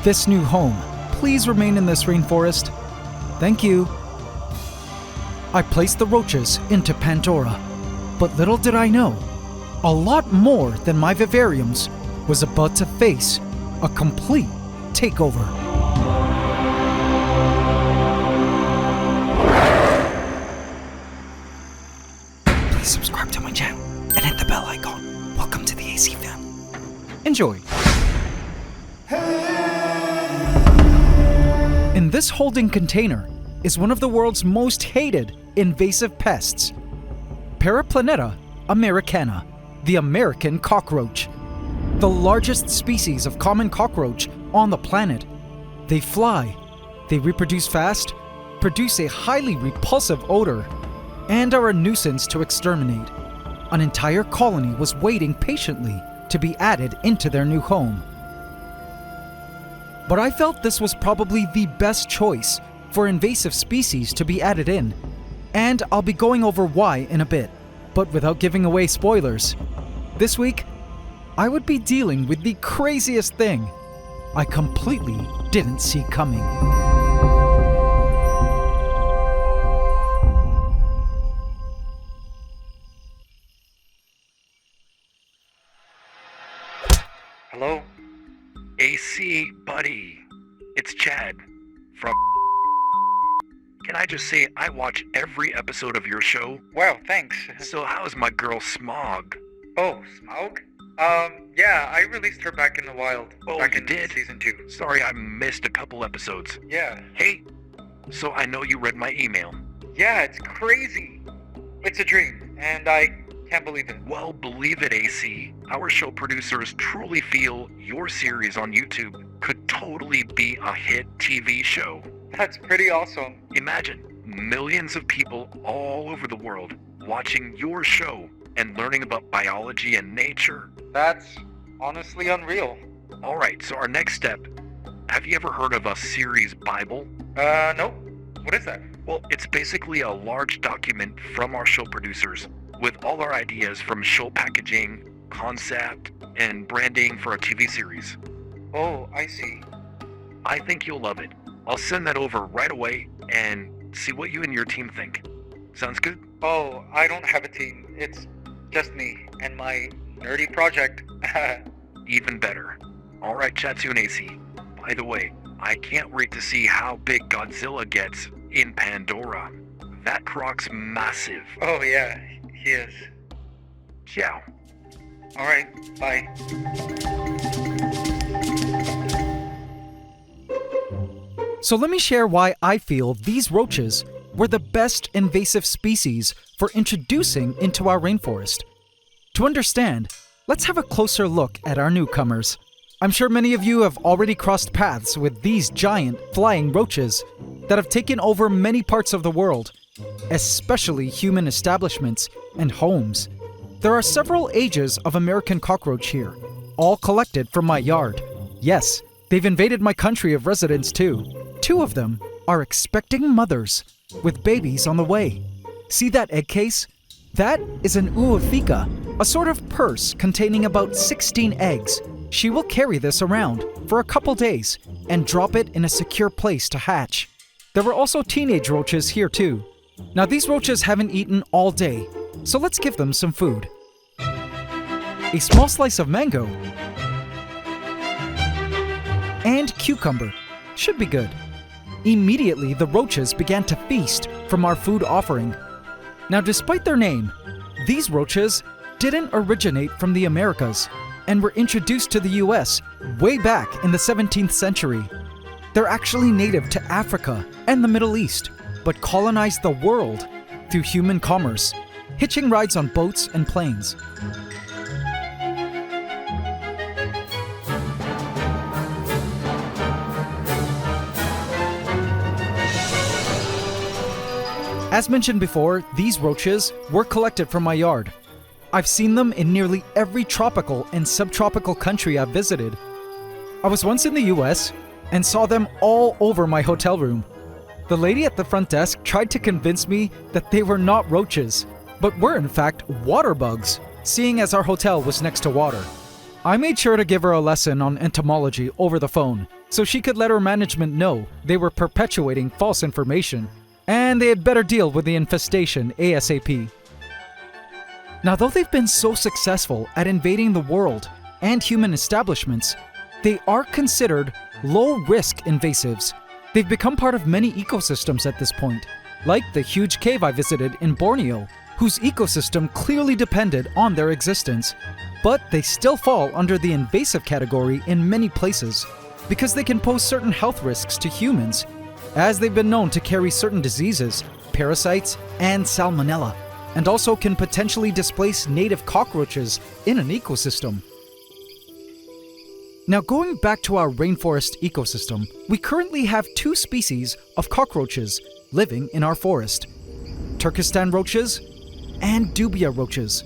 [SPEAKER 1] this new home. Please remain in this rainforest. Thank you. I placed the roaches into Pantdora, but little did I know, a lot more than my vivariums was about to face a complete takeover. Please subscribe to my channel and hit the bell icon. Welcome to the AC fam. Enjoy. In this holding container is one of the world's most hated invasive pests, Periplaneta americana, the American cockroach, the largest species of common cockroach on the planet. They fly, they reproduce fast, produce a highly repulsive odor, and are a nuisance to exterminate. An entire colony was waiting patiently to be added into their new home. But I felt this was probably the best choice for invasive species to be added in, and I'll be going over why in a bit. But without giving away spoilers, this week, I would be dealing with the craziest thing I completely didn't see coming.
[SPEAKER 3] Hello? AC, buddy. It's Chad from... Can I just say I watch every episode of your show?
[SPEAKER 4] Wow, thanks.
[SPEAKER 3] So how's my girl Smog?
[SPEAKER 4] Oh, Smaug? Yeah, I released her back in the wild.
[SPEAKER 3] Oh,
[SPEAKER 4] back
[SPEAKER 3] you
[SPEAKER 4] in
[SPEAKER 3] did?
[SPEAKER 4] Season 2.
[SPEAKER 3] Sorry, I missed a couple episodes.
[SPEAKER 4] Yeah.
[SPEAKER 3] Hey, so I know you read my email.
[SPEAKER 4] Yeah, it's crazy. It's a dream, and I can't believe it.
[SPEAKER 3] Well, believe it, AC. Our show producers truly feel your series on YouTube could totally be a hit TV show.
[SPEAKER 4] That's pretty awesome.
[SPEAKER 3] Imagine millions of people all over the world watching your show and learning about biology and nature.
[SPEAKER 4] That's honestly unreal.
[SPEAKER 3] Alright, so our next step. Have you ever heard of a series Bible?
[SPEAKER 4] Nope. What is that?
[SPEAKER 3] Well, it's basically a large document from our show producers with all our ideas from show packaging, concept, and branding for a TV series.
[SPEAKER 4] Oh, I see.
[SPEAKER 3] I think you'll love it. I'll send that over right away and see what you and your team think. Sounds good?
[SPEAKER 4] Oh, I don't have a team. It's just me and my nerdy project.
[SPEAKER 3] Even better. Alright, chat soon, AC. By the way, I can't wait to see how big Godzilla gets in Pantdora. That croc's massive.
[SPEAKER 4] Oh yeah, he is.
[SPEAKER 3] Ciao.
[SPEAKER 4] Alright, bye.
[SPEAKER 1] So let me share why I feel these roaches were the best invasive species for introducing into our rainforest. To understand, let's have a closer look at our newcomers. I'm sure many of you have already crossed paths with these giant flying roaches that have taken over many parts of the world, especially human establishments and homes. There are several ages of American cockroach here, all collected from my yard. Yes, they've invaded my country of residence too. 2 of them are expecting mothers with babies on the way. See that egg case? That is an uotheka, a sort of purse containing about 16 eggs. She will carry this around for a couple days and drop it in a secure place to hatch. There were also teenage roaches here too. Now these roaches haven't eaten all day, so let's give them some food. A small slice of mango and cucumber should be good. Immediately the roaches began to feast from our food offering. Now despite their name, these roaches didn't originate from the Americas and were introduced to the US way back in the 17th century. They're actually native to Africa and the Middle East, but colonized the world through human commerce, hitching rides on boats and planes. As mentioned before, these roaches were collected from my yard. I've seen them in nearly every tropical and subtropical country I've visited. I was once in the US and saw them all over my hotel room. The lady at the front desk tried to convince me that they were not roaches, but were in fact water bugs, seeing as our hotel was next to water. I made sure to give her a lesson on entomology over the phone, so she could let her management know they were perpetuating false information, and they had better deal with the infestation ASAP. Now, though they've been so successful at invading the world and human establishments, they are considered low-risk invasives. They've become part of many ecosystems at this point, like the huge cave I visited in Borneo, whose ecosystem clearly depended on their existence. But they still fall under the invasive category in many places, because they can pose certain health risks to humans, as they've been known to carry certain diseases, parasites, and salmonella, and also can potentially displace native cockroaches in an ecosystem. Now, going back to our rainforest ecosystem, we currently have 2 species of cockroaches living in our forest: Turkestan roaches and dubia roaches.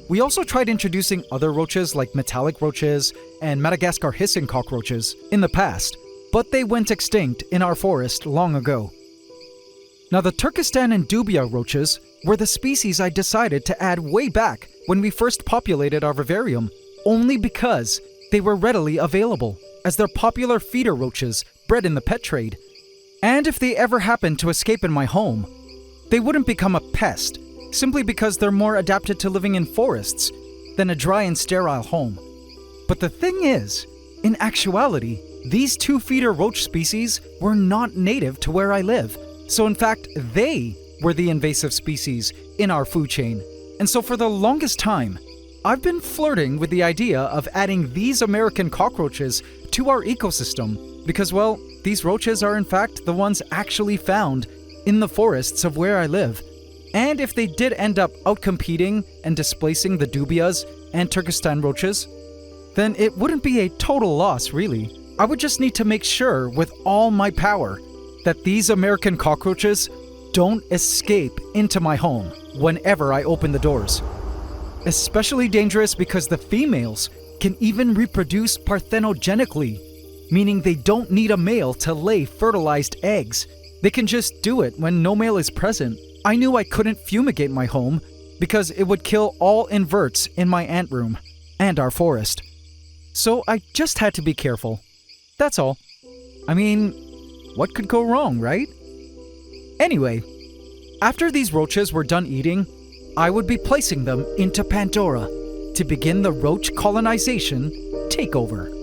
[SPEAKER 1] We also tried introducing other roaches like metallic roaches and Madagascar hissing cockroaches in the past, but they went extinct in our forest long ago. Now, the Turkestan and dubia roaches were the species I decided to add way back when we first populated our vivarium, only because they were readily available, as they're popular feeder roaches bred in the pet trade. And if they ever happened to escape in my home, they wouldn't become a pest, simply because they're more adapted to living in forests than a dry and sterile home. But the thing is, in actuality, these 2 feeder roach species were not native to where I live. So in fact, they were the invasive species in our food chain. And so for the longest time, I've been flirting with the idea of adding these American cockroaches to our ecosystem because, well, these roaches are in fact the ones actually found in the forests of where I live. And if they did end up outcompeting and displacing the dubias and Turkestan roaches, then it wouldn't be a total loss, really. I would just need to make sure with all my power that these American cockroaches don't escape into my home whenever I open the doors. Especially dangerous because the females can even reproduce parthenogenically, meaning they don't need a male to lay fertilized eggs. They can just do it when no male is present. I knew I couldn't fumigate my home because it would kill all inverts in my ant room and our forest. So I just had to be careful. That's all. I mean, what could go wrong, right? Anyway, after these roaches were done eating, I would be placing them into Pantdora to begin the roach colonization takeover.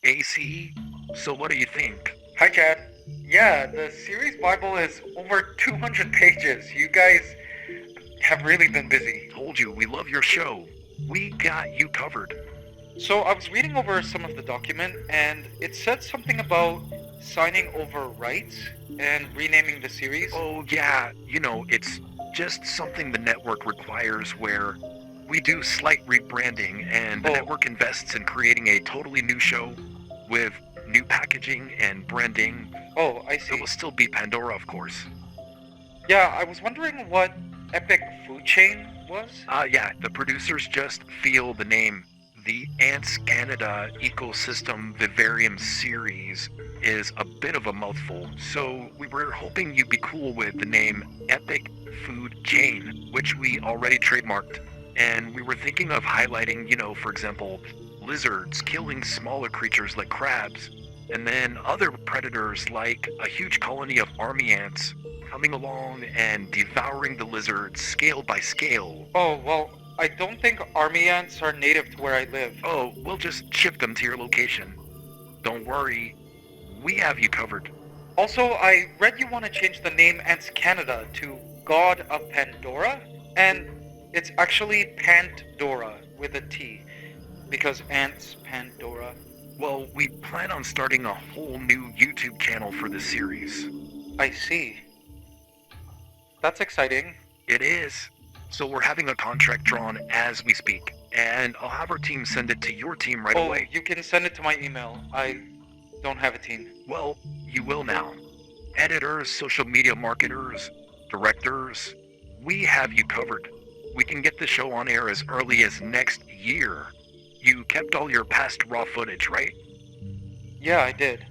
[SPEAKER 3] AC, so what do you think?
[SPEAKER 4] Hi, Chad. Yeah, the series Bible is over 200 pages. You guys have really been busy.
[SPEAKER 3] Told you, we love your show. We got you covered.
[SPEAKER 4] So I was reading over some of the document, and it said something about signing over rights and renaming the series.
[SPEAKER 3] Oh yeah, it's just something the network requires where we do slight rebranding and the
[SPEAKER 4] Oh.
[SPEAKER 3] network invests in creating a totally new show with new packaging and branding.
[SPEAKER 4] Oh, I
[SPEAKER 3] It
[SPEAKER 4] see.
[SPEAKER 3] will still be Pandora, of course.
[SPEAKER 4] Yeah, I was wondering what Epic Food Chain was.
[SPEAKER 3] Yeah, the producers just feel the name. The AntsCanada Ecosystem Vivarium series is a bit of a mouthful, so we were hoping you'd be cool with the name Epic Food Chain, which we already trademarked. And we were thinking of highlighting, for example, lizards killing smaller creatures like crabs, and then other predators like a huge colony of army ants coming along and devouring the lizards scale by scale.
[SPEAKER 4] Oh, well, I don't think army ants are native to where I live.
[SPEAKER 3] Oh, we'll just ship them to your location. Don't worry, we have you covered.
[SPEAKER 4] Also, I read you want to change the name AntsCanada to God of Pandora, and it's actually Pantdora with a T, because ants, Pandora.
[SPEAKER 3] Well, we plan on starting a whole new YouTube channel for this series.
[SPEAKER 4] I see. That's exciting.
[SPEAKER 3] It is. So we're having a contract drawn as we speak, and I'll have our team send it to your team right away.
[SPEAKER 4] You can send it to my email. I don't have a team.
[SPEAKER 3] Well, you will now. Editors, social media marketers, directors, we have you covered. We can get the show on air as early as next year. You kept all your past raw footage, right?
[SPEAKER 4] Yeah, I did.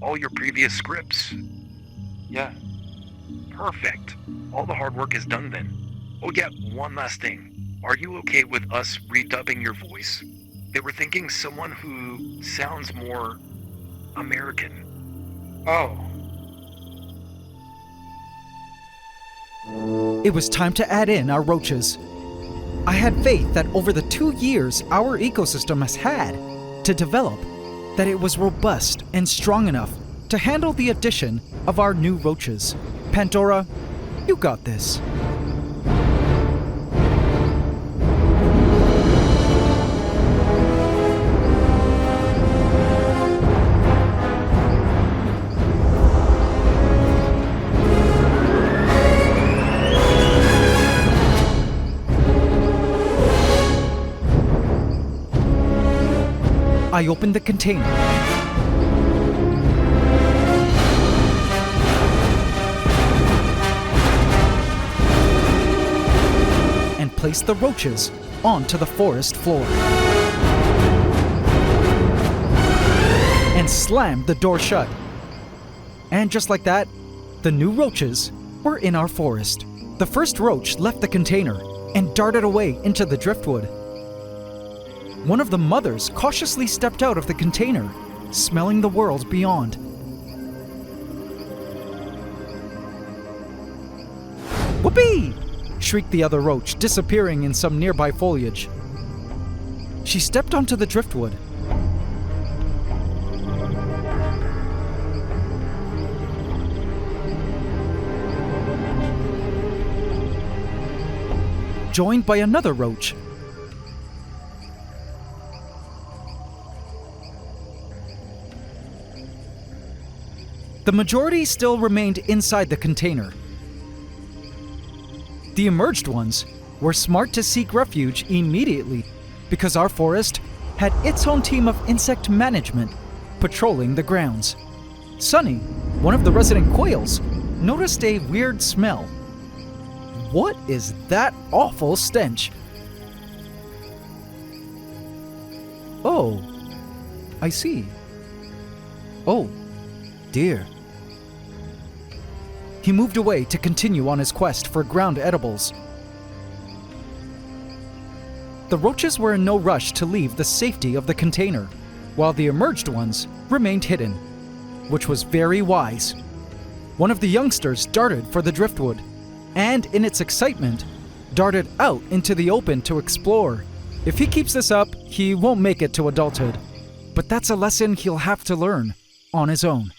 [SPEAKER 3] All your previous scripts?
[SPEAKER 4] Yeah.
[SPEAKER 3] Perfect. All the hard work is done then. Oh yeah, one last thing. Are you okay with us redubbing your voice? They were thinking someone who sounds more American.
[SPEAKER 4] Oh.
[SPEAKER 1] It was time to add in our roaches. I had faith that over the 2 years our ecosystem has had to develop, that it was robust and strong enough to handle the addition of our new roaches. Pantdora, you got this. I opened the container. And placed the roaches onto the forest floor. And slammed the door shut. And just like that, the new roaches were in our forest. The first roach left the container and darted away into the driftwood. One of the mothers cautiously stepped out of the container, smelling the world beyond. Whoopee! Shrieked the other roach, disappearing in some nearby foliage. She stepped onto the driftwood. Joined by another roach. The majority still remained inside the container. The emerged ones were smart to seek refuge immediately because our forest had its own team of insect management patrolling the grounds. Sunny, one of the resident quails, noticed a weird smell. What is that awful stench? Oh, I see. Oh, dear. He moved away to continue on his quest for ground edibles. The roaches were in no rush to leave the safety of the container, while the emerged ones remained hidden, which was very wise. One of the youngsters darted for the driftwood, and in its excitement, darted out into the open to explore. If he keeps this up, he won't make it to adulthood. But that's a lesson he'll have to learn on his own.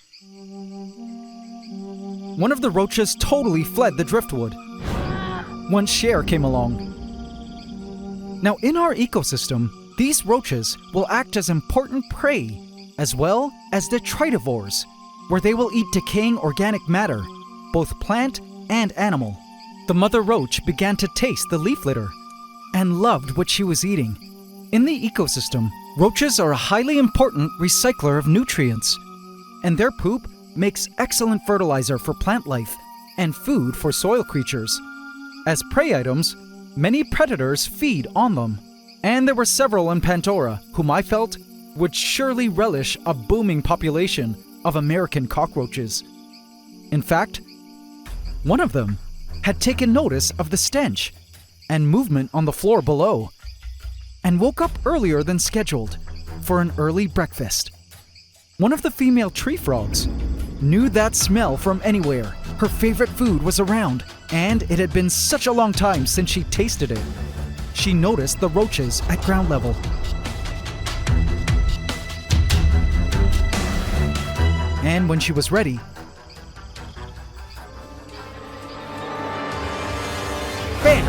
[SPEAKER 1] One of the roaches totally fled the driftwood. One share came along. Now in our ecosystem, These roaches will act as important prey, as well as detritivores, where they will eat decaying organic matter, both plant and animal. The mother roach began to taste the leaf litter and loved what she was eating. In the ecosystem, roaches are a highly important recycler of nutrients, and their poop makes excellent fertilizer for plant life and food for soil creatures. As prey items, many predators feed on them, and there were several in Pantdora whom I felt would surely relish a booming population of American cockroaches. In fact, one of them had taken notice of the stench and movement on the floor below, and woke up earlier than scheduled for an early breakfast. One of the female tree frogs knew that smell from anywhere. Her favorite food was around, and it had been such a long time since she tasted it. She noticed the roaches at ground level. And when she was ready, bam!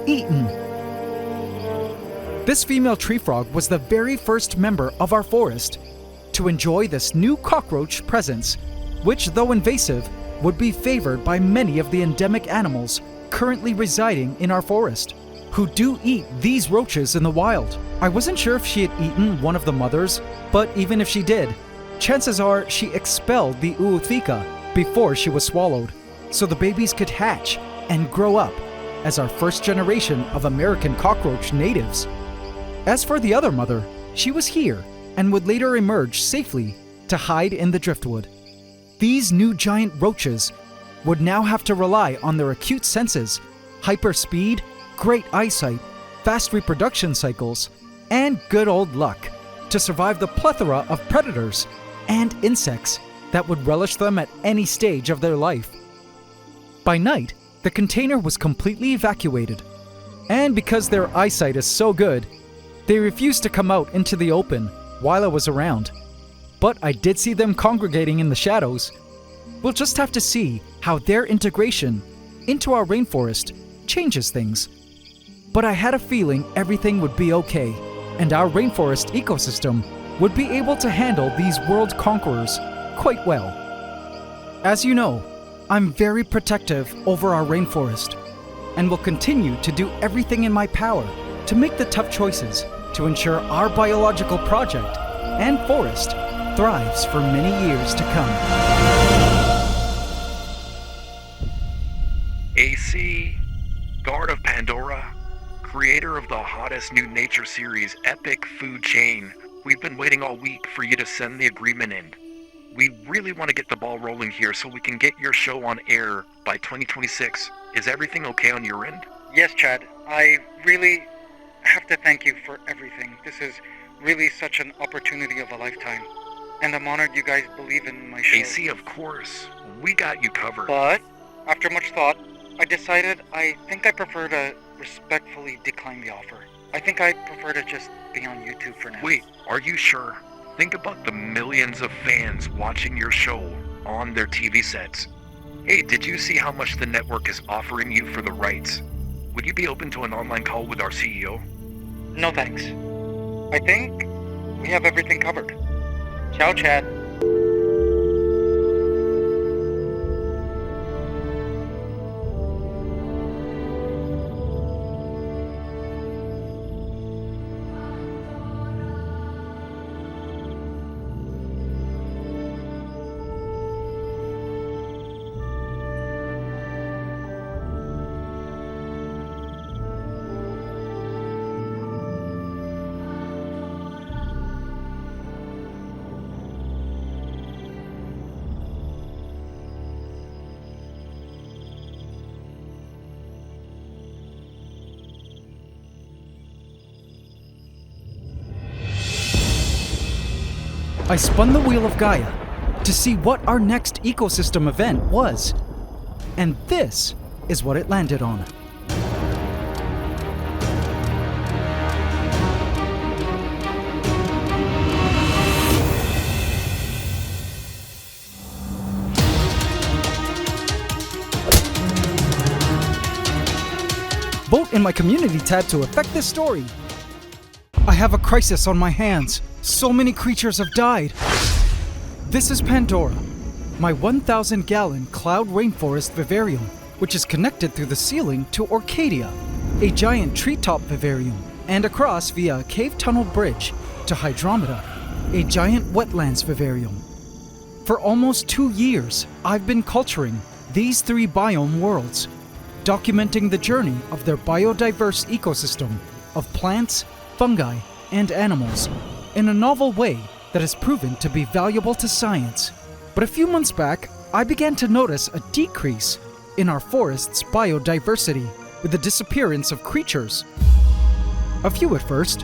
[SPEAKER 1] Eaten. This female tree frog was the very first member of our forest to enjoy this new cockroach presence, which, though invasive, would be favored by many of the endemic animals currently residing in our forest, who do eat these roaches in the wild. I wasn't sure if she had eaten one of the mothers, but even if she did, chances are she expelled the ootheca before she was swallowed, so the babies could hatch and grow up as our first generation of American cockroach natives. As for the other mother, she was here and would later emerge safely to hide in the driftwood. These new giant roaches would now have to rely on their acute senses, hyper speed, great eyesight, fast reproduction cycles, and good old luck to survive the plethora of predators and insects that would relish them at any stage of their life. By night, the container was completely evacuated, and because their eyesight is so good, they refused to come out into the open while I was around. But I did see them congregating in the shadows. We'll just have to see how their integration into our rainforest changes things. But I had a feeling everything would be okay, and our rainforest ecosystem would be able to handle these world conquerors quite well. As you know, I'm very protective over our rainforest, and will continue to do everything in my power to make the tough choices to ensure our biological project and forest thrives for many years to come.
[SPEAKER 3] AC, Guard of Pantdora, creator of the hottest new nature series, Epic Food Chain. We've been waiting all week for you to send the agreement in. We really want to get the ball rolling here so we can get your show on air by 2026. Is everything okay on your end?
[SPEAKER 4] Yes, Chad. I really have to thank you for everything. This is really such an opportunity of a lifetime. And I'm honored you guys believe in my show.
[SPEAKER 3] AC, of course. We got you covered.
[SPEAKER 4] But, after much thought, I decided I think I prefer to respectfully decline the offer. I think I prefer to just be on YouTube for now.
[SPEAKER 3] Wait, are you sure? Think about the millions of fans watching your show on their TV sets. Hey, did you see how much the network is offering you for the rights? Would you be open to an online call with our CEO?
[SPEAKER 4] No thanks. I think we have everything covered. Ciao, Chad.
[SPEAKER 1] I spun the wheel of Gaia to see what our next ecosystem event was, and this is what it landed on. in my community tab to affect this story. I have a crisis on my hands. So many creatures have died. This is Pantdora, my 1,000-gallon cloud rainforest vivarium, which is connected through the ceiling to Orchadia, a giant treetop vivarium, and across via a cave tunnel bridge to Hydromeda, a giant wetlands vivarium. For almost 2 years, I've been culturing these 3 biome worlds, documenting the journey of their biodiverse ecosystem of plants, fungi, and animals in a novel way that has proven to be valuable to science. But a few months back, I began to notice a decrease in our forest's biodiversity with the disappearance of creatures. A few at first,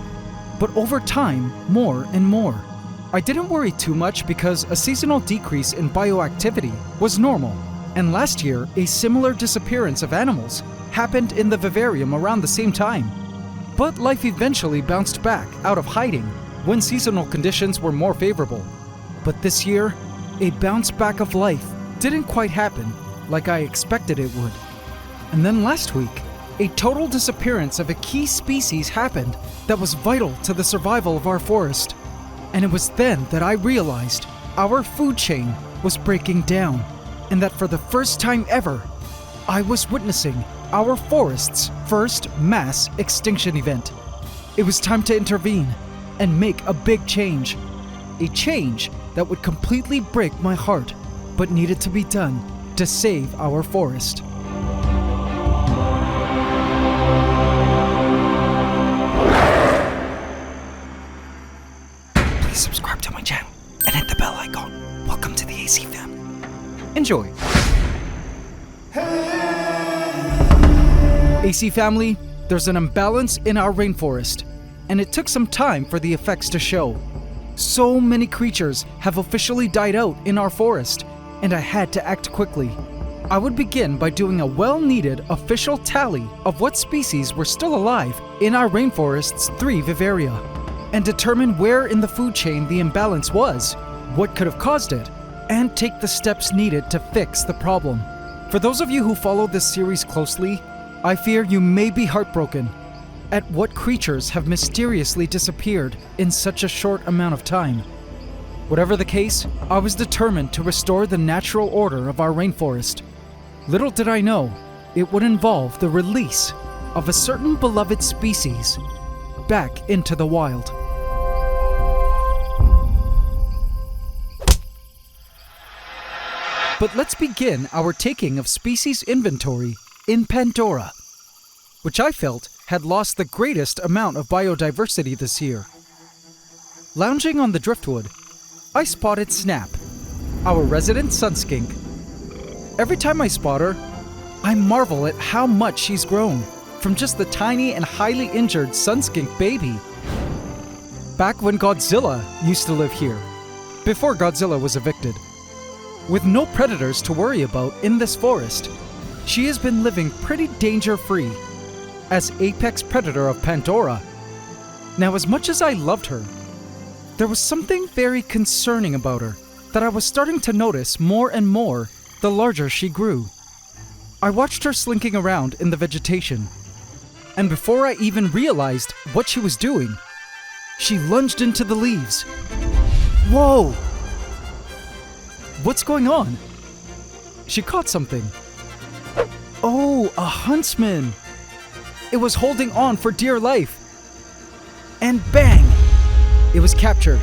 [SPEAKER 1] but over time, more and more. I didn't worry too much because a seasonal decrease in bioactivity was normal, and last year, a similar disappearance of animals happened in the vivarium around the same time. But life eventually bounced back out of hiding when seasonal conditions were more favorable. But this year, a bounce back of life didn't quite happen like I expected it would. And then last week, a total disappearance of a key species happened that was vital to the survival of our forest. And it was then that I realized our food chain was breaking down, and that for the first time ever, I was witnessing our forest's first mass extinction event. It was time to intervene and make a big change. A change that would completely break my heart, but needed to be done to save our forest. Please subscribe to my channel and hit the bell icon. Welcome to the AC family. Enjoy. AC family, there's an imbalance in our rainforest, and it took some time for the effects to show. So many creatures have officially died out in our forest, and I had to act quickly. I would begin by doing a well-needed official tally of what species were still alive in our rainforest's 3 vivaria, and determine where in the food chain the imbalance was, what could have caused it, and take the steps needed to fix the problem. For those of you who follow this series closely, I fear you may be heartbroken at what creatures have mysteriously disappeared in such a short amount of time. Whatever the case, I was determined to restore the natural order of our rainforest. Little did I know, it would involve the release of a certain beloved species back into the wild. But let's begin our taking of species inventory in Pantdora, which I felt had lost the greatest amount of biodiversity this year. Lounging on the driftwood, I spotted Snap, our resident sunskink. Every time I spot her, I marvel at how much she's grown from just the tiny and highly injured sunskink baby. Back when Godzilla used to live here, before Godzilla was evicted. With no predators to worry about in this forest, she has been living pretty danger-free as apex predator of Pantdora. Now, as much as I loved her, there was something very concerning about her that I was starting to notice more and more the larger she grew. I watched her slinking around in the vegetation, and before I even realized what she was doing, she lunged into the leaves. Whoa! What's going on? She caught something. Oh, a huntsman! It was holding on for dear life. And bang! It was captured,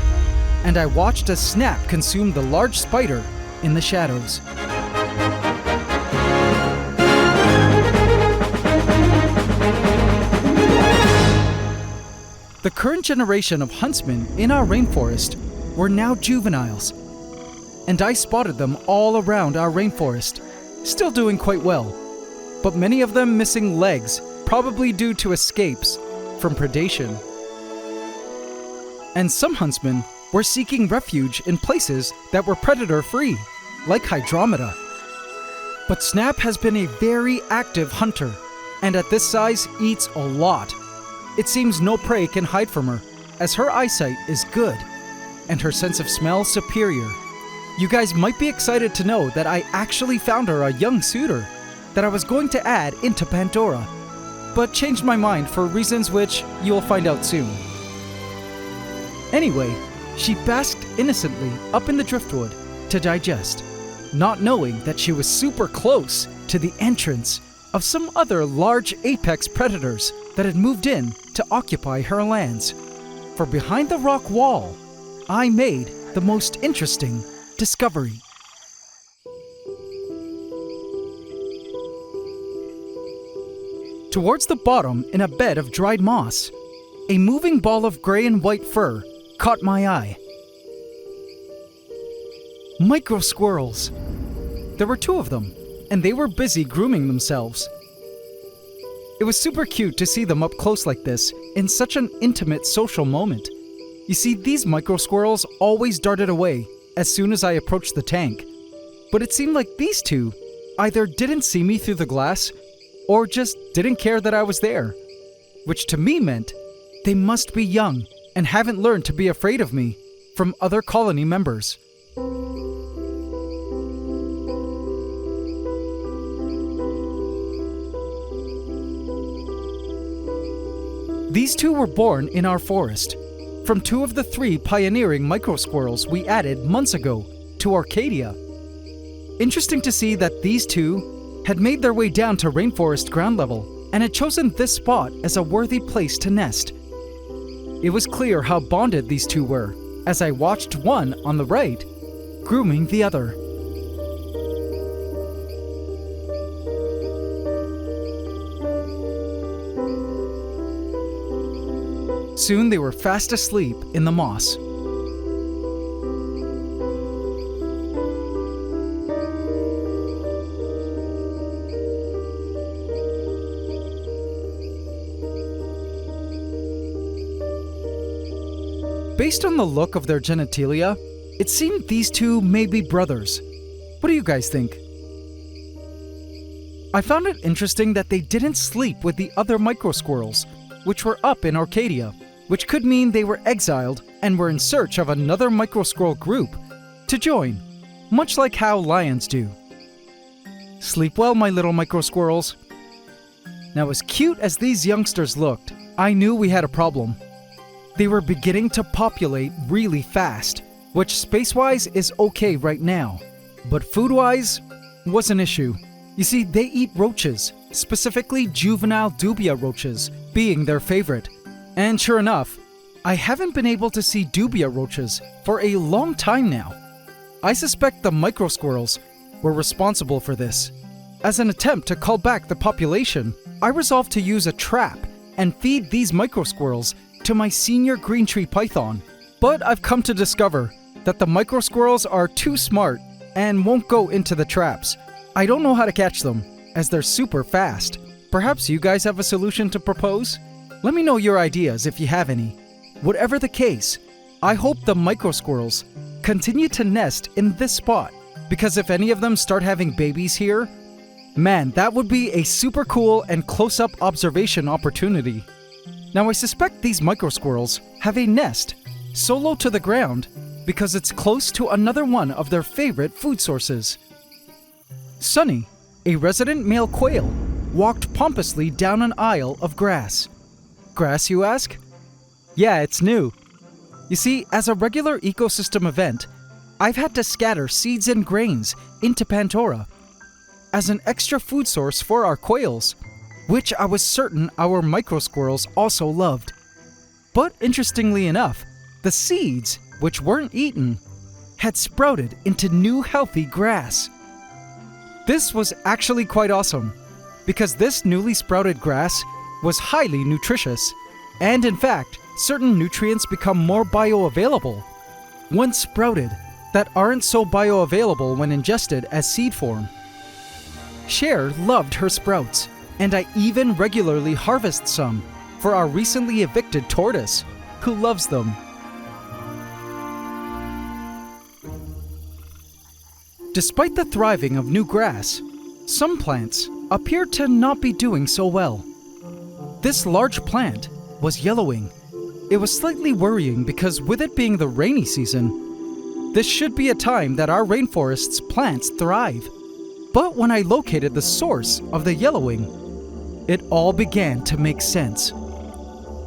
[SPEAKER 1] and I watched as Snap consume the large spider in the shadows. The current generation of huntsmen in our rainforest were now juveniles, and I spotted them all around our rainforest, still doing quite well, but many of them missing legs, probably due to escapes from predation. And some huntsmen were seeking refuge in places that were predator-free, like Hydromeda. But Snap has been a very active hunter, and at this size eats a lot. It seems no prey can hide from her, as her eyesight is good, and her sense of smell superior. You guys might be excited to know that I actually found her a young suitor that I was going to add into Pantdora. but changed my mind for reasons which you'll find out soon. Anyway, she basked innocently up in the driftwood to digest, not knowing that she was super close to the entrance of some other large apex predators that had moved in to occupy her lands. For behind the rock wall, I made the most interesting discovery. Towards the bottom, in a bed of dried moss, a moving ball of gray and white fur caught my eye. Microsquirrels. There were 2 of them, and they were busy grooming themselves. It was super cute to see them up close like this in such an intimate social moment. You see, these microsquirrels always darted away as soon as I approached the tank, but it seemed like these 2 either didn't see me through the glass or just didn't care that I was there, which to me meant they must be young and haven't learned to be afraid of me from other colony members. These 2 were born in our forest, from 2 of the 3 pioneering microsquirrels we added months ago to Orchadia. Interesting to see that these 2 had made their way down to rainforest ground level and had chosen this spot as a worthy place to nest. It was clear how bonded these 2 were, as I watched one on the right grooming the other. Soon they were fast asleep in the moss. Based on the look of their genitalia, it seemed these 2 may be brothers. What do you guys think? I found it interesting that they didn't sleep with the other microsquirrels, which were up in Orchadia, which could mean they were exiled and were in search of another microsquirrel group to join, much like how lions do. Sleep well, my little microsquirrels. Now, as cute as these youngsters looked, I knew we had a problem. They were beginning to populate really fast, which space-wise is okay right now, but food-wise was an issue. You see, they eat roaches, specifically juvenile dubia roaches being their favorite. And sure enough, I haven't been able to see dubia roaches for a long time now. I suspect the microsquirrels were responsible for this. As an attempt to call back the population, I resolved to use a trap and feed these microsquirrels to my senior green tree python. But I've come to discover that the microsquirrels are too smart and won't go into the traps. I don't know how to catch them, as they're super fast. Perhaps you guys have a solution to propose? Let me know your ideas if you have any. Whatever the case, I hope the microsquirrels continue to nest in this spot, because if any of them start having babies here, man, that would be a super cool and close-up observation opportunity. Now, I suspect these microsquirrels have a nest so low to the ground because it's close to another one of their favorite food sources. Sunny, a resident male quail, walked pompously down an aisle of grass. Grass, you ask? Yeah, it's new. You see, as a regular ecosystem event, I've had to scatter seeds and grains into Pantdora as an extra food source for our quails, which I was certain our microsquirrels also loved. But interestingly enough, the seeds, which weren't eaten, had sprouted into new healthy grass. This was actually quite awesome, because this newly sprouted grass was highly nutritious, and in fact, certain nutrients become more bioavailable once sprouted that aren't so bioavailable when ingested as seed form. Cher loved her sprouts, and I even regularly harvest some for our recently evicted tortoise, who loves them. Despite the thriving of new grass, some plants appear to not be doing so well. This large plant was yellowing. It was slightly worrying because with it being the rainy season, this should be a time that our rainforest's plants thrive. But when I located the source of the yellowing, it all began to make sense.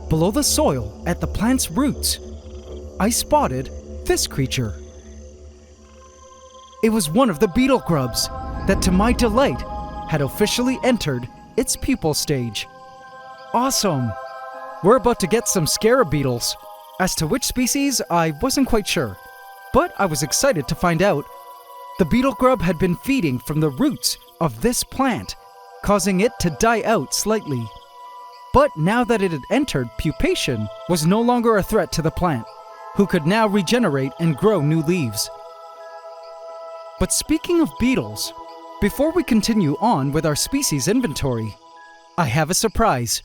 [SPEAKER 1] Below the soil, at the plant's roots, I spotted this creature. It was one of the beetle grubs that, to my delight, had officially entered its pupal stage. Awesome! We're about to get some scarab beetles. As to which species, I wasn't quite sure, but I was excited to find out. The beetle grub had been feeding from the roots of this plant, causing it to die out slightly. But now that it had entered pupation, was no longer a threat to the plant, who could now regenerate and grow new leaves. But speaking of beetles, before we continue on with our species inventory, I have a surprise.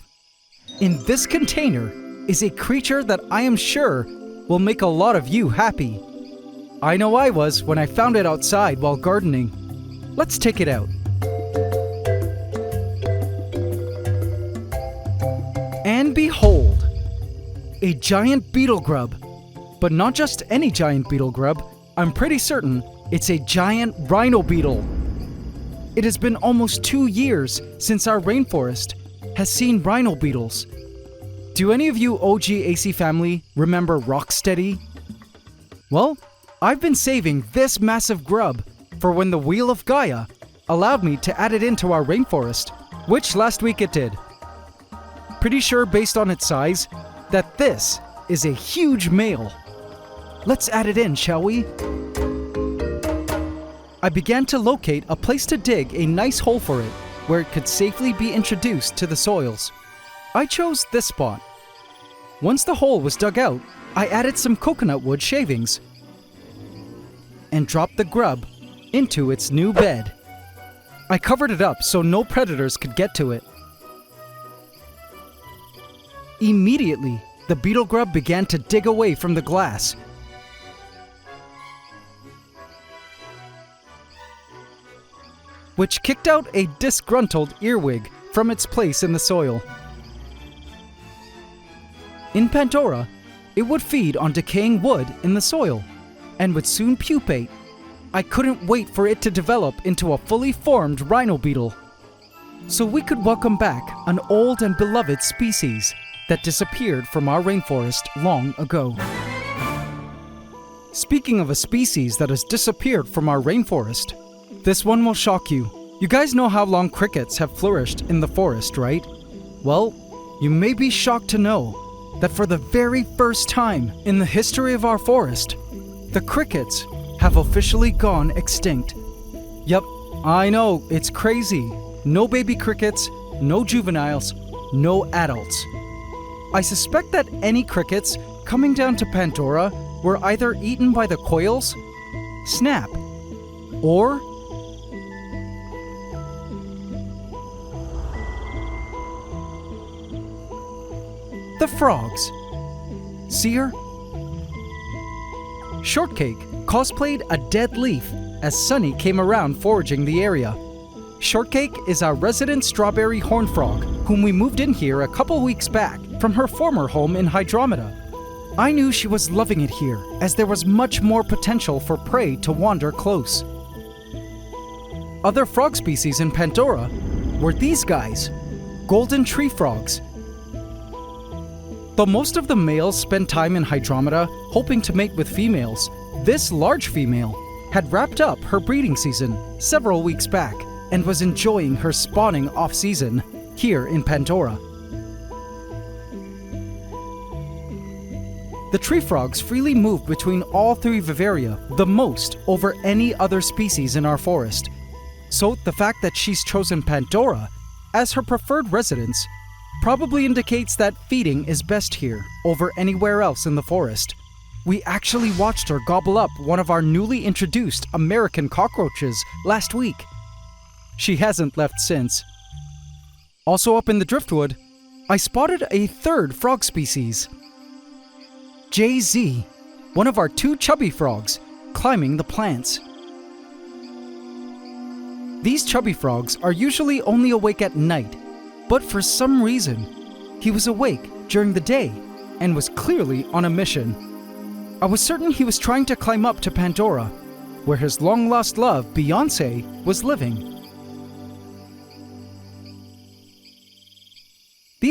[SPEAKER 1] In this container is a creature that I am sure will make a lot of you happy. I know I was when I found it outside while gardening. Let's take it out. And behold, a giant beetle grub. But not just any giant beetle grub, I'm pretty certain it's a giant rhino beetle. It has been almost 2 years since our rainforest has seen rhino beetles. Do any of you OG AC family remember Rocksteady? Well, I've been saving this massive grub for when the Wheel of Gaia allowed me to add it into our rainforest, which last week it did. Pretty sure based on its size that this is a huge male. Let's add it in, shall we? I began to locate a place to dig a nice hole for it where it could safely be introduced to the soils. I chose this spot. Once the hole was dug out, I added some coconut wood shavings and dropped the grub into its new bed. I covered it up so no predators could get to it. Immediately, the beetle grub began to dig away from the glass. Which kicked out a disgruntled earwig from its place in the soil. In Pantdora, it would feed on decaying wood in the soil and would soon pupate. I couldn't wait for it to develop into a fully formed rhino beetle, so we could welcome back an old and beloved species that disappeared from our rainforest long ago. Speaking of a species that has disappeared from our rainforest, this one will shock you. You guys know how long crickets have flourished in the forest, right? Well, you may be shocked to know that for the very first time in the history of our forest, the crickets have officially gone extinct. Yep, I know, it's crazy. No baby crickets, no juveniles, no adults. I suspect that any crickets coming down to Pantdora were either eaten by the quails, snap, or the frogs. See her? Shortcake cosplayed a dead leaf as Sunny came around foraging the area. Shortcake is our resident strawberry horn frog, whom we moved in here a couple weeks back from her former home in Hydromeda. I knew she was loving it here, as there was much more potential for prey to wander close. Other frog species in Pantdora were these guys, golden tree frogs. Though most of the males spend time in Hydromeda hoping to mate with females, this large female had wrapped up her breeding season several weeks back and was enjoying her spawning off-season here in Pantdora. The tree frogs freely move between all 3 Vivaria, the most over any other species in our forest. So the fact that she's chosen Pantdora as her preferred residence probably indicates that feeding is best here over anywhere else in the forest. We actually watched her gobble up one of our newly introduced American cockroaches last week. She hasn't left since. Also up in the driftwood, I spotted a third frog species. JZ, one of our 2 chubby frogs, climbing the plants. These chubby frogs are usually only awake at night, but for some reason, he was awake during the day and was clearly on a mission. I was certain he was trying to climb up to Pantdora, where his long-lost love, Beyoncé, was living.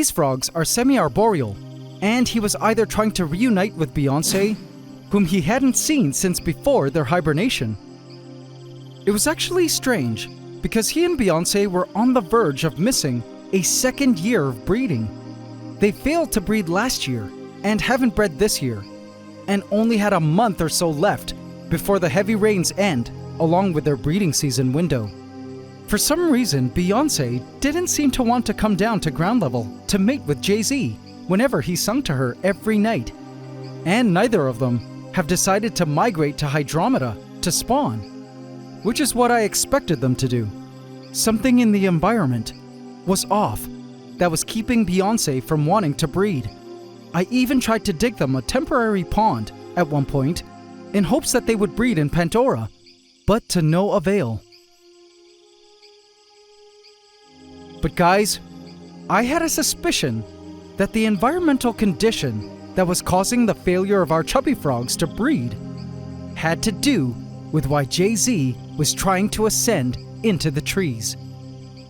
[SPEAKER 1] These frogs are semi-arboreal, and he was either trying to reunite with Beyonce, whom he hadn't seen since before their hibernation. It was actually strange, because he and Beyonce were on the verge of missing a second year of breeding. They failed to breed last year, and haven't bred this year, and only had a month or so left before the heavy rains end, along with their breeding season window. For some reason, Beyonce didn't seem to want to come down to ground level to mate with Jay-Z whenever he sung to her every night. And neither of them have decided to migrate to Hydromeda to spawn, which is what I expected them to do. Something in the environment was off that was keeping Beyonce from wanting to breed. I even tried to dig them a temporary pond at one point in hopes that they would breed in Pantdora, but to no avail. But guys, I had a suspicion that the environmental condition that was causing the failure of our chubby frogs to breed had to do with why Jay-Z was trying to ascend into the trees,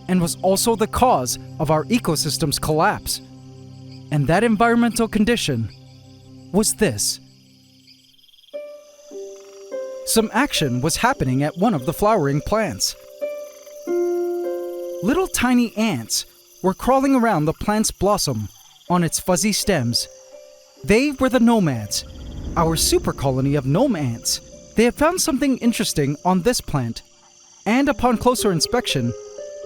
[SPEAKER 1] and was also the cause of our ecosystem's collapse. And that environmental condition was this. Some action was happening at one of the flowering plants. Little tiny ants were crawling around the plant's blossom on its fuzzy stems. They were the nomads, our super colony of gnome ants. They had found something interesting on this plant, and upon closer inspection,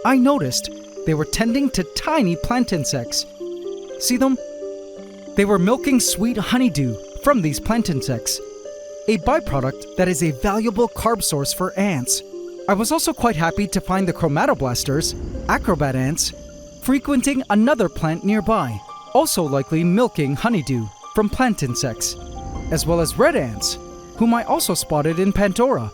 [SPEAKER 1] I noticed they were tending to tiny plant insects. See them? They were milking sweet honeydew from these plant insects, a byproduct that is a valuable carb source for ants. I was also quite happy to find the chromatoblasters, acrobat ants, frequenting another plant nearby, also likely milking honeydew from plant insects, as well as red ants, whom I also spotted in Pantdora.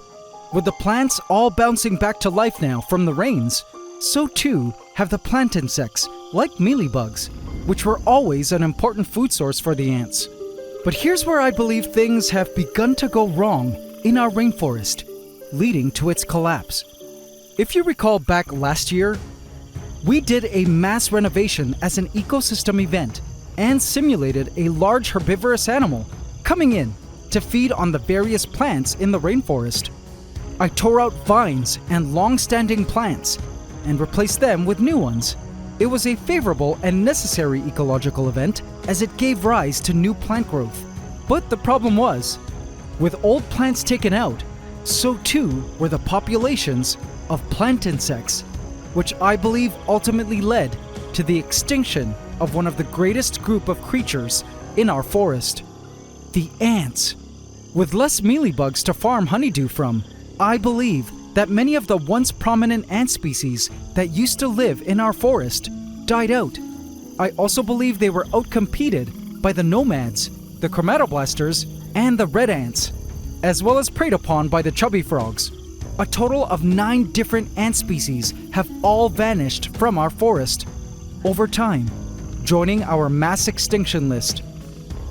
[SPEAKER 1] With the plants all bouncing back to life now from the rains, so too have the plant insects, like mealybugs, which were always an important food source for the ants. But here's where I believe things have begun to go wrong in our rainforest, leading to its collapse. If you recall back last year, we did a mass renovation as an ecosystem event and simulated a large herbivorous animal coming in to feed on the various plants in the rainforest. I tore out vines and long-standing plants and replaced them with new ones. It was a favorable and necessary ecological event as it gave rise to new plant growth. But the problem was, with old plants taken out, so too were the populations of plant insects, which I believe ultimately led to the extinction of one of the greatest group of creatures in our forest, the ants. With less mealybugs to farm honeydew from, I believe that many of the once prominent ant species that used to live in our forest died out. I also believe they were outcompeted by the nomads, the chromatoblasters, and the red ants, as well as preyed upon by the chubby frogs. A total of 9 different ant species have all vanished from our forest over time, joining our mass extinction list.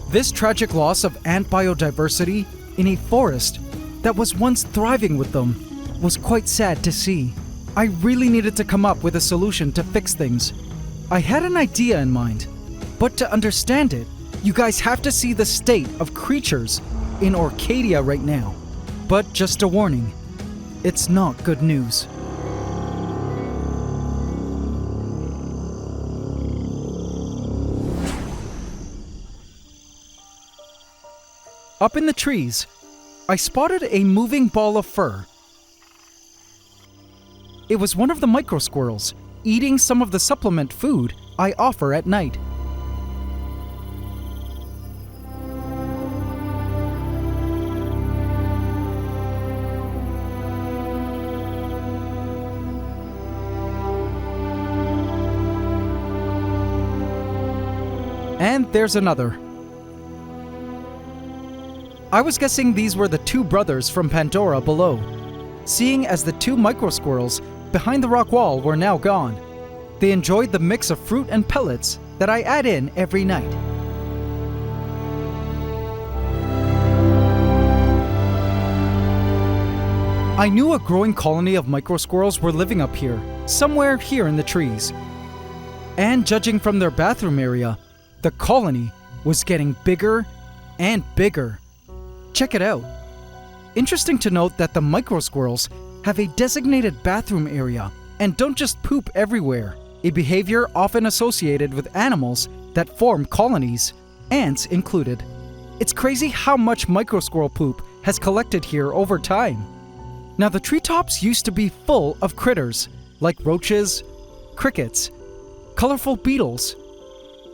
[SPEAKER 1] This tragic loss of ant biodiversity in a forest that was once thriving with them was quite sad to see. I really needed to come up with a solution to fix things. I had an idea in mind, but to understand it, you guys have to see the state of creatures in Orchadia right now. But just a warning, it's not good news. Up in the trees, I spotted a moving ball of fur. It was one of the microsquirrels, eating some of the supplement food I offer at night. And there's another. I was guessing these were the 2 brothers from Pantdora below, seeing as the 2 microsquirrels behind the rock wall were now gone. They enjoyed the mix of fruit and pellets that I add in every night. I knew a growing colony of microsquirrels were living up here, somewhere here in the trees. And judging from their bathroom area, the colony was getting bigger and bigger. Check it out. Interesting to note that the microsquirrels have a designated bathroom area and don't just poop everywhere, a behavior often associated with animals that form colonies, ants included. It's crazy how much microsquirrel poop has collected here over time. Now, the treetops used to be full of critters like roaches, crickets, colorful beetles,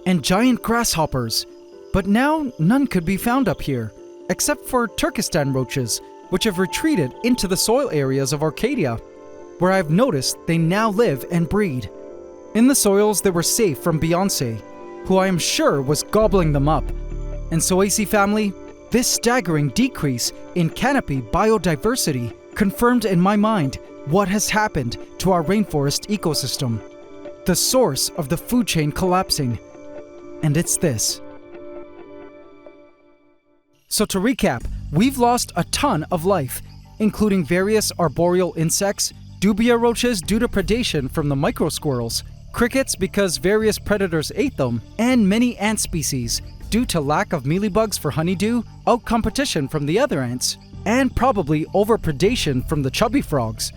[SPEAKER 1] and giant grasshoppers, but now none could be found up here, except for Turkestan roaches, which have retreated into the soil areas of Orchadia, where I've noticed they now live and breed. In the soils, they were safe from Beyonce, who I am sure was gobbling them up. And so, AC family, this staggering decrease in canopy biodiversity confirmed in my mind what has happened to our rainforest ecosystem. The source of the food chain collapsing. And it's this. So to recap, we've lost a ton of life, including various arboreal insects, dubia roaches due to predation from the microsquirrels, crickets because various predators ate them, and many ant species due to lack of mealybugs for honeydew, out-competition from the other ants, and probably over-predation from the chubby frogs.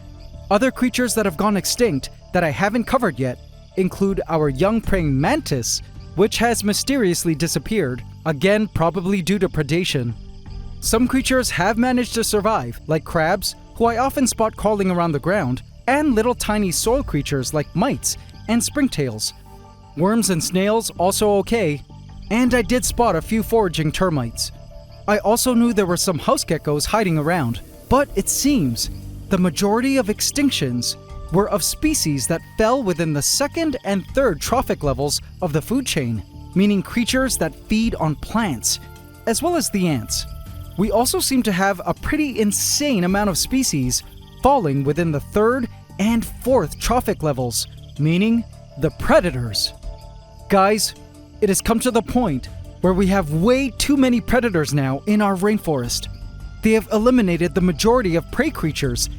[SPEAKER 1] Other creatures that have gone extinct that I haven't covered yet include our young praying mantis, which has mysteriously disappeared, again probably due to predation. Some creatures have managed to survive, like crabs, who I often spot crawling around the ground, and little tiny soil creatures like mites and springtails. Worms and snails also okay, and I did spot a few foraging termites. I also knew there were some house geckos hiding around, but it seems the majority of extinctions were of species that fell within the second and third trophic levels of the food chain, meaning creatures that feed on plants, as well as the ants. We also seem to have a pretty insane amount of species falling within the third and fourth trophic levels, meaning the predators. Guys, it has come to the point where we have way too many predators now in our rainforest. They have eliminated the majority of prey creatures.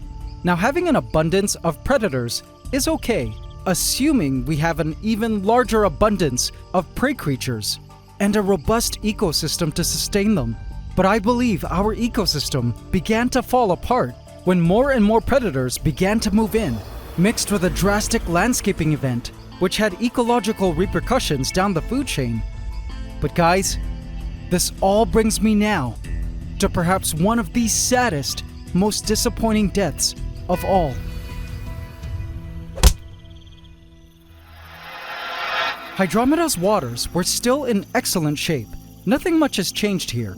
[SPEAKER 1] Now, having an abundance of predators is okay, assuming we have an even larger abundance of prey creatures and a robust ecosystem to sustain them. But I believe our ecosystem began to fall apart when more and more predators began to move in, mixed with a drastic landscaping event, which had ecological repercussions down the food chain. But guys, this all brings me now to perhaps one of the saddest, most disappointing deaths of all. Hydromeda's waters were still in excellent shape. Nothing much has changed here.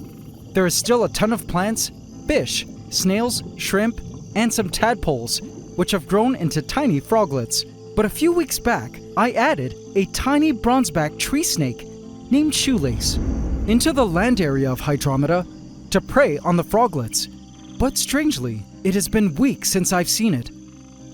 [SPEAKER 1] There is still a ton of plants, fish, snails, shrimp, and some tadpoles, which have grown into tiny froglets. But a few weeks back, I added a tiny bronzeback tree snake named Shoelace into the land area of Hydromeda to prey on the froglets. But strangely, it has been weeks since I've seen it.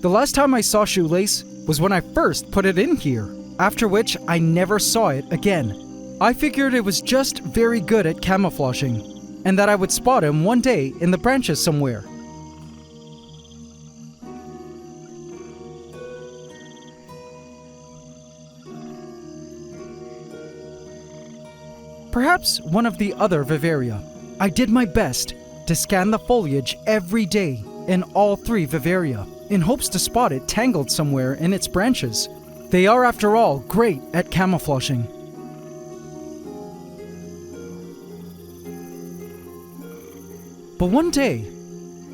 [SPEAKER 1] The last time I saw Shoelace was when I first put it in here, after which I never saw it again. I figured it was just very good at camouflaging, and that I would spot him one day in the branches somewhere. Perhaps one of the other Vivaria. I did my best to scan the foliage every day in all three Vivaria, in hopes to spot it tangled somewhere in its branches. They are, after all, great at camouflaging. But one day,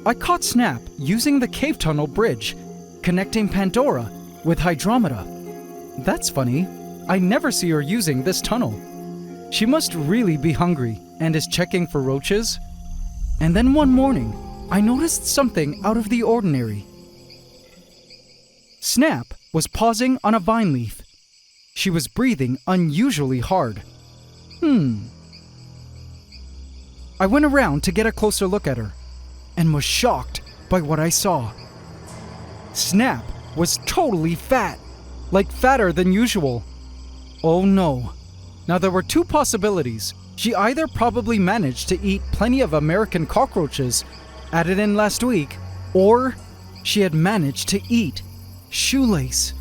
[SPEAKER 1] I caught Snap using the cave tunnel bridge, connecting Pantdora with Hydromeda. That's funny, I never see her using this tunnel. She must really be hungry and is checking for roaches. And then one morning, I noticed something out of the ordinary. Snap was pausing on a vine leaf. She was breathing unusually hard. I went around to get a closer look at her, and was shocked by what I saw. Snap was totally fat, like fatter than usual. Oh no. Now there were two possibilities. She either probably managed to eat plenty of American cockroaches added in last week, or she had managed to eat Shoelace.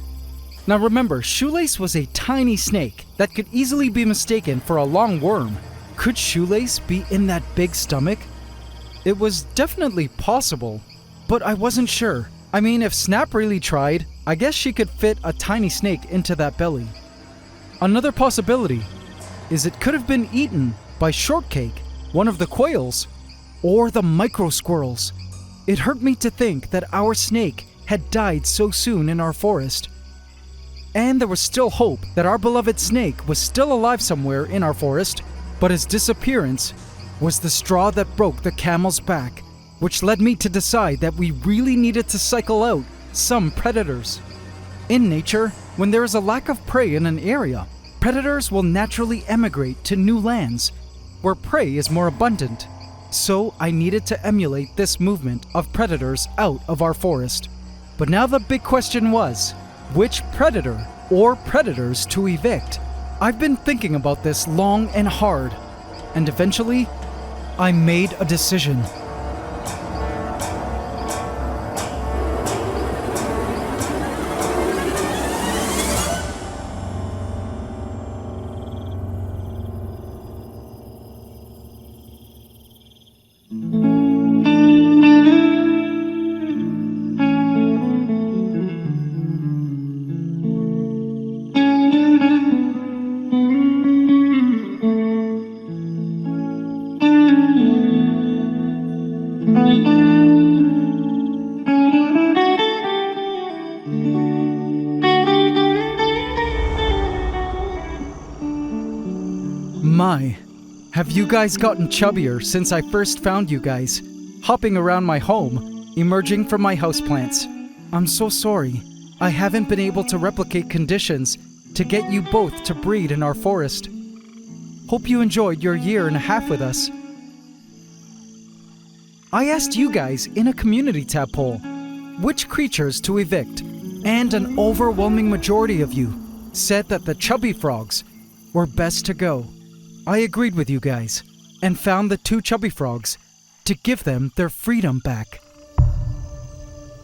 [SPEAKER 1] Now remember, Shoelace was a tiny snake that could easily be mistaken for a long worm. Could Shoelace be in that big stomach? It was definitely possible, but I wasn't sure. I mean, if Snap really tried, I guess she could fit a tiny snake into that belly. Another possibility is it could have been eaten by Shortcake, one of the quails, or the Microsquirrels. It hurt me to think that our snake had died so soon in our forest. And there was still hope that our beloved snake was still alive somewhere in our forest, but his disappearance was the straw that broke the camel's back, which led me to decide that we really needed to cycle out some predators. In nature, when there is a lack of prey in an area, predators will naturally emigrate to new lands where prey is more abundant. So I needed to emulate this movement of predators out of our forest. But now the big question was, which predator or predators to evict? I've been thinking about this long and hard, and eventually, I made a decision. My, have you guys gotten chubbier since I first found you guys, hopping around my home, emerging from my houseplants. I'm so sorry. I haven't been able to replicate conditions to get you both to breed in our forest. Hope you enjoyed your 1.5 years with us. I asked you guys in a community tab poll which creatures to evict, and an overwhelming majority of you said that the chubby frogs were best to go. I agreed with you guys and found the 2 chubby frogs to give them their freedom back.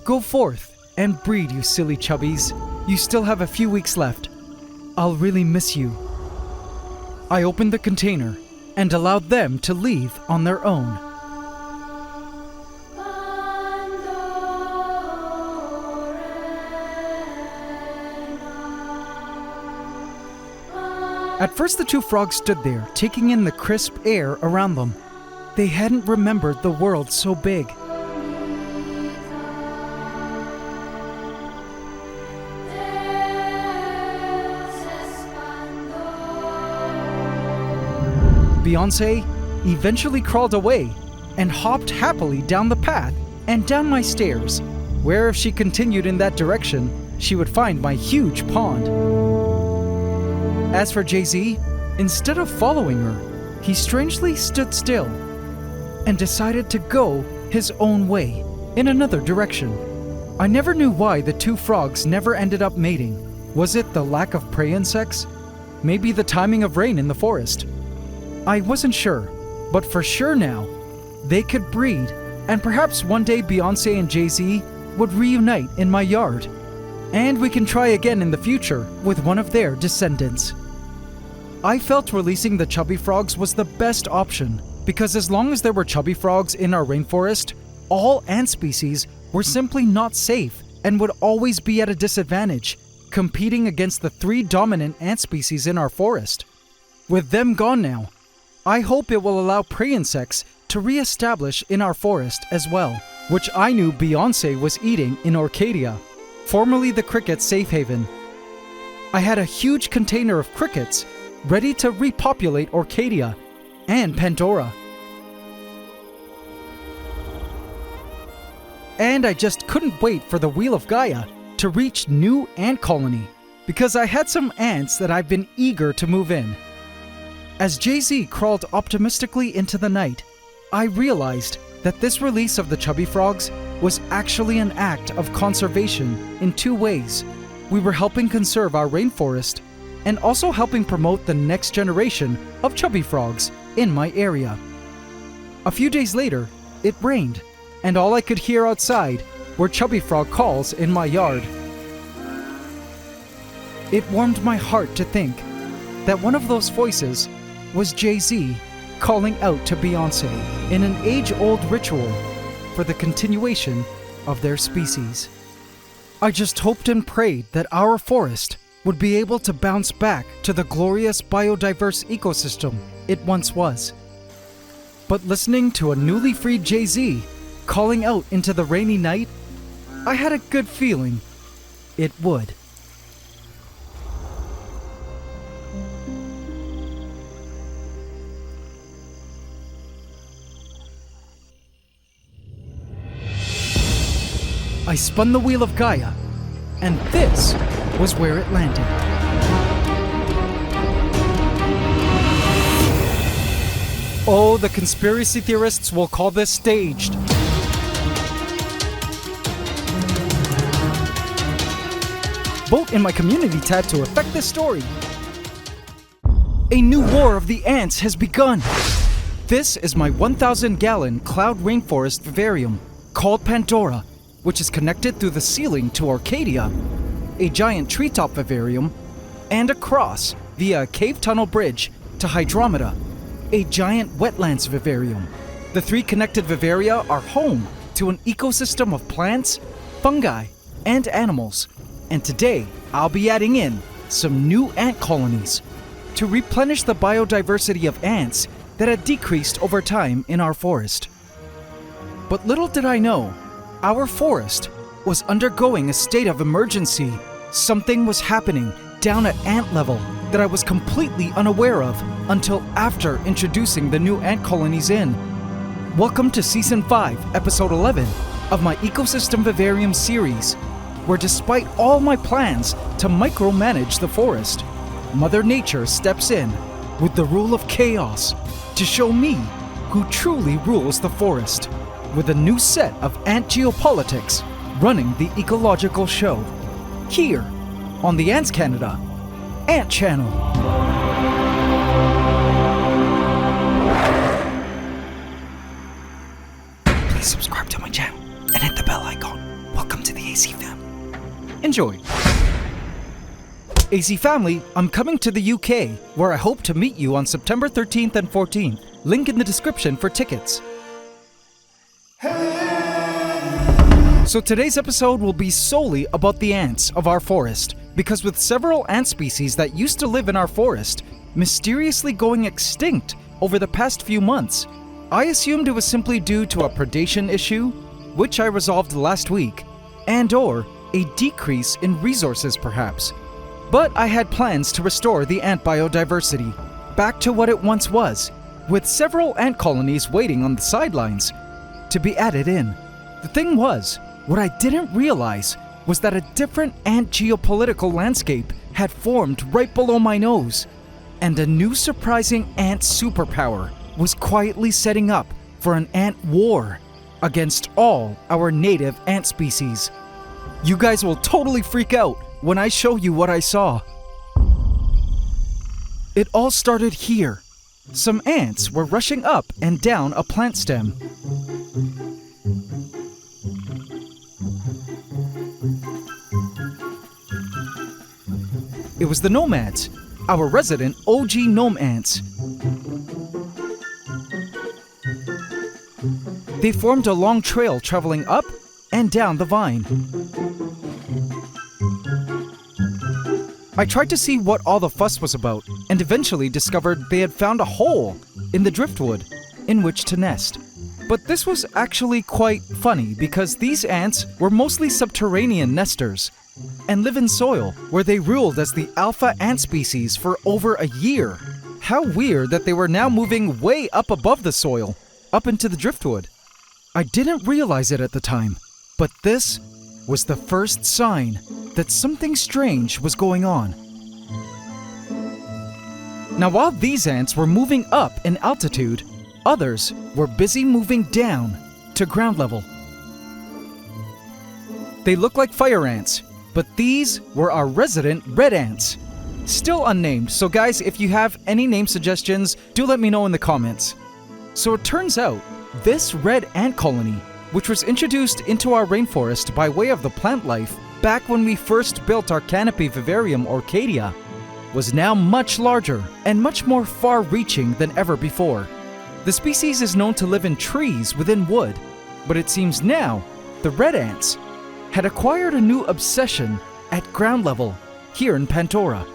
[SPEAKER 1] Go forth and breed, you silly chubbies. You still have a few weeks left. I'll really miss you. I opened the container and allowed them to leave on their own. At first the 2 frogs stood there, taking in the crisp air around them. They hadn't remembered the world so big. Beyoncé eventually crawled away and hopped happily down the path and down my stairs, where if she continued in that direction, she would find my huge pond. As for Jay-Z, instead of following her, he strangely stood still and decided to go his own way in another direction. I never knew why the 2 frogs never ended up mating. Was it the lack of prey insects? Maybe the timing of rain in the forest? I wasn't sure, but for sure now, they could breed, and perhaps one day Beyoncé and Jay-Z would reunite in my yard, and we can try again in the future with one of their descendants. I felt releasing the chubby frogs was the best option, because as long as there were chubby frogs in our rainforest, all ant species were simply not safe and would always be at a disadvantage, competing against the 3 dominant ant species in our forest. With them gone now, I hope it will allow prey insects to re-establish in our forest as well, which I knew Beyoncé was eating in Orchadia, formerly the cricket safe haven. I had a huge container of crickets ready to repopulate Orchadia and Pantdora. And I just couldn't wait for the Wheel of Gaia to reach new ant colony, because I had some ants that I've been eager to move in. As Jay-Z crawled optimistically into the night, I realized that this release of the chubby frogs was actually an act of conservation in 2 ways. We were helping conserve our rainforest and also helping promote the next generation of chubby frogs in my area. A few days later, it rained, and all I could hear outside were chubby frog calls in my yard. It warmed my heart to think that one of those voices was Jay-Z calling out to Beyoncé in an age-old ritual for the continuation of their species. I just hoped and prayed that our forest would be able to bounce back to the glorious biodiverse ecosystem it once was. But listening to a newly freed Jay-Z calling out into the rainy night, I had a good feeling it would. I spun the wheel of Gaia, and this was where it landed. Oh, the conspiracy theorists will call this staged. Vote in my community tab to affect this story. A new war of the ants has begun. This is my 1,000-gallon cloud rainforest vivarium called Pantdora, which is connected through the ceiling to Orchadia, a giant treetop vivarium, and across via a cave tunnel bridge to Hydromeda, a giant wetlands vivarium. The three connected vivaria are home to an ecosystem of plants, fungi, and animals. And today, I'll be adding in some new ant colonies to replenish the biodiversity of ants that had decreased over time in our forest. But little did I know, our forest was undergoing a state of emergency. Something was happening down at ant level that I was completely unaware of until after introducing the new ant colonies in. Welcome to Season 5, Episode 11 of my Ecosystem Vivarium series, where despite all my plans to micromanage the forest, Mother Nature steps in with the rule of chaos to show me who truly rules the forest, with a new set of ant geopolitics running the ecological show, here on the AntsCanada Ant Channel. Please subscribe to my channel and hit the bell icon. Welcome to the AC family. Enjoy. AC family, I'm coming to the UK, where I hope to meet you on September 13th and 14th. Link in the description for tickets. So today's episode will be solely about the ants of our forest, because with several ant species that used to live in our forest mysteriously going extinct over the past few months, I assumed it was simply due to a predation issue, which I resolved last week, and/or a decrease in resources perhaps. But I had plans to restore the ant biodiversity back to what it once was, with several ant colonies waiting on the sidelines to be added in. The thing was, what I didn't realize was that a different ant geopolitical landscape had formed right below my nose, and a new surprising ant superpower was quietly setting up for an ant war against all our native ant species. You guys will totally freak out when I show you what I saw. It all started here. Some ants were rushing up and down a plant stem. It was the nomads, our resident OG gnome ants. They formed a long trail traveling up and down the vine. I tried to see what all the fuss was about, and eventually discovered they had found a hole in the driftwood in which to nest. But this was actually quite funny because these ants were mostly subterranean nesters and live in soil where they ruled as the alpha ant species for over a year. How weird that they were now moving way up above the soil, up into the driftwood. I didn't realize it at the time, but this was the first sign that something strange was going on. Now, while these ants were moving up in altitude, others were busy moving down to ground level. They look like fire ants, but these were our resident red ants. Still unnamed, so guys, if you have any name suggestions, do let me know in the comments. So it turns out, this red ant colony, which was introduced into our rainforest by way of the plant life, back when we first built our canopy vivarium Orchadia, was now much larger and much more far-reaching than ever before. The species is known to live in trees within wood, but it seems now the red ants had acquired a new obsession at ground level here in Pantdora.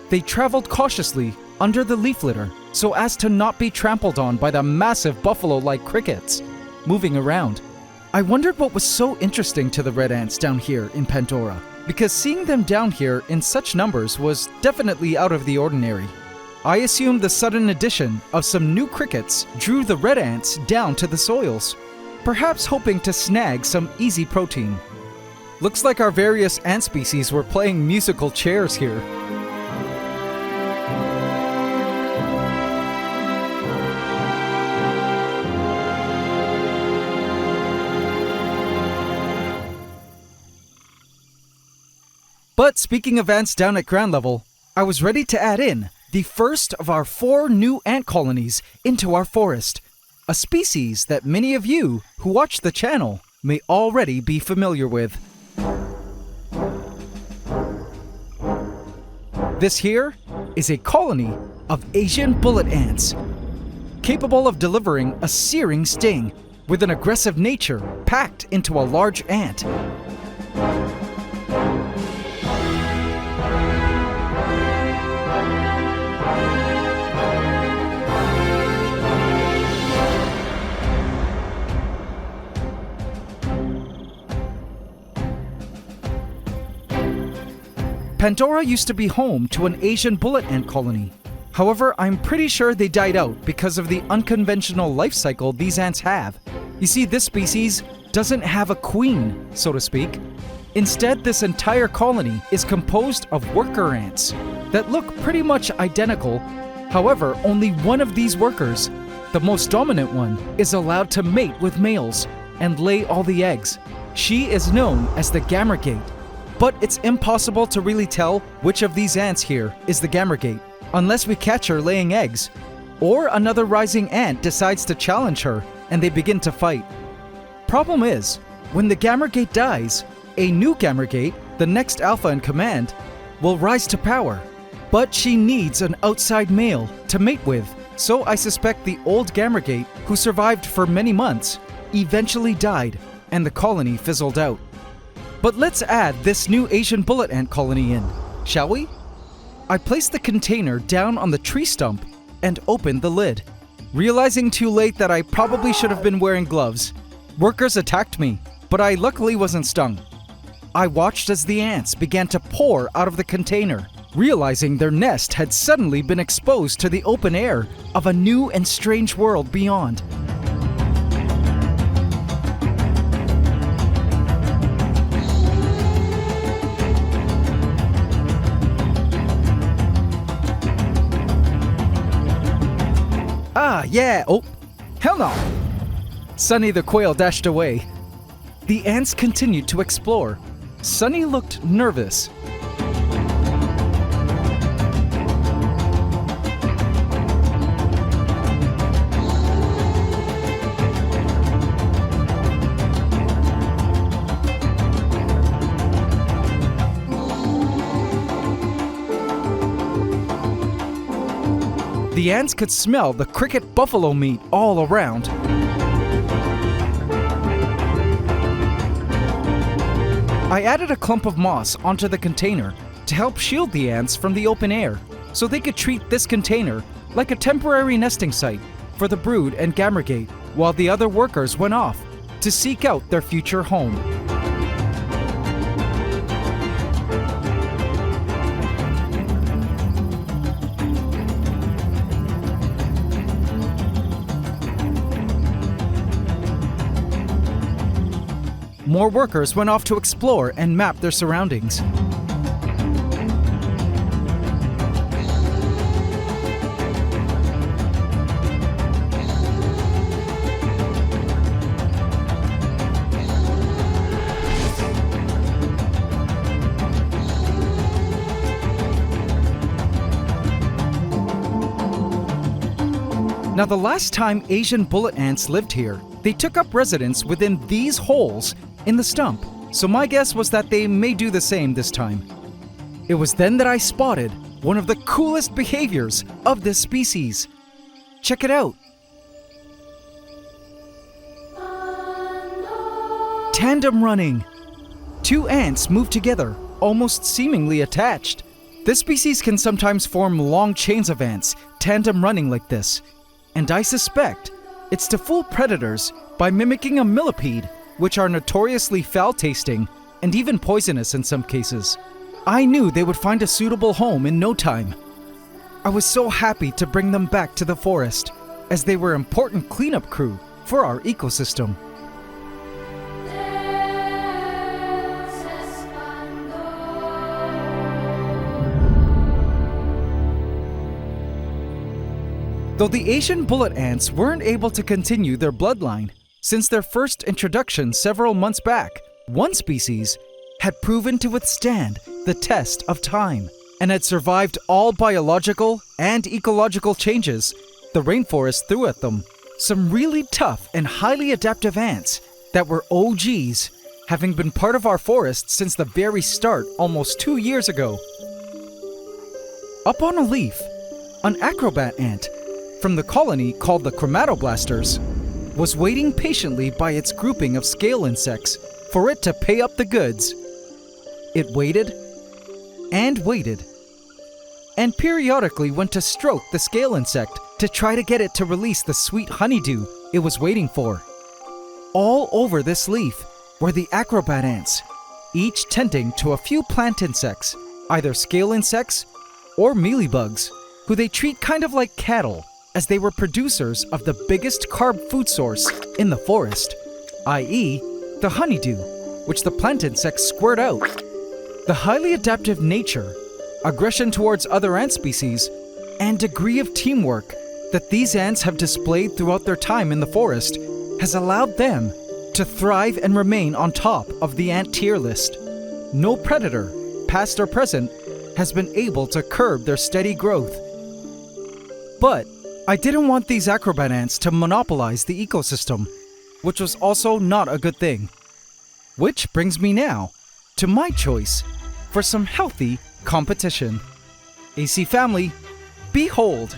[SPEAKER 1] They traveled cautiously under the leaf litter so as to not be trampled on by the massive buffalo-like crickets moving around. I wondered what was so interesting to the red ants down here in Pantdora, because seeing them down here in such numbers was definitely out of the ordinary. I assumed the sudden addition of some new crickets drew the red ants down to the soils, perhaps hoping to snag some easy protein. Looks like our various ant species were playing musical chairs here. But speaking of ants down at ground level, I was ready to add in the first of our 4 new ant colonies into our forest, a species that many of you who watch the channel may already be familiar with. This here is a colony of Asian bullet ants, capable of delivering a searing sting with an aggressive nature packed into a large ant. Pantdora used to be home to an Asian bullet ant colony. However, I'm pretty sure they died out because of the unconventional life cycle these ants have. You see, this species doesn't have a queen, so to speak. Instead, this entire colony is composed of worker ants that look pretty much identical. However, only one of these workers, the most dominant one, is allowed to mate with males and lay all the eggs. She is known as the gamergate. But it's impossible to really tell which of these ants here is the gamergate unless we catch her laying eggs, or another rising ant decides to challenge her and they begin to fight. Problem is, when the gamergate dies, a new gamergate, the next alpha in command, will rise to power. But she needs an outside male to mate with, so I suspect the old gamergate, who survived for many months, eventually died and the colony fizzled out. But let's add this new Asian bullet ant colony in, shall we? I placed the container down on the tree stump and opened the lid, realizing too late that I probably should have been wearing gloves. Workers attacked me, but I luckily wasn't stung. I watched as the ants began to pour out of the container, realizing their nest had suddenly been exposed to the open air of a new and strange world beyond. Ah, yeah, oh, hell no! Sunny the quail dashed away. The ants continued to explore. Sunny looked nervous. The ants could smell the cricket buffalo meat all around. I added a clump of moss onto the container to help shield the ants from the open air, so they could treat this container like a temporary nesting site for the brood and gamergate, while the other workers went off to seek out their future home. More workers went off to explore and map their surroundings. Now, the last time Asian bullet ants lived here, they took up residence within these holes in the stump. so my guess was that they may do the same this time. It was then that I spotted one of the coolest behaviors of this species. Check it out. Tandem running. Two ants move together, almost seemingly attached. This species can sometimes form long chains of ants, tandem running like this. And I suspect it's to fool predators by mimicking a millipede, which are notoriously foul-tasting and even poisonous in some cases. I knew they would find a suitable home in no time. I was so happy to bring them back to the forest, as they were important cleanup crew for our ecosystem. Though the Asian bullet ants weren't able to continue their bloodline, since their first introduction several months back, one species had proven to withstand the test of time and had survived all biological and ecological changes the rainforest threw at them. Some really tough and highly adaptive ants that were OGs, having been part of our forest since the very start almost 2 years ago. Up on a leaf, an acrobat ant from the colony called the chromatoblasters was waiting patiently by its grouping of scale insects for it to pay up the goods. It waited and waited, and periodically went to stroke the scale insect to try to get it to release the sweet honeydew it was waiting for. All over this leaf were the acrobat ants, each tending to a few plant insects, either scale insects or mealybugs, who they treat kind of like cattle, as they were producers of the biggest carb food source in the forest, i.e. the honeydew, which the plant insects squirt out. The highly adaptive nature, aggression towards other ant species, and degree of teamwork that these ants have displayed throughout their time in the forest has allowed them to thrive and remain on top of the ant tier list. No predator, past or present, has been able to curb their steady growth. But I didn't want these acrobat ants to monopolize the ecosystem, which was also not a good thing. Which brings me now to my choice for some healthy competition. AC family, behold,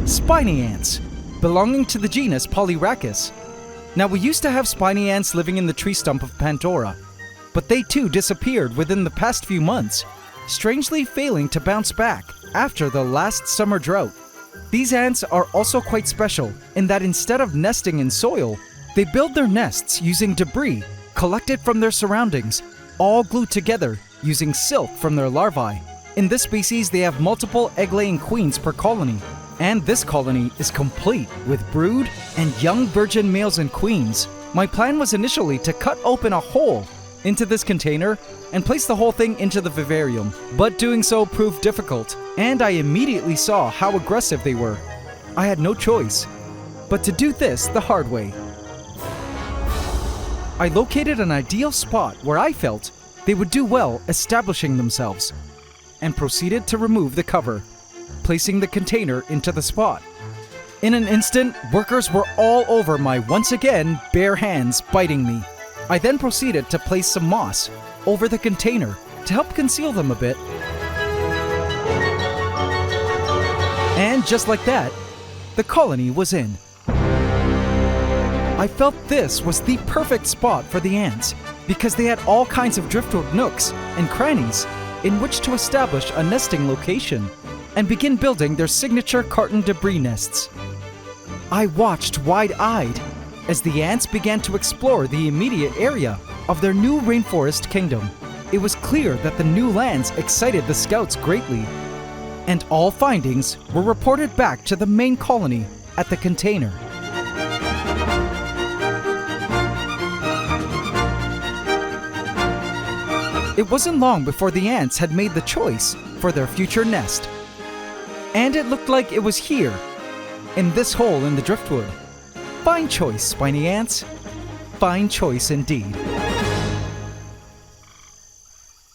[SPEAKER 1] spiny ants, belonging to the genus Polyrachis. Now we used to have spiny ants living in the tree stump of Pantdora, but they too disappeared within the past few months, strangely failing to bounce back after the last summer drought. These ants are also quite special in that instead of nesting in soil, they build their nests using debris collected from their surroundings, all glued together using silk from their larvae. In this species, they have multiple egg-laying queens per colony, and this colony is complete with brood and young virgin males and queens. My plan was initially to cut open a hole into this container and place the whole thing into the vivarium, but doing so proved difficult, and I immediately saw how aggressive they were. I had no choice but to do this the hard way. I located an ideal spot where I felt they would do well establishing themselves, and proceeded to remove the cover, placing the container into the spot. In an instant, workers were all over my once again bare hands, biting me. I then proceeded to place some moss over the container to help conceal them a bit. And just like that, the colony was in. I felt this was the perfect spot for the ants because they had all kinds of driftwood nooks and crannies in which to establish a nesting location and begin building their signature carton debris nests. I watched wide-eyed as the ants began to explore the immediate area of their new rainforest kingdom. It was clear that the new lands excited the scouts greatly, and all findings were reported back to the main colony at the container. It wasn't long before the ants had made the choice for their future nest. And it looked like it was here, in this hole in the driftwood. Fine choice, spiny ants. Fine choice indeed.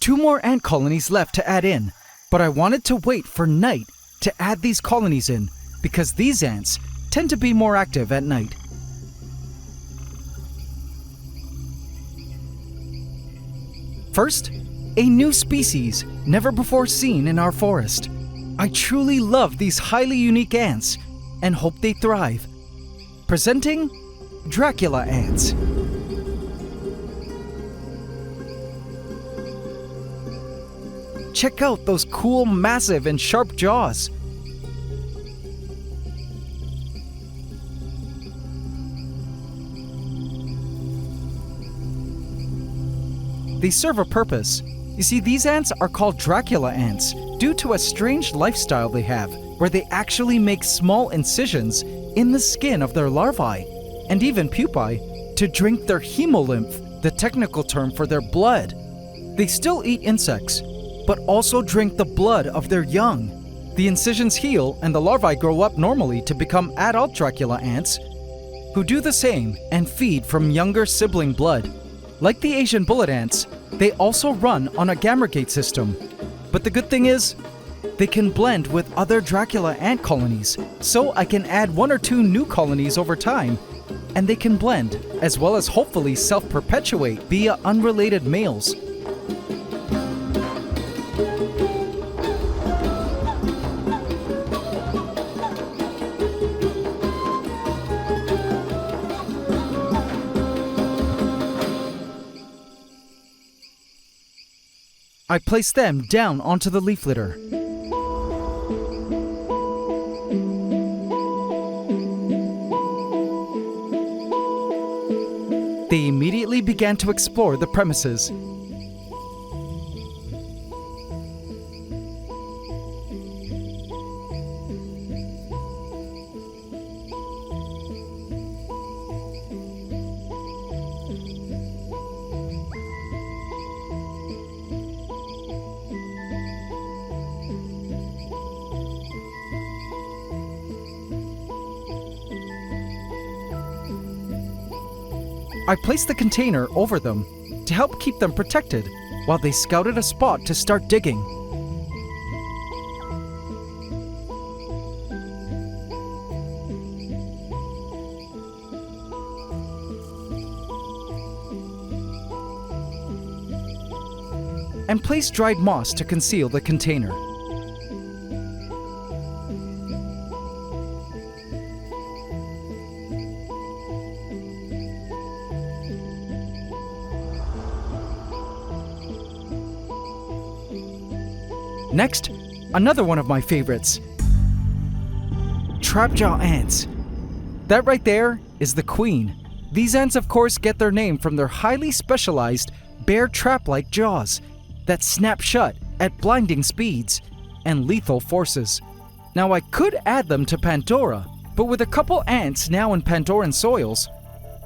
[SPEAKER 1] 2 more ant colonies left to add in, but I wanted to wait for night to add these colonies in because these ants tend to be more active at night. First, a new species never before seen in our forest. I truly love these highly unique ants and hope they thrive. Presenting Dracula ants. Check out those cool, massive, and sharp jaws. They serve a purpose. You see, these ants are called Dracula ants due to a strange lifestyle they have, where they actually make small incisions in the skin of their larvae, and even pupae, to drink their hemolymph, the technical term for their blood. They still eat insects, but also drink the blood of their young. The incisions heal and the larvae grow up normally to become adult Dracula ants, who do the same and feed from younger sibling blood. Like the Asian bullet ants, they also run on a gamergate system. But the good thing is, they can blend with other Dracula ant colonies, so I can add 1 or 2 new colonies over time, and they can blend, as well as hopefully self-perpetuate via unrelated males. I place them down onto the leaf litter. They immediately began to explore the premises. I placed the container over them to help keep them protected while they scouted a spot to start digging. And placed dried moss to conceal the container. Next, another one of my favorites. Trapjaw ants. That right there is the queen. These ants, of course, get their name from their highly specialized bear trap-like jaws that snap shut at blinding speeds and lethal forces. Now, I could add them to Pantdora, but with a couple ants now in Pandoran soils,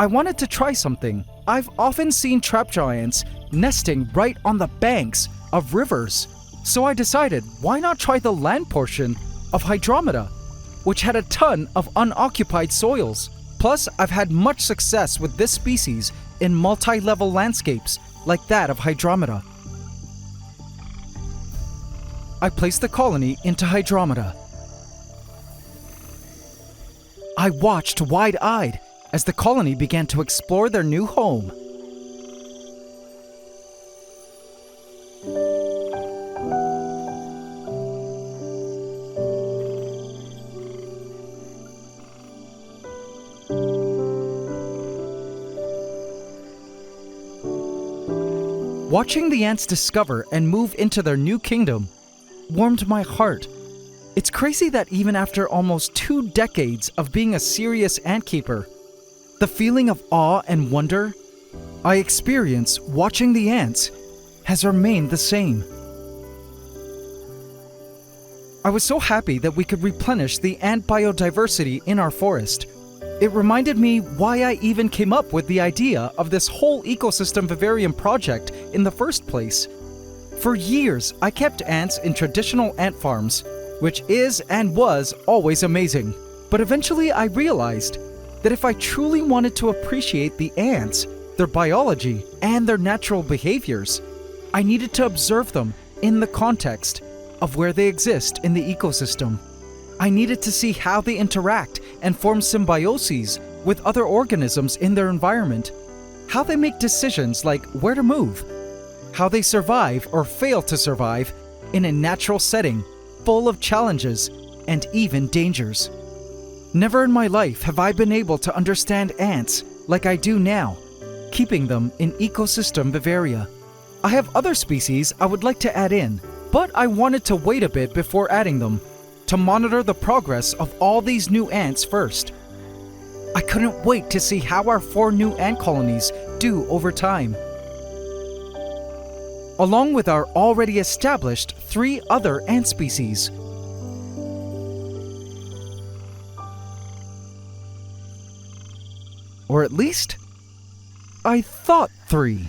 [SPEAKER 1] I wanted to try something. I've often seen trapjaw ants nesting right on the banks of rivers. So I decided, why not try the land portion of Hydromeda, which had a ton of unoccupied soils. Plus, I've had much success with this species in multi-level landscapes like that of Hydromeda. I placed the colony into Hydromeda. I watched wide-eyed as the colony began to explore their new home. Watching the ants discover and move into their new kingdom warmed my heart. It's crazy that even after almost 2 decades of being a serious ant keeper, the feeling of awe and wonder I experience watching the ants has remained the same. I was so happy that we could replenish the ant biodiversity in our forest. It reminded me why I even came up with the idea of this whole ecosystem vivarium project in the first place. For years, I kept ants in traditional ant farms, which is and was always amazing. But eventually I realized that if I truly wanted to appreciate the ants, their biology, and their natural behaviors, I needed to observe them in the context of where they exist in the ecosystem. I needed to see how they interact and form symbioses with other organisms in their environment, how they make decisions like where to move, how they survive or fail to survive in a natural setting full of challenges and even dangers. Never in my life have I been able to understand ants like I do now, keeping them in ecosystem Vivaria. I have other species I would like to add in, but I wanted to wait a bit before adding them to monitor the progress of all these new ants first. I couldn't wait to see how our 4 new ant colonies do over time, along with our already established 3 other ant species. Or at least, I thought 3.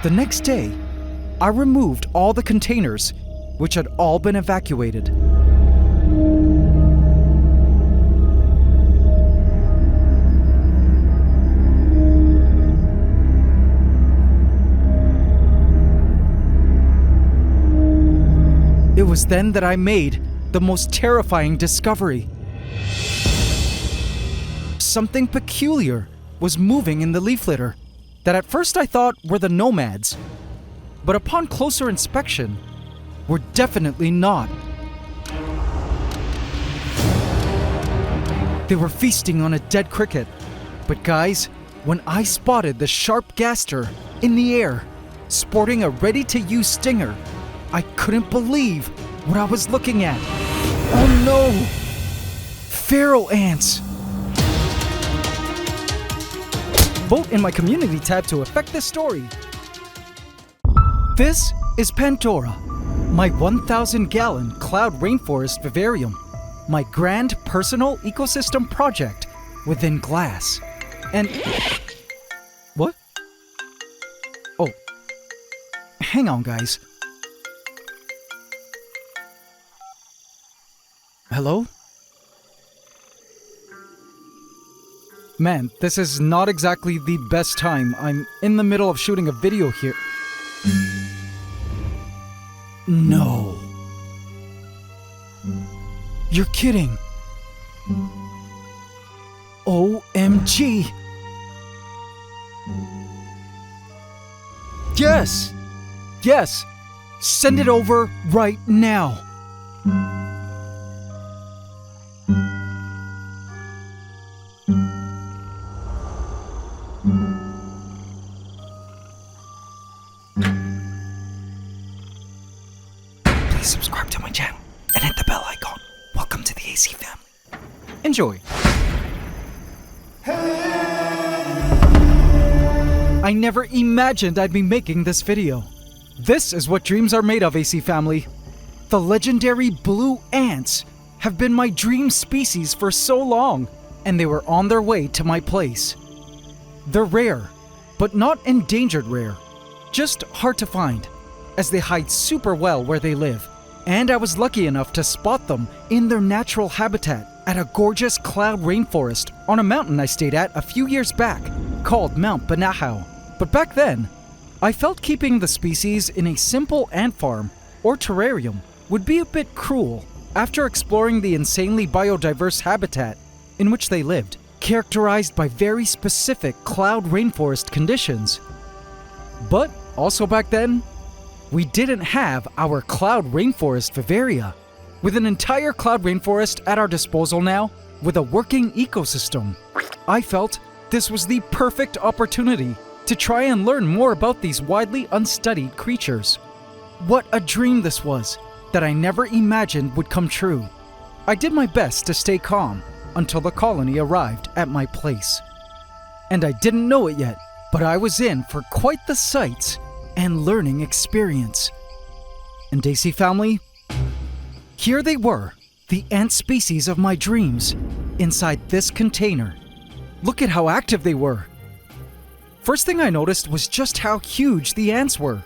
[SPEAKER 1] The next day, I removed all the containers, which had all been evacuated. It was then that I made the most terrifying discovery. Something peculiar was moving in the leaf litter that at first I thought were the nomads, but upon closer inspection, were definitely not. They were feasting on a dead cricket, but guys, when I spotted the sharp gaster in the air, sporting a ready-to-use stinger, I couldn't believe what I was looking at. Oh no! Feral ants! Vote in my community tab to affect this story. This is Pantdora, my 1,000-gallon cloud rainforest vivarium, my grand personal ecosystem project within glass. And... what? Oh. Hang on, guys. Hello? Man, this is not exactly the best time. I'm in the middle of shooting a video here. No. You're kidding. OMG. Yes. Yes. Send it over right now. Please subscribe to my channel and hit the bell icon. Welcome to the AC family. Enjoy. I never imagined I'd be making this video. This is what dreams are made of, AC family. The legendary blue ants have been my dream species for so long, and they were on their way to my place. They're rare, but not endangered rare. Just hard to find, as they hide super well where they live. And I was lucky enough to spot them in their natural habitat at a gorgeous cloud rainforest on a mountain I stayed at a few years back, called Mount Banahao. But back then, I felt keeping the species in a simple ant farm or terrarium would be a bit cruel after exploring the insanely biodiverse habitat in which they lived, characterized by very specific cloud rainforest conditions. But also back then, we didn't have our cloud rainforest Vivaria. With an entire cloud rainforest at our disposal now, with a working ecosystem, I felt this was the perfect opportunity to try and learn more about these widely unstudied creatures. What a dream this was, that I never imagined would come true. I did my best to stay calm until the colony arrived at my place. And I didn't know it yet, but I was in for quite the sights and learning experience. And AC family, here they were, the ant species of my dreams, inside this container. Look at how active they were. First thing I noticed was just how huge the ants were.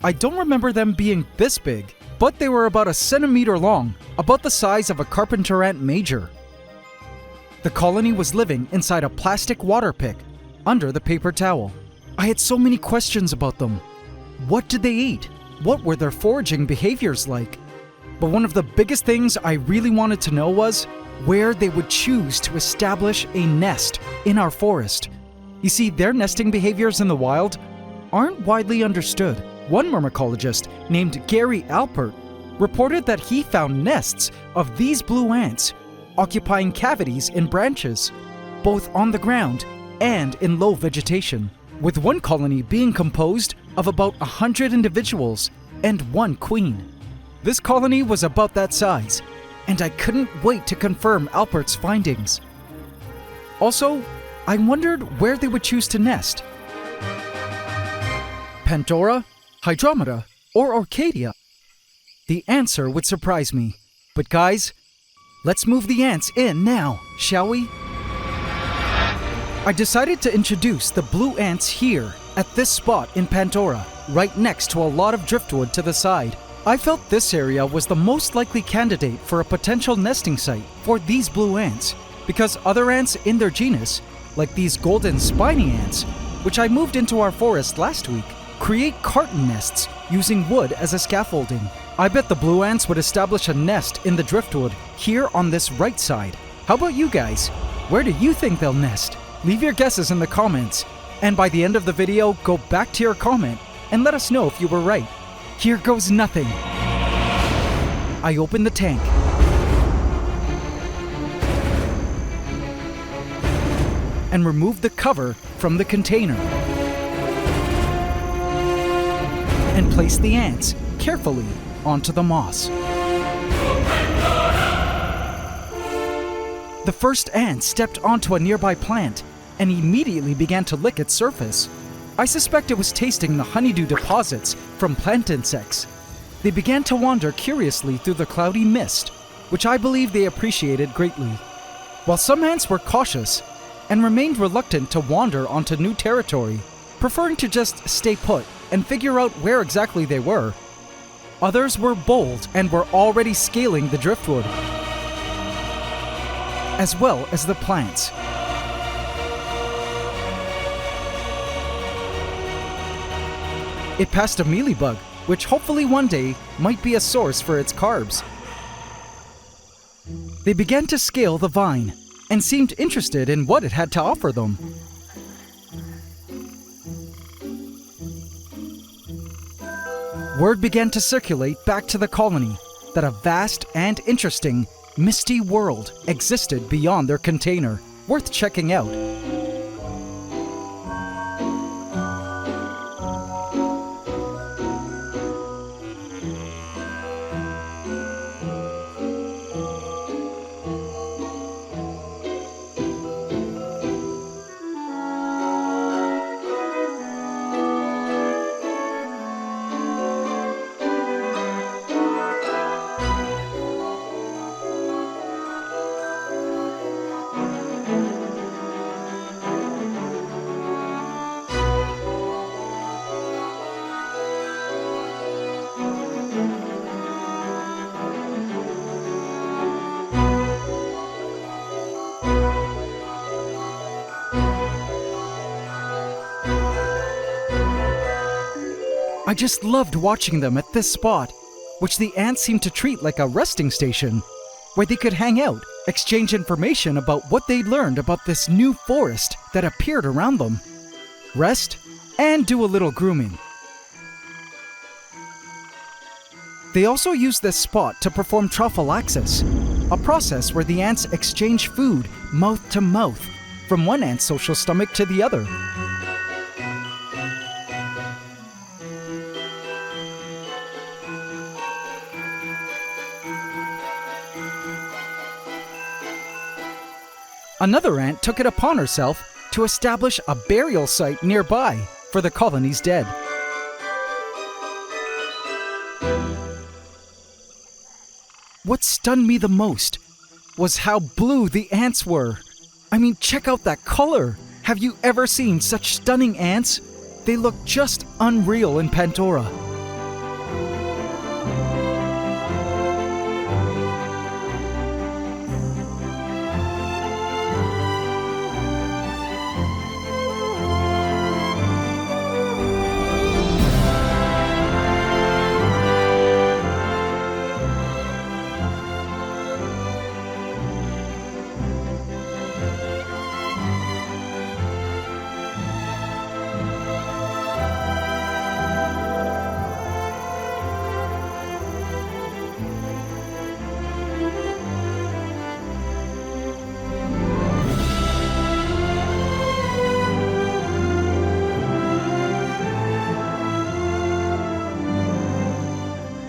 [SPEAKER 1] I don't remember them being this big, but they were about 1 centimeter long, about the size of a carpenter ant major. The colony was living inside a plastic water pick, under the paper towel. I had so many questions about them. What did they eat? What were their foraging behaviors like? But one of the biggest things I really wanted to know was, where they would choose to establish a nest in our forest. You see, their nesting behaviors in the wild aren't widely understood. One myrmecologist named Gary Alpert reported that he found nests of these blue ants occupying cavities in branches, both on the ground and in low vegetation, with one colony being composed of about 100 individuals and one queen. This colony was about that size, and I couldn't wait to confirm Alpert's findings. Also, I wondered where they would choose to nest. Pantdora, Hydromeda, or Orchadia? The answer would surprise me. But guys, let's move the ants in now, shall we? I decided to introduce the blue ants here at this spot in Pantdora, right next to a lot of driftwood to the side. I felt this area was the most likely candidate for a potential nesting site for these blue ants, because other ants in their genus, like these golden spiny ants, which I moved into our forest last week, create carton nests using wood as a scaffolding. I bet the blue ants would establish a nest in the driftwood here on this right side. How about you guys? Where do you think they'll nest? Leave your guesses in the comments, and by the end of the video, go back to your comment and let us know if you were right. Here goes nothing. I open the tank. And remove the cover from the container. And place the ants carefully onto the moss. The first ant stepped onto a nearby plant and immediately began to lick its surface. I suspect it was tasting the honeydew deposits from plant insects. They began to wander curiously through the cloudy mist, which I believe they appreciated greatly. While some ants were cautious and remained reluctant to wander onto new territory, preferring to just stay put and figure out where exactly they were, others were bold and were already scaling the driftwood, as well as the plants. It passed a mealybug, which hopefully one day might be a source for its carbs. They began to scale the vine and seemed interested in what it had to offer them. Word began to circulate back to the colony that a vast and interesting misty world existed beyond their container, worth checking out. I just loved watching them at this spot, which the ants seemed to treat like a resting station, where they could hang out, exchange information about what they'd learned about this new forest that appeared around them, rest, and do a little grooming. They also used this spot to perform trophallaxis, a process where the ants exchange food mouth to mouth from one ant's social stomach to the other. Another ant took it upon herself to establish a burial site nearby for the colony's dead. What stunned me the most was how blue the ants were. I mean, check out that color! Have you ever seen such stunning ants? They look just unreal in Pantdora.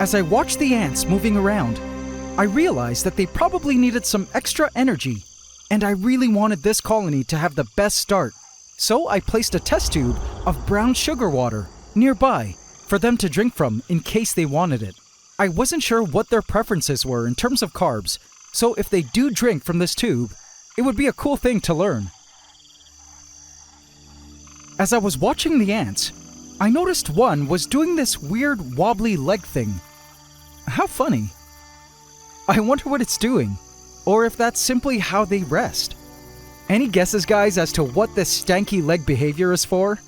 [SPEAKER 1] As I watched the ants moving around, I realized that they probably needed some extra energy, and I really wanted this colony to have the best start. So I placed a test tube of brown sugar water nearby for them to drink from in case they wanted it. I wasn't sure what their preferences were in terms of carbs, so if they do drink from this tube, it would be a cool thing to learn. As I was watching the ants, I noticed one was doing this weird wobbly leg thing. How funny. I wonder what it's doing, or if that's simply how they rest. Any guesses, guys, as to what this stanky leg behavior is for?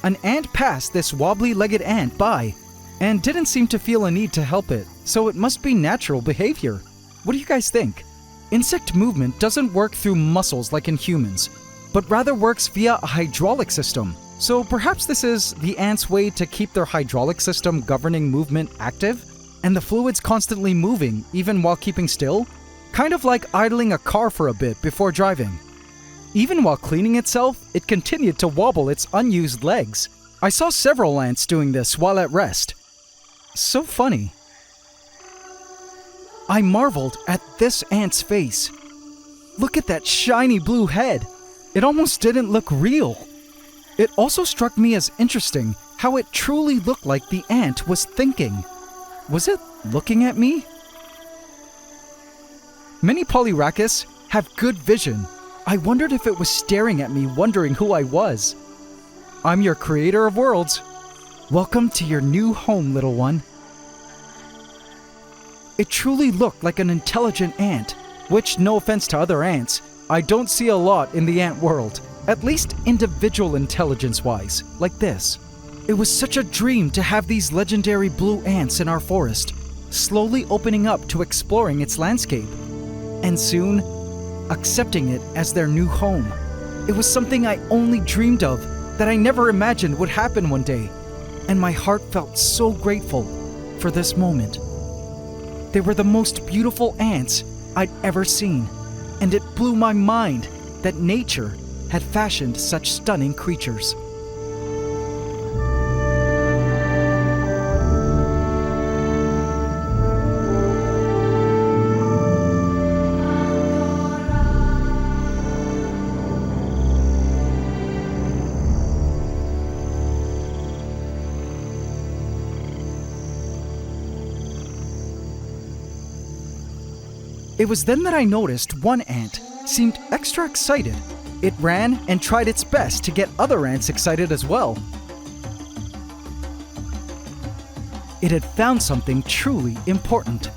[SPEAKER 1] An ant passed this wobbly-legged ant by and didn't seem to feel a need to help it, so it must be natural behavior. What do you guys think? Insect movement doesn't work through muscles like in humans, but rather works via a hydraulic system. So perhaps this is the ants' way to keep their hydraulic system governing movement active, and the fluids constantly moving even while keeping still? Kind of like idling a car for a bit before driving. Even while cleaning itself, it continued to wobble its unused legs. I saw several ants doing this while at rest. So funny. I marveled at this ant's face. Look at that shiny blue head. It almost didn't look real. It also struck me as interesting how it truly looked like the ant was thinking. Was it looking at me? Many Polyrachus have good vision. I wondered if it was staring at me, wondering who I was. I'm your creator of worlds. Welcome to your new home, little one. It truly looked like an intelligent ant, which, no offense to other ants, I don't see a lot in the ant world. At least individual intelligence-wise, like this. It was such a dream to have these legendary blue ants in our forest, slowly opening up to exploring its landscape, and soon accepting it as their new home. It was something I only dreamed of, that I never imagined would happen one day, and my heart felt so grateful for this moment. They were the most beautiful ants I'd ever seen, and it blew my mind that nature had fashioned such stunning creatures. It was then that I noticed one ant seemed extra excited. It ran and tried its best to get other ants excited as well. It had found something truly important.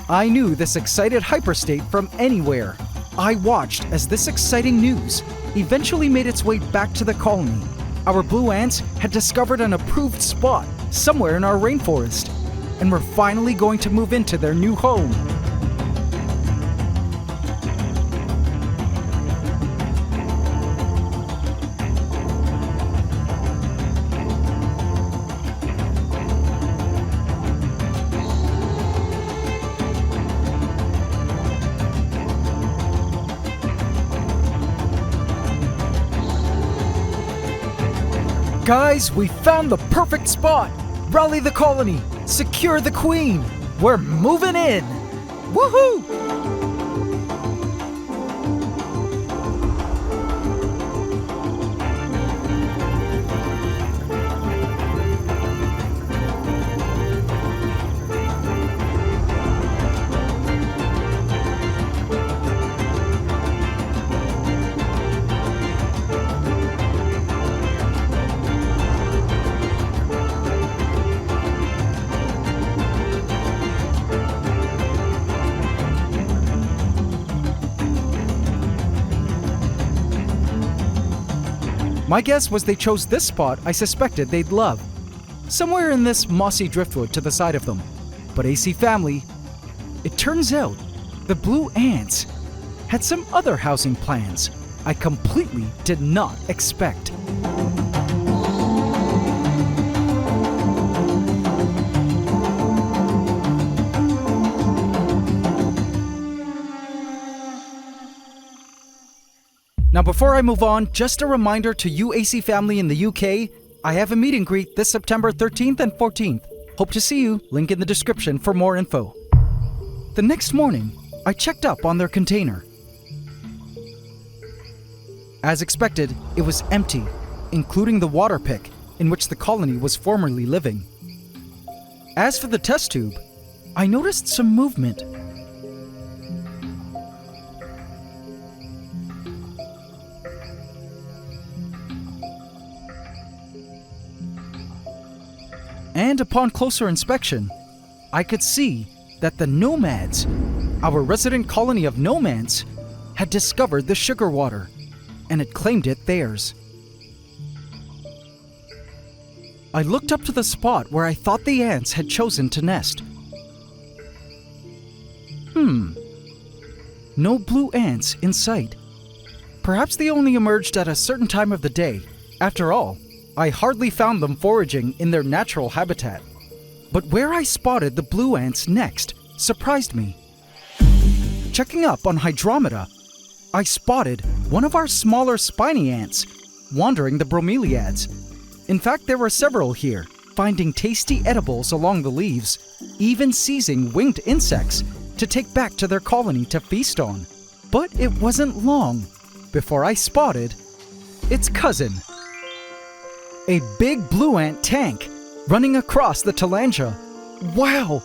[SPEAKER 1] I knew this excited hyperstate from anywhere. I watched as this exciting news eventually made its way back to the colony. Our blue ants had discovered an approved spot somewhere in our rainforest, and were finally going to move into their new home. Guys, we found the perfect spot! Rally the colony! Secure the queen! We're moving in! Woohoo! My guess was they chose this spot I suspected they'd love. Somewhere in this mossy driftwood to the side of them. But AC family, it turns out the blue ants had some other housing plans I completely did not expect. Now before I move on, just a reminder to you AC family in the UK I have a meet and greet this September 13th and 14th. Hope to see you. Link in the description for more info. The next morning, I checked up on their container. As expected, it was empty, including the water pick in which the colony was formerly living. As for the test tube, I noticed some movement. And upon closer inspection, I could see that the nomads, our resident colony of nomads, had discovered the sugar water and had claimed it theirs. I looked up to the spot where I thought the ants had chosen to nest. No blue ants in sight. Perhaps they only emerged at a certain time of the day. After all, I hardly found them foraging in their natural habitat. But where I spotted the blue ants next surprised me. Checking up on Hydromeda, I spotted one of our smaller spiny ants wandering the bromeliads. In fact, there were several here, finding tasty edibles along the leaves, even seizing winged insects to take back to their colony to feast on. But it wasn't long before I spotted its cousin. A big blue ant tank running across the Talangia. Wow!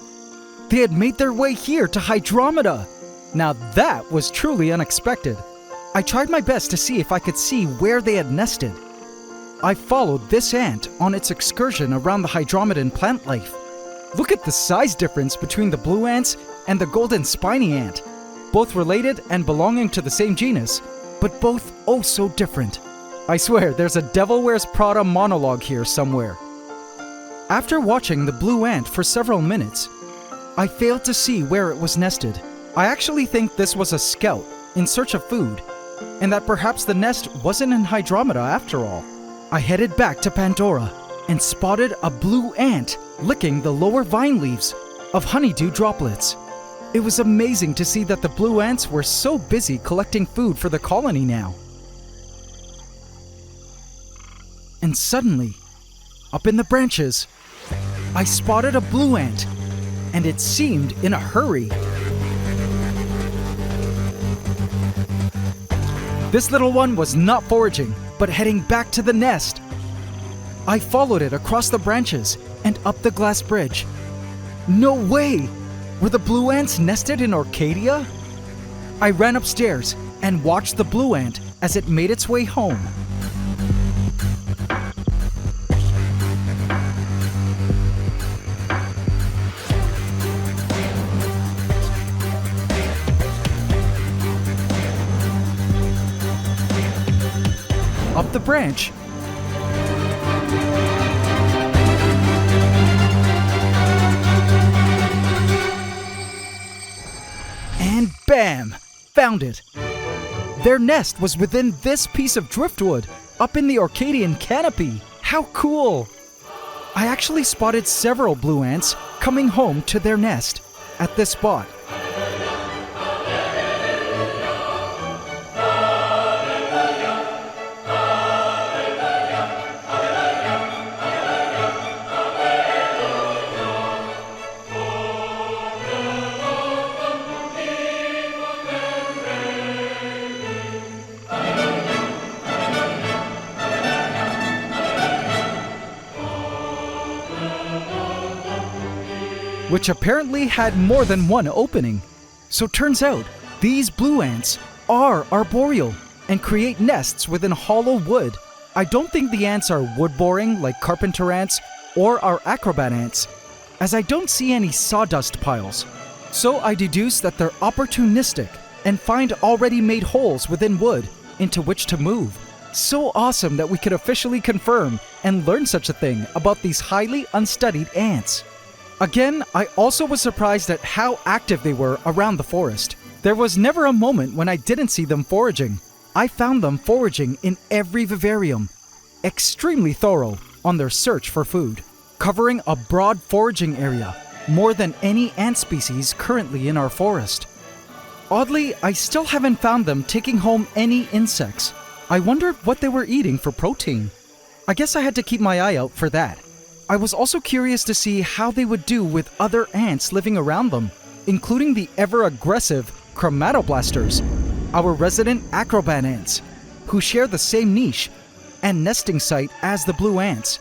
[SPEAKER 1] They had made their way here to Hydromeda. Now that was truly unexpected. I tried my best to see if I could see where they had nested. I followed this ant on its excursion around the Hydromedan plant life. Look at the size difference between the blue ants and the golden spiny ant. Both related and belonging to the same genus, but both oh so different. I swear there's a Devil Wears Prada monologue here somewhere. After watching the blue ant for several minutes, I failed to see where it was nested. I actually think this was a scout in search of food, and that perhaps the nest wasn't in Hydromeda after all. I headed back to Pantdora and spotted a blue ant licking the lower vine leaves of honeydew droplets. It was amazing to see that the blue ants were so busy collecting food for the colony now. And suddenly, up in the branches, I spotted a blue ant, and it seemed in a hurry. This little one was not foraging, but heading back to the nest. I followed it across the branches and up the glass bridge. No way! Were the blue ants nested in Orchadia? I ran upstairs and watched the blue ant as it made its way home. Up the branch, and bam! Found it! Their nest was within this piece of driftwood, up in the Orchadian canopy. How cool! I actually spotted several blue ants coming home to their nest at this spot. Which apparently had more than one opening. So turns out, these blue ants are arboreal and create nests within hollow wood. I don't think the ants are wood-boring like carpenter ants or our acrobat ants, as I don't see any sawdust piles. So I deduce that they're opportunistic and find already made holes within wood into which to move. So awesome that we could officially confirm and learn such a thing about these highly unstudied ants. Again, I also was surprised at how active they were around the forest. There was never a moment when I didn't see them foraging. I found them foraging in every vivarium, extremely thorough on their search for food, covering a broad foraging area, more than any ant species currently in our forest. Oddly, I still haven't found them taking home any insects. I wondered what they were eating for protein. I guess I had to keep my eye out for that. I was also curious to see how they would do with other ants living around them, including the ever-aggressive chromatoblasters, our resident acrobat ants, who share the same niche and nesting site as the blue ants.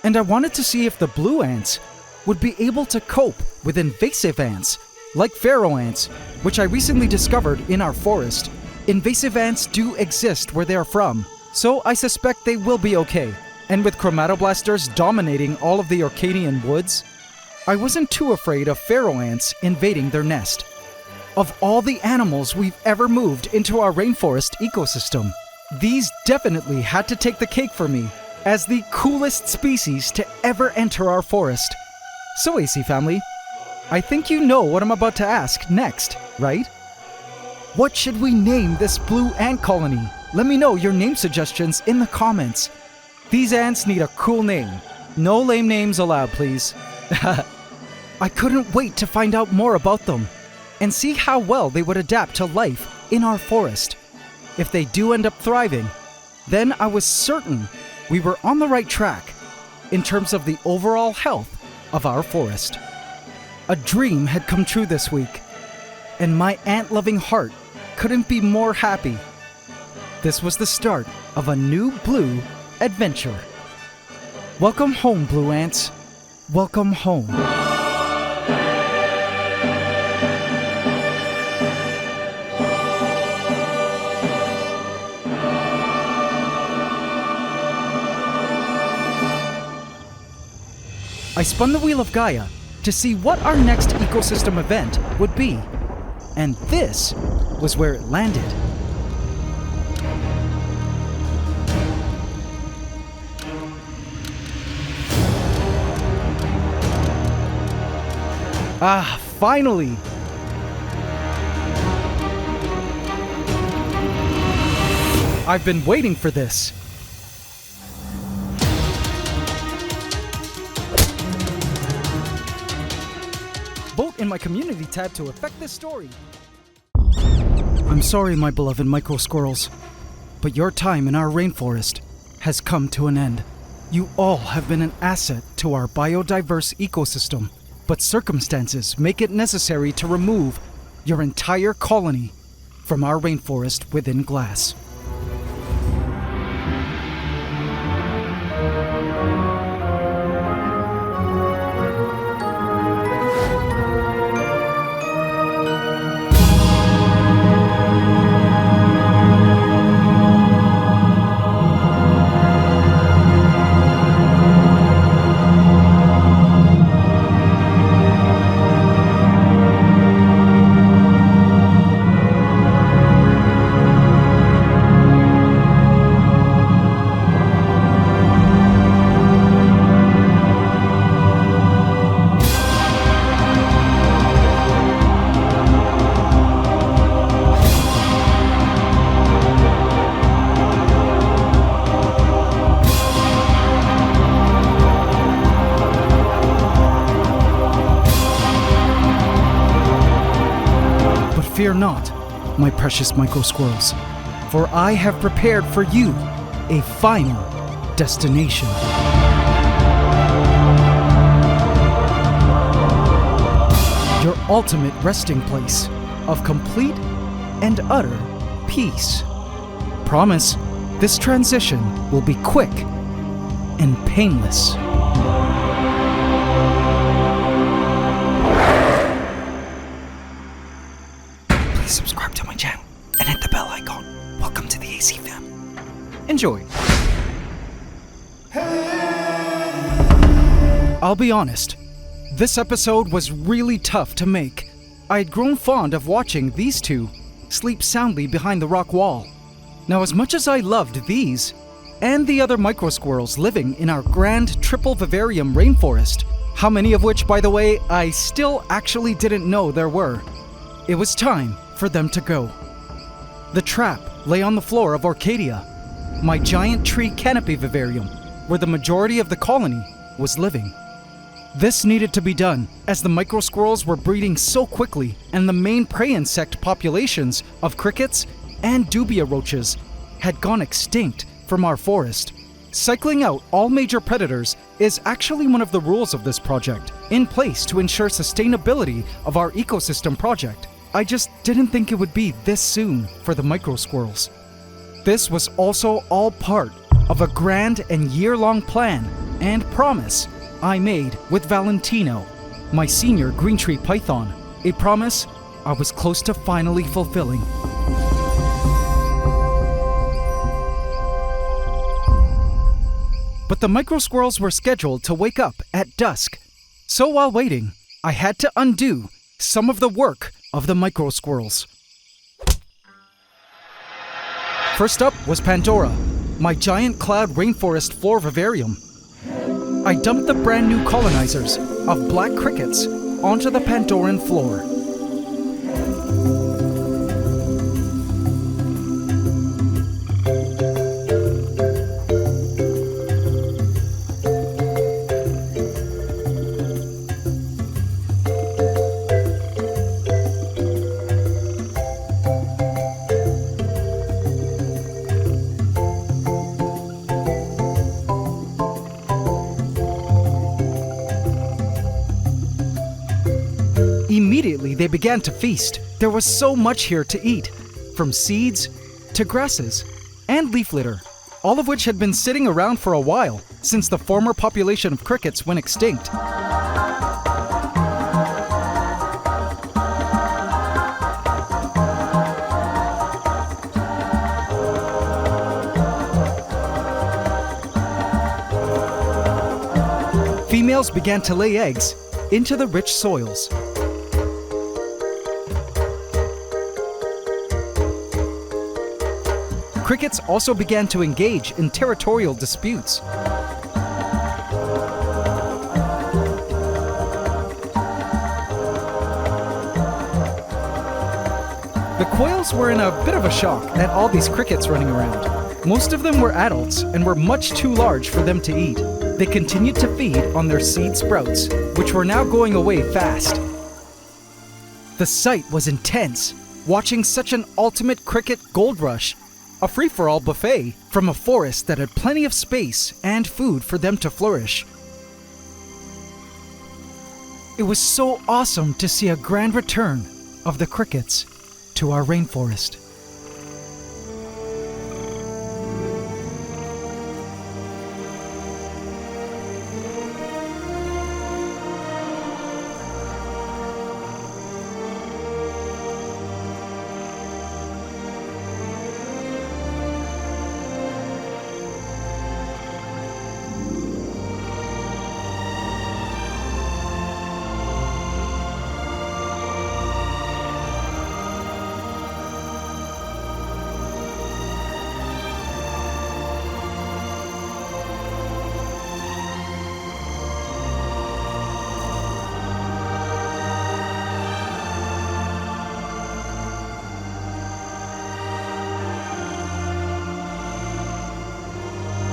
[SPEAKER 1] And I wanted to see if the blue ants would be able to cope with invasive ants, like pharaoh ants, which I recently discovered in our forest. Invasive ants do exist where they are from, so I suspect they will be okay. And with chromatoblasters dominating all of the Orchadian woods, I wasn't too afraid of pharaoh ants invading their nest. Of all the animals we've ever moved into our rainforest ecosystem, these definitely had to take the cake for me as the coolest species to ever enter our forest. So AC family, I think you know what I'm about to ask next, right? What should we name this blue ant colony? Let me know your name suggestions in the comments. These ants need a cool name. No lame names allowed, please. I couldn't wait to find out more about them and see how well they would adapt to life in our forest. If they do end up thriving, then I was certain we were on the right track in terms of the overall health of our forest. A dream had come true this week, and my ant-loving heart couldn't be more happy. This was the start of a new blue adventure. Welcome home, blue ants. Welcome home. I spun the wheel of Gaia to see what our next ecosystem event would be, and this was where it landed. Ah, finally! I've been waiting for this. Vote in my community tab to affect this story. I'm sorry, my beloved Microsquirrels, but your time in our rainforest has come to an end. You all have been an asset to our biodiverse ecosystem, but circumstances make it necessary to remove your entire colony from our rainforest within glass. Fear not, my precious Microsquirrels, for I have prepared for you a final destination. Your ultimate resting place of complete and utter peace. Promise, this transition will be quick and painless. Subscribe to my channel and hit the bell icon. Welcome to the AC fam. Enjoy. I'll be honest, this episode was really tough to make. I had grown fond of watching these two sleep soundly behind the rock wall. Now, as much as I loved these and the other Microsquirrels living in our grand triple Vivarium rainforest, how many of which, by the way, I still actually didn't know there were, it was time for them to go. The trap lay on the floor of Orchadia, my giant tree canopy vivarium, where the majority of the colony was living. This needed to be done, as the Microsquirrels were breeding so quickly and the main prey insect populations of crickets and dubia roaches had gone extinct from our forest. Cycling out all major predators is actually one of the rules of this project, in place to ensure sustainability of our ecosystem project. I just didn't think it would be this soon for the Microsquirrels. This was also all part of a grand and year-long plan and promise I made with Valentino, my senior green tree python, a promise I was close to finally fulfilling. But the Microsquirrels were scheduled to wake up at dusk, so while waiting, I had to undo some of the work of the Microsquirrels. First up was Pantdora, my giant cloud rainforest floor vivarium. I dumped the brand new colonizers of black crickets onto the Pandoran floor. Immediately, they began to feast. There was so much here to eat, from seeds to grasses and leaf litter, all of which had been sitting around for a while since the former population of crickets went extinct. Females began to lay eggs into the rich soils. Crickets also began to engage in territorial disputes. The quails were in a bit of a shock at all these crickets running around. Most of them were adults and were much too large for them to eat. They continued to feed on their seed sprouts, which were now going away fast. The sight was intense, watching such an ultimate cricket gold rush. A free-for-all buffet from a forest that had plenty of space and food for them to flourish. It was so awesome to see a grand return of the crickets to our rainforest.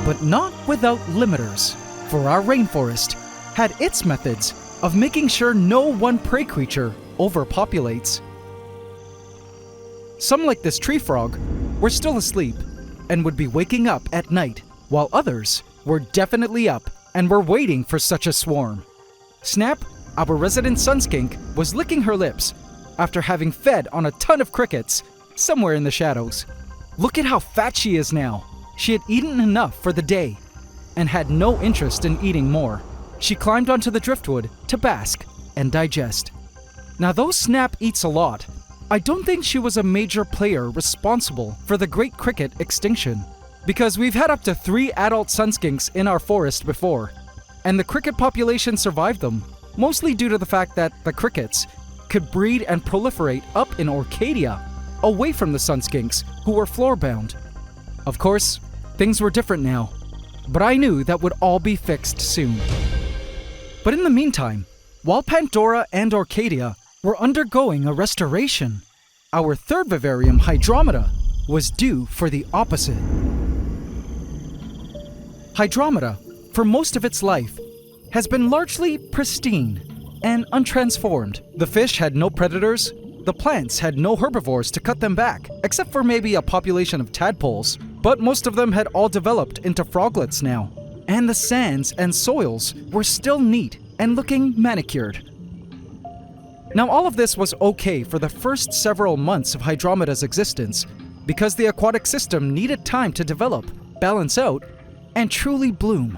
[SPEAKER 1] But not without limiters, for our rainforest had its methods of making sure no one prey creature overpopulates. Some, like this tree frog, were still asleep and would be waking up at night, while others were definitely up and were waiting for such a swarm. Snap, our resident sunskink, was licking her lips after having fed on a ton of crickets somewhere in the shadows. Look at how fat she is now. She had eaten enough for the day and had no interest in eating more. She climbed onto the driftwood to bask and digest. Now, though Snap eats a lot, I don't think she was a major player responsible for the great cricket extinction, because we've had up to 3 adult sunskinks in our forest before, and the cricket population survived them, mostly due to the fact that the crickets could breed and proliferate up in Orchadia, away from the sunskinks who were floor-bound. Of course, things were different now, but I knew that would all be fixed soon. But in the meantime, while Pantdora and Orchadia were undergoing a restoration, our third vivarium, Hydromeda, was due for the opposite. Hydromeda, for most of its life, has been largely pristine and untransformed. The fish had no predators, the plants had no herbivores to cut them back, except for maybe a population of tadpoles, but most of them had all developed into froglets now, and the sands and soils were still neat and looking manicured. Now all of this was okay for the first several months of Hydromeda's existence, because the aquatic system needed time to develop, balance out, and truly bloom.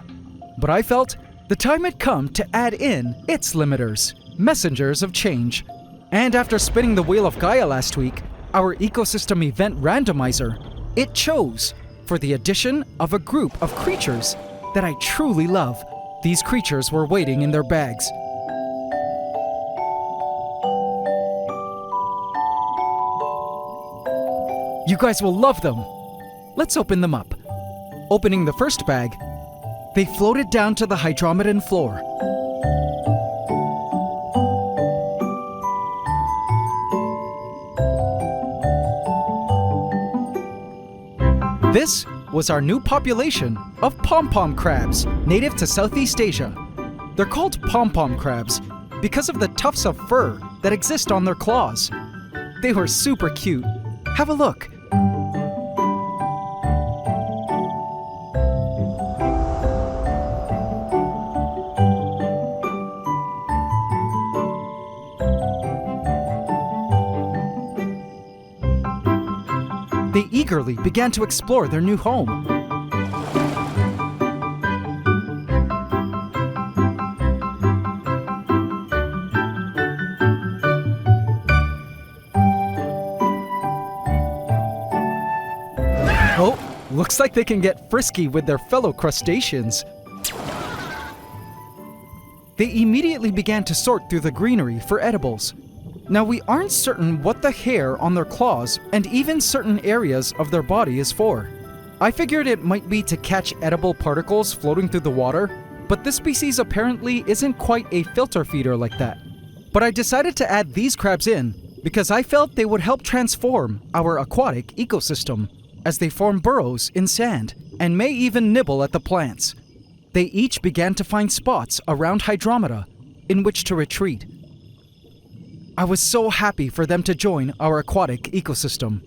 [SPEAKER 1] But I felt the time had come to add in its limiters, messengers of change. And after spinning the wheel of Gaia last week, our ecosystem event randomizer, it chose for the addition of a group of creatures that I truly love. These creatures were waiting in their bags. You guys will love them. Let's open them up. Opening the first bag, they floated down to the Hydromedan floor. This was our new population of pom-pom crabs, native to Southeast Asia. They're called pom-pom crabs because of the tufts of fur that exist on their claws. They were super cute. Have a look. They eagerly began to explore their new home. Oh, looks like they can get frisky with their fellow crustaceans. They immediately began to sort through the greenery for edibles. Now, we aren't certain what the hair on their claws and even certain areas of their body is for. I figured it might be to catch edible particles floating through the water, but this species apparently isn't quite a filter feeder like that. But I decided to add these crabs in because I felt they would help transform our aquatic ecosystem, as they form burrows in sand and may even nibble at the plants. They each began to find spots around Hydromeda in which to retreat. I was so happy for them to join our aquatic ecosystem.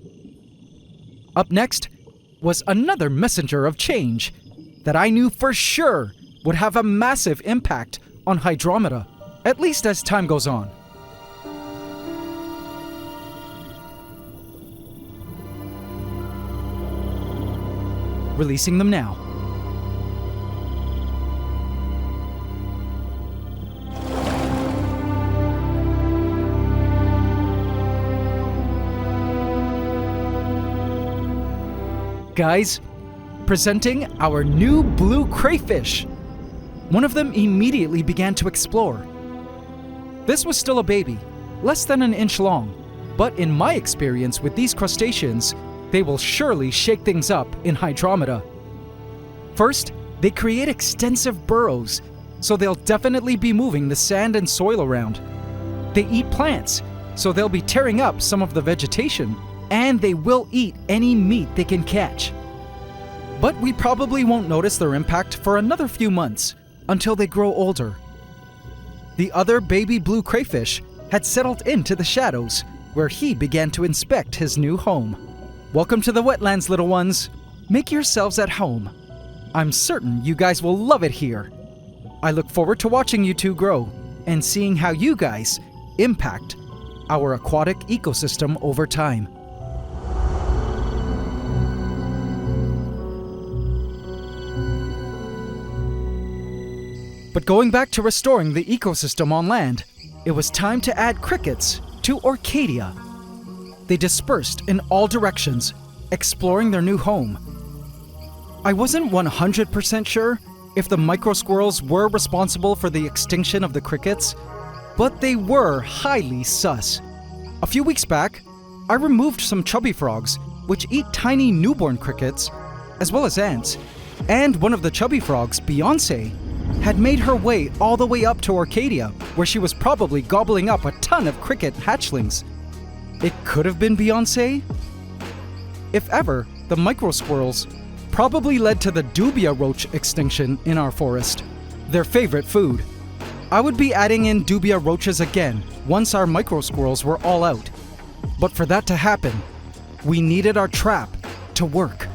[SPEAKER 1] Up next was another messenger of change that I knew for sure would have a massive impact on Hydromeda, at least as time goes on. Releasing them now. Guys, presenting our new blue crayfish. One of them immediately began to explore. This was still a baby, less than an inch long, but in my experience with these crustaceans, they will surely shake things up in Hydromeda. First, they create extensive burrows, so they'll definitely be moving the sand and soil around. They eat plants, so they'll be tearing up some of the vegetation, and they will eat any meat they can catch. But we probably won't notice their impact for another few months, until they grow older. The other baby blue crayfish had settled into the shadows, where he began to inspect his new home. Welcome to the wetlands, little ones. Make yourselves at home. I'm certain you guys will love it here. I look forward to watching you two grow, and seeing how you guys impact our aquatic ecosystem over time. But going back to restoring the ecosystem on land, it was time to add crickets to Orchadia. They dispersed in all directions, exploring their new home. I wasn't 100% sure if the Microsquirrels were responsible for the extinction of the crickets, but they were highly sus. A few weeks back, I removed some chubby frogs, which eat tiny newborn crickets, as well as ants, and one of the chubby frogs, Beyonce, had made her way all the way up to Orchadia, where she was probably gobbling up a ton of cricket hatchlings. It could have been Beyonce? If ever, the Microsquirrels probably led to the dubia roach extinction in our forest, their favorite food. I would be adding in dubia roaches again once our Microsquirrels were all out. But for that to happen, we needed our trap to work.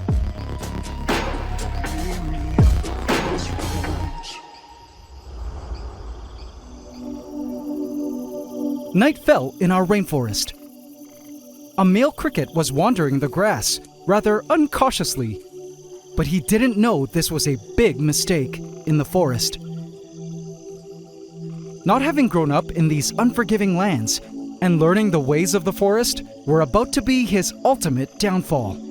[SPEAKER 1] Night fell in our rainforest. A male cricket was wandering the grass, rather uncautiously, but he didn't know this was a big mistake in the forest. Not having grown up in these unforgiving lands and learning the ways of the forest were about to be his ultimate downfall.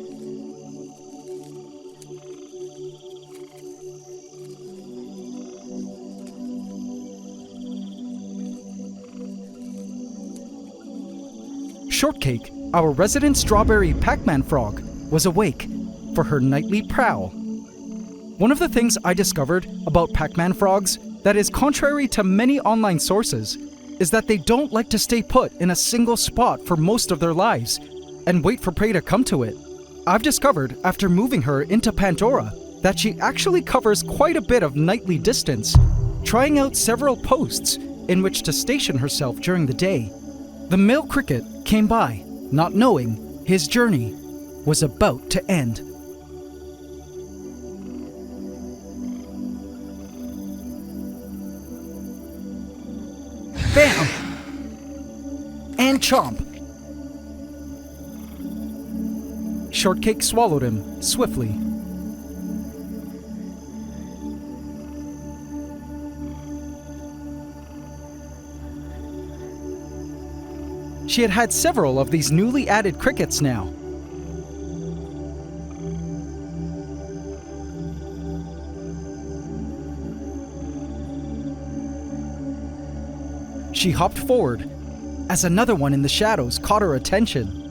[SPEAKER 1] Shortcake, our resident strawberry Pac-Man frog, was awake for her nightly prowl. One of the things I discovered about Pac-Man frogs that is contrary to many online sources is that they don't like to stay put in a single spot for most of their lives and wait for prey to come to it. I've discovered after moving her into Pantdora that she actually covers quite a bit of nightly distance, trying out several posts in which to station herself during the day. The male cricket came by, not knowing his journey was about to end. Bam! And chomp! Shortcake swallowed him swiftly. She had had several of these newly added crickets now. She hopped forward as another one in the shadows caught her attention.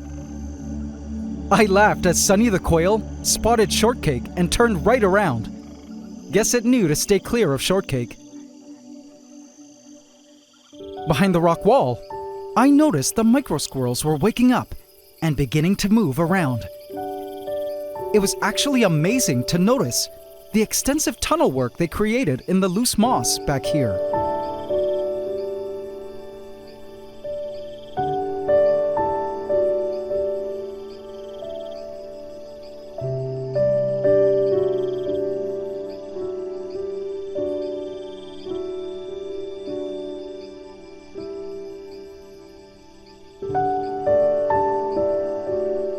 [SPEAKER 1] I laughed as Sunny the Quail spotted Shortcake and turned right around. Guess it knew to stay clear of Shortcake. Behind the rock wall, I noticed the Microsquirrels were waking up and beginning to move around. It was actually amazing to notice the extensive tunnel work they created in the loose moss back here.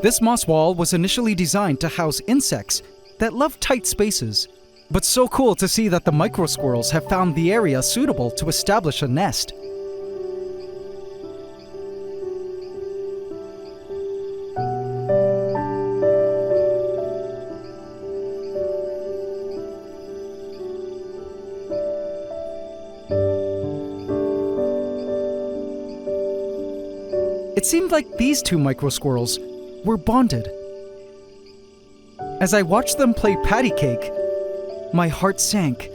[SPEAKER 1] This moss wall was initially designed to house insects that love tight spaces, but so cool to see that the Microsquirrels have found the area suitable to establish a nest. It seemed like these two Microsquirrels were bonded. As I watched them play patty cake, my heart sank,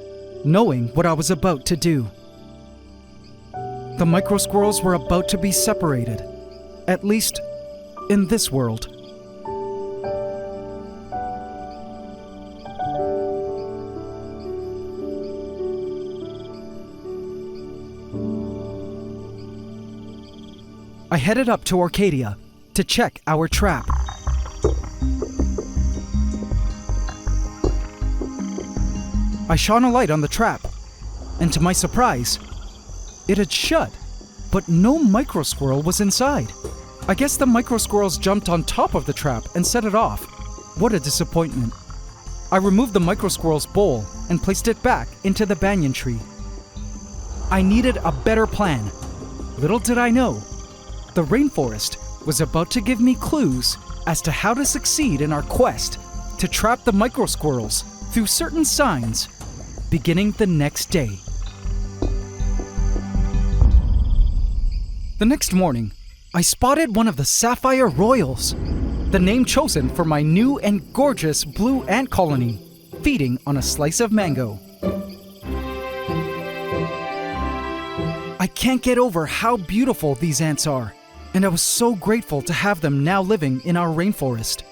[SPEAKER 1] knowing what I was about to do. The Microsquirrels were about to be separated, at least in this world. I headed up to Orchadia to check our trap. I shone a light on the trap, and to my surprise, it had shut, but no Microsquirrel was inside. I guess the Microsquirrels jumped on top of the trap and set it off. What a disappointment. I removed the Microsquirrel's bowl and placed it back into the banyan tree. I needed a better plan. Little did I know, the rainforest was about to give me clues as to how to succeed in our quest to trap the Microsquirrels through certain signs beginning the next day. The next morning, I spotted one of the Sapphire Royals, the name chosen for my new and gorgeous blue ant colony, feeding on a slice of mango. I can't get over how beautiful these ants are, and I was so grateful to have them now living in our rainforest.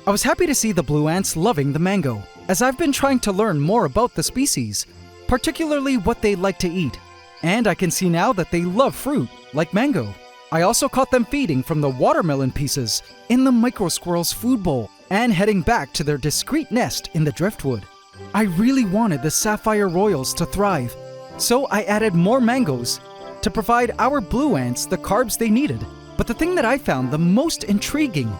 [SPEAKER 1] I was happy to see the blue ants loving the mango, as I've been trying to learn more about the species, particularly what they like to eat, and I can see now that they love fruit, like mango. I also caught them feeding from the watermelon pieces in the Microsquirrel's food bowl and heading back to their discreet nest in the driftwood. I really wanted the Sapphire Royals to thrive, so I added more mangoes to provide our blue ants the carbs they needed. But the thing that I found the most intriguing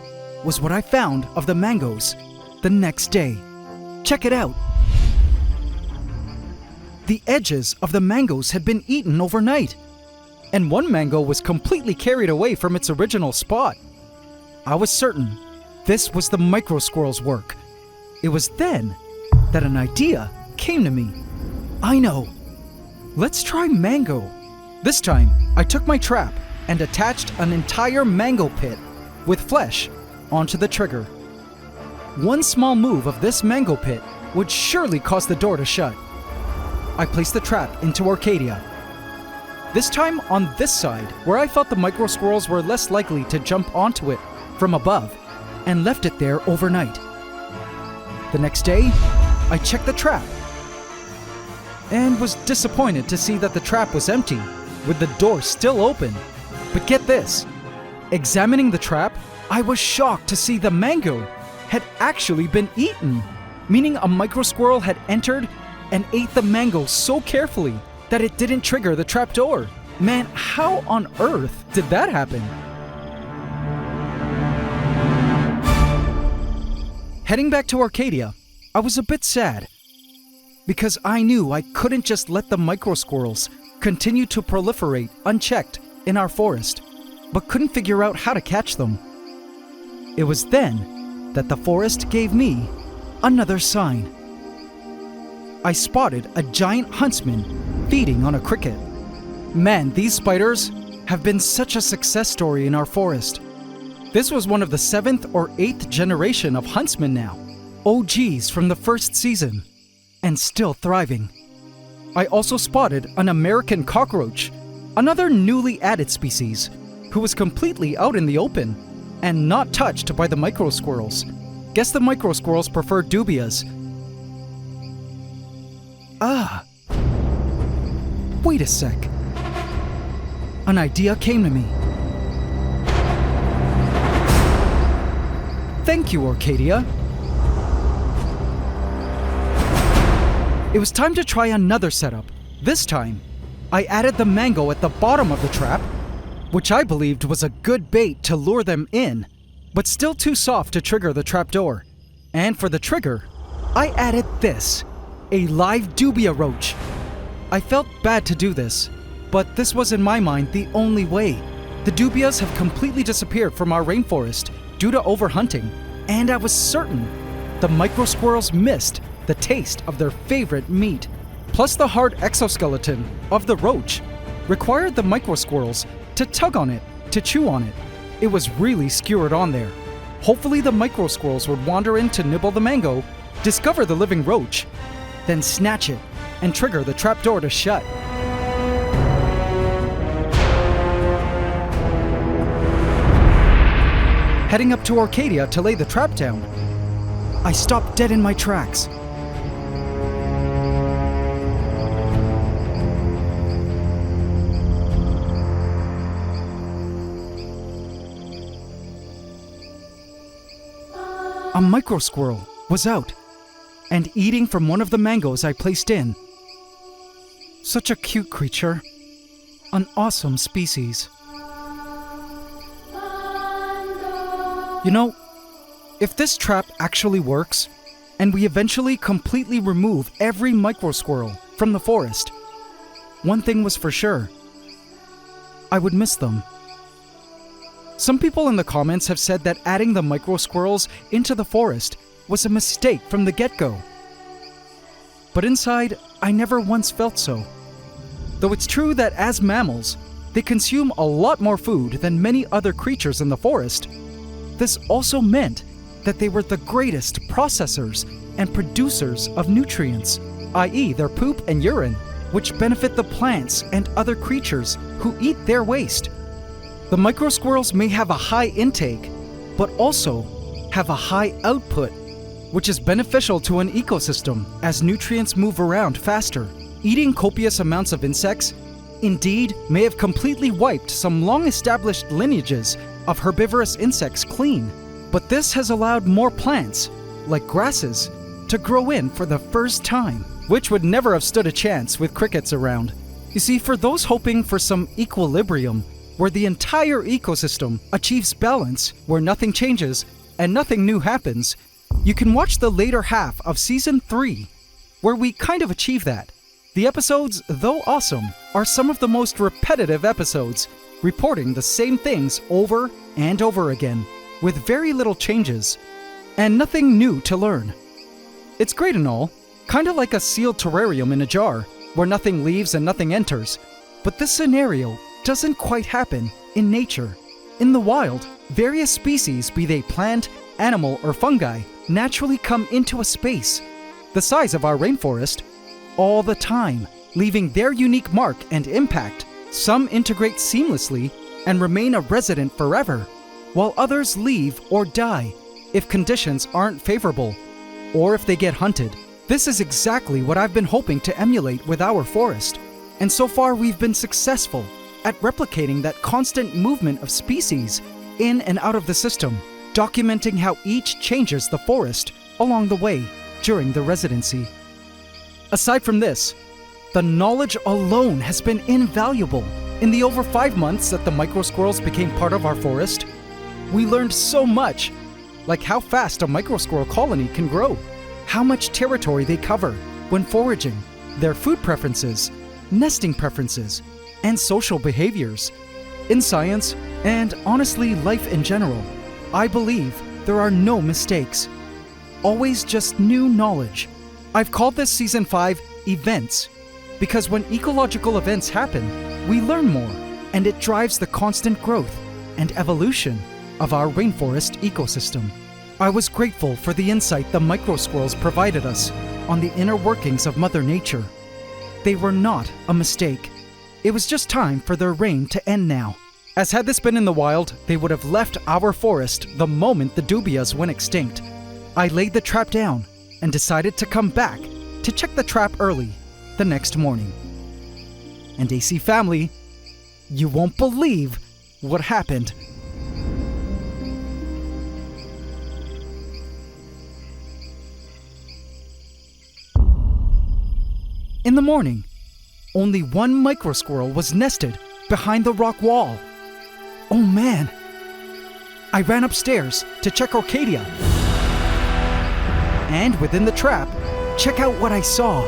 [SPEAKER 1] was what I found of the mangoes the next day. Check it out. The edges of the mangoes had been eaten overnight, and one mango was completely carried away from its original spot. I was certain this was the microsquirrels' work. It was then that an idea came to me. I know. Let's try mango. This time, I took my trap and attached an entire mango pit with flesh onto the trigger. One small move of this mango pit would surely cause the door to shut. I placed the trap into Orchadia. This time on this side, where I felt the microsquirrels were less likely to jump onto it from above, and left it there overnight. The next day, I checked the trap and was disappointed to see that the trap was empty, with the door still open. But get this, examining the trap, I was shocked to see the mango had actually been eaten, meaning a microsquirrel had entered and ate the mango so carefully that it didn't trigger the trapdoor. Man, how on earth did that happen? Heading back to Orchadia, I was a bit sad because I knew I couldn't just let the microsquirrels continue to proliferate unchecked in our forest, but couldn't figure out how to catch them. It was then that the forest gave me another sign. I spotted a giant huntsman feeding on a cricket. Man, these spiders have been such a success story in our forest. This was one of the 7th or 8th generation of huntsmen now, OGs from the first season, and still thriving. I also spotted an American cockroach, another newly added species, who was completely out in the open and not touched by the microsquirrels. Guess the microsquirrels prefer dubias. Wait a sec. An idea came to me. Thank you, Orchadia. It was time to try another setup. This time, I added the mango at the bottom of the trap, which I believed was a good bait to lure them in, but still too soft to trigger the trapdoor. And for the trigger, I added this, a live dubia roach. I felt bad to do this, but this was in my mind the only way. The dubias have completely disappeared from our rainforest due to overhunting, and I was certain the microsquirrels missed the taste of their favorite meat. Plus the hard exoskeleton of the roach required the microsquirrels to tug on it, to chew on it. It was really skewered on there. Hopefully the microsquirrels would wander in to nibble the mango, discover the living roach, then snatch it and trigger the trapdoor to shut. Heading up to Orchadia to lay the trap down, I stopped dead in my tracks. A microsquirrel was out and eating from one of the mangoes I placed in. Such a cute creature. An awesome species. You know, if this trap actually works, and we eventually completely remove every microsquirrel from the forest, one thing was for sure. I would miss them. Some people in the comments have said that adding the microsquirrels into the forest was a mistake from the get-go. But inside, I never once felt so. Though it's true that as mammals, they consume a lot more food than many other creatures in the forest, this also meant that they were the greatest processors and producers of nutrients, i.e. their poop and urine, which benefit the plants and other creatures who eat their waste. The microsquirrels may have a high intake, but also have a high output, which is beneficial to an ecosystem as nutrients move around faster. Eating copious amounts of insects, indeed, may have completely wiped some long-established lineages of herbivorous insects clean, but this has allowed more plants, like grasses, to grow in for the first time, which would never have stood a chance with crickets around. You see, for those hoping for some equilibrium, where the entire ecosystem achieves balance, where nothing changes and nothing new happens, you can watch the later half of Season 3, where we kind of achieve that. The episodes, though awesome, are some of the most repetitive episodes, reporting the same things over and over again, with very little changes, and nothing new to learn. It's great and all, kinda like a sealed terrarium in a jar, where nothing leaves and nothing enters, but this scenario doesn't quite happen in nature. In the wild, various species, be they plant, animal, or fungi, naturally come into a space, the size of our rainforest, all the time, leaving their unique mark and impact. Some integrate seamlessly and remain a resident forever, while others leave or die if conditions aren't favorable, or if they get hunted. This is exactly what I've been hoping to emulate with our forest, and so far we've been successful at replicating that constant movement of species in and out of the system, documenting how each changes the forest along the way during the residency. Aside from this, the knowledge alone has been invaluable. In the over 5 months that the microsquirrels became part of our forest, we learned so much, like how fast a microsquirrel colony can grow, how much territory they cover when foraging, their food preferences, nesting preferences, and social behaviors. In science, and honestly life in general, I believe there are no mistakes. Always just new knowledge. I've called this Season 5 Events, because when ecological events happen, we learn more, and it drives the constant growth and evolution of our rainforest ecosystem. I was grateful for the insight the microsquirrels provided us on the inner workings of Mother Nature. They were not a mistake. It was just time for their reign to end now. As had this been in the wild, they would have left our forest the moment the dubias went extinct. I laid the trap down and decided to come back to check the trap early the next morning. And AC family, you won't believe what happened. In the morning, only one microsquirrel was nested behind the rock wall. Oh man! I ran upstairs to check Orchadia. And within the trap, check out what I saw.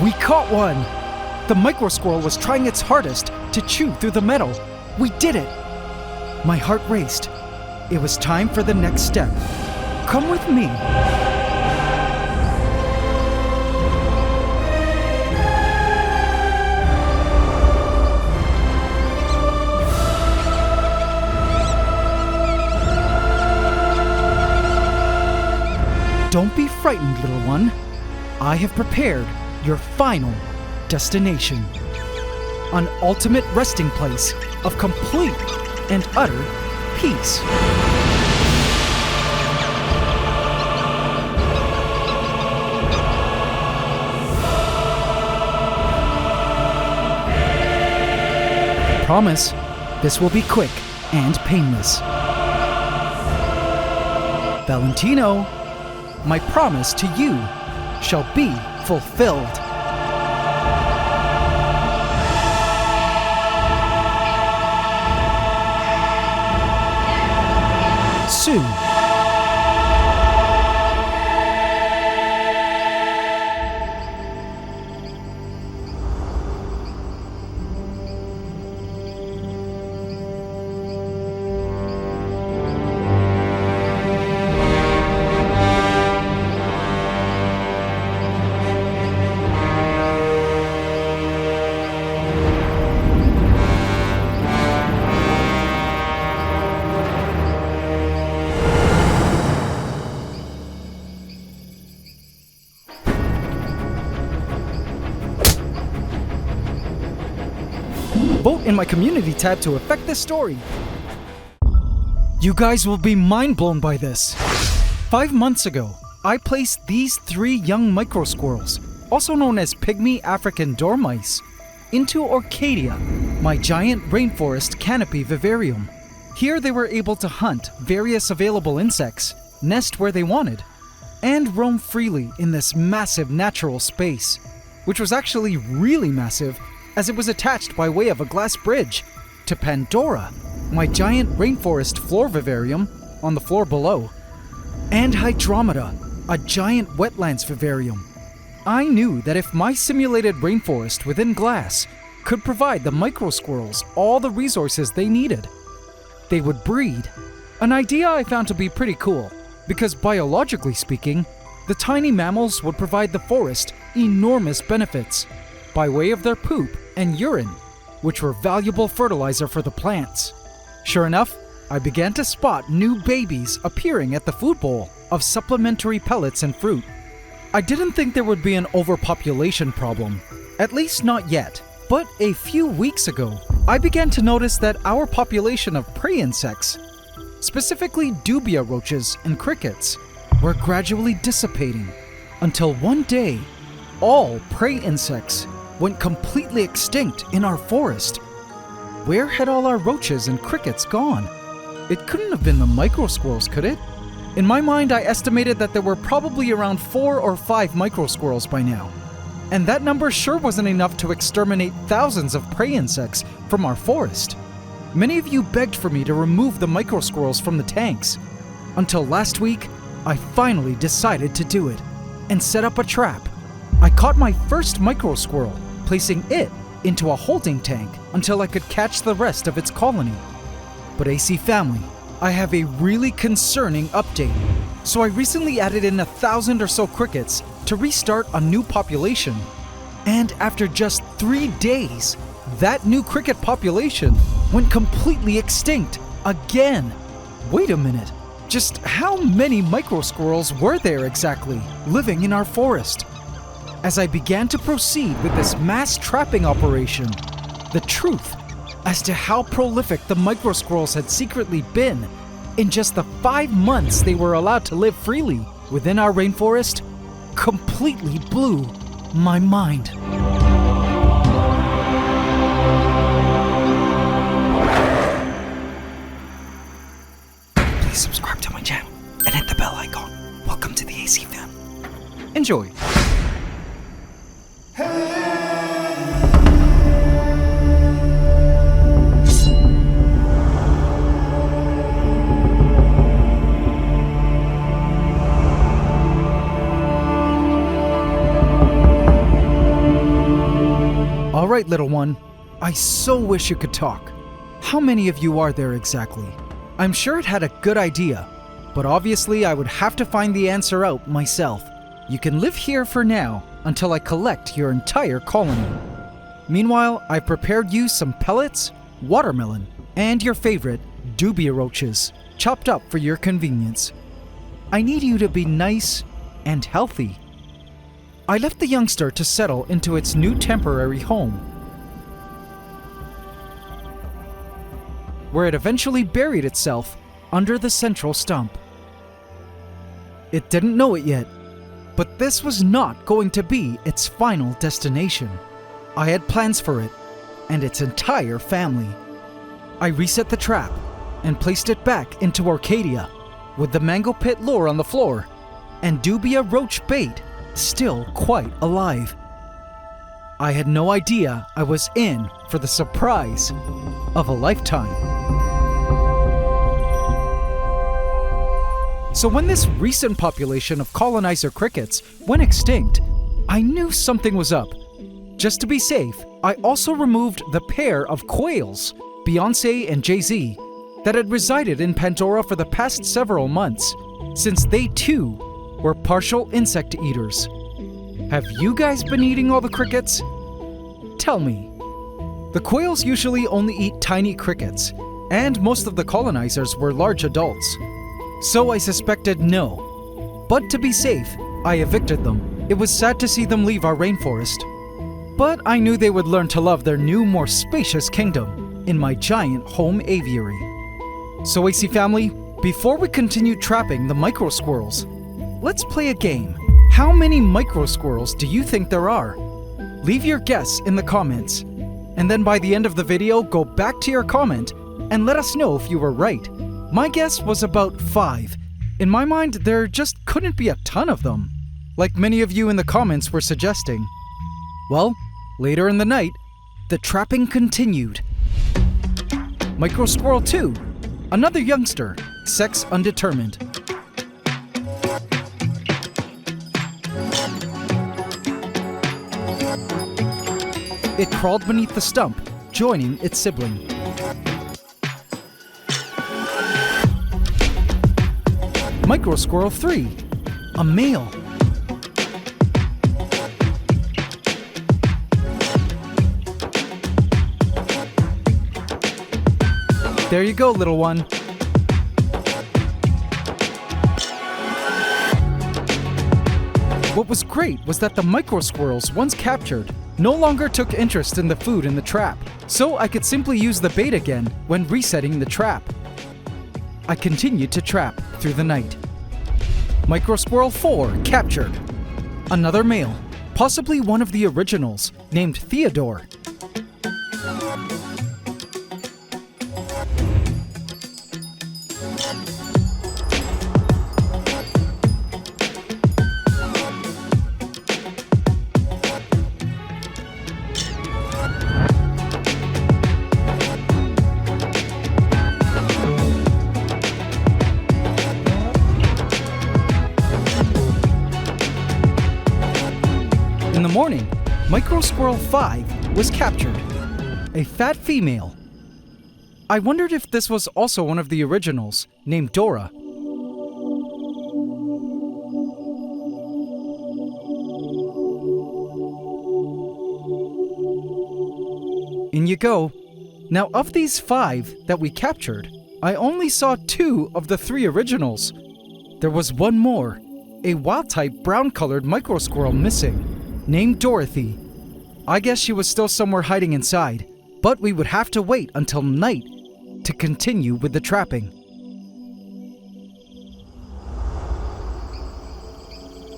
[SPEAKER 1] We caught one! The microsquirrel was trying its hardest to chew through the metal. We did it! My heart raced. It was time for the next step. Come with me. Don't be frightened, little one. I have prepared your final destination. An ultimate resting place of complete and utter peace. Promise, this will be quick and painless. Valentino, my promise to you shall be fulfilled. Soon. Vote in my community tab to affect this story. You guys will be mind blown by this. 5 months ago, I placed these 3 young microsquirrels, also known as pygmy African dormice, into Orchadia, my giant rainforest canopy vivarium. Here they were able to hunt various available insects, nest where they wanted, and roam freely in this massive natural space, which was actually really massive as it was attached by way of a glass bridge to Pantdora, my giant rainforest floor vivarium on the floor below, and Hydromeda, a giant wetlands vivarium. I knew that if my simulated rainforest within glass could provide the microsquirrels all the resources they needed, they would breed. An idea I found to be pretty cool, because biologically speaking, the tiny mammals would provide the forest enormous benefits by way of their poop and urine, which were valuable fertilizer for the plants. Sure enough, I began to spot new babies appearing at the food bowl of supplementary pellets and fruit. I didn't think there would be an overpopulation problem, at least not yet. But a few weeks ago, I began to notice that our population of prey insects, specifically dubia roaches and crickets, were gradually dissipating until one day, all prey insects went completely extinct in our forest. Where had all our roaches and crickets gone? It couldn't have been the microsquirrels, could it? In my mind, I estimated that there were probably around 4 or 5 microsquirrels by now. And that number sure wasn't enough to exterminate thousands of prey insects from our forest. Many of you begged for me to remove the microsquirrels from the tanks. Until last week, I finally decided to do it and set up a trap. I caught my first microsquirrel, placing it into a holding tank until I could catch the rest of its colony. But AC family, I have a really concerning update. So I recently added in 1,000 or so crickets to restart a new population. And after just 3 days, that new cricket population went completely extinct again. Wait a minute, just how many microsquirrels were there exactly living in our forest? As I began to proceed with this mass trapping operation, the truth as to how prolific the microsquirrels had secretly been in just the 5 months they were allowed to live freely within our rainforest completely blew my mind. Please subscribe to my channel and hit the bell icon. Welcome to the AC fam. Enjoy. All right, little one. I so wish you could talk. How many of you are there exactly? I'm sure it had a good idea, but obviously I would have to find the answer out myself. You can live here for now until I collect your entire colony. Meanwhile, I've prepared you some pellets, watermelon, and your favorite dubia roaches, chopped up for your convenience. I need you to be nice and healthy. I left the youngster to settle into its new temporary home, where it eventually buried itself under the central stump. It didn't know it yet, but this was not going to be its final destination. I had plans for it and its entire family. I reset the trap and placed it back into Orchadia, with the mango pit lure on the floor and dubia roach bait still quite alive. I had no idea I was in for the surprise of a lifetime. So when this recent population of colonizer crickets went extinct, I knew something was up. Just to be safe, I also removed the pair of quails, Beyonce and Jay-Z, that had resided in Pantdora for the past several months, since they too were partial insect eaters. Have you guys been eating all the crickets? Tell me. The quails usually only eat tiny crickets, and most of the colonizers were large adults. So I suspected no. But to be safe, I evicted them. It was sad to see them leave our rainforest. But I knew they would learn to love their new, more spacious kingdom in my giant home aviary. So AC family, before we continue trapping the microsquirrels, let's play a game. How many microsquirrels do you think there are? Leave your guess in the comments. and then by the end of the video, go back to your comment and let us know if you were right. My guess was about 5. In my mind, there just couldn't be a ton of them, like many of you in the comments were suggesting. Well, later in the night, the trapping continued. Microsquirrel 2, another youngster, sex undetermined. It crawled beneath the stump, joining its sibling. Microsquirrel 3, a male. There you go, little one. What was great was that the microsquirrels, once captured, no longer took interest in the food in the trap, so I could simply use the bait again when resetting the trap. I continued to trap through the night. Microsquirrel 4 captured. Another male, possibly one of the originals, named Theodore. In the morning, Microsquirrel 5 was captured. A fat female. I wondered if this was also one of the originals, named Dora. In you go. Now, of these 5 that we captured, I only saw 2 of the 3 originals. There was one more, a wild-type brown-colored microsquirrel missing, named Dorothy. I guess she was still somewhere hiding inside, but we would have to wait until night to continue with the trapping.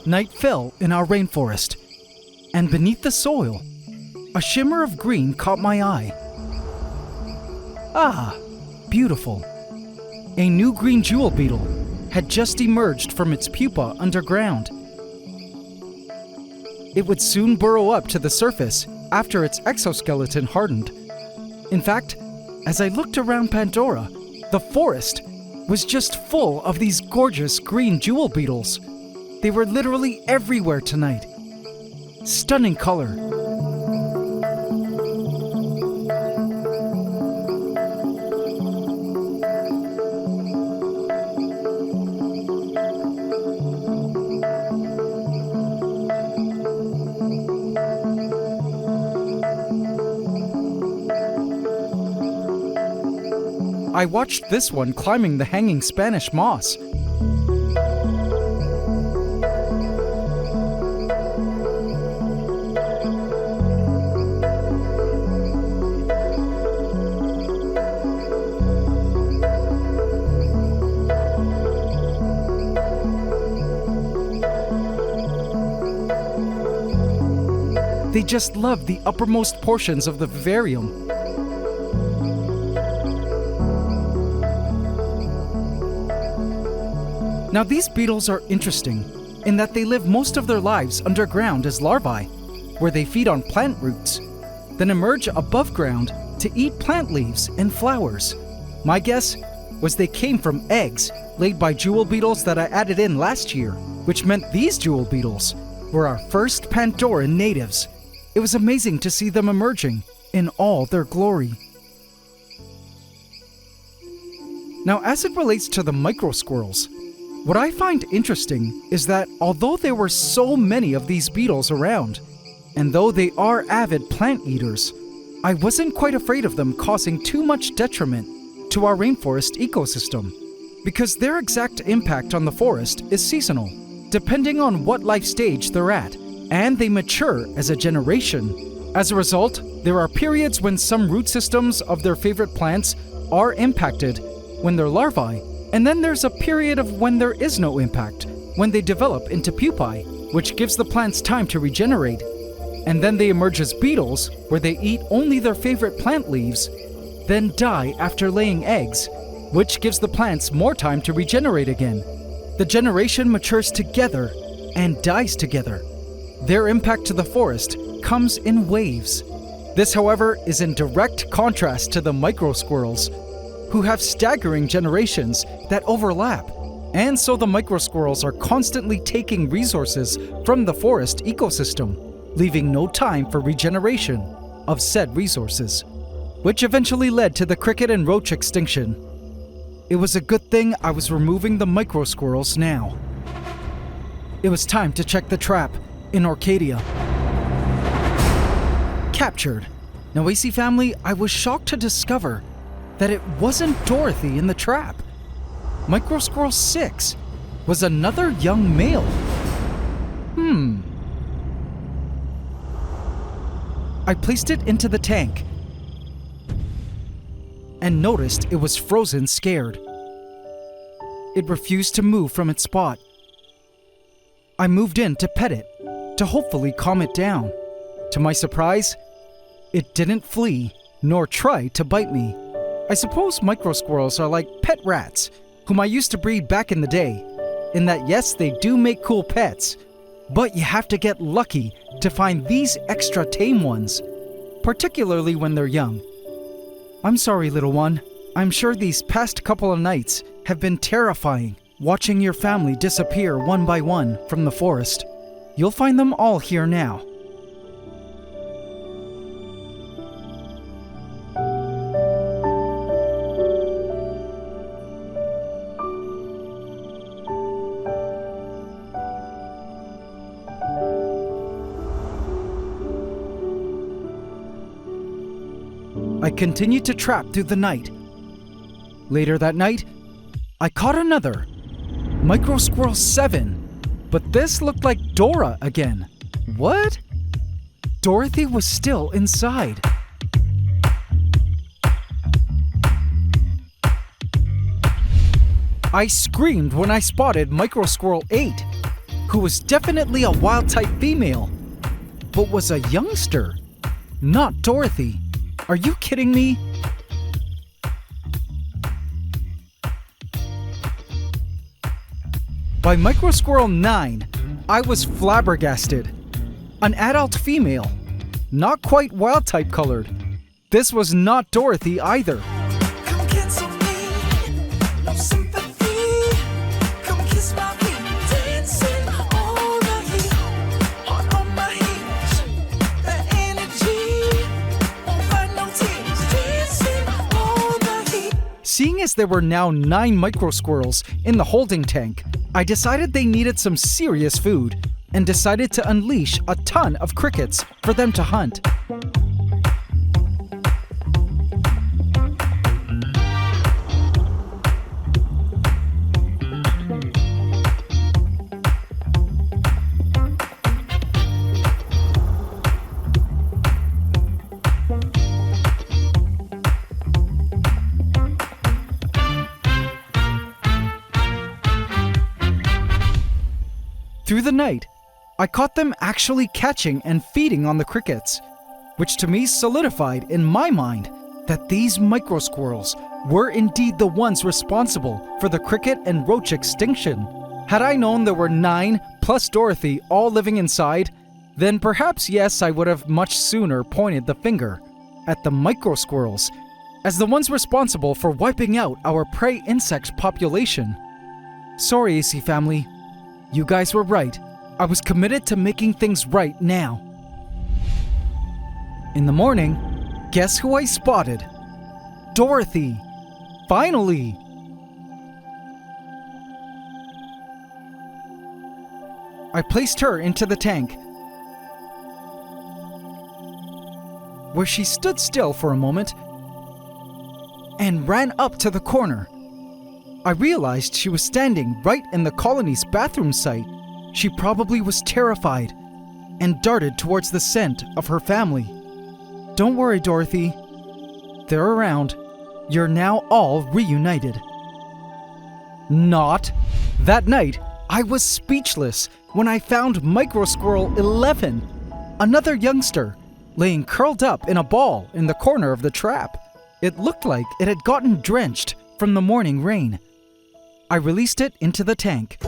[SPEAKER 1] Night fell in our rainforest, and beneath the soil, a shimmer of green caught my eye. Ah, beautiful. A new green jewel beetle had just emerged from its pupa underground. It would soon burrow up to the surface after its exoskeleton hardened. In fact, as I looked around Pantdora, the forest was just full of these gorgeous green jewel beetles. They were literally everywhere tonight. Stunning color. I watched this one climbing the hanging Spanish moss. They just love the uppermost portions of the vivarium. Now these beetles are interesting in that they live most of their lives underground as larvae, where they feed on plant roots, then emerge above ground to eat plant leaves and flowers. My guess was they came from eggs laid by jewel beetles that I added in last year, which meant these jewel beetles were our first Pandoran natives. It was amazing to see them emerging in all their glory. Now, as it relates to the microsquirrels, what I find interesting is that although there were so many of these beetles around, and though they are avid plant eaters, I wasn't quite afraid of them causing too much detriment to our rainforest ecosystem, because their exact impact on the forest is seasonal, depending on what life stage they're at, and they mature as a generation. As a result, there are periods when some root systems of their favorite plants are impacted when they're larvae, and then there's a period of when there is no impact, when they develop into pupae, which gives the plants time to regenerate. and then they emerge as beetles, where they eat only their favorite plant leaves, then die after laying eggs, which gives the plants more time to regenerate again. The generation matures together and dies together. Their impact to the forest comes in waves. This, however, is in direct contrast to the microsquirrels, who have staggering generations that overlap. And so the microsquirrels are constantly taking resources from the forest ecosystem, leaving no time for regeneration of said resources, which eventually led to the cricket and roach extinction. It was a good thing I was removing the microsquirrels now. It was time to check the trap in Orchadia. Captured. Now, AC family, I was shocked to discover that it wasn't Dorothy in the trap. Microsquirrel 6 was another young male. I placed it into the tank and noticed it was frozen scared. It refused to move from its spot. I moved in to pet it, to hopefully calm it down. To my surprise, it didn't flee nor try to bite me. I suppose microsquirrels are like pet rats, whom I used to breed back in the day, in that yes, they do make cool pets, but you have to get lucky to find these extra tame ones, particularly when they're young. I'm sorry, little one. I'm sure these past couple of nights have been terrifying, watching your family disappear one by one from the forest. You'll find them all here now. I continued to trap through the night. Later that night, I caught another, Microsquirrel 7, but this looked like Dora again. What? Dorothy was still inside. I screamed when I spotted Microsquirrel 8, who was definitely a wild-type female, but was a youngster, not Dorothy. Are you kidding me? By Microsquirrel 9, I was flabbergasted. An adult female, not quite wild-type colored. This was not Dorothy either.
[SPEAKER 2] Come cancel me, no sympathy. Come kiss my feet, dancing all the heat, hot on my heels. That energy, won't find no tears, dancing all the heat.
[SPEAKER 1] Seeing as there were now 9 microsquirrels in the holding tank, I decided they needed some serious food and decided to unleash a ton of crickets for them to hunt. Through the night, I caught them actually catching and feeding on the crickets, which to me solidified in my mind that these microsquirrels were indeed the ones responsible for the cricket and roach extinction. Had I known there were 9 plus Dorothy all living inside, then perhaps yes, I would have much sooner pointed the finger at the microsquirrels as the ones responsible for wiping out our prey insect population. Sorry, AC family. You guys were right. I was committed to making things right now. In the morning, guess who I spotted? Dorothy. Finally! I placed her into the tank, where she stood still for a moment and ran up to the corner. I realized she was standing right in the colony's bathroom site. She probably was terrified and darted towards the scent of her family. Don't worry, Dorothy. They're around. You're now all reunited. Not. That night, I was speechless when I found Microsquirrel 11. another youngster, laying curled up in a ball in the corner of the trap. It looked like it had gotten drenched from the morning rain. I released it into the tank.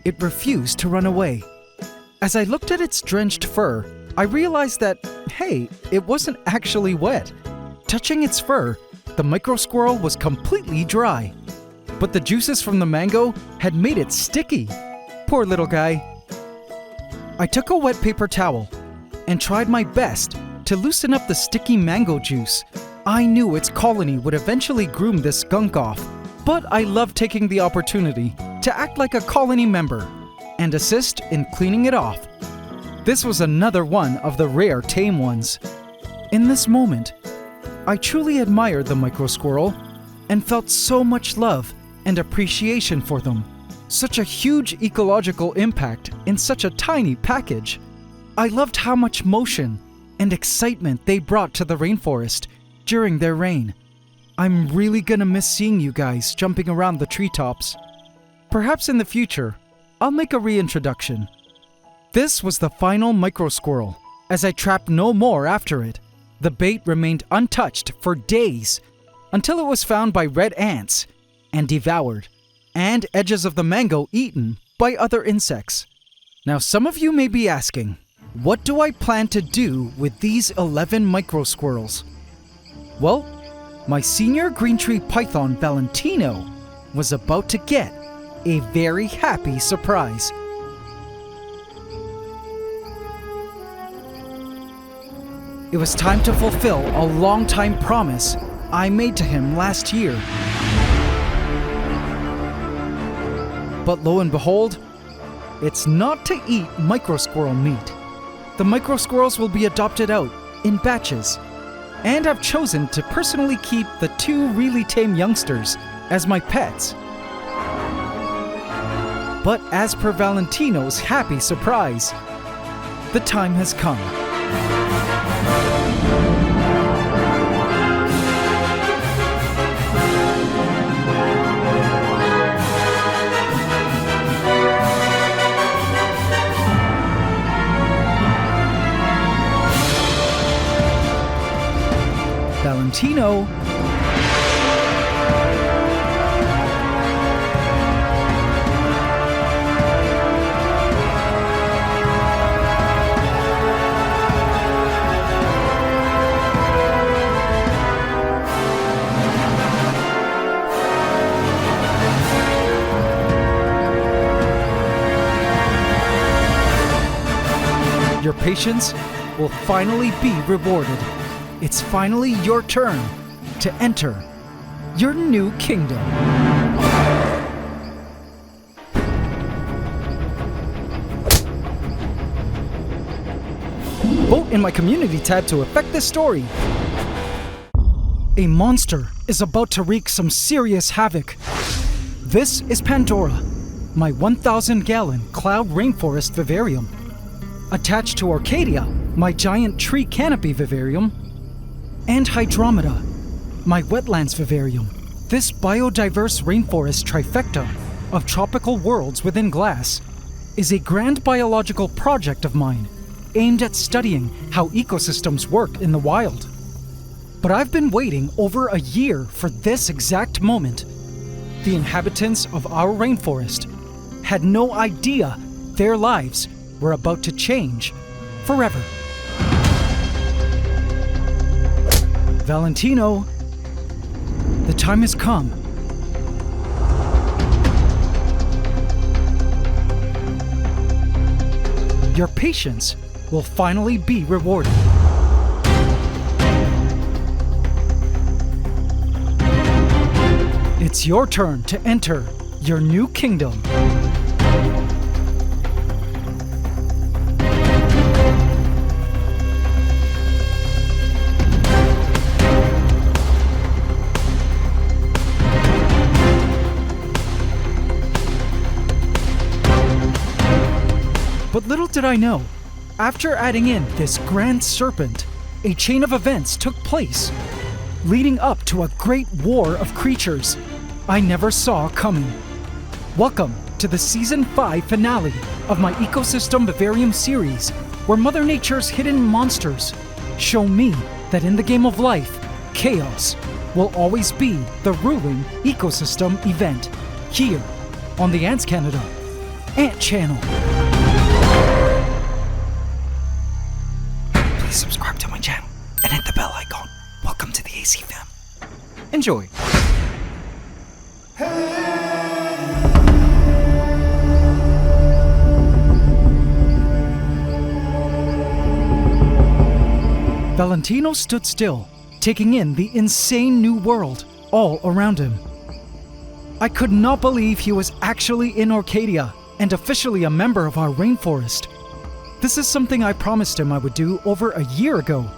[SPEAKER 1] It refused to run away. As I looked at its drenched fur, I realized that, hey, it wasn't actually wet. Touching its fur, the microsquirrel was completely dry. But the juices from the mango had made it sticky. Poor little guy. I took a wet paper towel and tried my best to loosen up the sticky mango juice. I knew its colony would eventually groom this skunk off, but I loved taking the opportunity to act like a colony member and assist in cleaning it off. This was another one of the rare tame ones. In this moment, I truly admired the microsquirrel and felt so much love and appreciation for them. Such a huge ecological impact in such a tiny package. I loved how much motion and excitement they brought to the rainforest during their reign. I'm really gonna miss seeing you guys jumping around the treetops. Perhaps in the future, I'll make a reintroduction. This was the final microsquirrel, as I trapped no more after it. The bait remained untouched for days, until it was found by red ants and devoured, and edges of the mango eaten by other insects. Now some of you may be asking, what do I plan to do with these 11 microsquirrels? Well, my senior green tree python Valentino was about to get a very happy surprise. It was time to fulfill a long-time promise I made to him last year. But lo and behold, it's not to eat microsquirrel meat. The microsquirrels will be adopted out in batches, and I've chosen to personally keep the 2 really tame youngsters as my pets. But as per Valentino's happy surprise, the time has come. Valentino. Your patience will finally be rewarded. It's finally your turn to enter your new kingdom. Vote in my community tab to affect this story. A monster is about to wreak some serious havoc. This is Pantdora, my 1,000-gallon cloud rainforest vivarium. Attached to Orchadia, my giant tree canopy vivarium, and Hydromeda, my wetlands vivarium. This biodiverse rainforest trifecta of tropical worlds within glass is a grand biological project of mine aimed at studying how ecosystems work in the wild. But I've been waiting over a year for this exact moment. The inhabitants of our rainforest had no idea their lives were about to change forever. Valentino, the time has come. Your patience will finally be rewarded. It's your turn to enter your new kingdom. But little did I know, after adding in this grand serpent, a chain of events took place. leading up to a great war of creatures I never saw coming. Welcome to the Season 5 finale of my Ecosystem Vivarium series, where Mother Nature's hidden monsters show me that in the game of life, chaos will always be the ruling ecosystem event here on the AntsCanada Ant Channel. Please subscribe to my channel and hit the bell icon. Welcome to the AC fam. Enjoy. Valentino stood still, taking in the insane new world all around him. I could not believe he was actually in Orchadia and officially a member of our rainforest. This is something I promised him I would do over a year ago,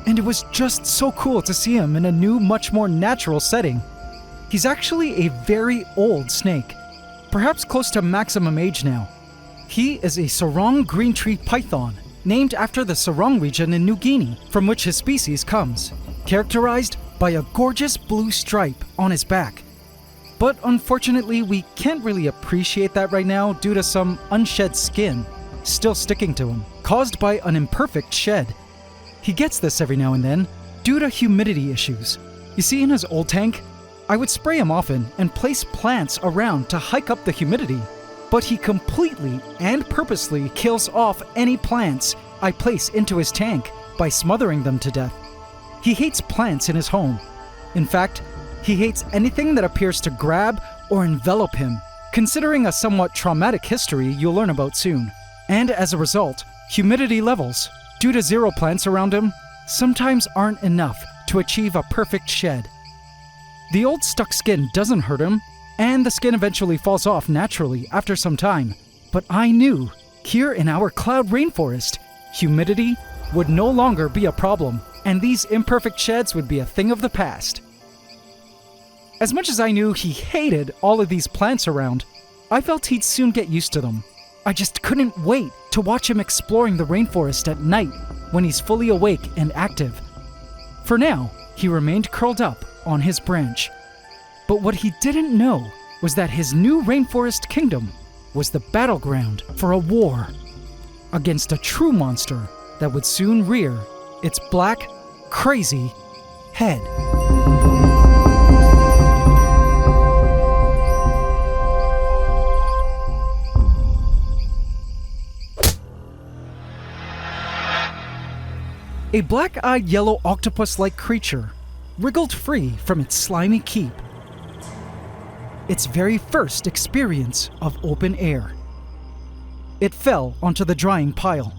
[SPEAKER 1] and it was just so cool to see him in a new, much more natural setting. He's actually a very old snake, perhaps close to maximum age now. He is a sarong green tree python, named after the Sarong region in New Guinea, from which his species comes, characterized by a gorgeous blue stripe on his back. But unfortunately, we can't really appreciate that right now due to some unshed skin still sticking to him, caused by an imperfect shed. He gets this every now and then due to humidity issues. You see, in his old tank, I would spray him often and place plants around to hike up the humidity, but he completely and purposely kills off any plants I place into his tank by smothering them to death. He hates plants in his home. In fact, he hates anything that appears to grab or envelop him, considering a somewhat traumatic history you'll learn about soon. And as a result, humidity levels, due to zero plants around him, sometimes aren't enough to achieve a perfect shed. The old stuck skin doesn't hurt him, and the skin eventually falls off naturally after some time. But I knew, here in our cloud rainforest, humidity would no longer be a problem, and these imperfect sheds would be a thing of the past. As much as I knew he hated all of these plants around, I felt he'd soon get used to them. I just couldn't wait to watch him exploring the rainforest at night when he's fully awake and active. For now, he remained curled up on his branch. But what he didn't know was that his new rainforest kingdom was the battleground for a war against a true monster that would soon rear its black, crazy head. A black-eyed yellow octopus-like creature wriggled free from its slimy keep. Its very first experience of open air. It fell onto the drying pile.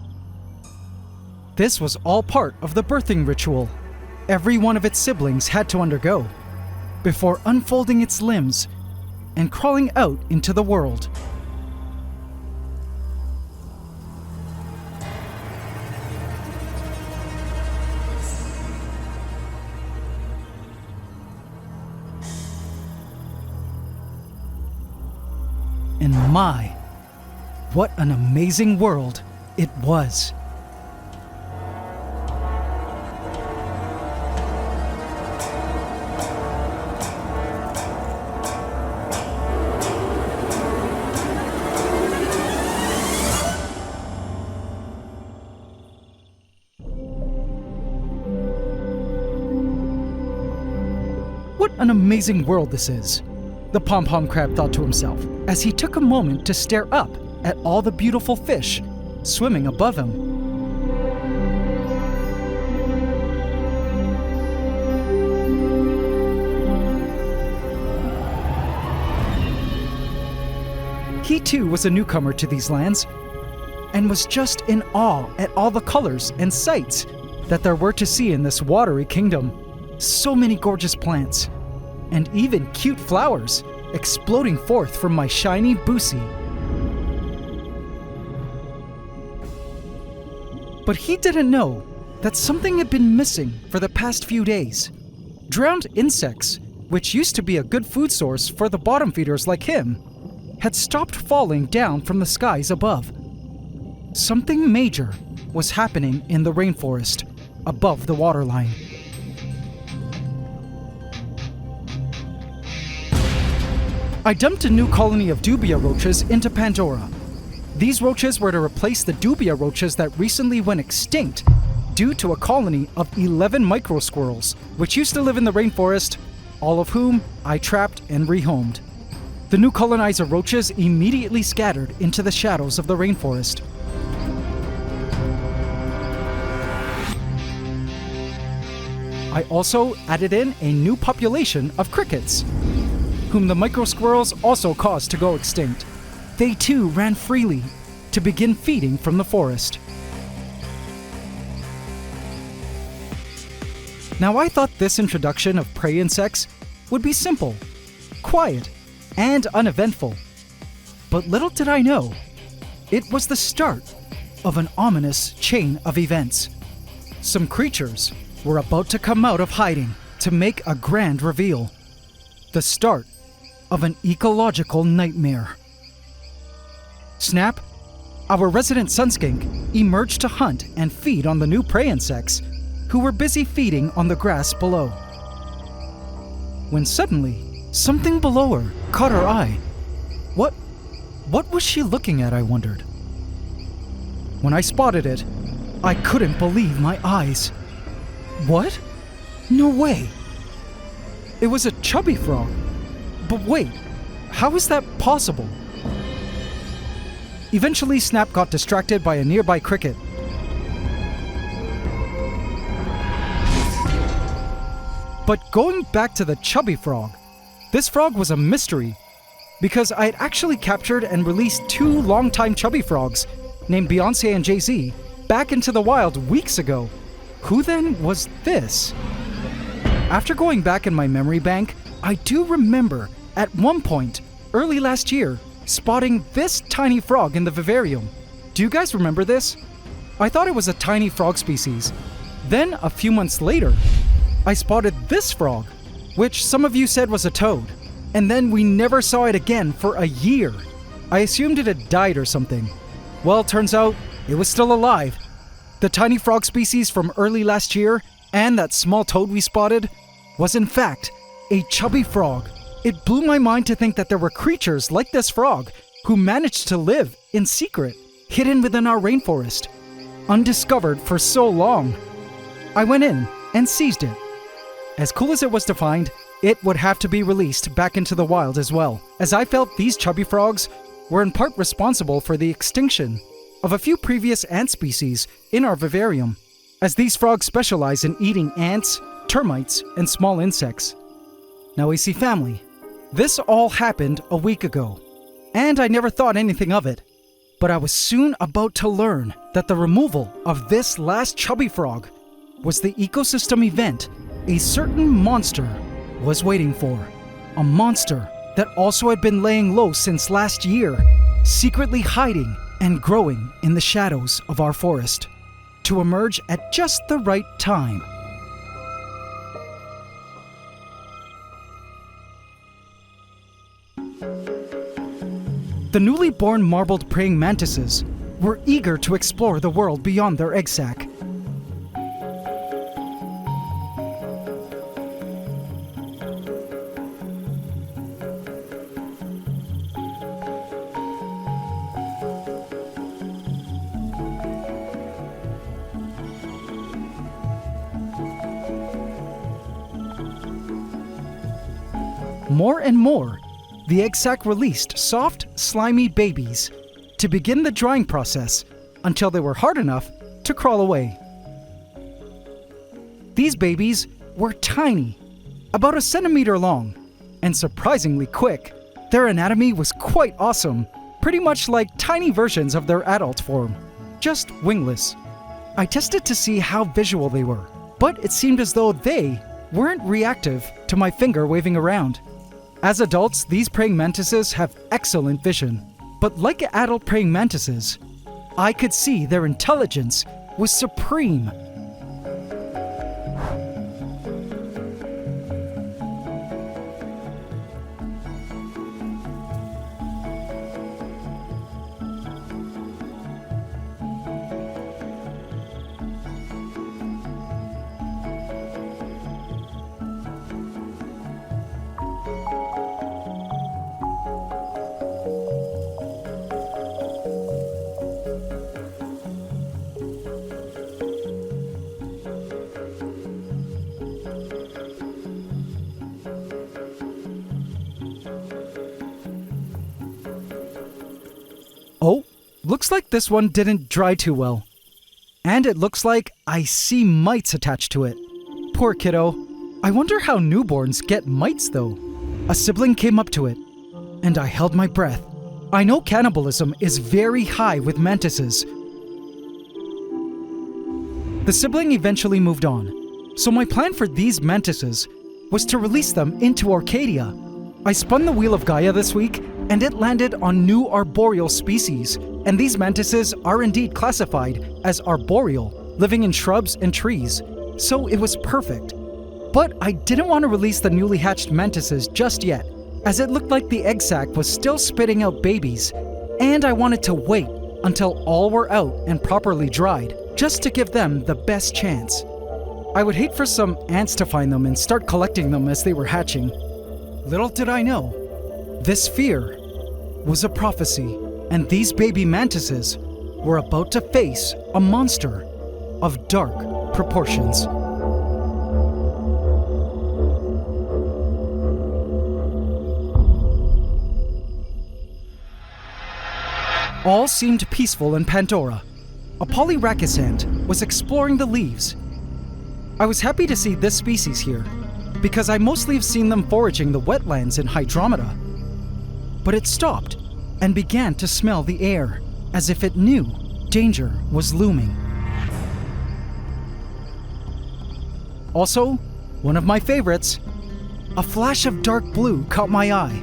[SPEAKER 1] This was all part of the birthing ritual every one of its siblings had to undergo before unfolding its limbs and crawling out into the world. And my, what an amazing world it was. What an amazing world this is, the pom-pom crab thought to himself as he took a moment to stare up at all the beautiful fish swimming above him. He too was a newcomer to these lands and was just in awe at all the colors and sights that there were to see in this watery kingdom. So many gorgeous plants, and even cute flowers exploding forth from my shiny boosie. But he didn't know that something had been missing for the past few days. Drowned insects, which used to be a good food source for the bottom feeders like him, had stopped falling down from the skies above. Something major was happening in the rainforest above the waterline. I dumped a new colony of dubia roaches into Pantdora. These roaches were to replace the dubia roaches that recently went extinct due to a colony of 11 microsquirrels, which used to live in the rainforest, all of whom I trapped and rehomed. The new colonizer roaches immediately scattered into the shadows of the rainforest. I also added in a new population of crickets, whom the microsquirrels also caused to go extinct. They too ran freely to begin feeding from the forest. Now I thought this introduction of prey insects would be simple, quiet, and uneventful. But little did I know, it was the start of an ominous chain of events. Some creatures were about to come out of hiding to make a grand reveal. The start of an ecological nightmare. Snap, our resident sunskink, emerged to hunt and feed on the new prey insects who were busy feeding on the grass below. When suddenly, something below her caught her eye. What was she looking at, I wondered. When I spotted it, I couldn't believe my eyes. What? No way. It was a chubby frog. But wait, how is that possible? Eventually, Snap got distracted by a nearby cricket. But going back to the chubby frog, this frog was a mystery because I had actually captured and released 2 longtime chubby frogs named Beyonce and Jay-Z back into the wild weeks ago. Who then was this? After going back in my memory bank, I do remember at one point, early last year, spotting this tiny frog in the vivarium. Do you guys remember this? I thought it was a tiny frog species. Then, a few months later, I spotted this frog, which some of you said was a toad. And then we never saw it again for a year. I assumed it had died or something. Well, turns out it was still alive. The tiny frog species from early last year and that small toad we spotted was in fact a chubby frog. It blew my mind to think that there were creatures like this frog who managed to live in secret, hidden within our rainforest, undiscovered for so long. I went in and seized it. As cool as it was to find, it would have to be released back into the wild as well, as I felt these chubby frogs were in part responsible for the extinction of a few previous ant species in our vivarium, as these frogs specialize in eating ants, termites, and small insects. Now, AC family, this all happened a week ago, and I never thought anything of it. But I was soon about to learn that the removal of this last chubby frog was the ecosystem event a certain monster was waiting for. A monster that also had been laying low since last year, secretly hiding and growing in the shadows of our forest, to emerge at just the right time. The newly born marbled praying mantises were eager to explore the world beyond their egg sac. More and more, the egg sac released soft, slimy babies to begin the drying process until they were hard enough to crawl away. These babies were tiny, about a centimeter long, and surprisingly quick. Their anatomy was quite awesome, pretty much like tiny versions of their adult form, just wingless. I tested to see how visual they were, but it seemed as though they weren't reactive to my finger waving around. As adults, these praying mantises have excellent vision, but like adult praying mantises, I could see their intelligence was supreme. Looks like this one didn't dry too well. And it looks like I see mites attached to it. Poor kiddo. I wonder how newborns get mites though. A sibling came up to it, and I held my breath. I know cannibalism is very high with mantises. The sibling eventually moved on, so my plan for these mantises was to release them into Orchadia. I spun the wheel of Gaia this week, and it landed on new arboreal species, and these mantises are indeed classified as arboreal, living in shrubs and trees, so it was perfect. But I didn't want to release the newly hatched mantises just yet, as it looked like the egg sac was still spitting out babies, and I wanted to wait until all were out and properly dried, just to give them the best chance. I would hate for some ants to find them and start collecting them as they were hatching. Little did I know, this fear was a prophecy, and these baby mantises were about to face a monster of dark proportions. All seemed peaceful in Pantdora. A polyrachis ant was exploring the leaves. I was happy to see this species here, because I mostly have seen them foraging the wetlands in Hydromeda. But it stopped and began to smell the air, as if it knew danger was looming. Also, one of my favorites, a flash of dark blue caught my eye.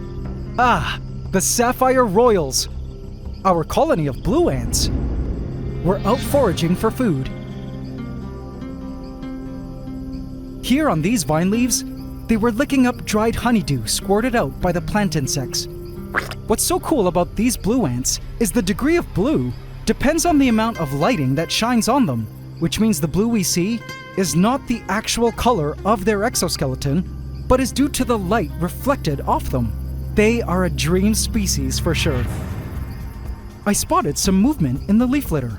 [SPEAKER 1] Ah, the sapphire royals! Our colony of blue ants were out foraging for food. Here on these vine leaves, they were licking up dried honeydew squirted out by the plant insects. What's so cool about these blue ants is the degree of blue depends on the amount of lighting that shines on them, which means the blue we see is not the actual color of their exoskeleton, but is due to the light reflected off them. They are a dream species for sure. I spotted some movement in the leaf litter.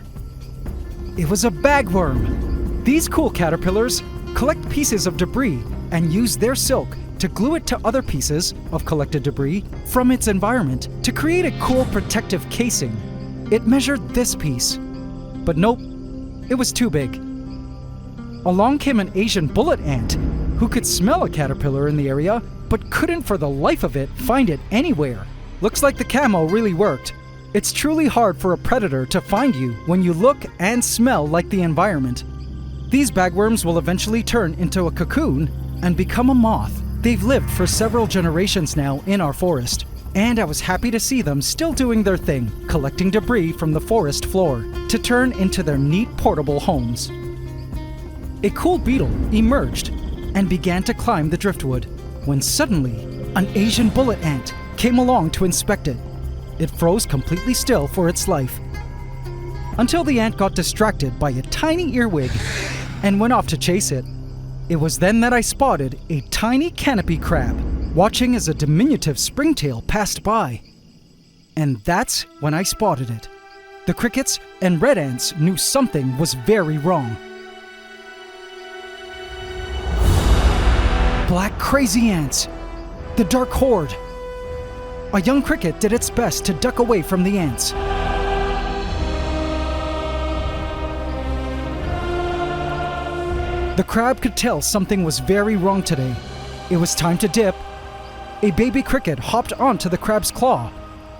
[SPEAKER 1] It was a bagworm. These cool caterpillars collect pieces of debris and use their silk to glue it to other pieces of collected debris from its environment to create a cool protective casing. It measured this piece, but nope, it was too big. Along came an Asian bullet ant who could smell a caterpillar in the area, but couldn't for the life of it find it anywhere. Looks like the camo really worked. It's truly hard for a predator to find you when you look and smell like the environment. These bagworms will eventually turn into a cocoon and become a moth. They've lived for several generations now in our forest, and I was happy to see them still doing their thing, collecting debris from the forest floor to turn into their neat portable homes. A cool beetle emerged and began to climb the driftwood, when suddenly an Asian bullet ant came along to inspect it. It froze completely still for its life, until the ant got distracted by a tiny earwig and went off to chase it. It was then that I spotted a tiny canopy crab, watching as a diminutive springtail passed by. And that's when I spotted it. The crickets and red ants knew something was very wrong. Black crazy ants! The dark horde! A young cricket did its best to duck away from the ants. The crab could tell something was very wrong today. It was time to dip. A baby cricket hopped onto the crab's claw.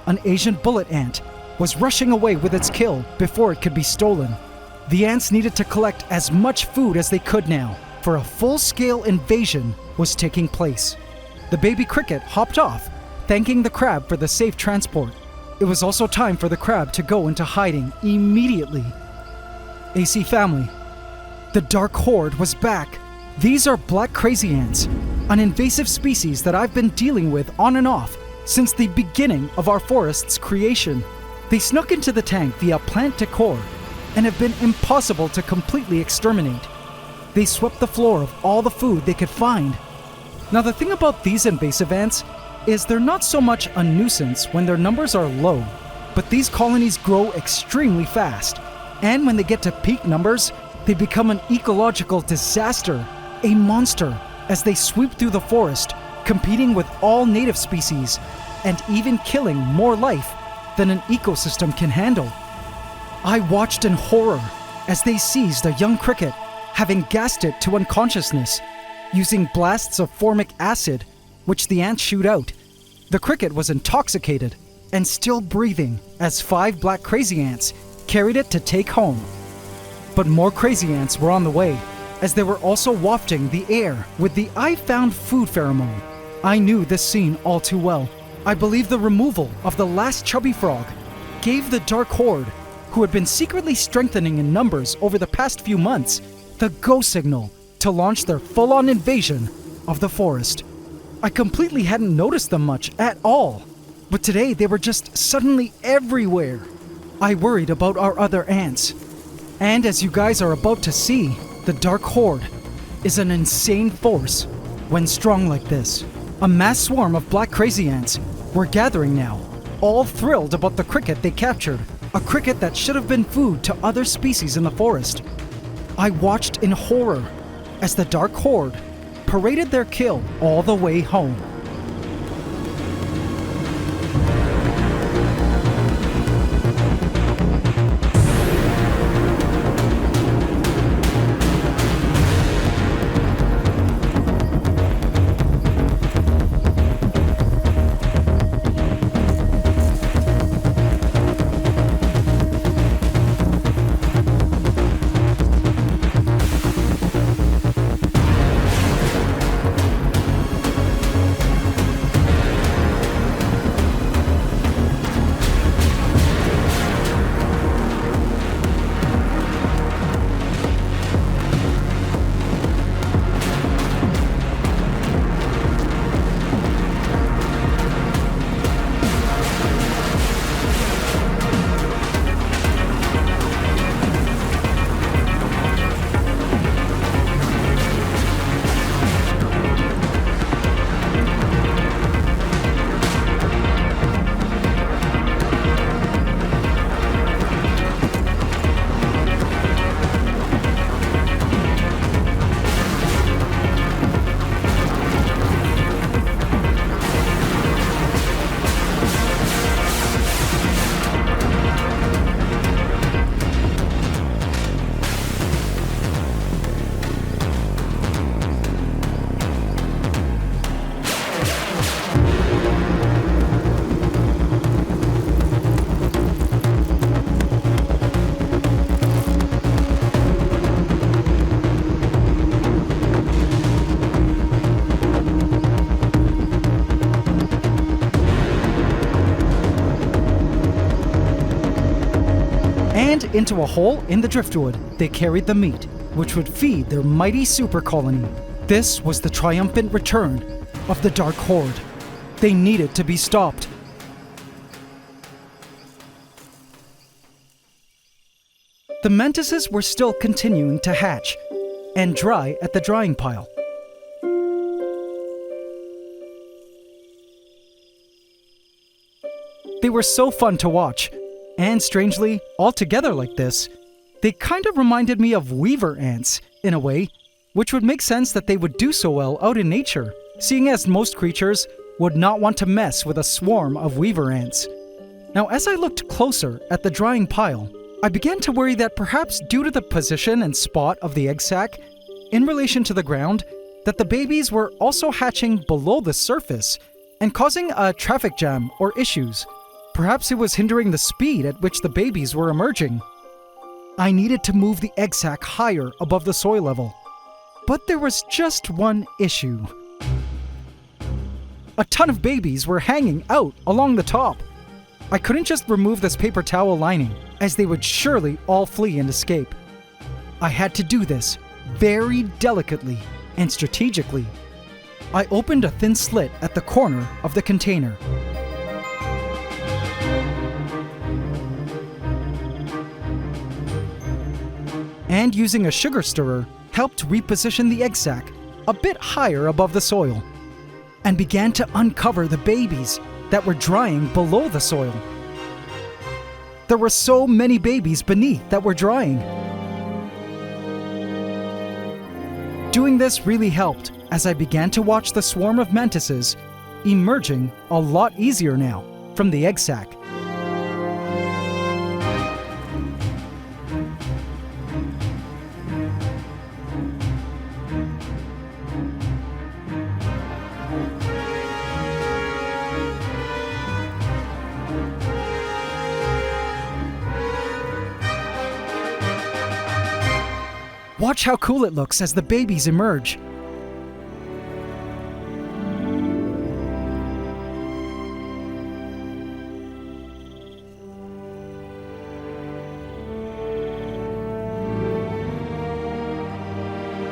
[SPEAKER 1] An Asian bullet ant was rushing away with its kill before it could be stolen. The ants needed to collect as much food as they could now, for a full-scale invasion was taking place. The baby cricket hopped off, thanking the crab for the safe transport. It was also time for the crab to go into hiding immediately. AC family, the dark horde was back. These are black crazy ants, an invasive species that I've been dealing with on and off since the beginning of our forest's creation. They snuck into the tank via plant decor and have been impossible to completely exterminate. They swept the floor of all the food they could find. Now the thing about these invasive ants is they're not so much a nuisance when their numbers are low, but these colonies grow extremely fast, and when they get to peak numbers, they become an ecological disaster, a monster, as they sweep through the forest, competing with all native species, and even killing more life than an ecosystem can handle. I watched in horror as they seized a young cricket, having gassed it to unconsciousness, using blasts of formic acid, which the ants shoot out. The cricket was intoxicated and still breathing as 5 black crazy ants carried it to take home. But more crazy ants were on the way, as they were also wafting the air with the I found food pheromone. I knew this scene all too well. I believe the removal of the last chubby frog gave the Dark Horde, who had been secretly strengthening in numbers over the past few months, the go signal to launch their full-on invasion of the forest. I completely hadn't noticed them much at all, but today they were just suddenly everywhere. I worried about our other ants. And as you guys are about to see, the Dark Horde is an insane force when strong like this. A mass swarm of black crazy ants were gathering now, all thrilled about the cricket they captured, a cricket that should have been food to other species in the forest. I watched in horror as the Dark Horde paraded their kill all the way home. And into a hole in the driftwood, they carried the meat, which would feed their mighty super colony. This was the triumphant return of the Dark Horde. They needed to be stopped. The mantises were still continuing to hatch and dry at the drying pile. They were so fun to watch, and strangely, all together like this, they kind of reminded me of weaver ants, in a way, which would make sense that they would do so well out in nature, seeing as most creatures would not want to mess with a swarm of weaver ants. Now, as I looked closer at the drying pile, I began to worry that perhaps due to the position and spot of the egg sac, in relation to the ground, that the babies were also hatching below the surface and causing a traffic jam or issues. Perhaps it was hindering the speed at which the babies were emerging. I needed to move the egg sac higher above the soil level. But there was just one issue. A ton of babies were hanging out along the top. I couldn't just remove this paper towel lining, as they would surely all flee and escape. I had to do this very delicately and strategically. I opened a thin slit at the corner of the container. And using a sugar stirrer, helped reposition the egg sac a bit higher above the soil, and began to uncover the babies that were drying below the soil. There were so many babies beneath that were drying. Doing this really helped as I began to watch the swarm of mantises emerging a lot easier now from the egg sac. Watch how cool it looks as the babies emerge.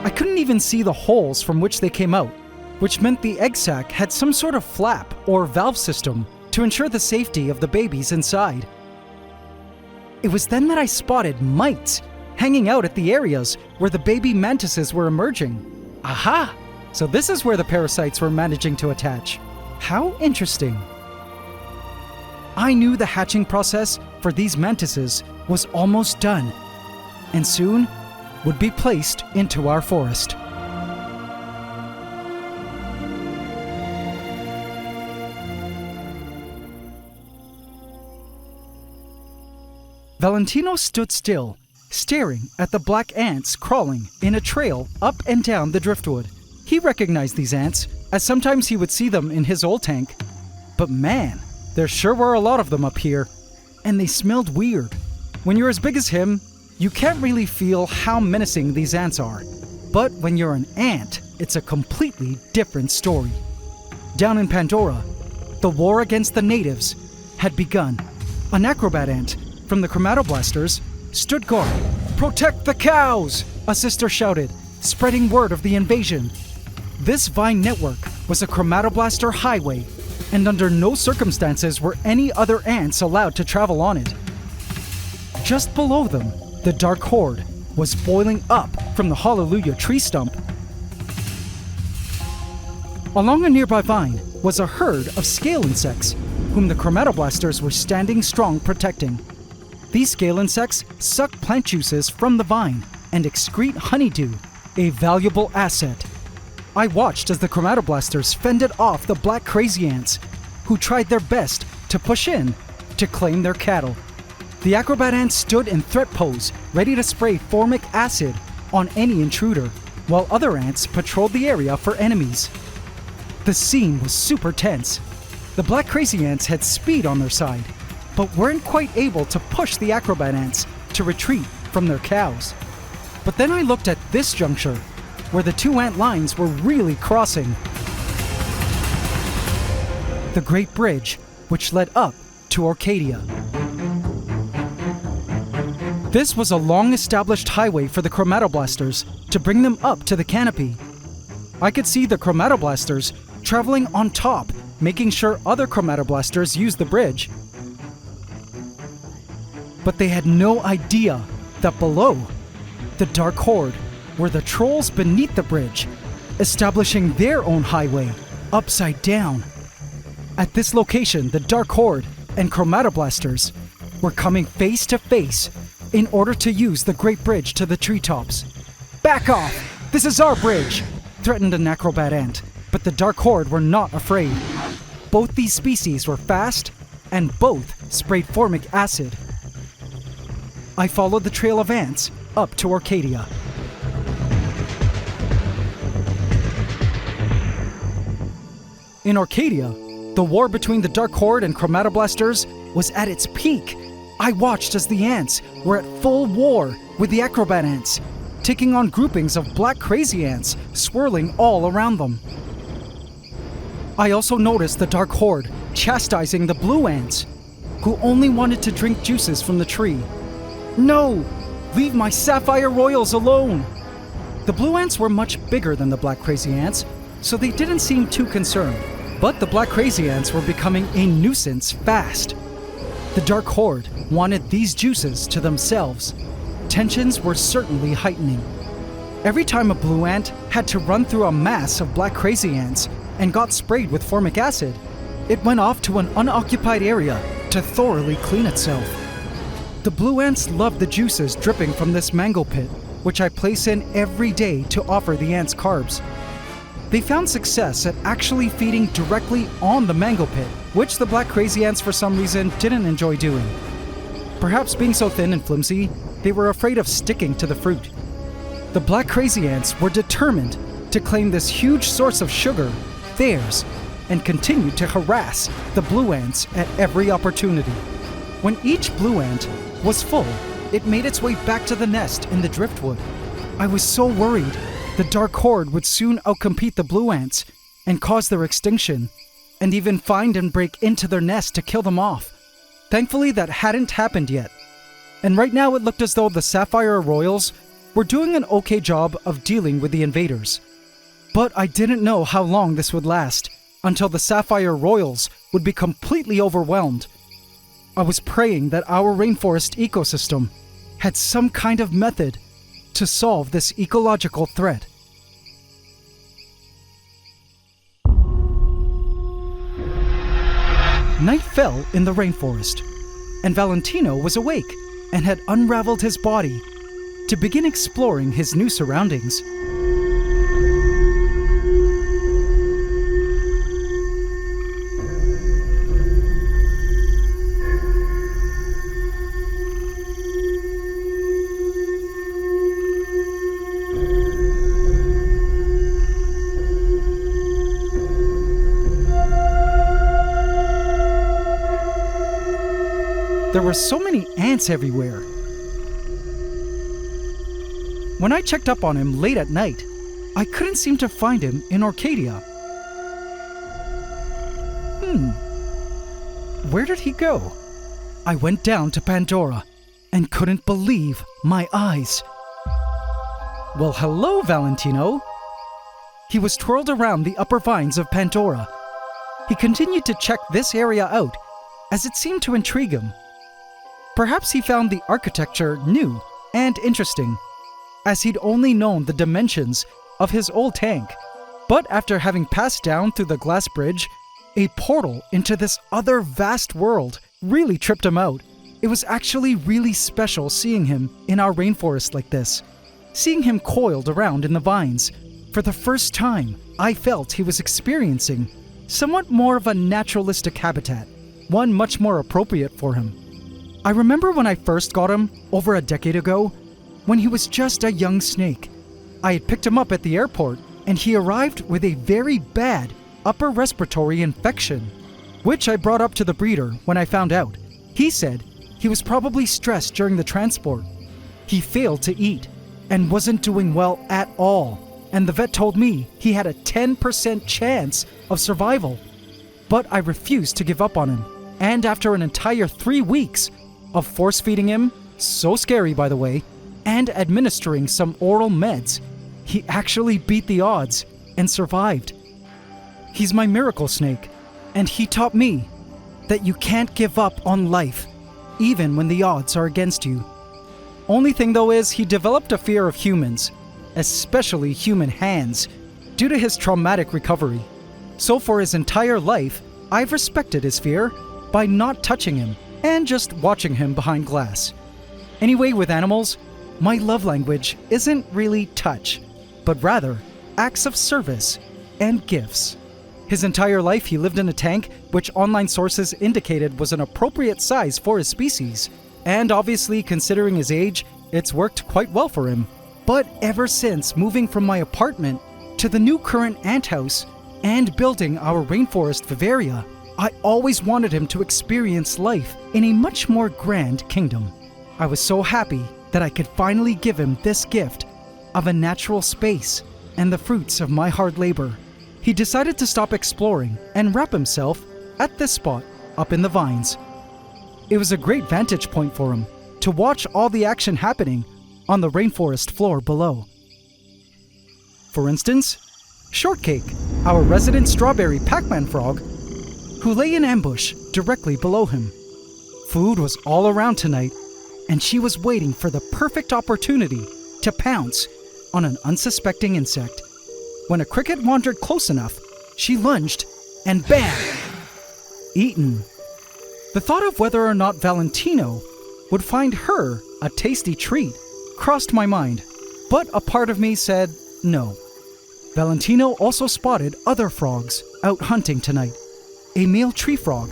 [SPEAKER 1] I couldn't even see the holes from which they came out, which meant the egg sac had some sort of flap or valve system to ensure the safety of the babies inside. It was then that I spotted mites hanging out at the areas where the baby mantises were emerging. Aha! So this is where the parasites were managing to attach. How interesting. I knew the hatching process for these mantises was almost done, and soon would be placed into our forest. Valentino stood still, staring at the black ants crawling in a trail up and down the driftwood. He recognized these ants, as sometimes he would see them in his old tank. But man, there sure were a lot of them up here, and they smelled weird. When you're as big as him, you can't really feel how menacing these ants are. But when you're an ant, it's a completely different story. Down in Pantdora, the war against the natives had begun. An acrobat ant from the chromatoblasters stood guard. "Protect the cows!" a sister shouted, spreading word of the invasion. This vine network was a chromatoblaster highway, and under no circumstances were any other ants allowed to travel on it. Just below them, the dark horde was boiling up from the Hallelujah tree stump. Along a nearby vine was a herd of scale insects, whom the chromatoblasters were standing strong protecting. These scale insects suck plant juices from the vine and excrete honeydew, a valuable asset. I watched as the chromatoblasters fended off the black crazy ants, who tried their best to push in to claim their cattle. The acrobat ants stood in threat pose, ready to spray formic acid on any intruder, while other ants patrolled the area for enemies. The scene was super tense. The black crazy ants had speed on their side, but weren't quite able to push the acrobat ants to retreat from their cows. But then I looked at this juncture, where the two ant lines were really crossing. The Great Bridge, which led up to Orchadia. This was a long-established highway for the chromatoblasters to bring them up to the canopy. I could see the chromatoblasters traveling on top, making sure other chromatoblasters used the bridge. But they had no idea that below, the Dark Horde were the trolls beneath the bridge, establishing their own highway, upside down. At this location, the Dark Horde and chromatoblasters were coming face to face in order to use the Great Bridge to the treetops. "Back off! This is our bridge!" threatened an acrobat ant, but the Dark Horde were not afraid. Both these species were fast, and both sprayed formic acid. I followed the trail of ants up to Orchadia. In Orchadia, the war between the Dark Horde and chromatoblasters was at its peak. I watched as the ants were at full war with the acrobat ants, taking on groupings of black crazy ants swirling all around them. I also noticed the Dark Horde chastising the blue ants, who only wanted to drink juices from the tree. "No! Leave my sapphire royals alone!" The blue ants were much bigger than the black crazy ants, so they didn't seem too concerned. But the black crazy ants were becoming a nuisance fast. The Dark Horde wanted these juices to themselves. Tensions were certainly heightening. Every time a blue ant had to run through a mass of black crazy ants and got sprayed with formic acid, it went off to an unoccupied area to thoroughly clean itself. The blue ants loved the juices dripping from this mango pit, which I place in every day to offer the ants carbs. They found success at actually feeding directly on the mango pit, which the black crazy ants for some reason didn't enjoy doing. Perhaps being so thin and flimsy, they were afraid of sticking to the fruit. The black crazy ants were determined to claim this huge source of sugar theirs and continued to harass the blue ants at every opportunity. When each blue ant was full, it made its way back to the nest in the driftwood. I was so worried the dark horde would soon outcompete the blue ants and cause their extinction, and even find and break into their nest to kill them off. Thankfully, that hadn't happened yet, and right now it looked as though the Sapphire Royals were doing an okay job of dealing with the invaders. But I didn't know how long this would last, until the Sapphire Royals would be completely overwhelmed. I was praying that our rainforest ecosystem had some kind of method to solve this ecological threat. Night fell in the rainforest, and Valentino was awake and had unraveled his body to begin exploring his new surroundings. There were so many ants everywhere. When I checked up on him late at night, I couldn't seem to find him in Orchadia. Where did he go? I went down to Pantdora and couldn't believe my eyes. Well, hello, Valentino. He was twirled around the upper vines of Pantdora. He continued to check this area out, as it seemed to intrigue him. Perhaps he found the architecture new and interesting, as he'd only known the dimensions of his old tank. But after having passed down through the glass bridge, a portal into this other vast world really tripped him out. It was actually really special seeing him in our rainforest like this. Seeing him coiled around in the vines. For the first time, I felt he was experiencing somewhat more of a naturalistic habitat, one much more appropriate for him. I remember when I first got him, over a decade ago, when he was just a young snake. I had picked him up at the airport, and he arrived with a very bad upper respiratory infection, which I brought up to the breeder when I found out. He said he was probably stressed during the transport. He failed to eat and wasn't doing well at all, and the vet told me he had a 10% chance of survival. But I refused to give up on him, and after an entire 3 weeks of force-feeding him, so scary by the way, and administering some oral meds, he actually beat the odds and survived. He's my miracle snake, and he taught me that you can't give up on life, even when the odds are against you. Only thing though is, he developed a fear of humans, especially human hands, due to his traumatic recovery. So for his entire life, I've respected his fear by not touching him and just watching him behind glass. Anyway, with animals, my love language isn't really touch, but rather acts of service and gifts. His entire life he lived in a tank, which online sources indicated was an appropriate size for his species. And obviously, considering his age, it's worked quite well for him. But ever since moving from my apartment to the new current ant house and building our rainforest Vivaria, I always wanted him to experience life in a much more grand kingdom. I was so happy that I could finally give him this gift of a natural space and the fruits of my hard labor. He decided to stop exploring and wrap himself at this spot up in the vines. It was a great vantage point for him to watch all the action happening on the rainforest floor below. For instance, Shortcake, our resident strawberry Pac-Man frog, who lay in ambush directly below him. Food was all around tonight, and she was waiting for the perfect opportunity to pounce on an unsuspecting insect. When a cricket wandered close enough, she lunged and bam! Eaten. The thought of whether or not Valentino would find her a tasty treat crossed my mind, but a part of me said no. Valentino also spotted other frogs out hunting tonight. A male tree frog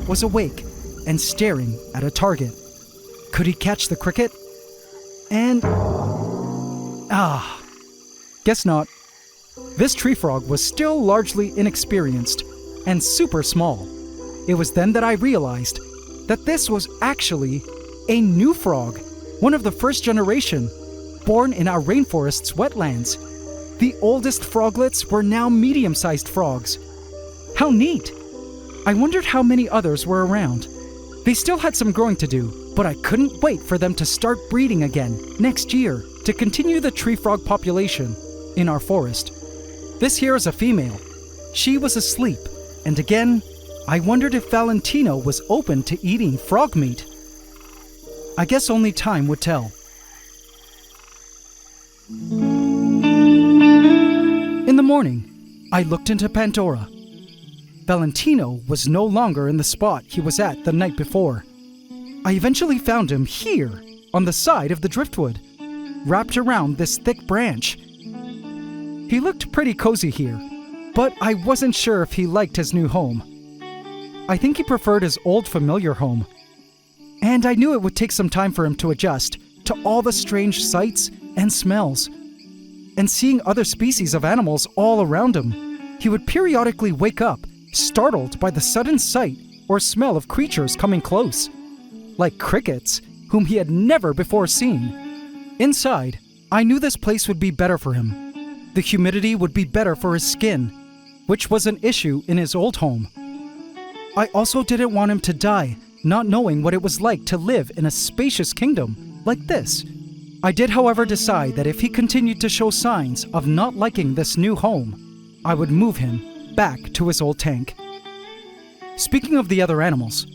[SPEAKER 1] was awake and staring at a target. Could he catch the cricket? And... guess not. This tree frog was still largely inexperienced and super small. It was then that I realized that this was actually a new frog, one of the first generation, born in our rainforest's wetlands. The oldest froglets were now medium-sized frogs. How neat! I wondered how many others were around. They still had some growing to do, but I couldn't wait for them to start breeding again next year to continue the tree frog population in our forest. This here is a female. She was asleep, and again, I wondered if Valentino was open to eating frog meat. I guess only time would tell. In the morning, I looked into Pantdora. Valentino was no longer in the spot he was at the night before. I eventually found him here, on the side of the driftwood, wrapped around this thick branch. He looked pretty cozy here, but I wasn't sure if he liked his new home. I think he preferred his old familiar home. And I knew it would take some time for him to adjust to all the strange sights and smells. And seeing other species of animals all around him, he would periodically wake up, startled by the sudden sight or smell of creatures coming close, like crickets, whom he had never before seen. Inside, I knew this place would be better for him. The humidity would be better for his skin, which was an issue in his old home. I also didn't want him to die, not knowing what it was like to live in a spacious kingdom like this. I did, however, decide that if he continued to show signs of not liking this new home, I would move him back to his old tank. Speaking of the other animals,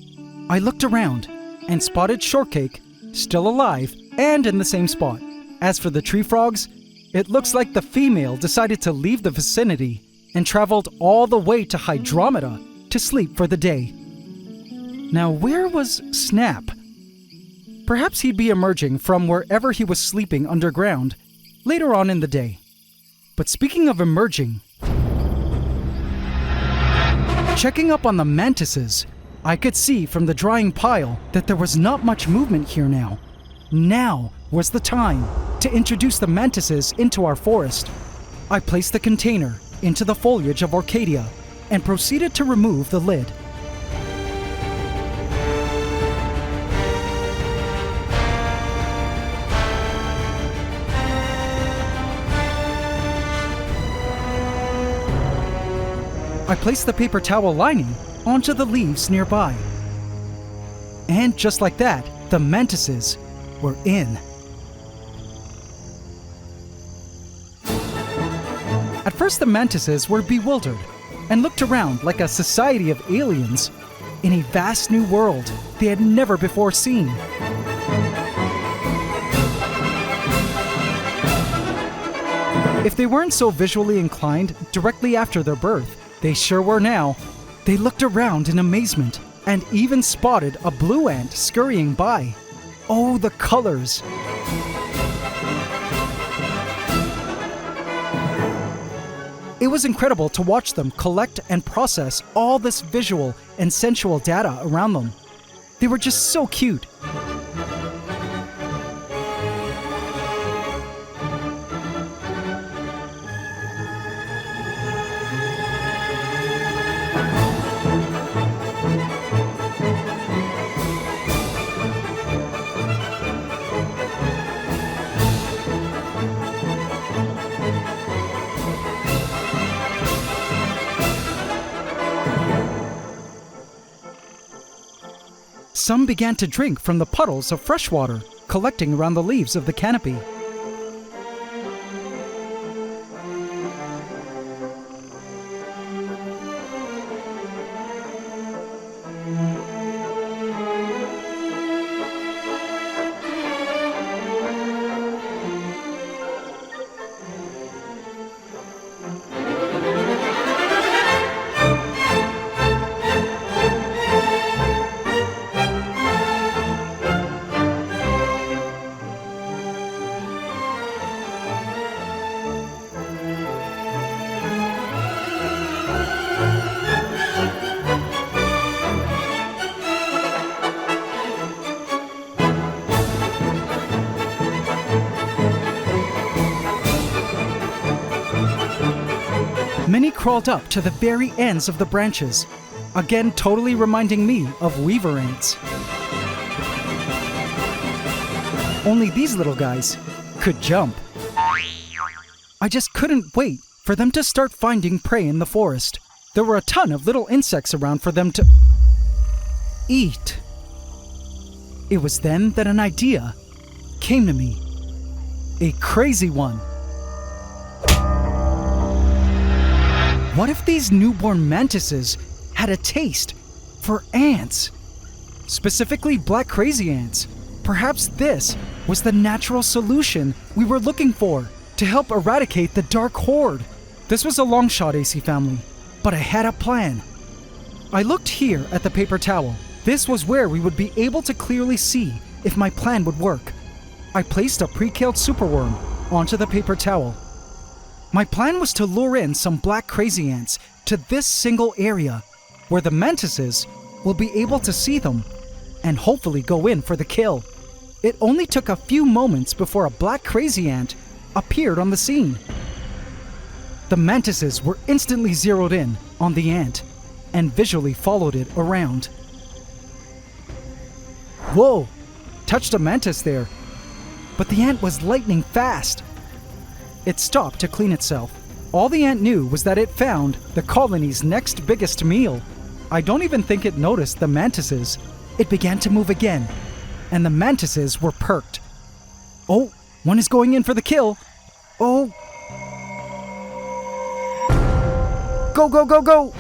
[SPEAKER 1] I looked around and spotted Shortcake, still alive and in the same spot. As for the tree frogs, it looks like the female decided to leave the vicinity and traveled all the way to Hydromeda to sleep for the day. Now, where was Snap? Perhaps he'd be emerging from wherever he was sleeping underground later on in the day. But speaking of emerging, checking up on the mantises, I could see from the drying pile that there was not much movement here now. Now was the time to introduce the mantises into our forest. I placed the container into the foliage of Orchadia and proceeded to remove the lid. I placed the paper towel lining onto the leaves nearby. And just like that, the mantises were in. At first, the mantises were bewildered and looked around like a society of aliens in a vast new world they had never before seen. If they weren't so visually inclined directly after their birth, they sure were now. They looked around in amazement and even spotted a blue ant scurrying by. Oh, the colors! It was incredible to watch them collect and process all this visual and sensual data around them. They were just so cute. Some began to drink from the puddles of fresh water collecting around the leaves of the canopy. Many crawled up to the very ends of the branches, again totally reminding me of weaver ants. Only these little guys could jump. I just couldn't wait for them to start finding prey in the forest. There were a ton of little insects around for them to eat. It was then that an idea came to me. A crazy one. What if these newborn mantises had a taste for ants? Specifically black crazy ants. Perhaps this was the natural solution we were looking for to help eradicate the Dark Horde. This was a long shot, AC family, but I had a plan. I looked here at the paper towel. This was where we would be able to clearly see if my plan would work. I placed a pre-killed superworm onto the paper towel. My plan was to lure in some black crazy ants to this single area where the mantises will be able to see them and hopefully go in for the kill. It only took a few moments before a black crazy ant appeared on the scene. The mantises were instantly zeroed in on the ant and visually followed it around. Whoa! Touched a mantis there. But the ant was lightning fast. It stopped to clean itself. All the ant knew was that it found the colony's next biggest meal. I don't even think it noticed the mantises. It began to move again, and the mantises were perked. Oh, one is going in for the kill. Oh. Go, go, go, go!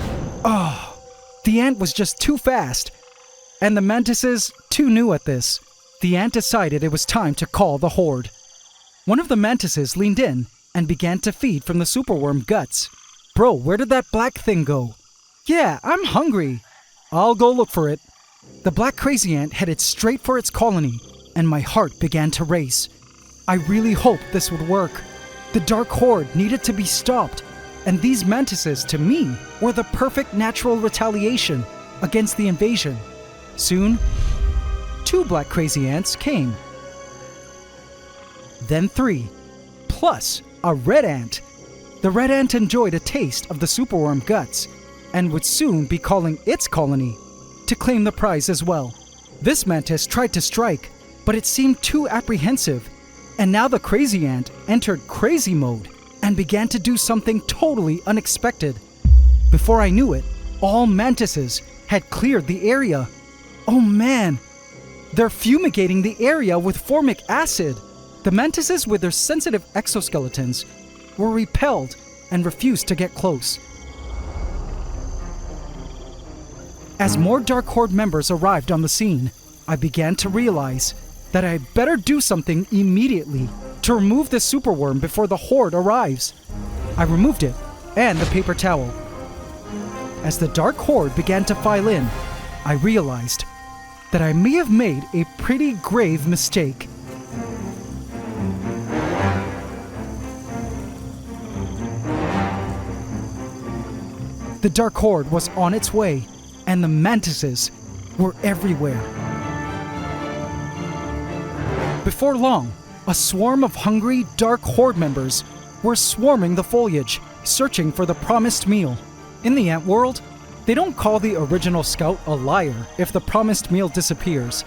[SPEAKER 1] Oh, the ant was just too fast, and the mantises too new at this. The ant decided it was time to call the horde. One of the mantises leaned in and began to feed from the superworm guts. Bro, where did that black thing go? Yeah, I'm hungry. I'll go look for it. The black crazy ant headed straight for its colony, and my heart began to race. I really hoped this would work. The Dark Horde needed to be stopped, and these mantises, to me, were the perfect natural retaliation against the invasion. Soon, 2 black crazy ants came. Then 3, plus a red ant. The red ant enjoyed a taste of the superworm guts and would soon be calling its colony to claim the prize as well. This mantis tried to strike, but it seemed too apprehensive, and now the crazy ant entered crazy mode and began to do something totally unexpected. Before I knew it, all mantises had cleared the area. Oh man, they're fumigating the area with formic acid. The mantises with their sensitive exoskeletons were repelled and refused to get close. As more Dark Horde members arrived on the scene, I began to realize that I had better do something immediately to remove the superworm before the Horde arrives. I removed it and the paper towel. As the Dark Horde began to file in, I realized that I may have made a pretty grave mistake. The Dark Horde was on its way, and the mantises were everywhere. Before long, a swarm of hungry Dark Horde members were swarming the foliage, searching for the promised meal. In the ant world, they don't call the original scout a liar if the promised meal disappears,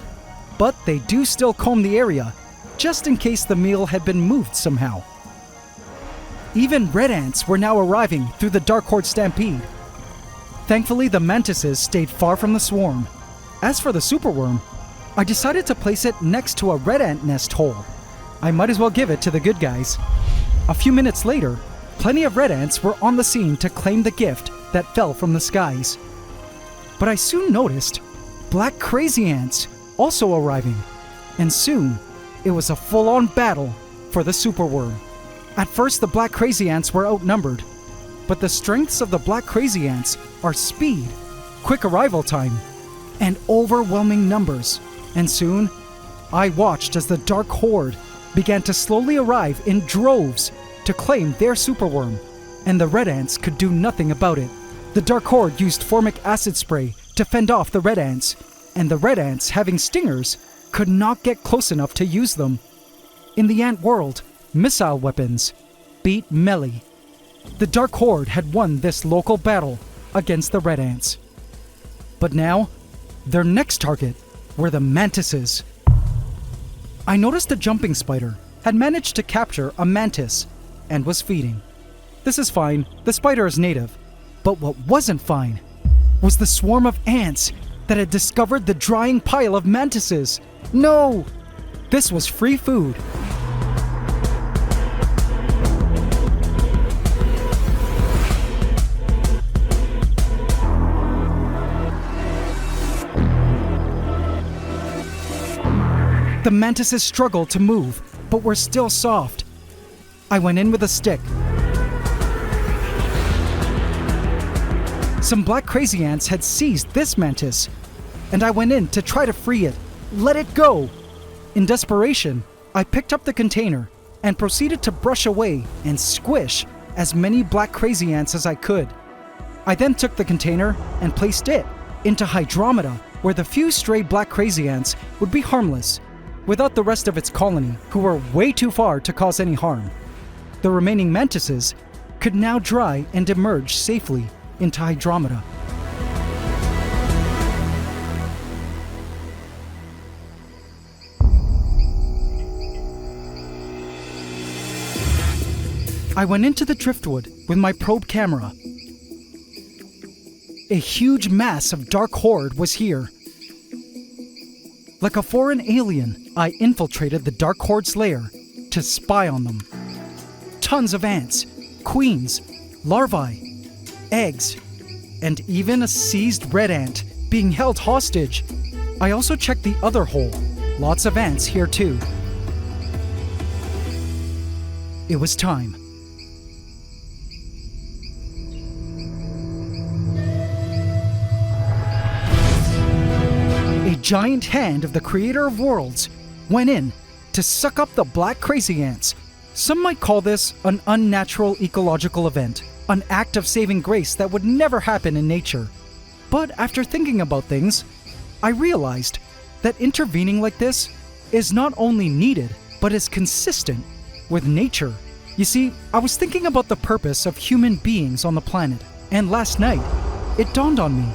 [SPEAKER 1] but they do still comb the area, just in case the meal had been moved somehow. Even red ants were now arriving through the Dark Horde stampede. Thankfully, the mantises stayed far from the swarm. As for the superworm, I decided to place it next to a red ant nest hole. I might as well give it to the good guys. A few minutes later, plenty of red ants were on the scene to claim the gift that fell from the skies. But I soon noticed black crazy ants also arriving, and soon it was a full-on battle for the superworm. At first, the black crazy ants were outnumbered, but the strengths of the black crazy ants are speed, quick arrival time, and overwhelming numbers. And soon, I watched as the Dark Horde began to slowly arrive in droves to claim their superworm, and the red ants could do nothing about it. The Dark Horde used formic acid spray to fend off the red ants, and the red ants, having stingers, could not get close enough to use them. In the ant world, missile weapons beat melee. The Dark Horde had won this local battle against the red ants. But now, their next target were the mantises. I noticed a jumping spider had managed to capture a mantis and was feeding. This is fine, the spider is native. But what wasn't fine was the swarm of ants that had discovered the drying pile of mantises. No! This was free food. The mantises struggled to move, but were still soft. I went in with a stick. Some black crazy ants had seized this mantis, and I went in to try to free it. Let it go! In desperation, I picked up the container and proceeded to brush away and squish as many black crazy ants as I could. I then took the container and placed it into Hydromeda, where the few stray black crazy ants would be harmless, without the rest of its colony, who were way too far to cause any harm. The remaining mantises could now dry and emerge safely into Hydromeda. I went into the driftwood with my probe camera. A huge mass of dark horde was here. Like a foreign alien, I infiltrated the dark horde's lair to spy on them. Tons of ants, queens, larvae, eggs, and even a seized red ant being held hostage. I also checked the other hole. Lots of ants here too. It was time. A giant hand of the creator of worlds went in to suck up the black crazy ants. Some might call this an unnatural ecological event, an act of saving grace that would never happen in nature. But after thinking about things, I realized that intervening like this is not only needed, but is consistent with nature. You see, I was thinking about the purpose of human beings on the planet, and last night, it dawned on me.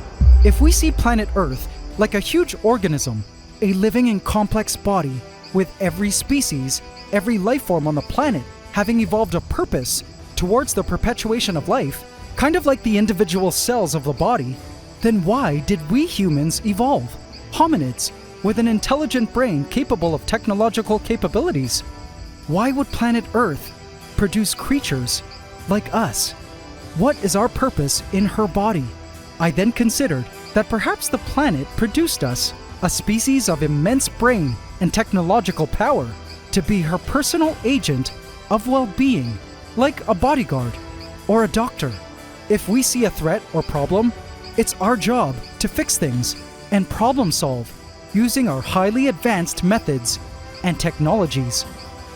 [SPEAKER 1] If we see planet Earth like a huge organism, a living and complex body, with every species, every life form on the planet having evolved a purpose towards the perpetuation of life, kind of like the individual cells of the body, then why did we humans evolve? Hominids with an intelligent brain capable of technological capabilities. Why would planet Earth produce creatures like us? What is our purpose in her body? I then considered that perhaps the planet produced us, a species of immense brain and technological power, to be her personal agent of well-being, like a bodyguard or a doctor. If we see a threat or problem, it's our job to fix things and problem solve using our highly advanced methods and technologies.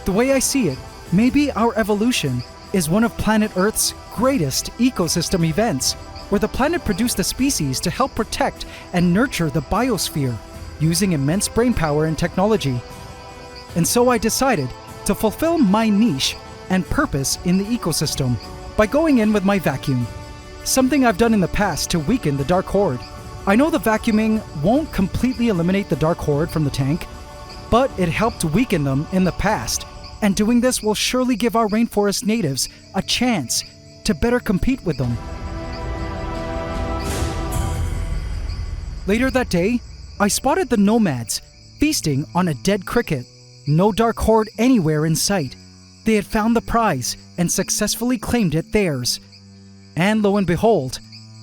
[SPEAKER 1] The way I see it, maybe our evolution is one of planet Earth's greatest ecosystem events, where the planet produced a species to help protect and nurture the biosphere using immense brainpower and technology. And so I decided to fulfill my niche and purpose in the ecosystem by going in with my vacuum, something I've done in the past to weaken the Dark Horde. I know the vacuuming won't completely eliminate the Dark Horde from the tank, but it helped weaken them in the past, and doing this will surely give our rainforest natives a chance to better compete with them. Later that day, I spotted the nomads feasting on a dead cricket. No Dark Horde anywhere in sight. They had found the prize and successfully claimed it theirs. And lo and behold,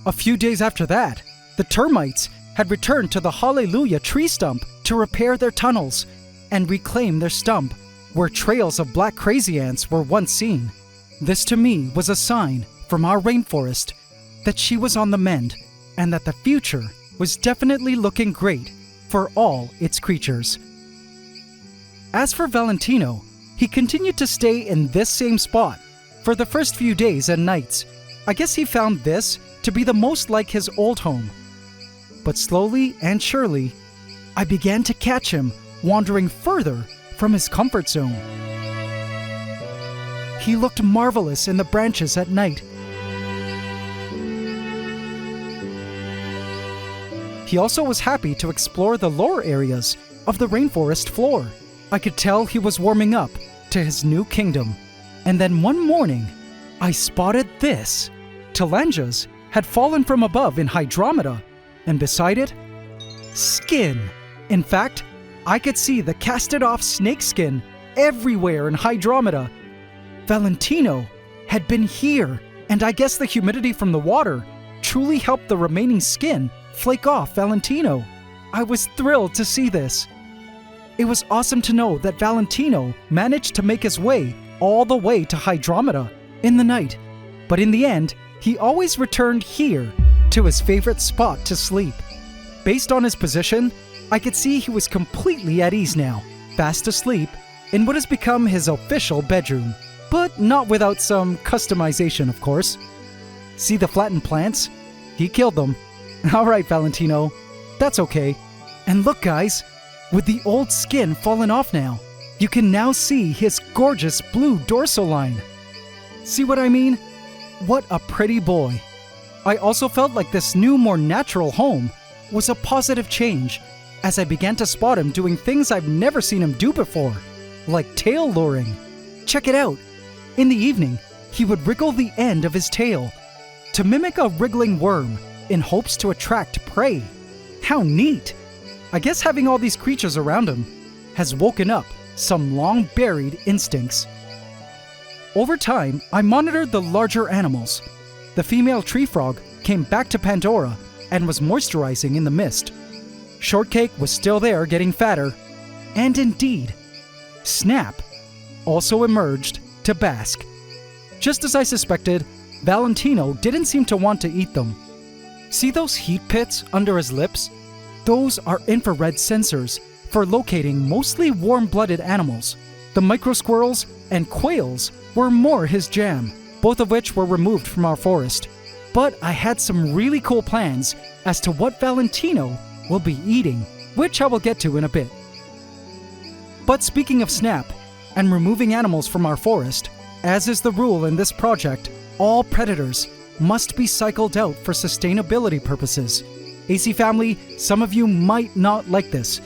[SPEAKER 1] a few days after that, the termites had returned to the Hallelujah tree stump to repair their tunnels and reclaim their stump, where trails of black crazy ants were once seen. This to me was a sign from our rainforest that she was on the mend and that the future was definitely looking great for all its creatures. As for Valentino, he continued to stay in this same spot for the first few days and nights. I guess he found this to be the most like his old home. But slowly and surely, I began to catch him wandering further from his comfort zone. He looked marvelous in the branches at night. He also was happy to explore the lower areas of the rainforest floor. I could tell he was warming up to his new kingdom. And then one morning, I spotted this. Telangias had fallen from above in Hydromeda, and beside it, skin. In fact, I could see the casted-off snakeskin everywhere in Hydromeda. Valentino had been here, and I guess the humidity from the water truly helped the remaining skin flake off Valentino. I was thrilled to see this. It was awesome to know that Valentino managed to make his way all the way to Hydromeda in the night, but in the end, he always returned here to his favorite spot to sleep. Based on his position, I could see he was completely at ease now, fast asleep, in what has become his official bedroom. But not without some customization, of course. See the flattened plants? He killed them. Alright, Valentino. That's okay. And look, guys, with the old skin fallen off now, you can now see his gorgeous blue dorsal line. See what I mean? What a pretty boy. I also felt like this new, more natural home was a positive change, as I began to spot him doing things I've never seen him do before, like tail luring. Check it out. In the evening, he would wriggle the end of his tail to mimic a wriggling worm in hopes to attract prey. How neat! I guess having all these creatures around him has woken up some long-buried instincts. Over time, I monitored the larger animals. The female tree frog came back to Pantdora and was moisturizing in the mist. Shortcake was still there getting fatter. And indeed, Snap also emerged to bask. Just as I suspected, Valentino didn't seem to want to eat them. See those heat pits under his lips? Those are infrared sensors for locating mostly warm-blooded animals. The microsquirrels and quails were more his jam, both of which were removed from our forest. But I had some really cool plans as to what Valentino will be eating, which I will get to in a bit. But speaking of Snap and removing animals from our forest, as is the rule in this project, all predators must be cycled out for sustainability purposes. AC family, some of you might not like this,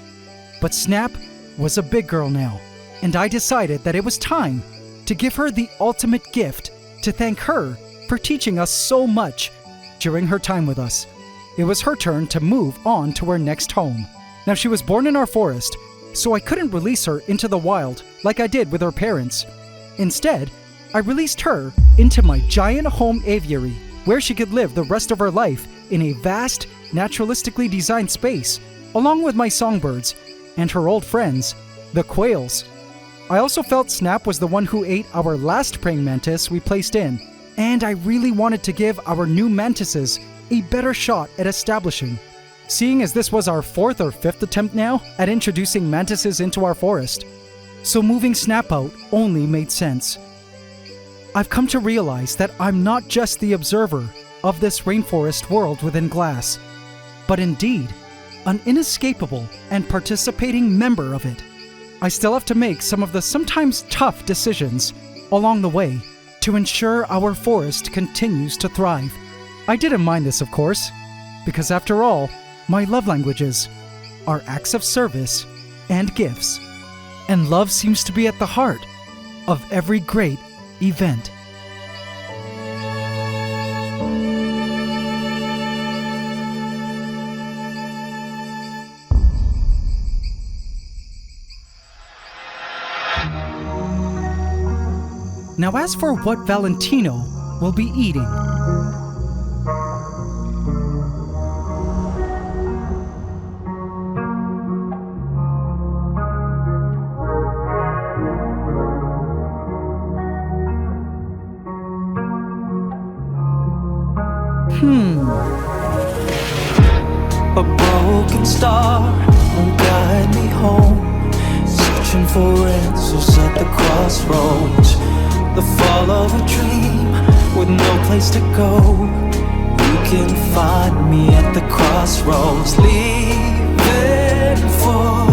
[SPEAKER 1] but Snap was a big girl now, and I decided that it was time to give her the ultimate gift to thank her for teaching us so much during her time with us. It was her turn to move on to her next home. Now, she was born in our forest, so I couldn't release her into the wild like I did with her parents. Instead, I released her into my giant home aviary, where she could live the rest of her life in a vast, naturalistically designed space, along with my songbirds and her old friends, the quails. I also felt Snap was the one who ate our last praying mantis we placed in, and I really wanted to give our new mantises a better shot at establishing, seeing as this was our 4th or 5th attempt now at introducing mantises into our forest. So moving Snap out only made sense. I've come to realize that I'm not just the observer of this rainforest world within glass, but indeed an inescapable and participating member of it. I still have to make some of the sometimes tough decisions along the way to ensure our forest continues to thrive. I didn't mind this, of course, because after all, my love languages are acts of service and gifts, and love seems to be at the heart of every great event. Now, as for what Valentino will be eating,
[SPEAKER 2] A broken star won't guide me home, searching for answers at the crossroads. The fall of a dream with no place to go. You can find me at the crossroads, leaving for